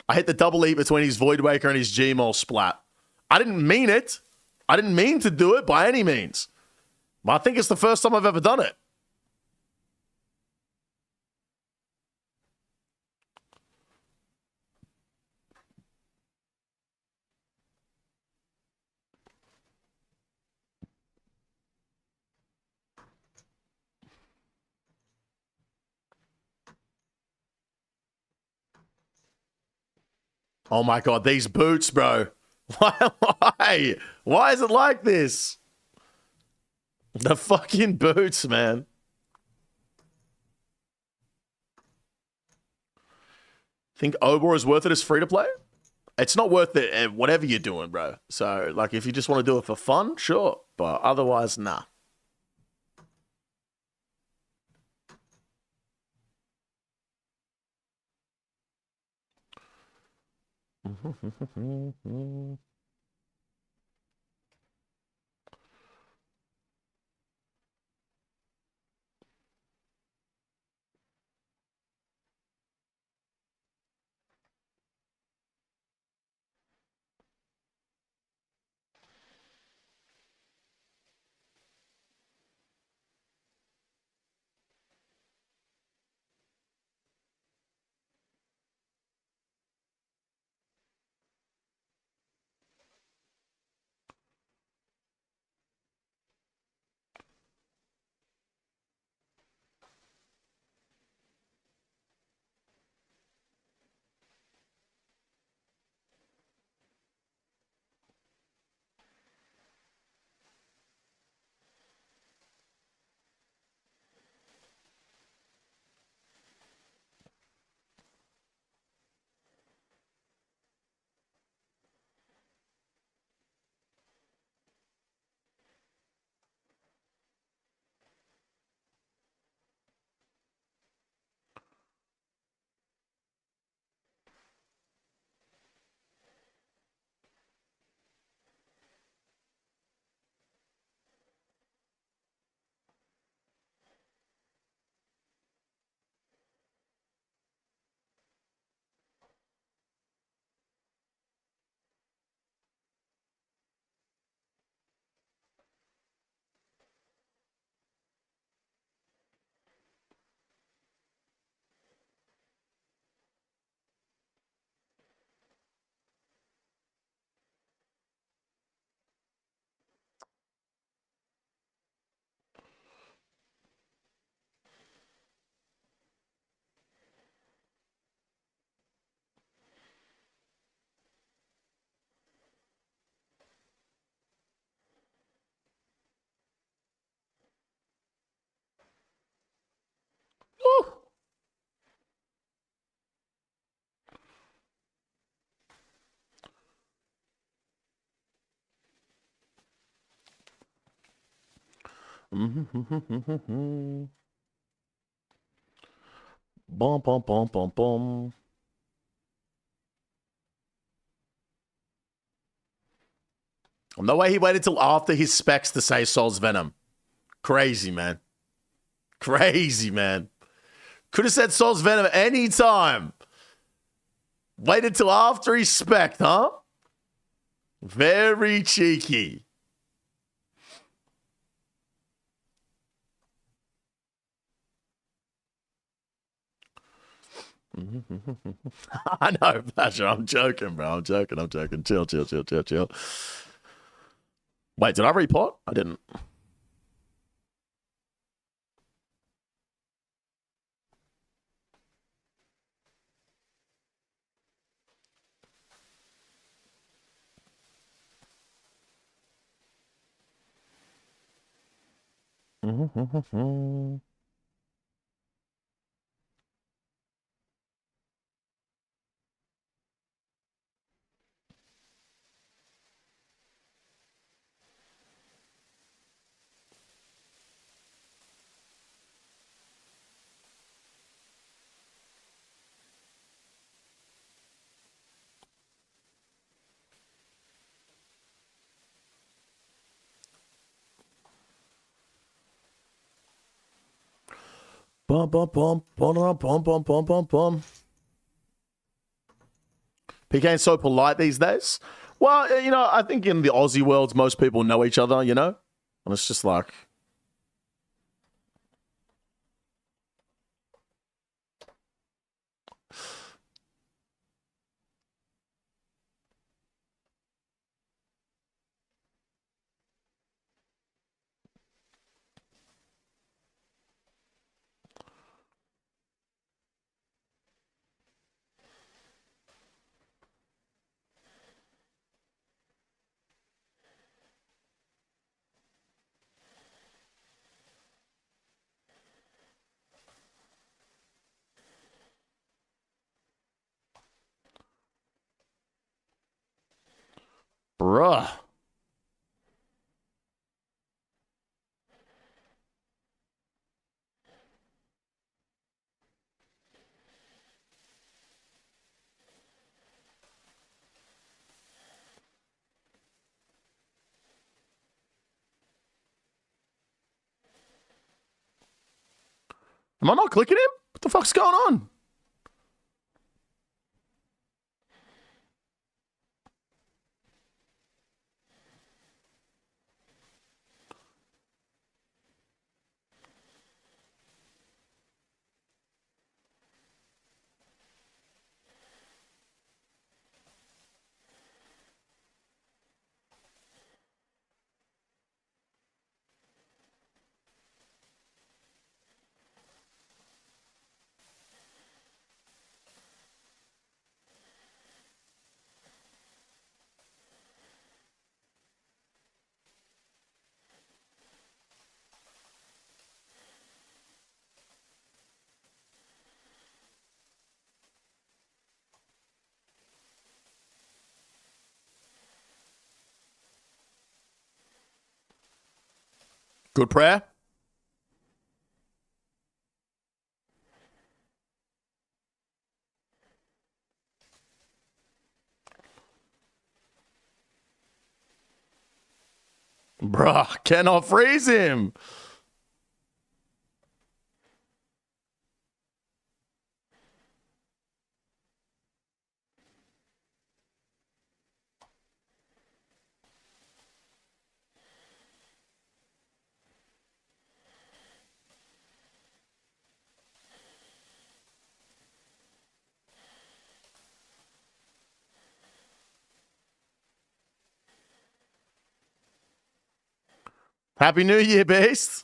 I hit the double eat between his Void Waker and his Gmaul splat. I didn't mean it. I didn't mean to do it by any means. But I think it's the first time I've ever done it. Oh my god, these boots, bro. Why? Why is it like this? The fucking boots, man. Think Obor is worth it as free to play? It's not worth it, whatever you're doing, bro. So, like, if you just want to do it for fun, sure. But otherwise, nah. Bum, bum, bum, bum, bum. No way he waited till after his specs to say Soul's Venom. Crazy, man. Crazy, man. Could have said Soul's Venom anytime. Waited till after his spec, huh? Very cheeky. I know, Pasha. I'm joking, bro. I'm joking. Chill. Wait, did I report? I didn't. Bum, bum, bum, bum, bum, bum, bum, bum, bum. PK ain't so polite these days. Well, I think in the Aussie worlds, most people know each other, and it's just like. Bruh. Am I not clicking him? What the fuck's going on? Good prayer. Bruh, cannot freeze him. Happy New Year, Beast.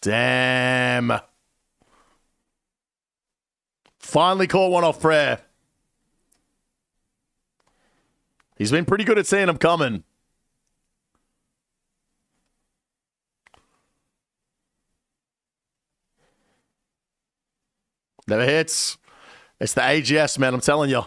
Damn. Finally caught one off prayer. He's been pretty good at seeing them coming. Never hits. It's the AGS, man. I'm telling you.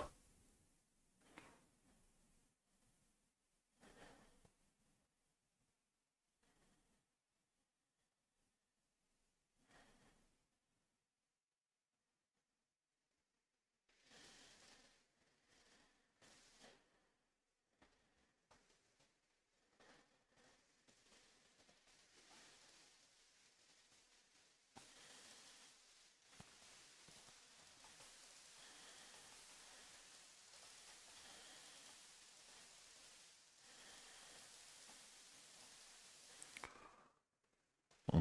I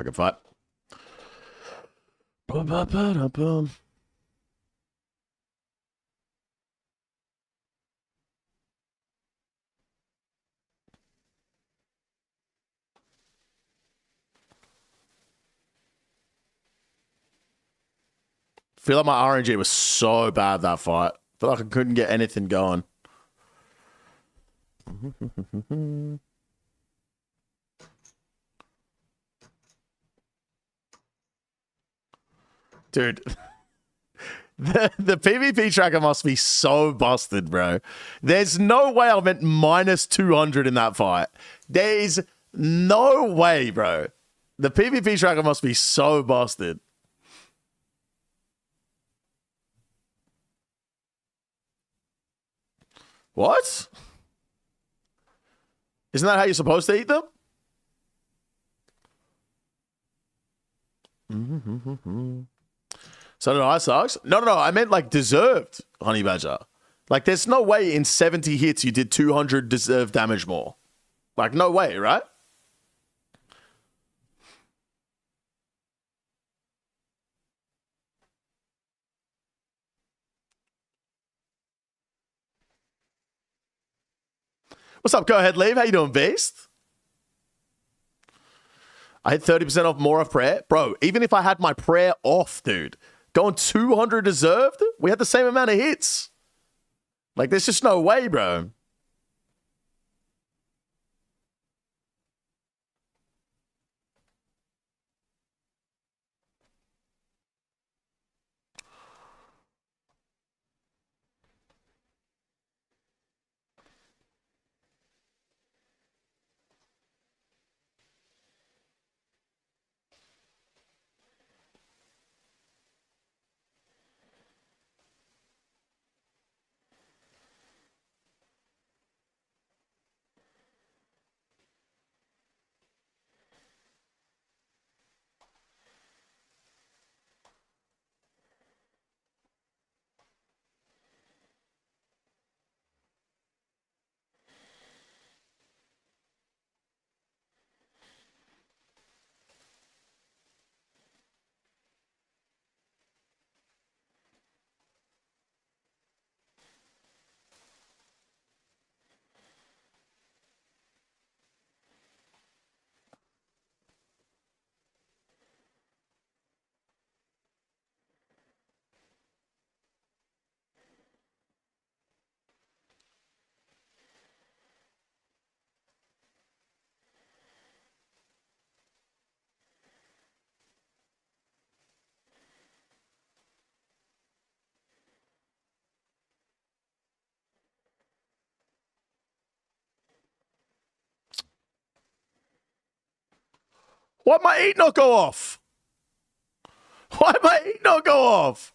can fight. Feel like my RNG was so bad that fight. Feel like I couldn't get anything going. Dude, the PvP tracker must be so busted, bro. There's no way I went minus 200 in that fight. There's no way, bro. The PvP tracker must be so busted. What? Isn't that how you're supposed to eat them? So did I, sucks? No. I meant like deserved, Honey Badger. Like there's no way in 70 hits you did 200 deserved damage more. Like no way, right? What's up? Go ahead, leave. How you doing, Beast? I had 30% off more of prayer. Bro, even if I had my prayer off, dude, going 200 deserved, we had the same amount of hits. Like, there's just no way, bro. Why'd my eat not go off? Why'd my eat not go off?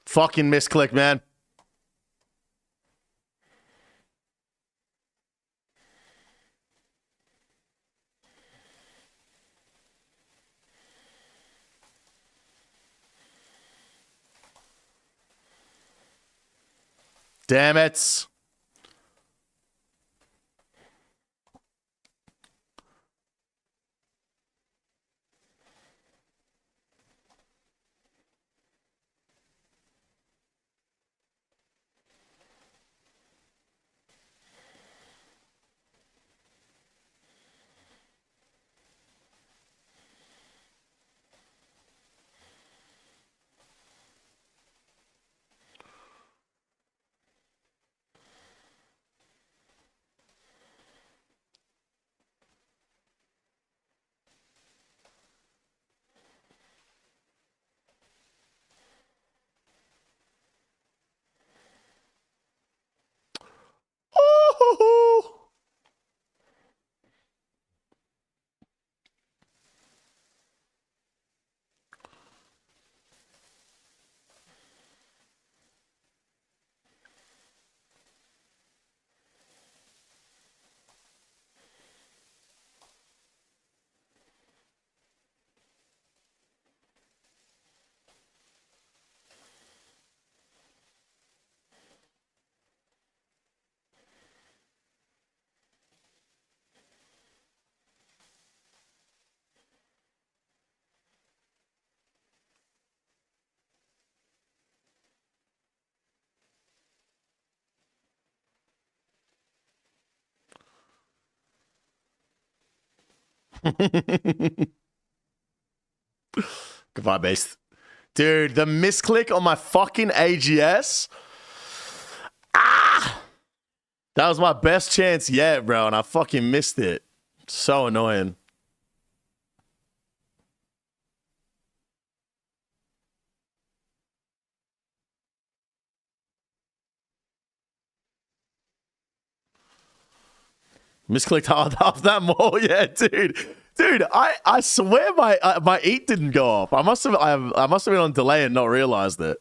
Fucking misclick, man. Damn it. Goodbye, beast. Dude, the misclick on my fucking AGS. Ah! That was my best chance yet, bro, and I fucking missed it. So annoying. Misclicked hard off that mall, yeah, dude. Dude, I swear my eat didn't go off. I must have been on delay and not realized it.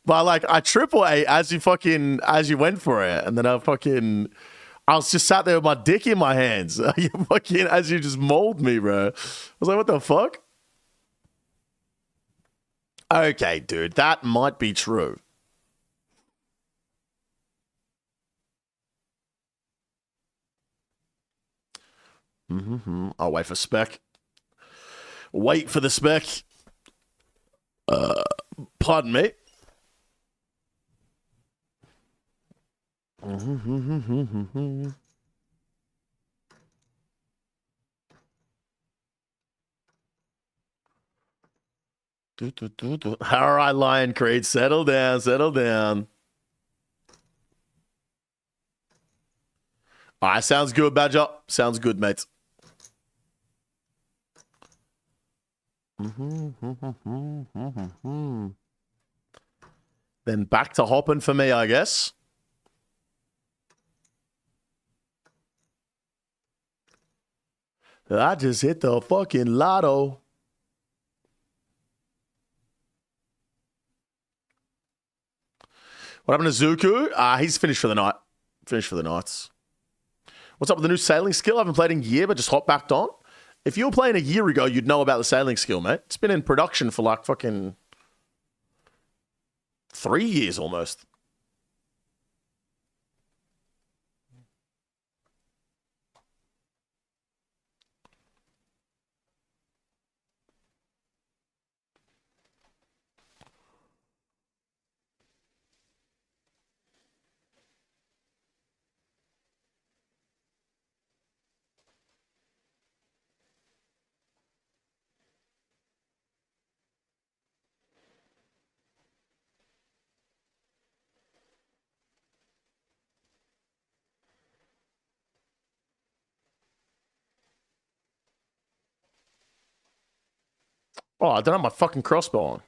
But like I triple ate as you went for it, and then I was just sat there with my dick in my hands. As you just mauled me, bro. I was like, what the fuck? Okay, dude, that might be true. I'll wait for spec. Wait for the spec. Pardon me. All right, Lion Creed, settle down, settle down. All right, sounds good, Badger. Sounds good, mates. Then back to hopping for me, I guess. I just hit the fucking lotto. What happened to Zuku? He's finished for the night. Finished for the nights. What's up with the new sailing skill? I haven't played in a year, but just hop back on. If you were playing a year ago, you'd know about the sailing skill, mate. It's been in production for like fucking 3 years almost. Oh, I don't have my fucking crossbow on.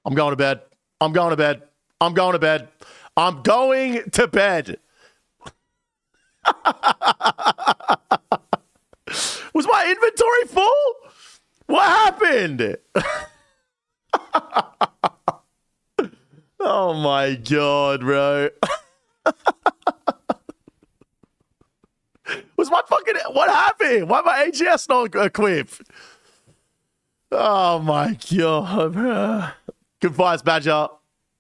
I'm going to bed. I'm going to bed. I'm going to bed. I'm going to bed. Was my inventory full? What happened? Oh my god, bro. Was my fucking... What happened? Why my AGS not equipped? Oh my god, bro. Good fights, Badger.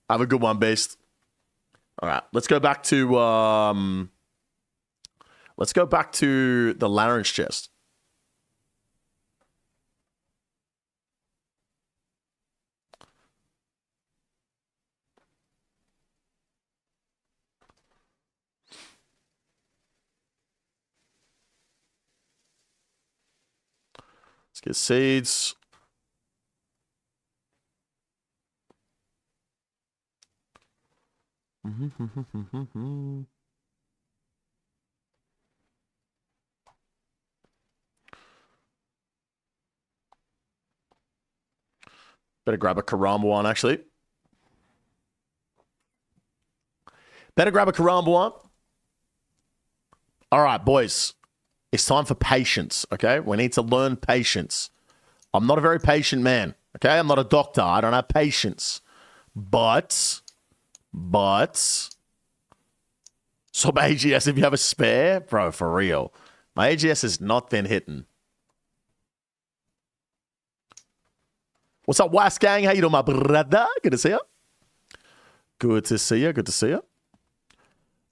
Have a good one, Beast. All right, let's go back to the Larran's chest. Let's get seeds. Better grab a Karamba one, actually. Better grab a Karamba one. All right, boys. It's time for patience, okay? We need to learn patience. I'm not a very patient man, okay? I'm not a doctor. I don't have patience. But, so my AGS, if you have a spare, bro, for real. My AGS has not been hitting. What's up, Was Gang? How you doing, my brother? Good to see you. Good to see you. Good to see you.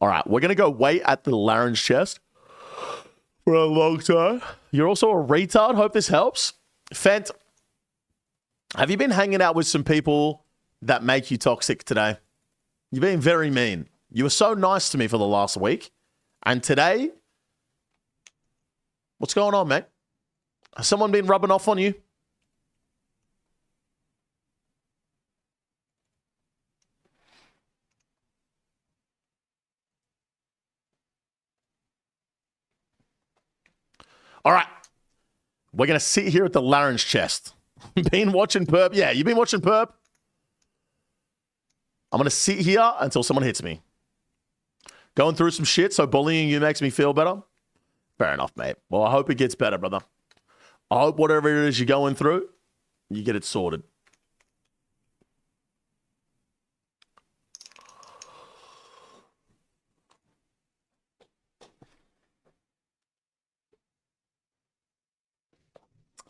All right, we're going to go wait at the Larran's chest for a long time. You're also a retard. Hope this helps. Fent, have you been hanging out with some people that make you toxic today? You've been very mean. You were so nice to me for the last week. And today, what's going on, mate? Has someone been rubbing off on you? All right. We're going to sit here at the Larran's chest. Been watching Perp? Yeah, you've been watching Perp? I'm going to sit here until someone hits me. Going through some shit, so bullying you makes me feel better? Fair enough, mate. Well, I hope it gets better, brother. I hope whatever it is you're going through, you get it sorted.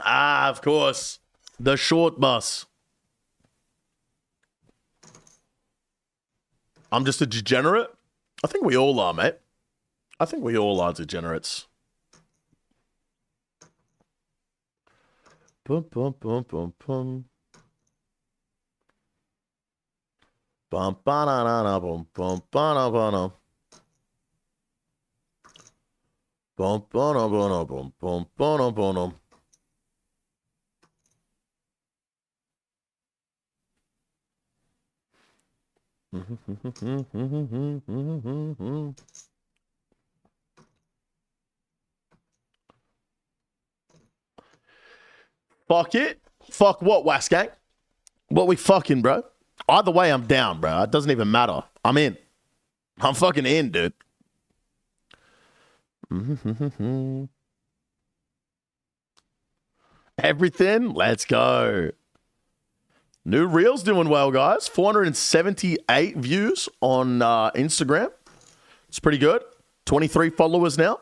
Ah, of course. The short bus. I'm just a degenerate? I think we all are, mate. I think we all are degenerates. Bum, bum, bum, bum, bum. Bum, ba-na-na-na, bum, bum, ba-na-ba-na. Bum, ba-na-ba-na, bum, bum, ba-na-ba-na. Fuck it. Fuck what, Wasgang? What we fucking, bro? Either way, I'm down, bro. It doesn't even matter. I'm in. I'm fucking in, dude. Everything? Let's go. New Reel's doing well, guys. 478 views on Instagram. It's pretty good. 23 followers now.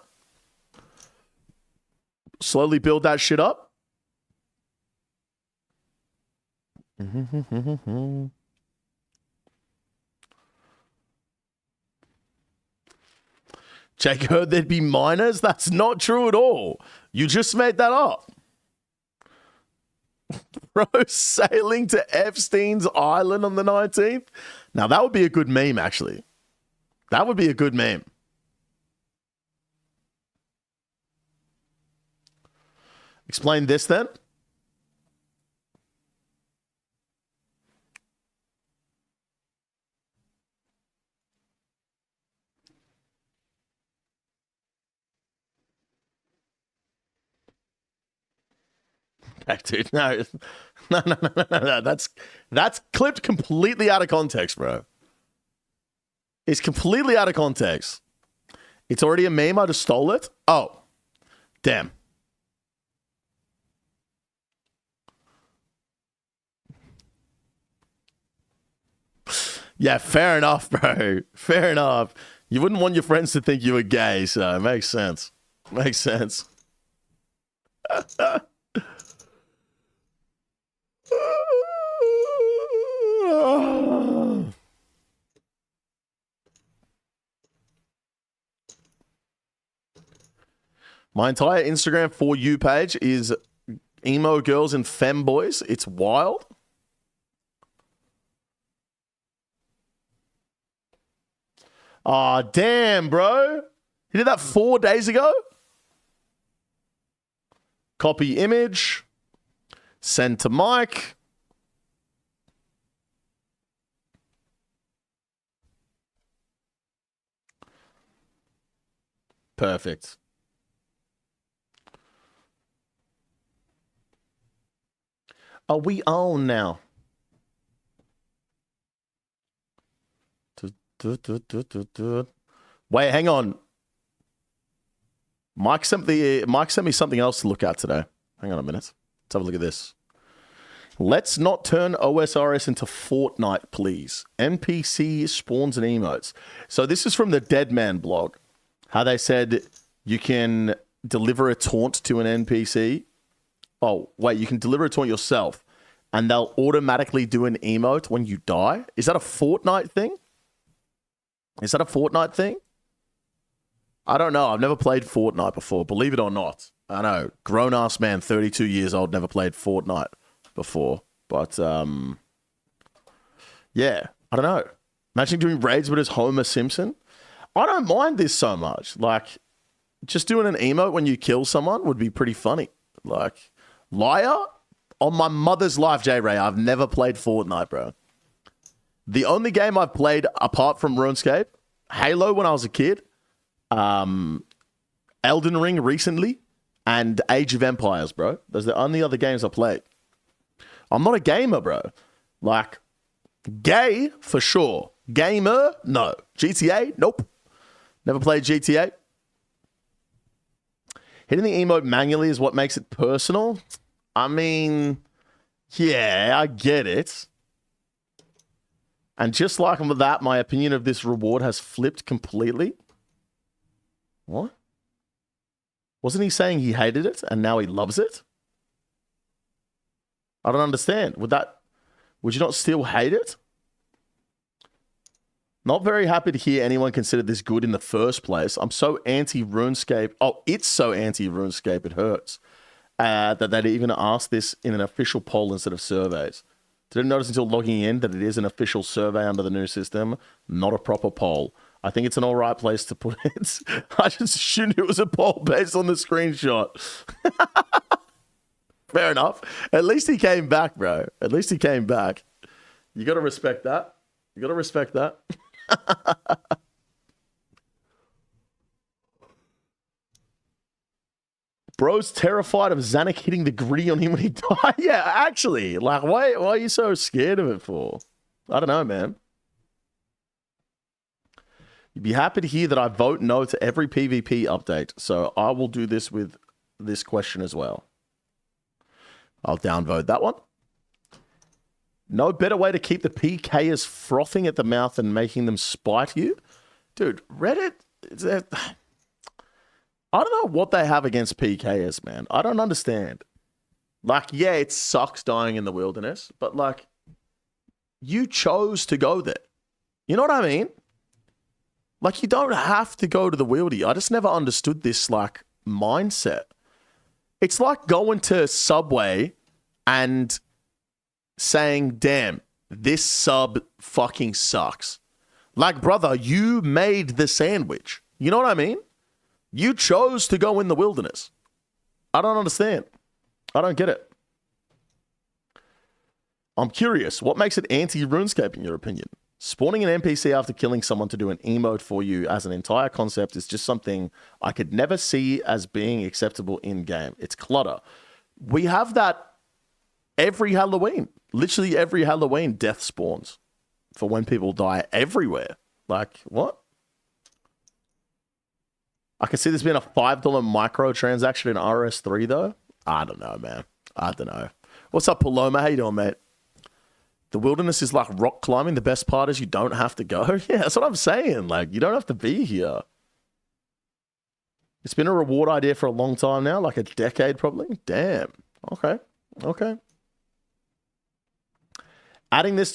Slowly build that shit up. Jake heard there'd be minors? That's not true at all. You just made that up. Bro, sailing to Epstein's Island on the 19th? Now, that would be a good meme, actually. That would be a good meme. Explain this, then. Okay, dude, no. No. That's clipped completely out of context, bro. It's completely out of context. It's already a meme. I just stole it. Oh, damn. Yeah, fair enough, bro. Fair enough. You wouldn't want your friends to think you were gay, so it makes sense. Makes sense. My entire Instagram For You page is emo girls and femboys. It's wild. Aw, damn, bro. You did that 4 days ago? Copy image. Send to Mike. Perfect. Are we on now? Wait, hang on. Mike sent me something else to look at today. Hang on a minute. Let's have a look at this. Let's not turn OSRS into Fortnite, please. NPC spawns and emotes. So this is from the Dead Man blog. How they said you can deliver a taunt to an NPC. Oh, wait, you can deliver a taunt yourself, and they'll automatically do an emote when you die? Is that a Fortnite thing? Is that a Fortnite thing? I don't know. I've never played Fortnite before, believe it or not. I know. Grown-ass man, 32 years old, never played Fortnite before. But, yeah, I don't know. Imagine doing raids with his Homer Simpson. I don't mind this so much. Like, just doing an emote when you kill someone would be pretty funny. Like, liar? On my mother's life, J-Ray, I've never played Fortnite, bro. The only game I've played apart from RuneScape, Halo when I was a kid, Elden Ring recently, and Age of Empires, bro. Those are the only other games I played. I'm not a gamer, bro. Like, gay, for sure. Gamer, no. GTA, nope. Never played GTA. Hitting the emote manually is what makes it personal. I mean, yeah, I get it. And just like with that, my opinion of this reward has flipped completely. What? Wasn't he saying he hated it and now he loves it? I don't understand. Would you not still hate it? Not very happy to hear anyone consider this good in the first place. I'm so anti-RuneScape. Oh, it's so anti-RuneScape, it hurts. That they'd even asked this in an official poll instead of surveys. Didn't notice until logging in that it is an official survey under the new system, not a proper poll. I think it's an all right place to put it. I just assumed it was a poll based on the screenshot. Fair enough. At least he came back, bro. At least he came back. You got to respect that. You got to respect that. Bro's terrified of Zanuck hitting the gritty on him when he died. Yeah, actually. Like, why are you so scared of it for? I don't know, man. You'd be happy to hear that I vote no to every PvP update. So I will do this with this question as well. I'll downvote that one. No better way to keep the PKers frothing at the mouth than making them spite you. Dude, Reddit, I don't know what they have against PKers, man. I don't understand. Like, yeah, it sucks dying in the wilderness, but like, you chose to go there. You know what I mean? Like, you don't have to go to the wildy. I just never understood this, like, mindset. It's like going to Subway and saying, damn, this sub fucking sucks. Like, brother, you made the sandwich. You know what I mean? You chose to go in the wilderness. I don't understand. I don't get it. I'm curious. What makes it anti-RuneScape in your opinion? Spawning an NPC after killing someone to do an emote for you as an entire concept is just something I could never see as being acceptable in-game. It's clutter. We have that every Halloween. Literally every Halloween, death spawns for when people die everywhere. Like, what? I can see this being a $5 microtransaction in RS3, though. I don't know, man. I don't know. What's up, Paloma? How you doing, mate? The wilderness is like rock climbing. The best part is you don't have to go. Yeah, that's what I'm saying. Like, you don't have to be here. It's been a reward idea for a long time now, like a decade probably. Damn. Okay. Okay. Adding to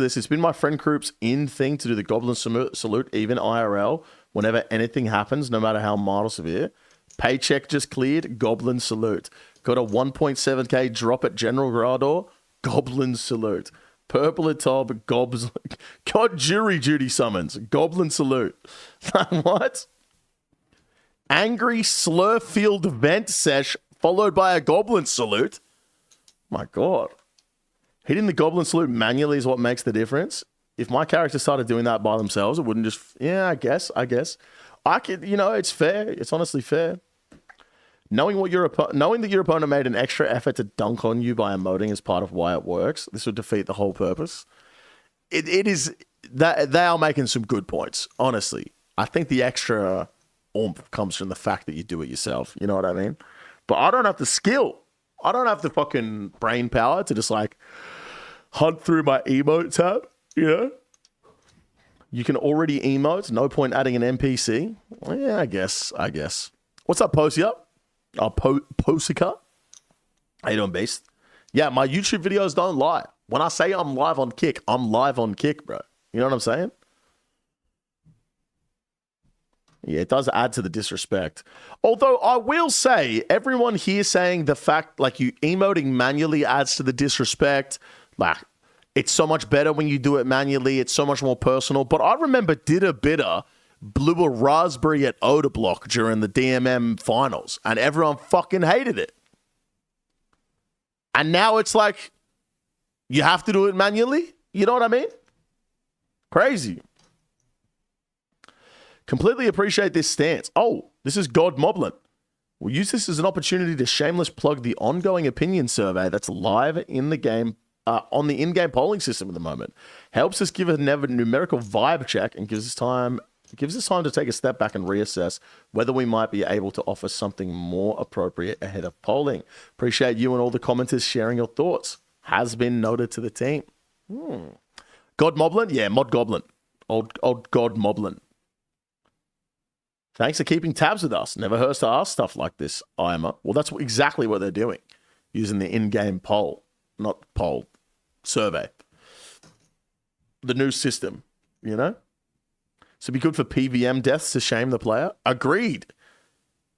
this, it's been my friend group's in thing to do the Goblin Salute, even IRL, whenever anything happens, no matter how mild or severe. Paycheck just cleared, Goblin salute. Got a 1.7k drop at General Grador, Goblin salute. Purple at top, Gobs. Got jury duty summons, Goblin salute. What? Angry Slurfield vent sesh followed by a Goblin salute. My God. Hitting the Goblin salute manually is what makes the difference. If my character started doing that by themselves, it wouldn't just... Yeah, I guess. I could, it's fair. It's honestly fair. Knowing that your opponent made an extra effort to dunk on you by emoting is part of why it works. This would defeat the whole purpose. It is... that they are making some good points, honestly. I think the extra oomph comes from the fact that you do it yourself. You know what I mean? But I don't have the skill. I don't have the fucking brain power to just hunt through my emote tab, You can already emote. No point adding an NPC. Well, yeah, I guess. What's up, Posey up? Posika? How you doing, Beast? Yeah, my YouTube videos don't lie. When I say I'm live on Kick, I'm live on Kick, bro. You know what I'm saying? Yeah, it does add to the disrespect. Although I will say, everyone here saying the fact you emoting manually adds to the disrespect. It's so much better when you do it manually. It's so much more personal. But I remember Bitter blew a raspberry at Oda Block during the DMM finals, and everyone fucking hated it. And now it's you have to do it manually. You know what I mean? Crazy. Completely appreciate this stance. Oh, this is God Moblin. We'll use this as an opportunity to shameless plug the ongoing opinion survey that's live in the game on the in-game polling system at the moment. Helps us give a numerical vibe check and gives us time to take a step back and reassess whether we might be able to offer something more appropriate ahead of polling. Appreciate you and all the commenters sharing your thoughts. Has been noted to the team. God Moblin? Yeah, Mod Goblin. Old God Moblin. Thanks for keeping tabs with us. Never hurts to ask stuff like this, Ima. Well, that's exactly what they're doing. Using the in-game survey. The new system, So it'd be good for PVM deaths to shame the player. Agreed.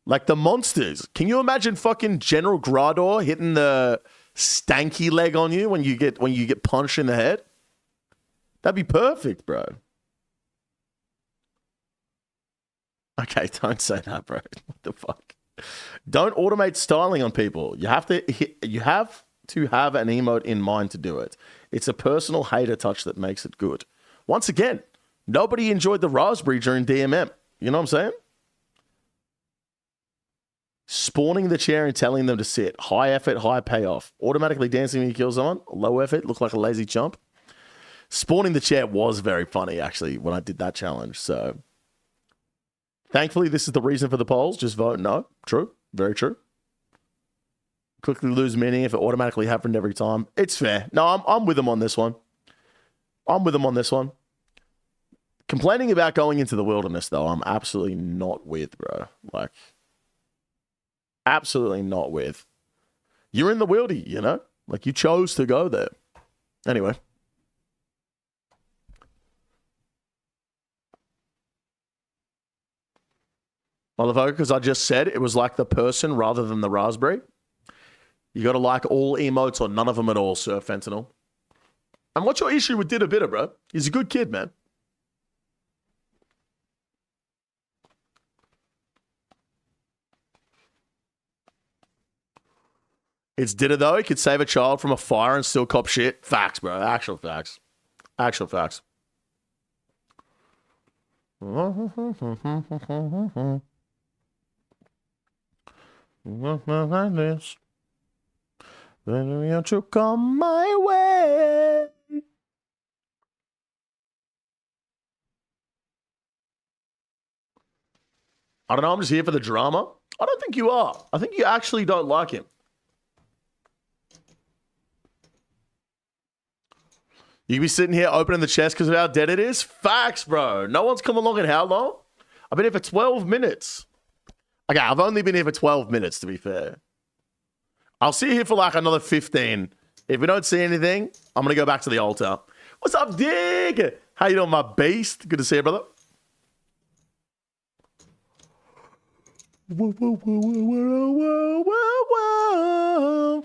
The monsters. Can you imagine fucking General Grador hitting the stanky leg on you when you get punched in the head? That'd be perfect, bro. Okay, don't say that, bro. What the fuck? Don't automate styling on people. You have to have an emote in mind to do it. It's a personal hater touch that makes it good. Once again, nobody enjoyed the raspberry during DMM. You know what I'm saying? Spawning the chair and telling them to sit. High effort, high payoff. Automatically dancing when you kill someone. Low effort, look like a lazy chump. Spawning the chair was very funny, actually, when I did that challenge, so... Thankfully, this is the reason for the polls. Just vote no. True. Very true. Quickly lose meaning if it automatically happened every time. It's fair. No, I'm with them on this one. Complaining about going into the wilderness, though, I'm absolutely not with, bro. Absolutely not with. You're in the wildy, you chose to go there. Anyway. Motherfucker, because I just said it was the person rather than the raspberry. You got to all emotes or none of them at all, Sir Fentanyl. And what's your issue with Bitter, bro? He's a good kid, man. It's Ditter, though. He could save a child from a fire and still cop shit. Facts, bro. Actual facts. Like this. Then you come my way. I don't know. I'm just here for the drama. I don't think you are. I think you actually don't like him. You be sitting here opening the chest because of how dead it is? Facts, bro. No one's come along in how long? I've been here for 12 minutes. Okay, I've only been here for 12 minutes, to be fair. I'll see you here for another 15. If we don't see anything, I'm going to go back to the altar. What's up, Dig? How you doing, my beast? Good to see you, brother. Whoa, whoa, whoa, whoa, whoa, whoa, whoa.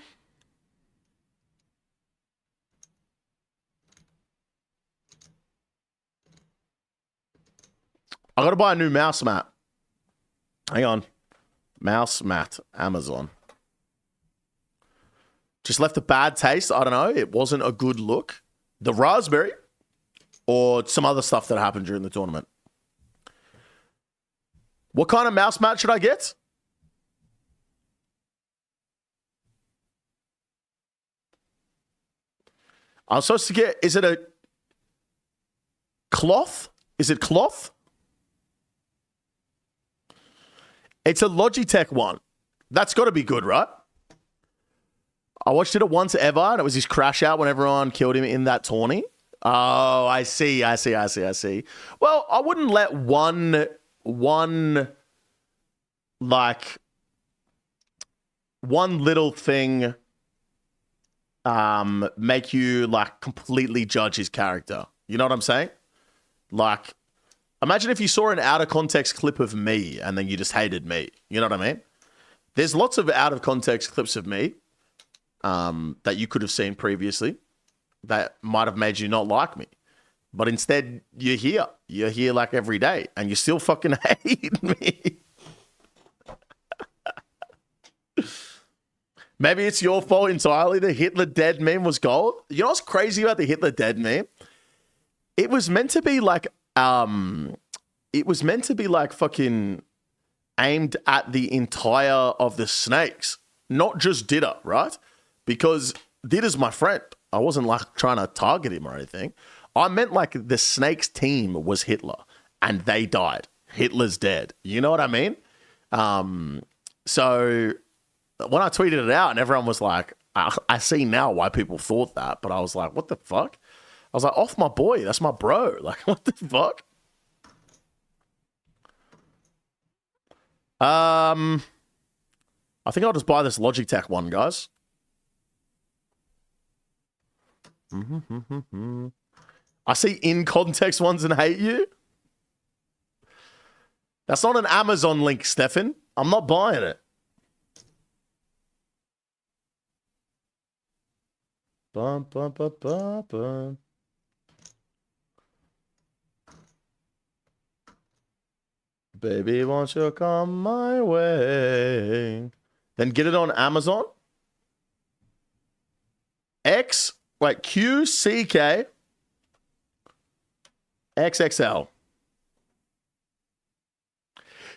I gotta buy a new mouse mat. Hang on. Mouse mat, Amazon. Just left a bad taste. I don't know. It wasn't a good look. The raspberry or some other stuff that happened during the tournament. What kind of mouse mat should I get? I'm supposed to get, is it a cloth? Is it cloth? It's a Logitech one. That's got to be good, right? I watched it at Once Ever, and it was his crash out when everyone killed him in that tourney. Oh, I see. Well, I wouldn't let one little thing make you like completely judge his character. You know what I'm saying? Like, imagine if you saw an out of context clip of me and then you just hated me. You know what I mean? There's lots of out of context clips of me that you could have seen previously that might have made you not like me. But instead, you're here. You're here like every day and you still fucking hate me. Maybe it's your fault entirely. The Hitler dead meme was gold. You know what's crazy about the Hitler dead meme? It was meant to be like fucking aimed at the entire of the snakes, not just Didder, right? Because Didder's my friend. I wasn't like trying to target him or anything. I meant like the snakes team was Hitler and they died. Hitler's dead. You know what I mean? So when I tweeted it out and everyone was like, I see now why people thought that, but I was like, what the fuck? I was like, off my boy. That's my bro. Like, what the fuck? I think I'll just buy this Logitech one, guys. I see in context ones and hate you. That's not an Amazon link, Stefan. I'm not buying it. Bum, bum, bum, bum, bum. Baby, won't you come my way? Then get it on Amazon. QCK XXL.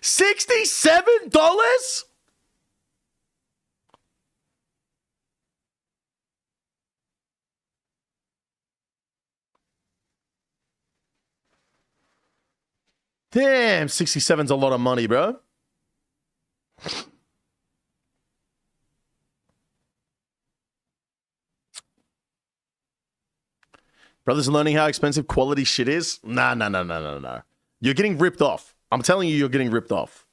$67? Damn, 67's a lot of money, bro. Brothers are learning how expensive quality shit is? Nah. You're getting ripped off. I'm telling you, you're getting ripped off.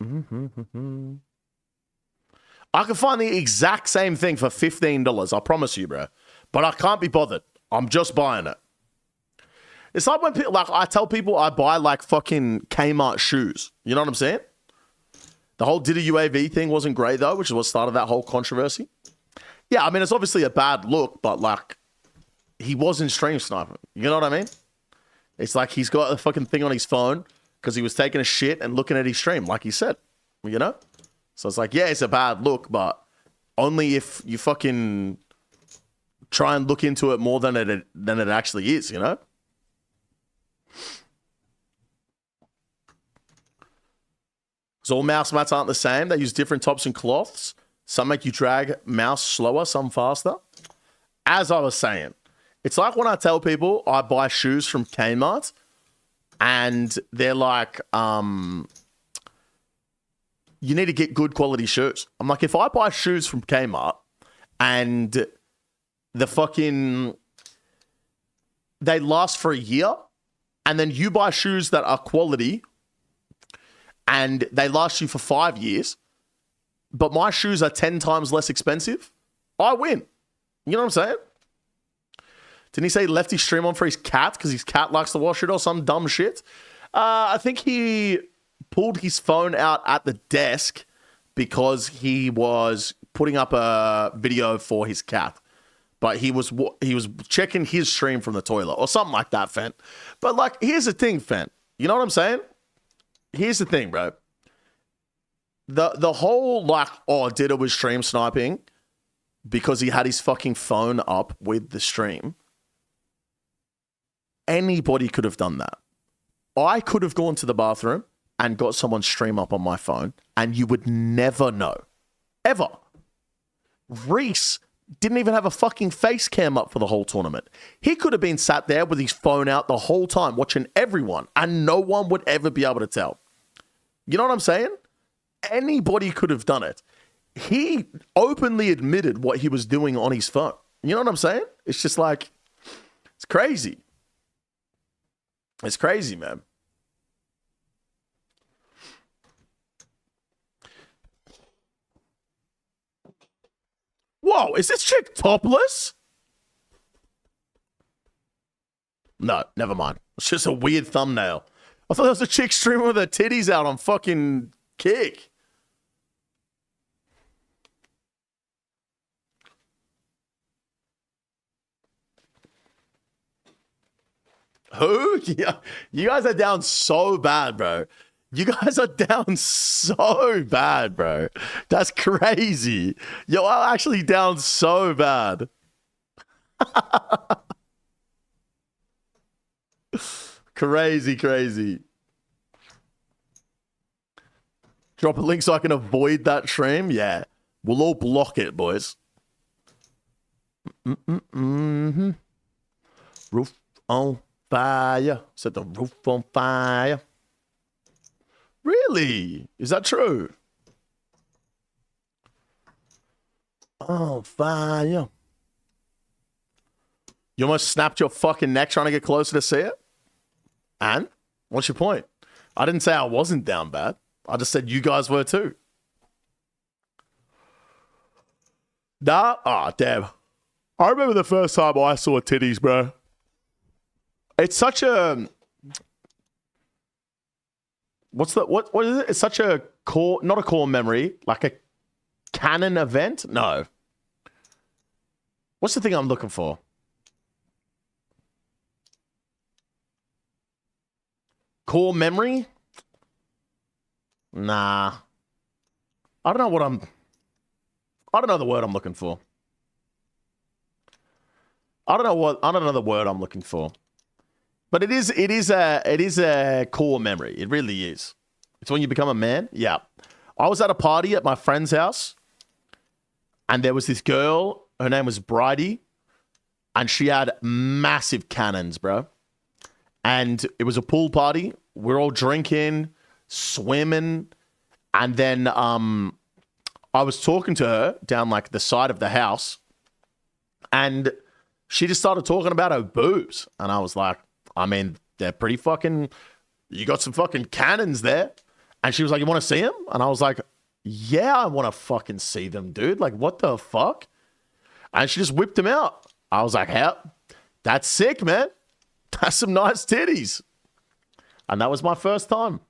I can find the exact same thing for $15. I promise you, bro. But I can't be bothered. I'm just buying it. It's like when people, like I tell people I buy like fucking Kmart shoes. You know what I'm saying? The whole Diddy UAV thing wasn't great though, which is what started that whole controversy. Yeah, I mean, it's obviously a bad look, but like he wasn't stream sniping. You know what I mean? It's like he's got a fucking thing on his phone because he was taking a shit and looking at his stream, like he said, you know? So it's like, yeah, it's a bad look, but only if you fucking try and look into it more than it actually is, you know? So all mouse mats aren't the same. They use different tops and cloths. Some make you drag mouse slower, some faster. As I was saying, it's like when I tell people I buy shoes from Kmart and they're like, you need to get good quality shoes. I'm like, if I buy shoes from Kmart and they last for a year and then you buy shoes that are quality and they last you for 5 years, but my shoes are 10 times less expensive, I win. You know what I'm saying? Didn't he say he left his stream on for his cat because his cat likes to wash it or some dumb shit? I think he pulled his phone out at the desk because he was putting up a video for his cat. But he was checking his stream from the toilet or something like that, Fent. But like, here's the thing, Fent. You know what I'm saying? Here's the thing, bro. The whole like, oh, Diddo was stream sniping because he had his fucking phone up with the stream. Anybody could have done that. I could have gone to the bathroom and got someone's stream up on my phone, and you would never know. Ever. Reese didn't even have a fucking face cam up for the whole tournament. He could have been sat there with his phone out the whole time watching everyone, and no one would ever be able to tell. You know what I'm saying? Anybody could have done it. He openly admitted what he was doing on his phone. You know what I'm saying? It's just like, it's crazy. It's crazy, man. Whoa, is this chick topless? No, never mind. It's just a weird thumbnail. I thought that was a chick streaming with her titties out on fucking Kick. Who? Yeah, you guys are down so bad, bro. You guys are down so bad, bro. That's crazy. Yo, I'm actually down so bad. Crazy, crazy. Drop a link so I can avoid that stream? Yeah. We'll all block it, boys. Roof on fire. Set the roof on fire. Really? Is that true? Oh, fire. You almost snapped your fucking neck trying to get closer to see it? And? What's your point? I didn't say I wasn't down bad. I just said you guys were too. Nah? Oh, damn. I remember the first time I saw titties, bro. It's such a... What is it? It's such a core, not a core memory, like a canon event? No. What's the thing I'm looking for? Core memory? Nah. I don't know the word I'm looking for. I don't know the word I'm looking for. But it is a core memory. It really is. It's when you become a man. Yeah. I was at a party at my friend's house, and there was this girl. Her name was Bridie, and she had massive cannons, bro. And it was a pool party. We're all drinking, swimming, and then I was talking to her down like the side of the house, and she just started talking about her boobs, and I was like, I mean, they're pretty fucking... You got some fucking cannons there. And she was like, you want to see them? And I was like, yeah, I want to fucking see them, dude. Like, what the fuck? And she just whipped them out. I was like, yeah, that's sick, man. That's some nice titties. And that was my first time.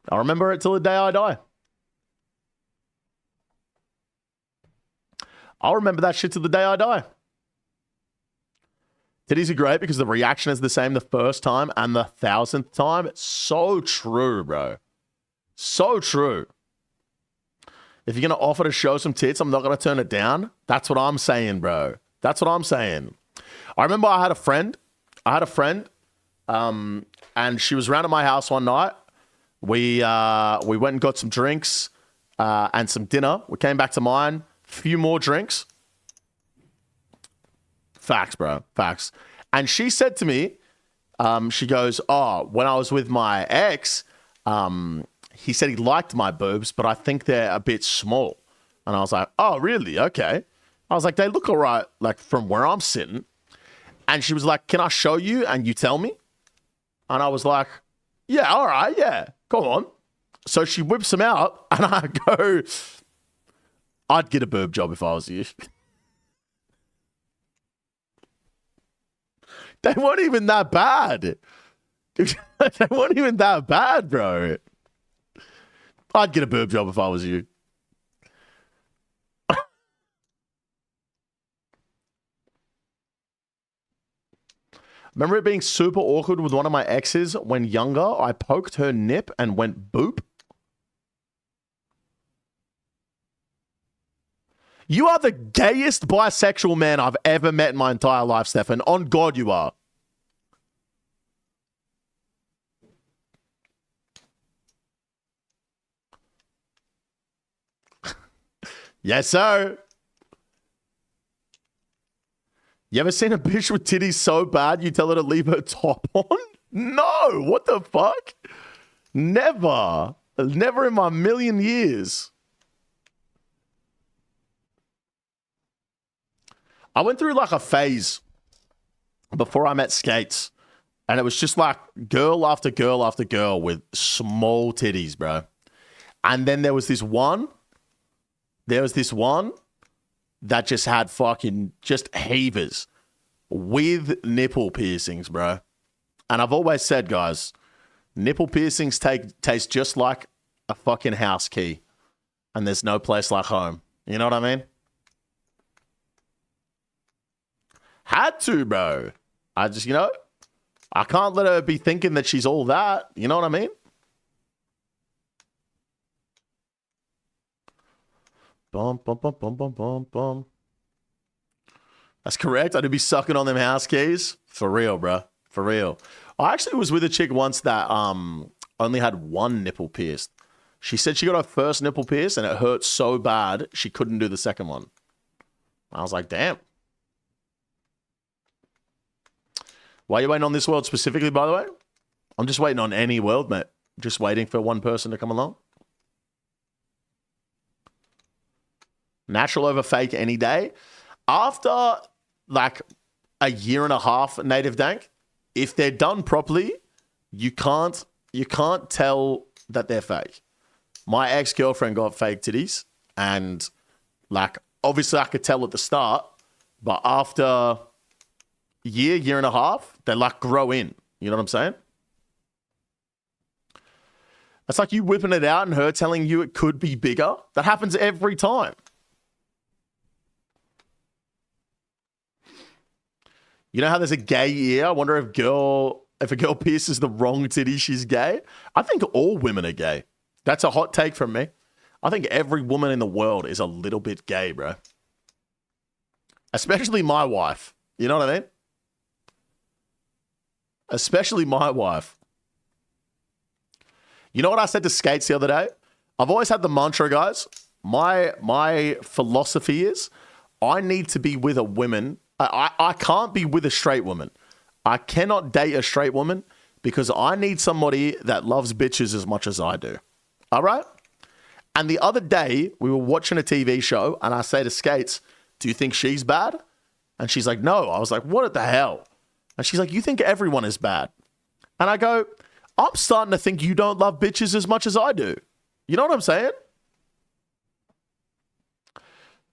I'll remember it till the day I die. I'll remember that shit till the day I die. Titties are great because the reaction is the same the first time and the 1,000th time. It's so true, bro. So true. If you're going to offer to show some tits, I'm not going to turn it down. That's what I'm saying, bro. That's what I'm saying. I remember I had a friend, and she was around at my house one night. We went and got some drinks and some dinner. We came back to mine, a few more drinks. Facts, bro. Facts. And she said to me, she goes, oh, when I was with my ex, he said he liked my boobs, but I think they're a bit small. And I was like, oh, really? Okay. I was like, they look all right, like from where I'm sitting. And she was like, can I show you and you tell me? And I was like, yeah, all right, yeah, go on. So she whips them out and I go, I'd get a boob job if I was you. They weren't even that bad. They weren't even that bad, bro. I'd get a boob job if I was you. Remember it being super awkward with one of my exes when younger? I poked her nip and went boop. You are the gayest bisexual man I've ever met in my entire life, Stefan. On God, you are. Yes, sir. You ever seen a bitch with titties so bad you tell her to leave her top on? No. What the fuck? Never. Never in my million years. I went through like a phase before I met Skates, and it was just like girl after girl after girl with small titties, bro. And then there was this one that just had fucking just heavers with nipple piercings, bro. And I've always said, guys, nipple piercings taste just like a fucking house key. And there's no place like home. You know what I mean? Had to, bro. I just, I can't let her be thinking that she's all that. You know what I mean? Bum, bum, bum, bum, bum, bum, bum. That's correct. I'd be sucking on them house keys. For real, bro. For real. I actually was with a chick once that only had one nipple pierced. She said she got her first nipple pierced and it hurt so bad she couldn't do the second one. I was like, damn. Why are you waiting on this world specifically, by the way? I'm just waiting on any world, mate. Just waiting for one person to come along. Natural over fake any day. After like a year and a half, Native Dank, if they're done properly, you can't tell that they're fake. My ex-girlfriend got fake titties, and like obviously I could tell at the start, but after year and a half, they like grow in. You know what I'm saying? It's like you whipping it out and her telling you it could be bigger. That happens every time. You know how there's a gay ear? I wonder if a girl pierces the wrong titty, she's gay. I think all women are gay. That's a hot take from me. I think every woman in the world is a little bit gay, bro. Especially my wife. You know what I mean? Especially my wife. You know what I said to Skates the other day? I've always had the mantra, guys. My philosophy is I need to be with a woman. I can't be with a straight woman. I cannot date a straight woman because I need somebody that loves bitches as much as I do. All right? And the other day, we were watching a TV show, and I say to Skates, do you think she's bad? And she's like, no. I was like, what the hell? And she's like, you think everyone is bad? And I go, I'm starting to think you don't love bitches as much as I do. You know what I'm saying?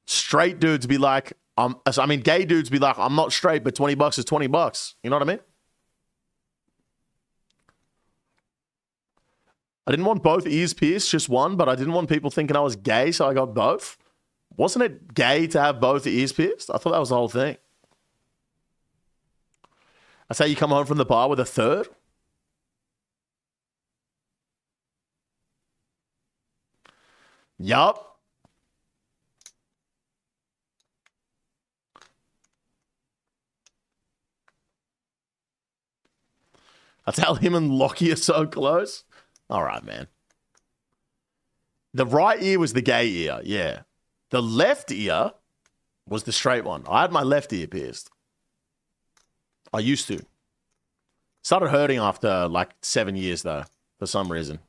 Straight dudes be like, gay dudes be like, I'm not straight, but $20 is $20. You know what I mean? I didn't want both ears pierced, just one, but I didn't want people thinking I was gay, so I got both. Wasn't it gay to have both ears pierced? I thought that was the whole thing. That's how you come home from the bar with a third? Yup. That's how him and Lockie are so close. All right, man. The right ear was the gay ear, yeah. The left ear was the straight one. I had my left ear pierced. I used to. Started hurting after like 7 years, though, for some reason.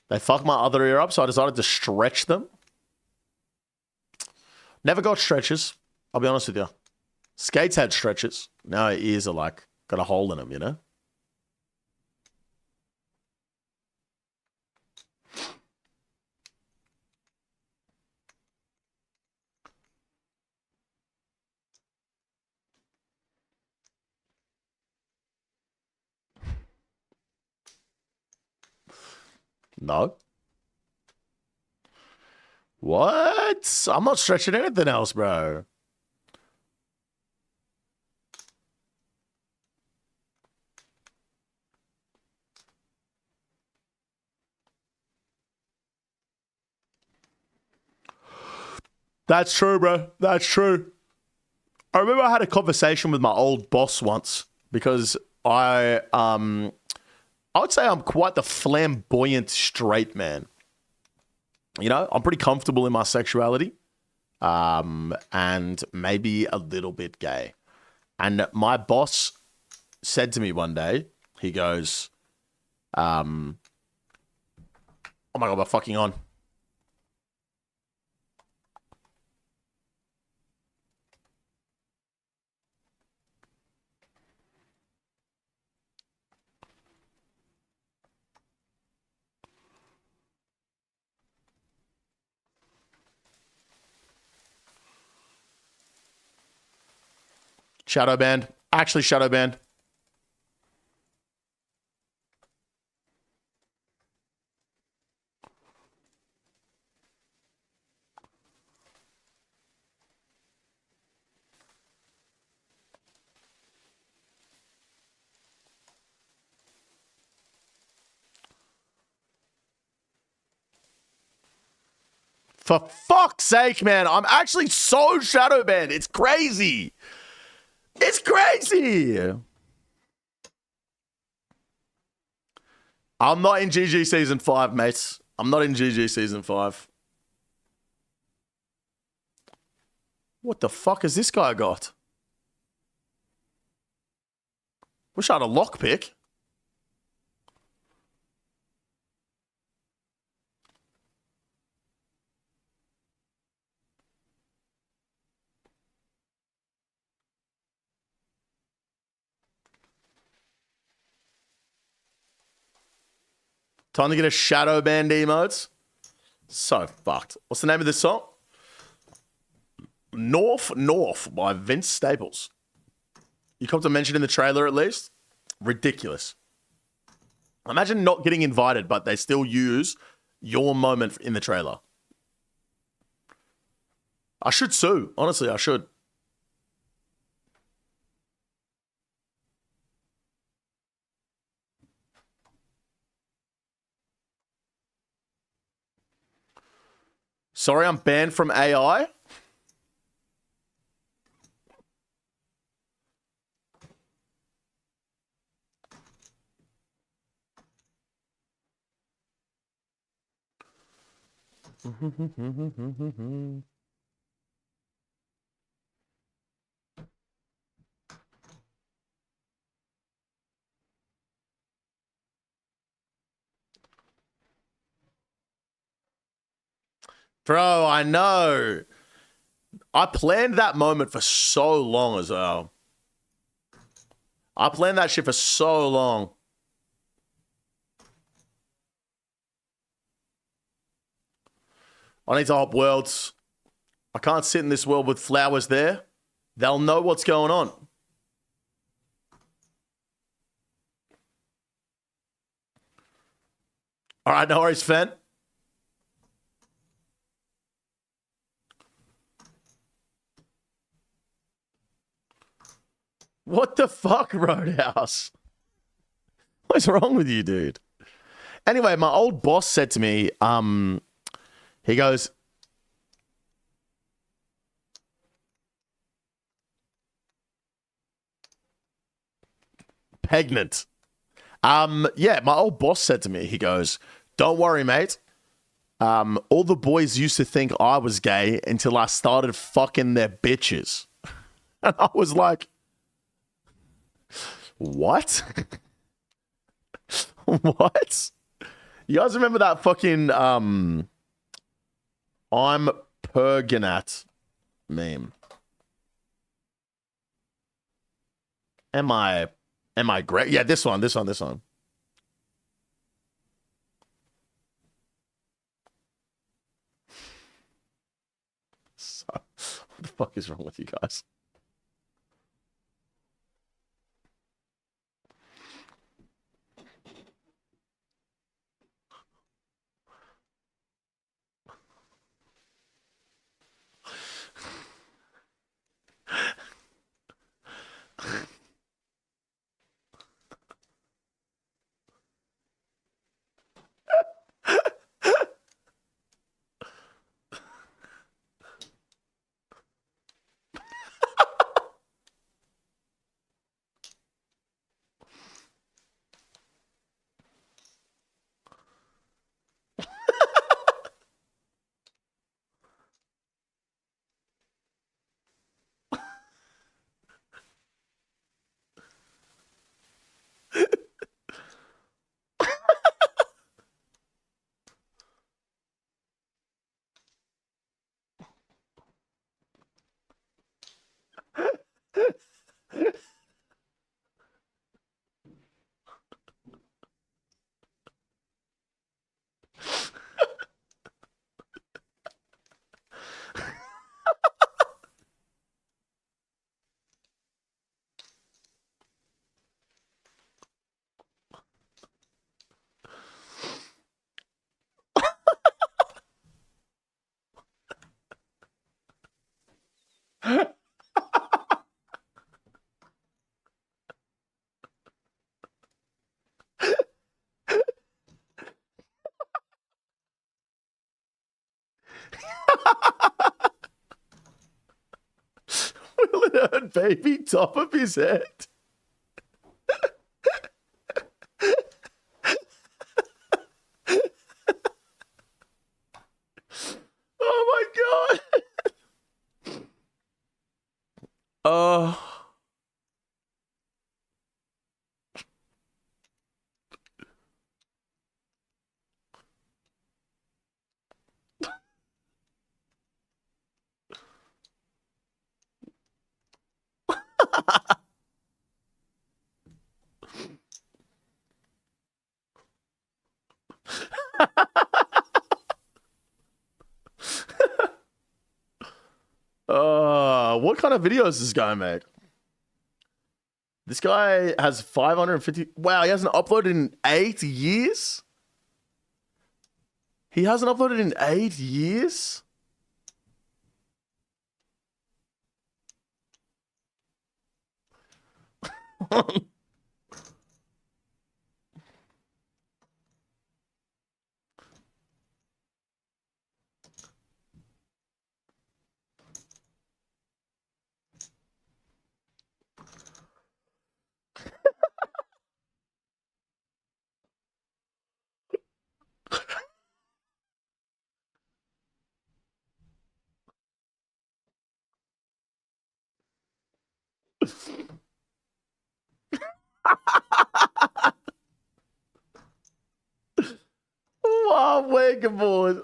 They fucked my other ear up, so I decided to stretch them. Never got stretches, I'll be honest with you. Skates had stretches. Now her ears are like, got a hole in them, you know? No. What? I'm not stretching anything else, bro. That's true, bro. That's true. I remember I had a conversation with my old boss once because I would say I'm quite the flamboyant straight man. You know, I'm pretty comfortable in my sexuality, and maybe a little bit gay. And my boss said to me one day, he goes, "Oh my god, we're fucking on." Shadow banned. Actually, shadow banned. For fuck's sake, man. I'm actually so shadow banned. It's crazy. It's crazy. I'm not in GG season 5, mates. I'm not in GG season 5. What the fuck has this guy got? Wish I had a lockpick. Time to get a shadow band emotes. So fucked. What's the name of this song? North by Vince Staples. You come to mention in the trailer at least? Ridiculous. Imagine not getting invited, but they still use your moment in the trailer. I should sue. Honestly, I should. Sorry, I'm banned from AI. Bro, I know. I planned that moment for so long as well. I planned that shit for so long. I need to hop worlds. I can't sit in this world with flowers there. They'll know what's going on. All right, no worries, fan. What the fuck, Roadhouse? What's wrong with you, dude? Anyway, my old boss said to me, he goes, pregnant. Yeah, my old boss said to me, he goes, don't worry, mate. All the boys used to think I was gay until I started fucking their bitches. And I was like, what? What? You guys remember that fucking I'm Pergonat meme? Am I great? Yeah, this one. So, what the fuck is wrong with you guys? baby top of his head. Oh my god. Oh. What kind of videos does this guy make? This guy has 550. Wow, he hasn't uploaded in 8 years? He hasn't uploaded in 8 years? Wow, wake board.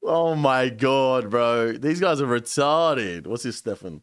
Oh my god, bro. These guys are retarded. What's this, Stefan?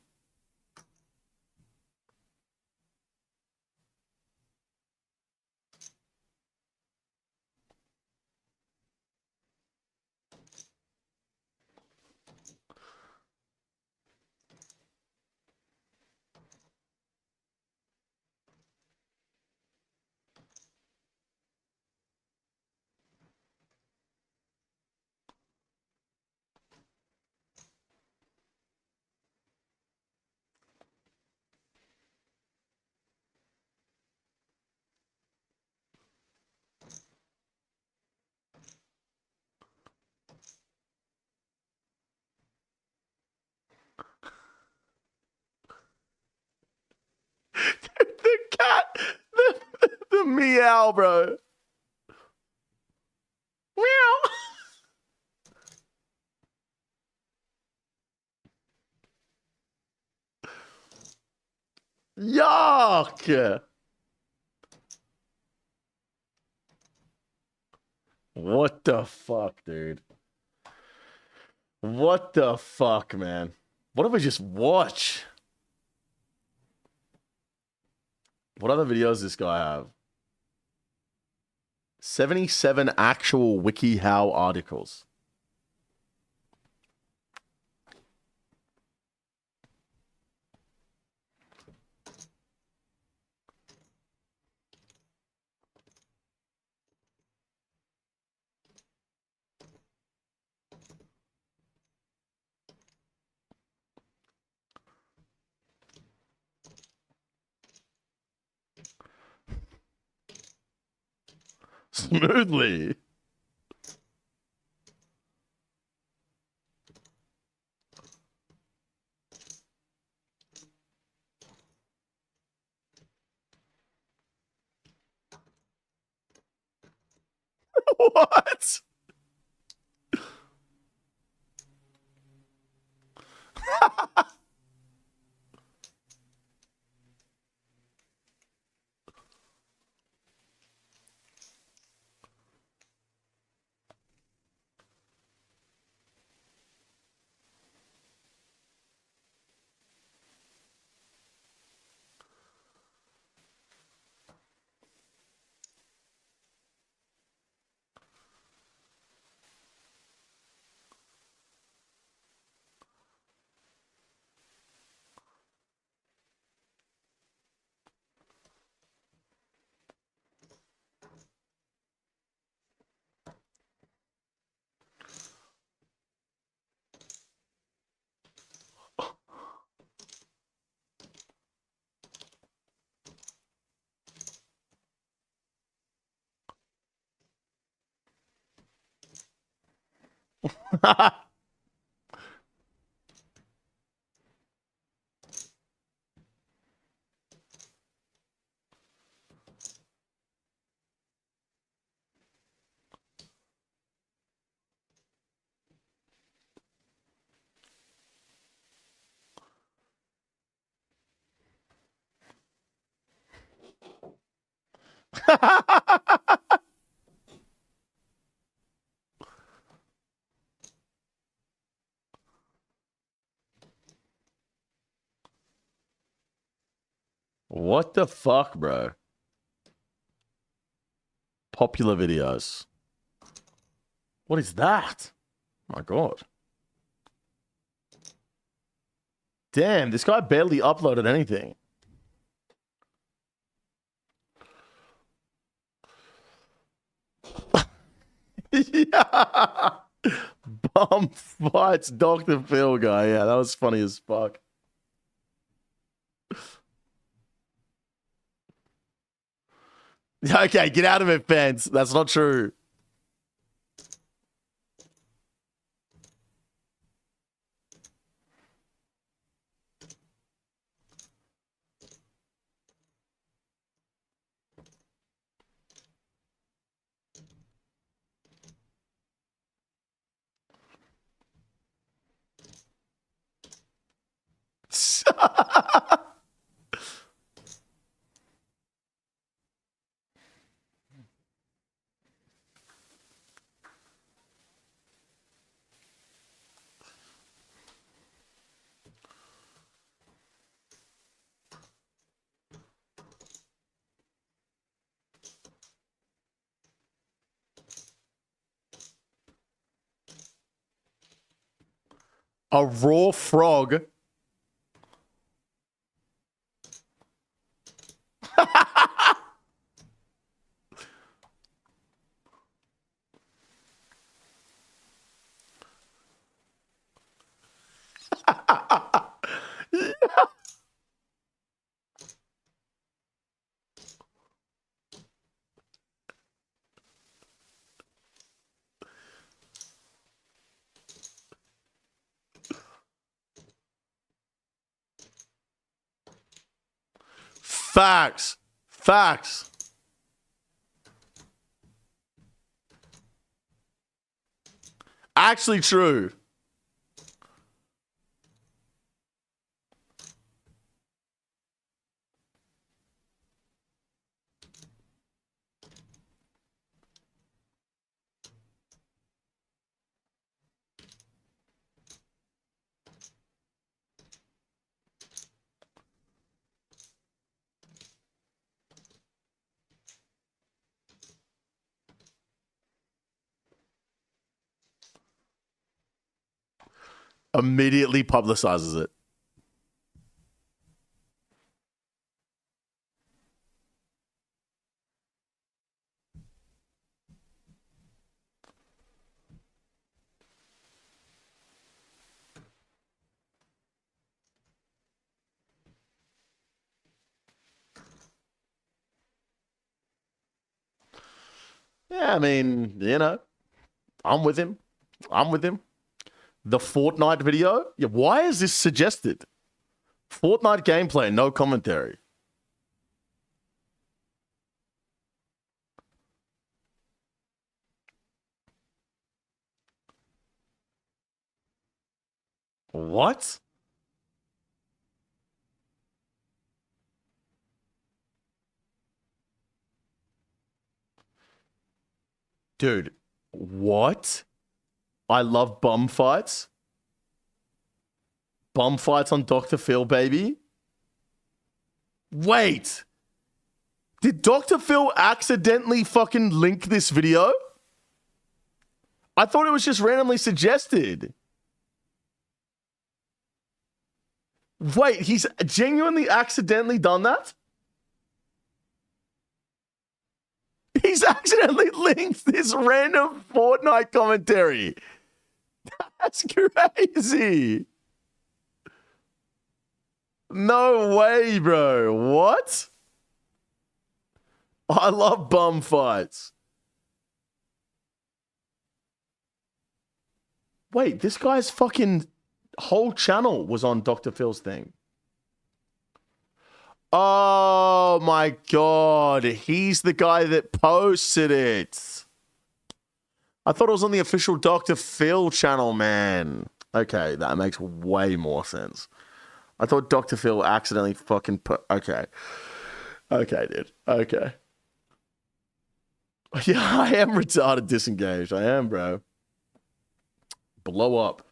The cat, the meow, bro. Meow. Yuck. What the fuck, dude? What the fuck, man? What did we just watch? What other videos does this guy have? 77 actual WikiHow articles. Smoothly. What? What the fuck, bro? Popular videos. What is that? My God. Damn, this guy barely uploaded anything. Yeah. Bum fights Dr. Phil guy. Yeah, that was funny as fuck. Okay, get out of it, fans. That's not true. A raw frog. Facts. Facts. Actually true. Immediately publicizes it. Yeah, I mean, I'm with him. I'm with him. The Fortnite video? Yeah, why is this suggested? Fortnite gameplay, no commentary. What? Dude, what? I love bum fights. Bum fights on Dr. Phil, baby. Wait. Did Dr. Phil accidentally fucking link this video? I thought it was just randomly suggested. Wait, he's genuinely accidentally done that? He's accidentally linked this random Fortnite commentary. That's crazy. No way, bro. What? I love bum fights. Wait, this guy's fucking whole channel was on Dr. Phil's thing. Oh my god, he's the guy that posted it. I thought it was on the official Dr. Phil channel, man. Okay, that makes way more sense. I thought Dr. Phil accidentally fucking put. Okay. Okay, dude. Okay. Yeah, I am retarded disengaged. I am, bro. Blow up.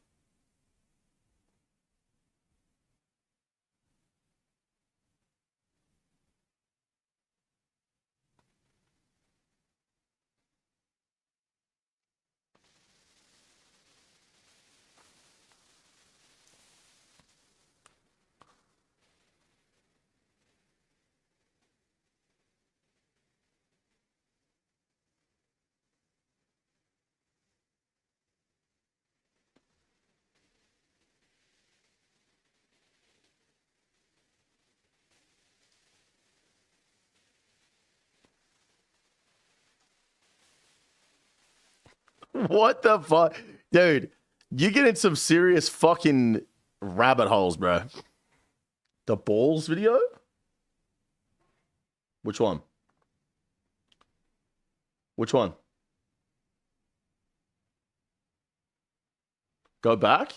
What the fuck? Dude, you get in some serious fucking rabbit holes, bro. The balls video? Which one? Which one? Go back?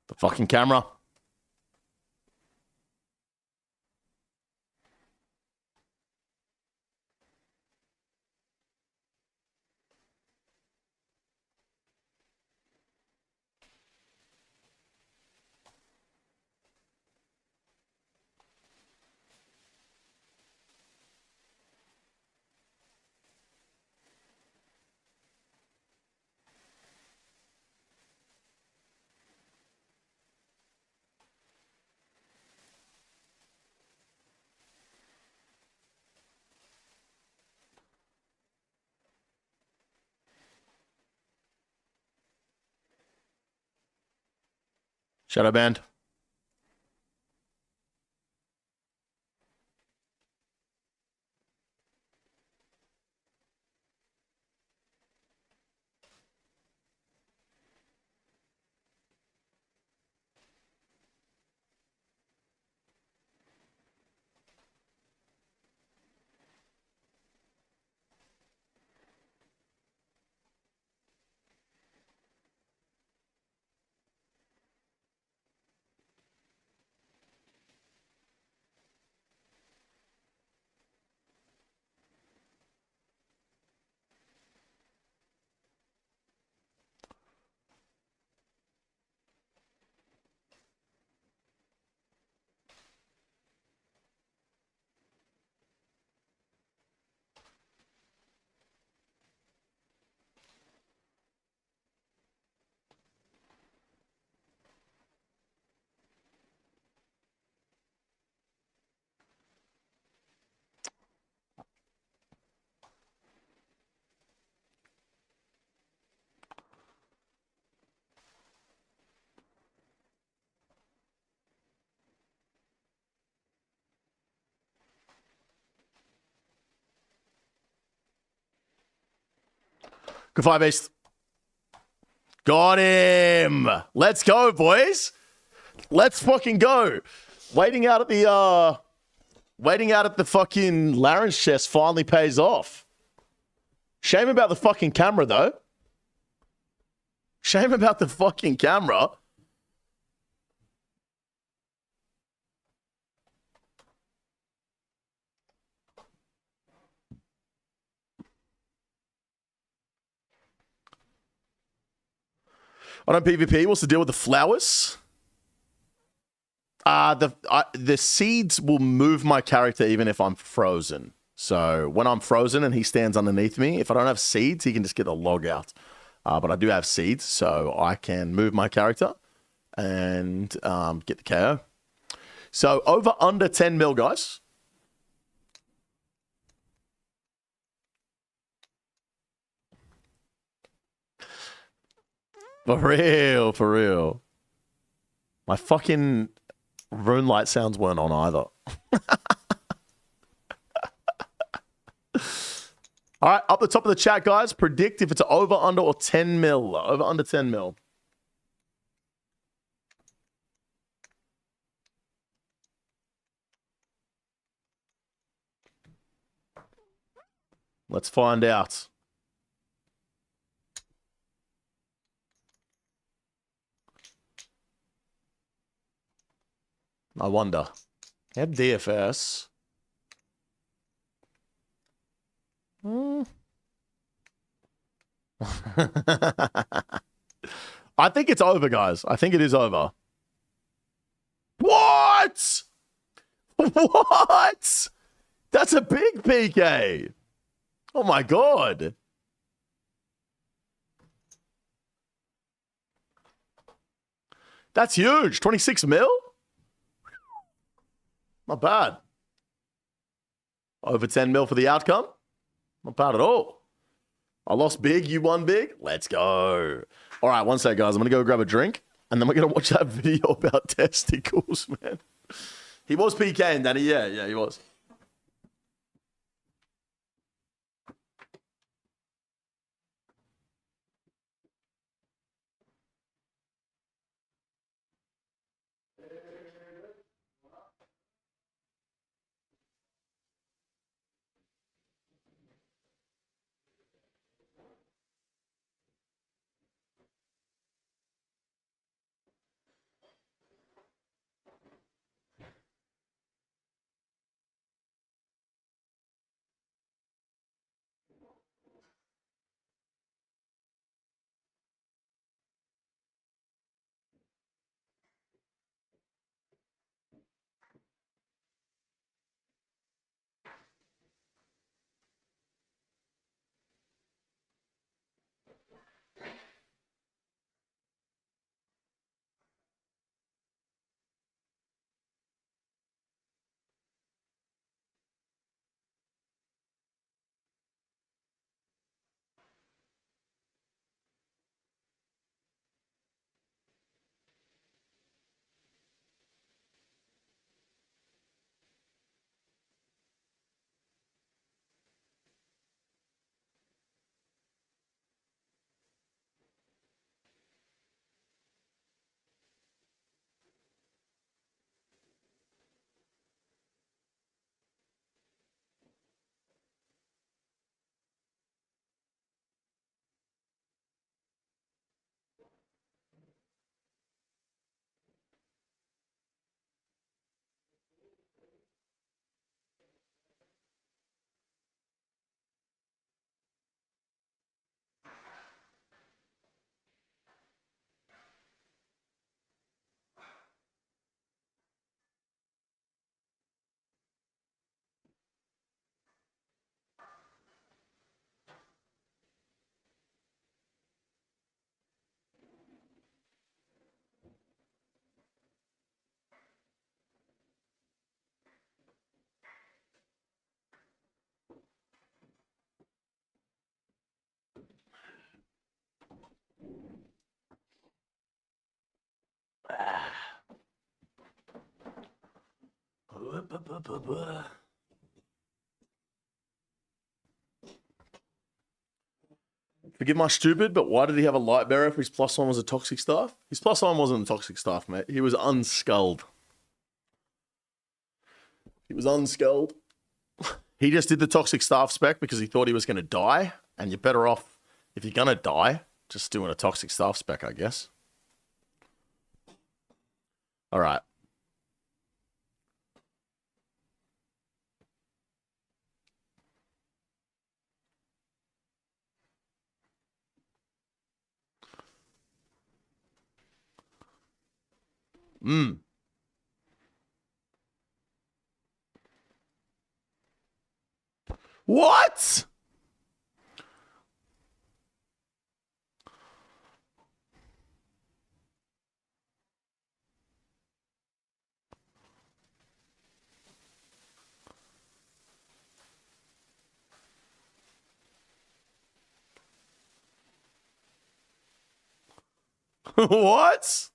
The fucking camera. Shadow band. Good fight, Beast. Got him. Let's go, boys. Let's fucking go. Waiting out at the fucking Larran's chest finally pays off. Shame about the fucking camera, though. Shame about the fucking camera. I don't PvP. What's the deal with the flowers? The seeds will move my character even if I'm frozen. So when I'm frozen and he stands underneath me, if I don't have seeds, he can just get a log out. But I do have seeds, so I can move my character and get the KO. So over under 10 mil, guys. For real, for real. My fucking rune light sounds weren't on either. All right, up the top of the chat, guys. Predict if it's over, under, or 10 mil. Over, under 10 mil. Let's find out. I wonder. Have DFS. I think it's over, guys. I think it is over. What? What? That's a big PK. Oh my God. That's huge. 26 mil? Not bad. Over 10 mil for the outcome? Not bad at all. I lost big, you won big. Let's go. All right, one sec, guys. I'm going to go grab a drink, and then we're going to watch that video about testicles, man. He was PKing, Danny. Yeah, he was. Forgive my stupid, but why did he have a light bearer if his plus one was a toxic staff? His plus one wasn't a toxic staff, mate. He was unskulled. He was unskulled. He just did the toxic staff spec because he thought he was going to die, and you're better off, if you're going to die, just doing a toxic staff spec, I guess. All right. What? What?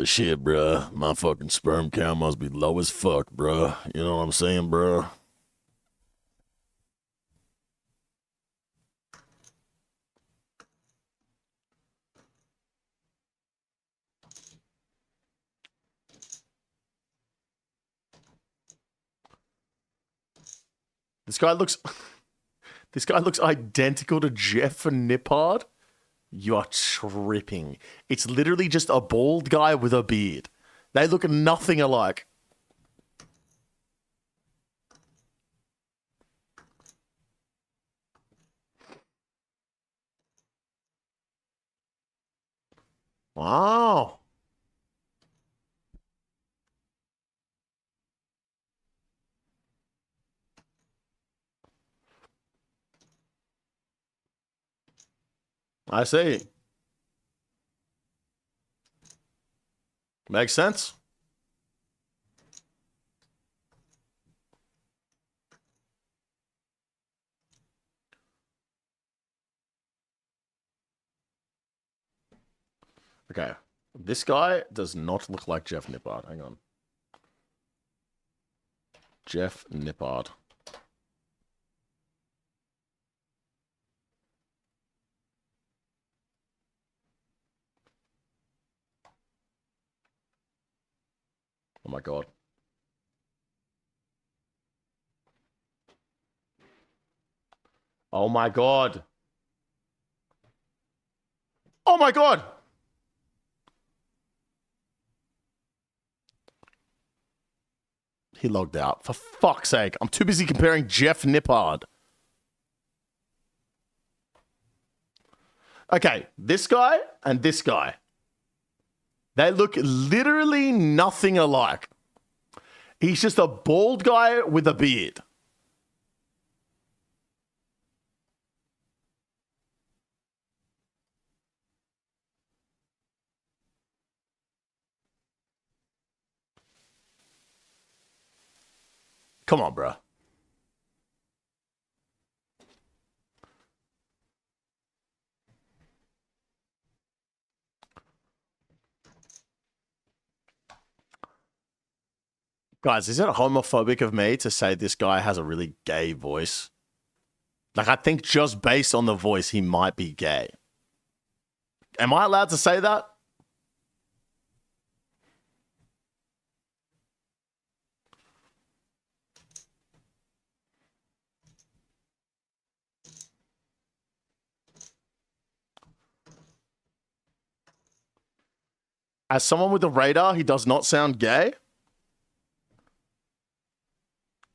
Shit, bruh. My fucking sperm count must be low as fuck, bruh. You know what I'm saying, bruh? This guy looks... This guy looks identical to Jeff Nippard. You are tripping. It's literally just a bald guy with a beard. They look nothing alike. Wow. I see. Makes sense. Okay. This guy does not look like Jeff Nippard. Hang on. Jeff Nippard. Oh my god. Oh my god. Oh my god. He logged out. For fuck's sake. I'm too busy comparing Jeff Nippard. Okay, this guy and this guy. They look literally nothing alike. He's just a bald guy with a beard. Come on, bro. Guys, is it homophobic of me to say this guy has a really gay voice? Like, I think just based on the voice, he might be gay. Am I allowed to say that? As someone with a radar, he does not sound gay.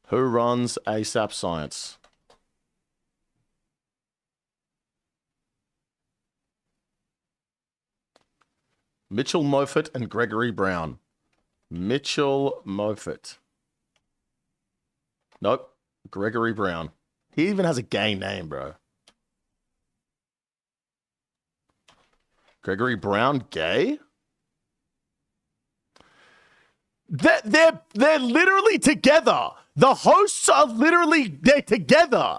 Who runs ASAP Science? Mitchell Moffitt and Gregory Brown. Mitchell Moffitt. Nope. Gregory Brown. He even has a gay name, bro. Gregory Brown, gay? They're literally together. The hosts are they're together.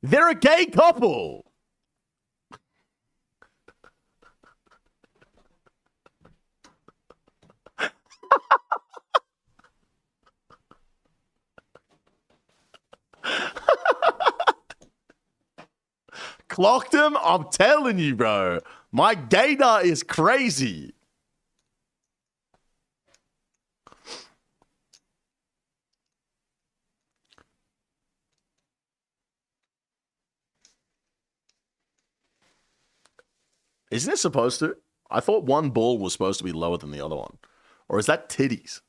They're a gay couple. Clocked him? I'm telling you, bro. My gaydar is crazy. Isn't it supposed to? I thought one ball was supposed to be lower than the other one. Or is that titties?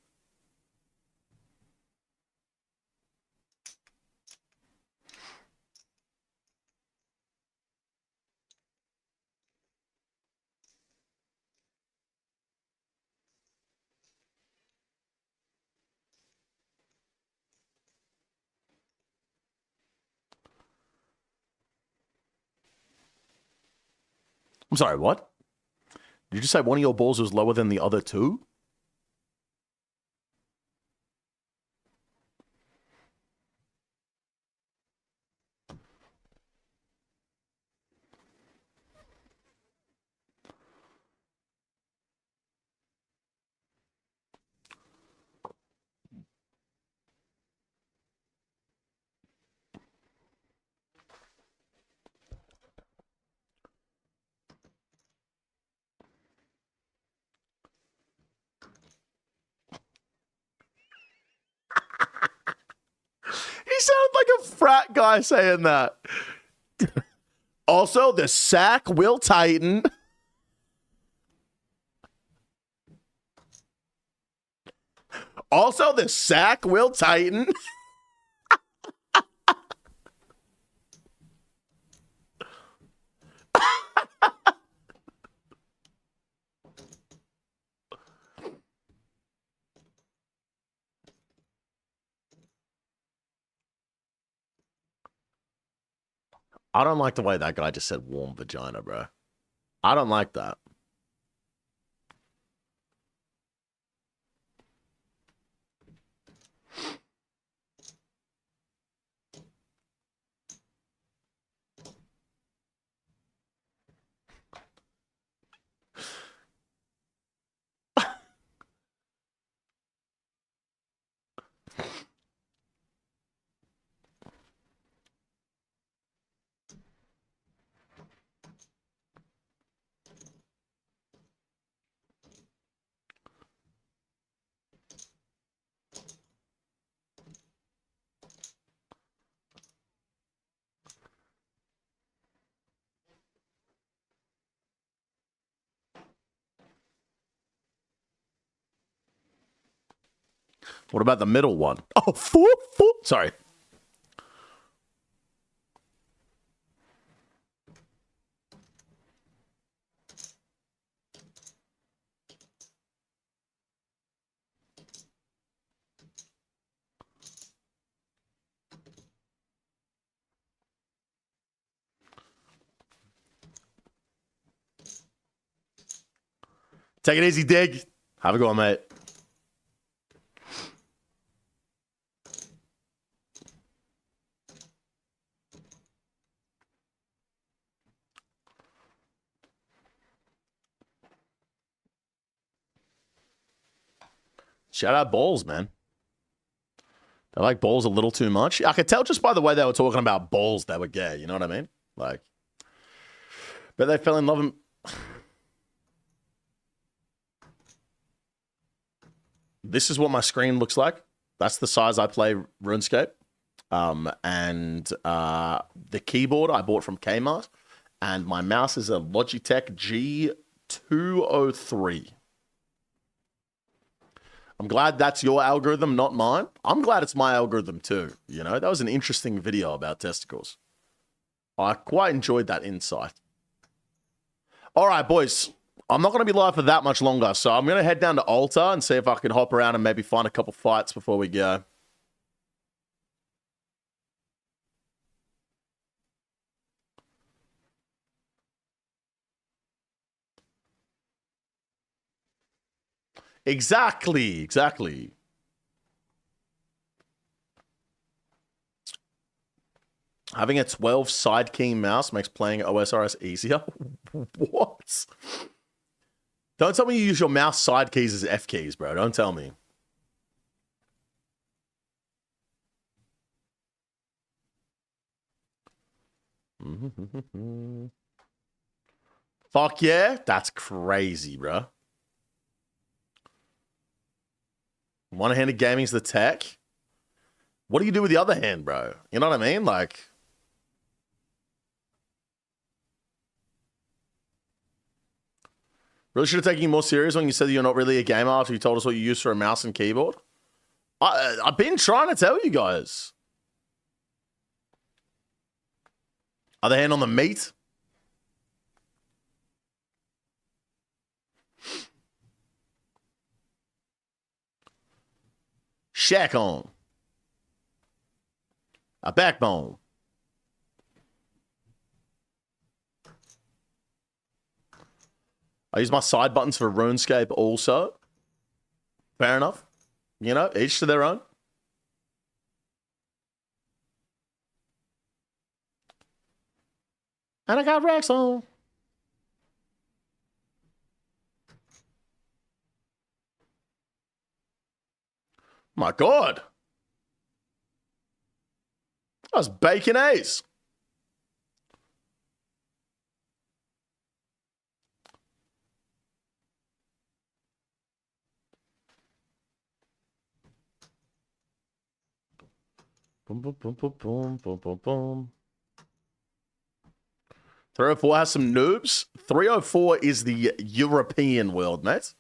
I'm sorry, what? Did you say one of your balls was lower than the other two? He sounded like a frat guy saying that. Also, the sack will tighten. Also, the sack will tighten. I don't like the way that guy just said warm vagina, bro. I don't like that. What about the middle one? Oh, sorry. Take it easy, Dig. Have a good one, mate. Shout out Balls, man. They like Balls a little too much. I could tell just by the way they were talking about Balls they were gay. You know what I mean? Like, but they fell in love and... This is what my screen looks like. That's the size I play RuneScape. And the keyboard I bought from Kmart. And my mouse is a Logitech G203. I'm glad that's your algorithm, not mine. I'm glad it's my algorithm too. You know, that was an interesting video about testicles. I quite enjoyed that insight. All right, boys. I'm not going to be live for that much longer, so I'm going to head down to Alta and see if I can hop around and maybe find a couple fights before we go. Exactly. Having a 12 side key mouse makes playing OSRS easier? What? Don't tell me you use your mouse side keys as F keys, bro. Don't tell me. Fuck yeah. That's crazy, bro. One-handed gaming's the tech. What do you do with the other hand, bro? You know what I mean? Like... Really should have taken you more serious when you said that you're not really a gamer after you told us what you use for a mouse and keyboard. I've been trying to tell you guys. Other hand on the meat. Shack on. A backbone. I use my side buttons for RuneScape also. Fair enough. You know, each to their own. And I got Rex on. My God. I was baking A's. Boom, boom, boom, boom, boom, boom, boom, boom. 304 has some noobs. 304 is the European world, mate.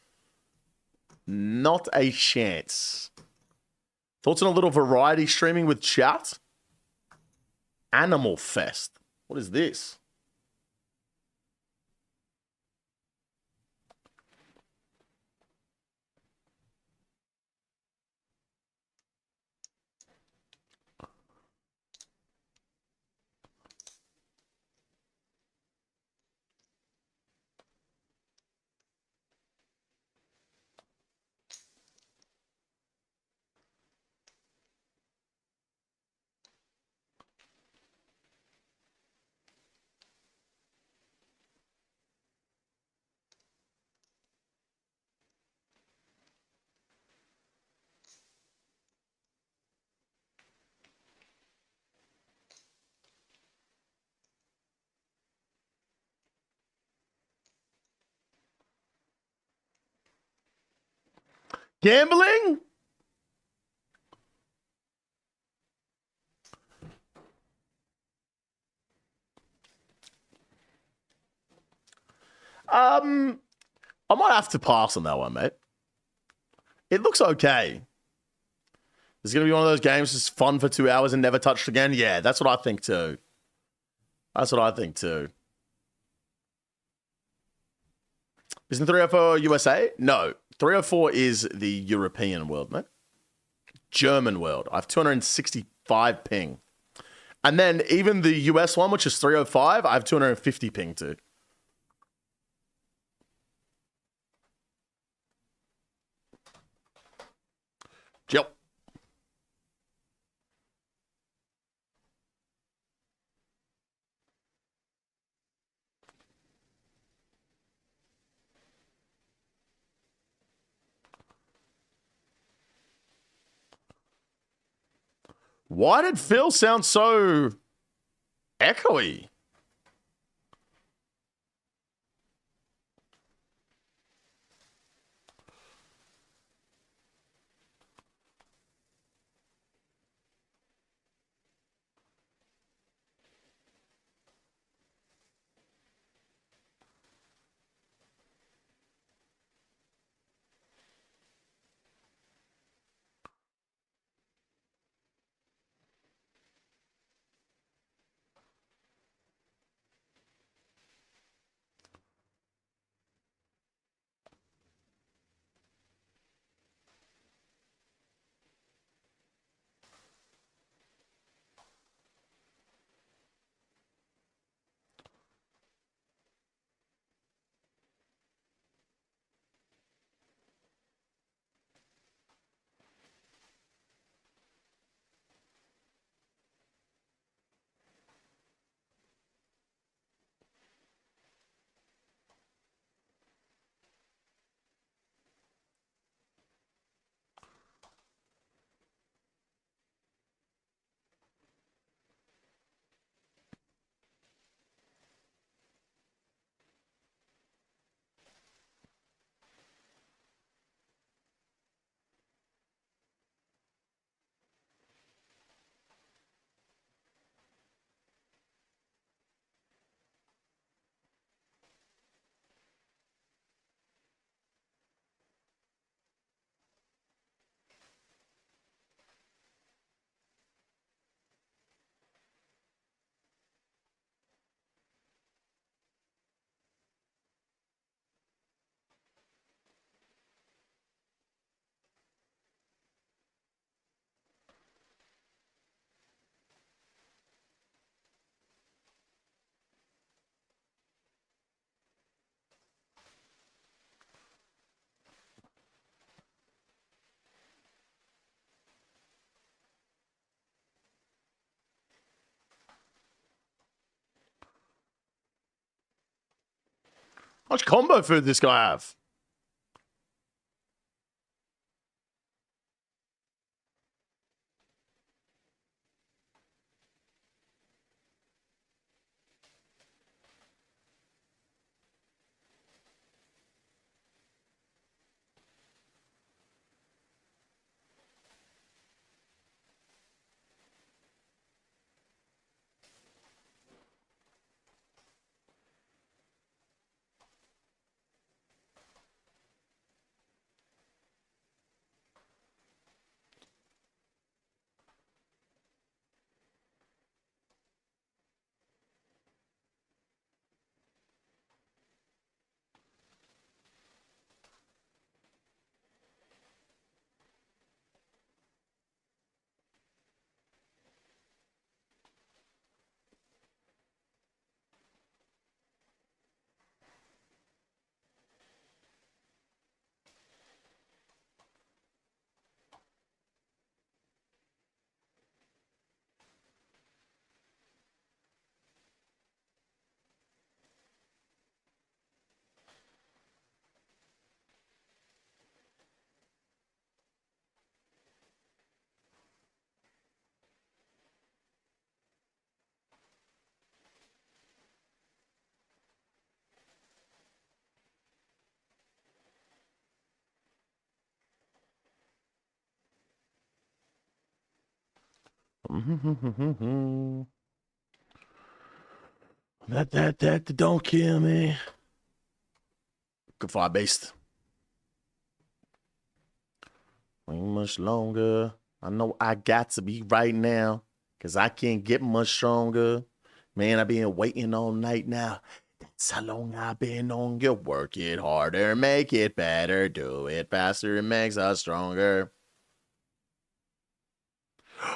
Not a chance. Thoughts on a little variety streaming with chat? Animal Fest. What is this? Gambling? I might have to pass on that one, mate. It looks okay. It's going to be one of those games that's fun for 2 hours and never touched again. Yeah, that's what I think too. That's what I think too. Isn't 304 USA? No. 304 is the European world, mate. German world. I have 265 ping. And then even the US one, which is 305, I have 250 ping too. Why did Phil sound so echoey? How much combo food this guy have? That don't kill me. Good fire beast. Ain't much longer. I know I got to be right now, cause I can't get much stronger. Man, I've been waiting all night now. That's how long I've been on you. Work it harder, make it better, do it faster, it makes us stronger.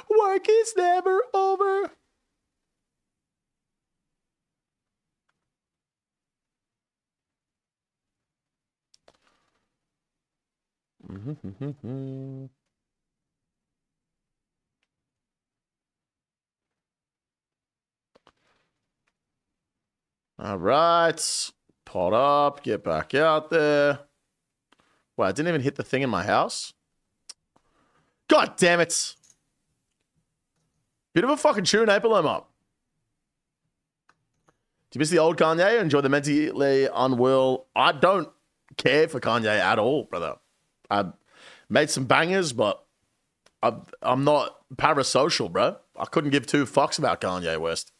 Work is never over. All right. Pot up, get back out there. Well, I didn't even hit the thing in my house. God damn it. Bit of a fucking tune, eh, Paloma? Do you miss the old Kanye? Enjoy the mentally unwell? I don't care for Kanye at all, brother. I made some bangers, but I'm not parasocial, bro. I couldn't give two fucks about Kanye West.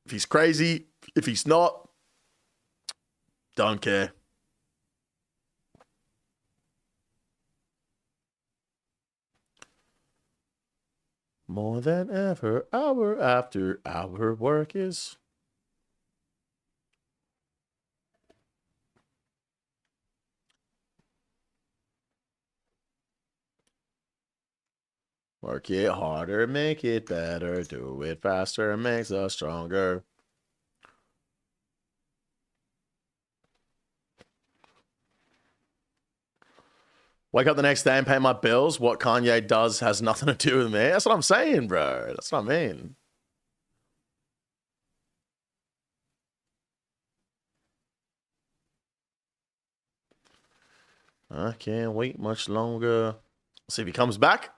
If he's crazy, if he's not, don't care. More than ever, hour after hour, work is. Work it harder, make it better, do it faster, makes us stronger. Wake up the next day and pay my bills. What Kanye does has nothing to do with me. That's what I'm saying, bro. That's what I mean. I can't wait much longer. See if he comes back.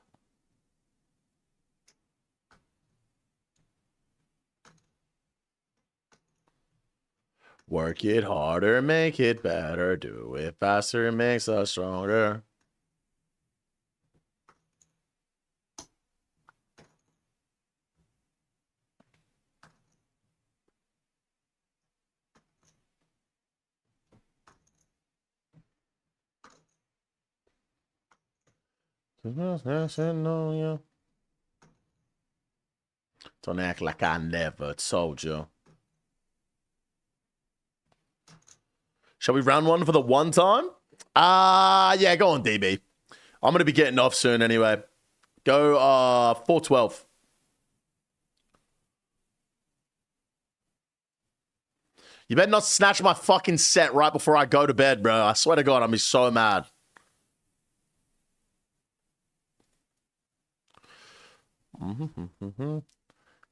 Work it harder, make it better, do it faster, makes us stronger. Don't act like I never told you. Shall we round one for the one time? Yeah, go on, DB. I'm going to be getting off soon anyway. Go 412. You better not snatch my fucking set right before I go to bed, bro. I swear to God, I'll be so mad.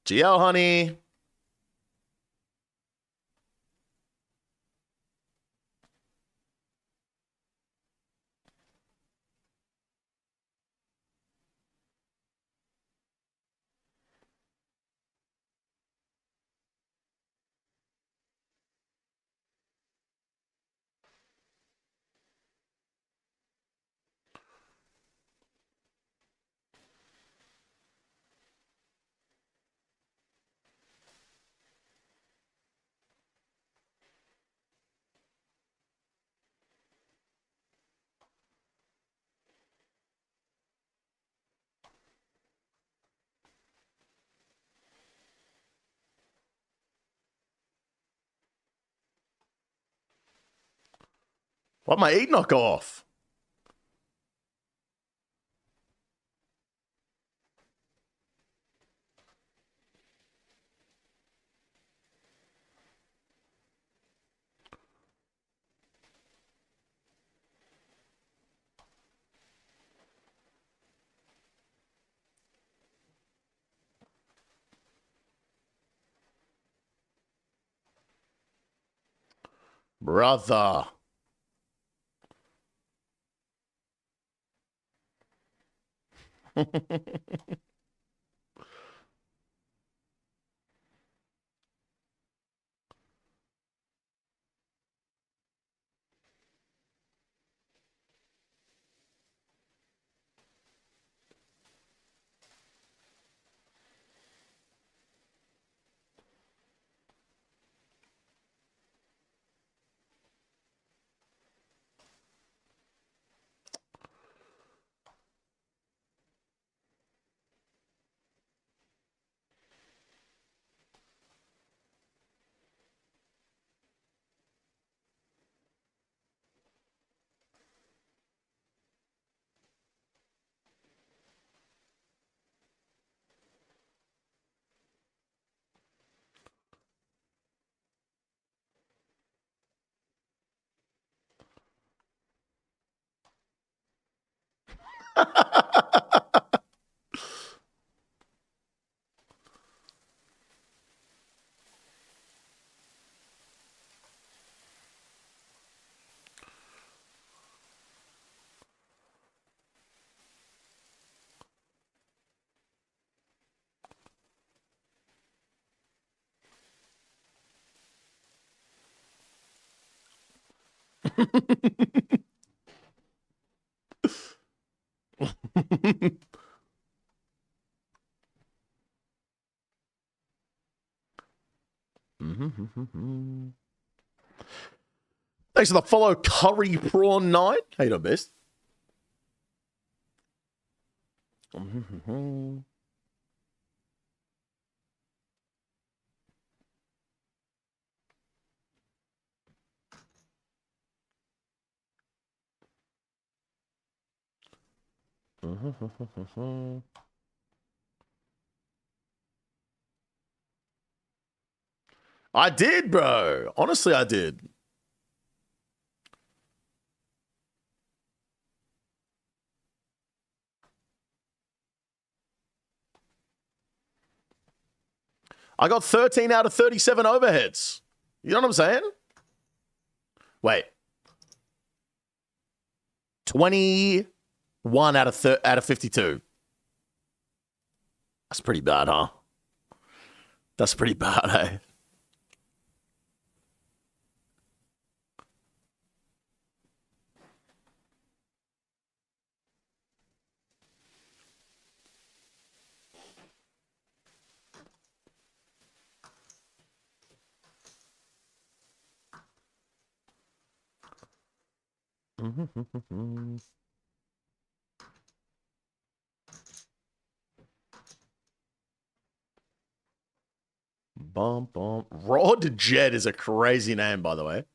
GL, honey. Why'd my eat not go off? Brother. Thanks for the follow, Curry Prawn 9. How you doing, best? I did, bro. Honestly, I did. I got 13 out of 37 overheads. You know what I'm saying? Wait. 21 out of 52. That's pretty bad, huh? That's pretty bad, eh? Bum, bum. Rod Jet is a crazy name, by the way.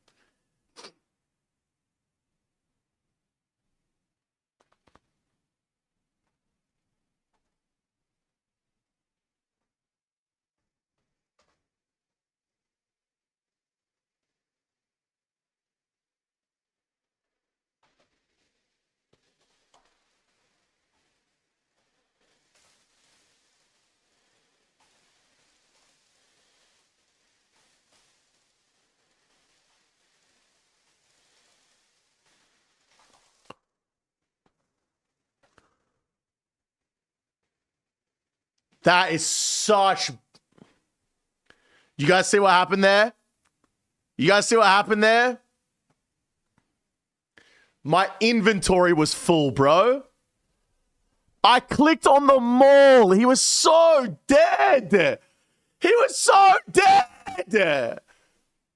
That is such... You guys see what happened there? You guys see what happened there? My inventory was full, bro. I clicked on the mall. He was so dead. He was so dead.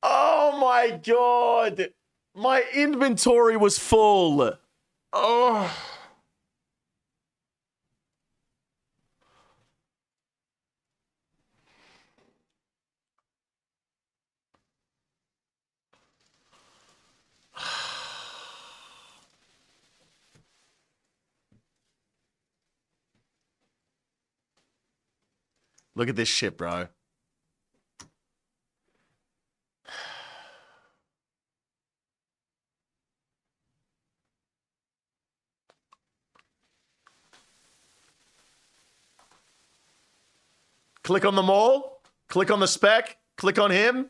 Oh, my God. My inventory was full. Oh. Look at this shit, bro. Click on the mall. Click on the spec. Click on him.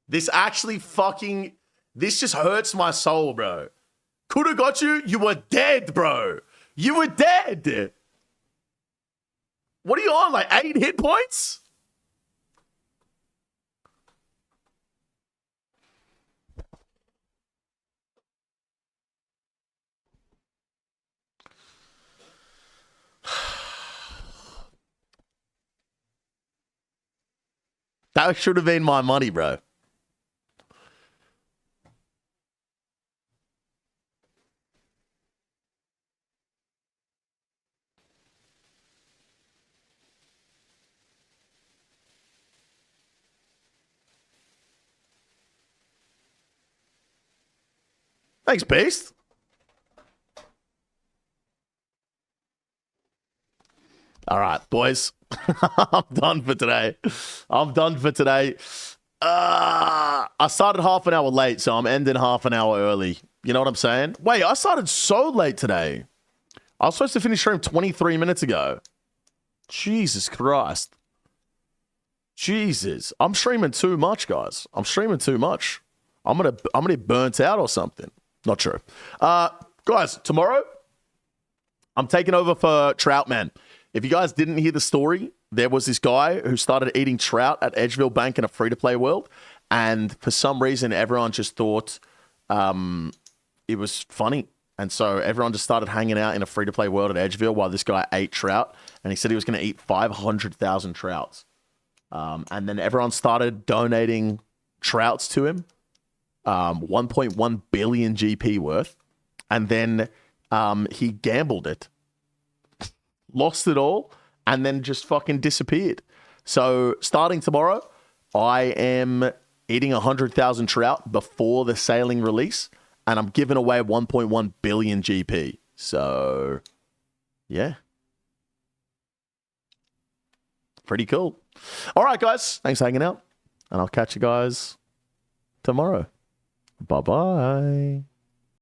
This actually fucking... This just hurts my soul, bro. Could have got you. You were dead, bro. You were dead. What are you on? Like 8 hit points? That should have been my money, bro. Thanks, Beast. All right, boys. I'm done for today. I started half an hour late, so I'm ending half an hour early. You know what I'm saying? Wait, I started so late today. I was supposed to finish stream 23 minutes ago. Jesus Christ. Jesus. I'm streaming too much, guys. I'm streaming too much. I'm gonna be burnt out or something. Not true. Guys, tomorrow I'm taking over for Trout Man. If you guys didn't hear the story, there was this guy who started eating trout at Edgeville Bank in a free-to-play world, and for some reason, everyone just thought it was funny. And so everyone just started hanging out in a free-to-play world at Edgeville while this guy ate trout, and he said he was going to eat 500,000 trouts. And then everyone started donating trouts to him, 1.1 billion GP worth, and then he gambled it, lost it all, and then just fucking disappeared. So starting tomorrow, I am eating 100,000 trout before the sailing release, and I'm giving away 1.1 billion GP. So, yeah. Pretty cool. All right, guys. Thanks for hanging out, and I'll catch you guys tomorrow. Bye-bye.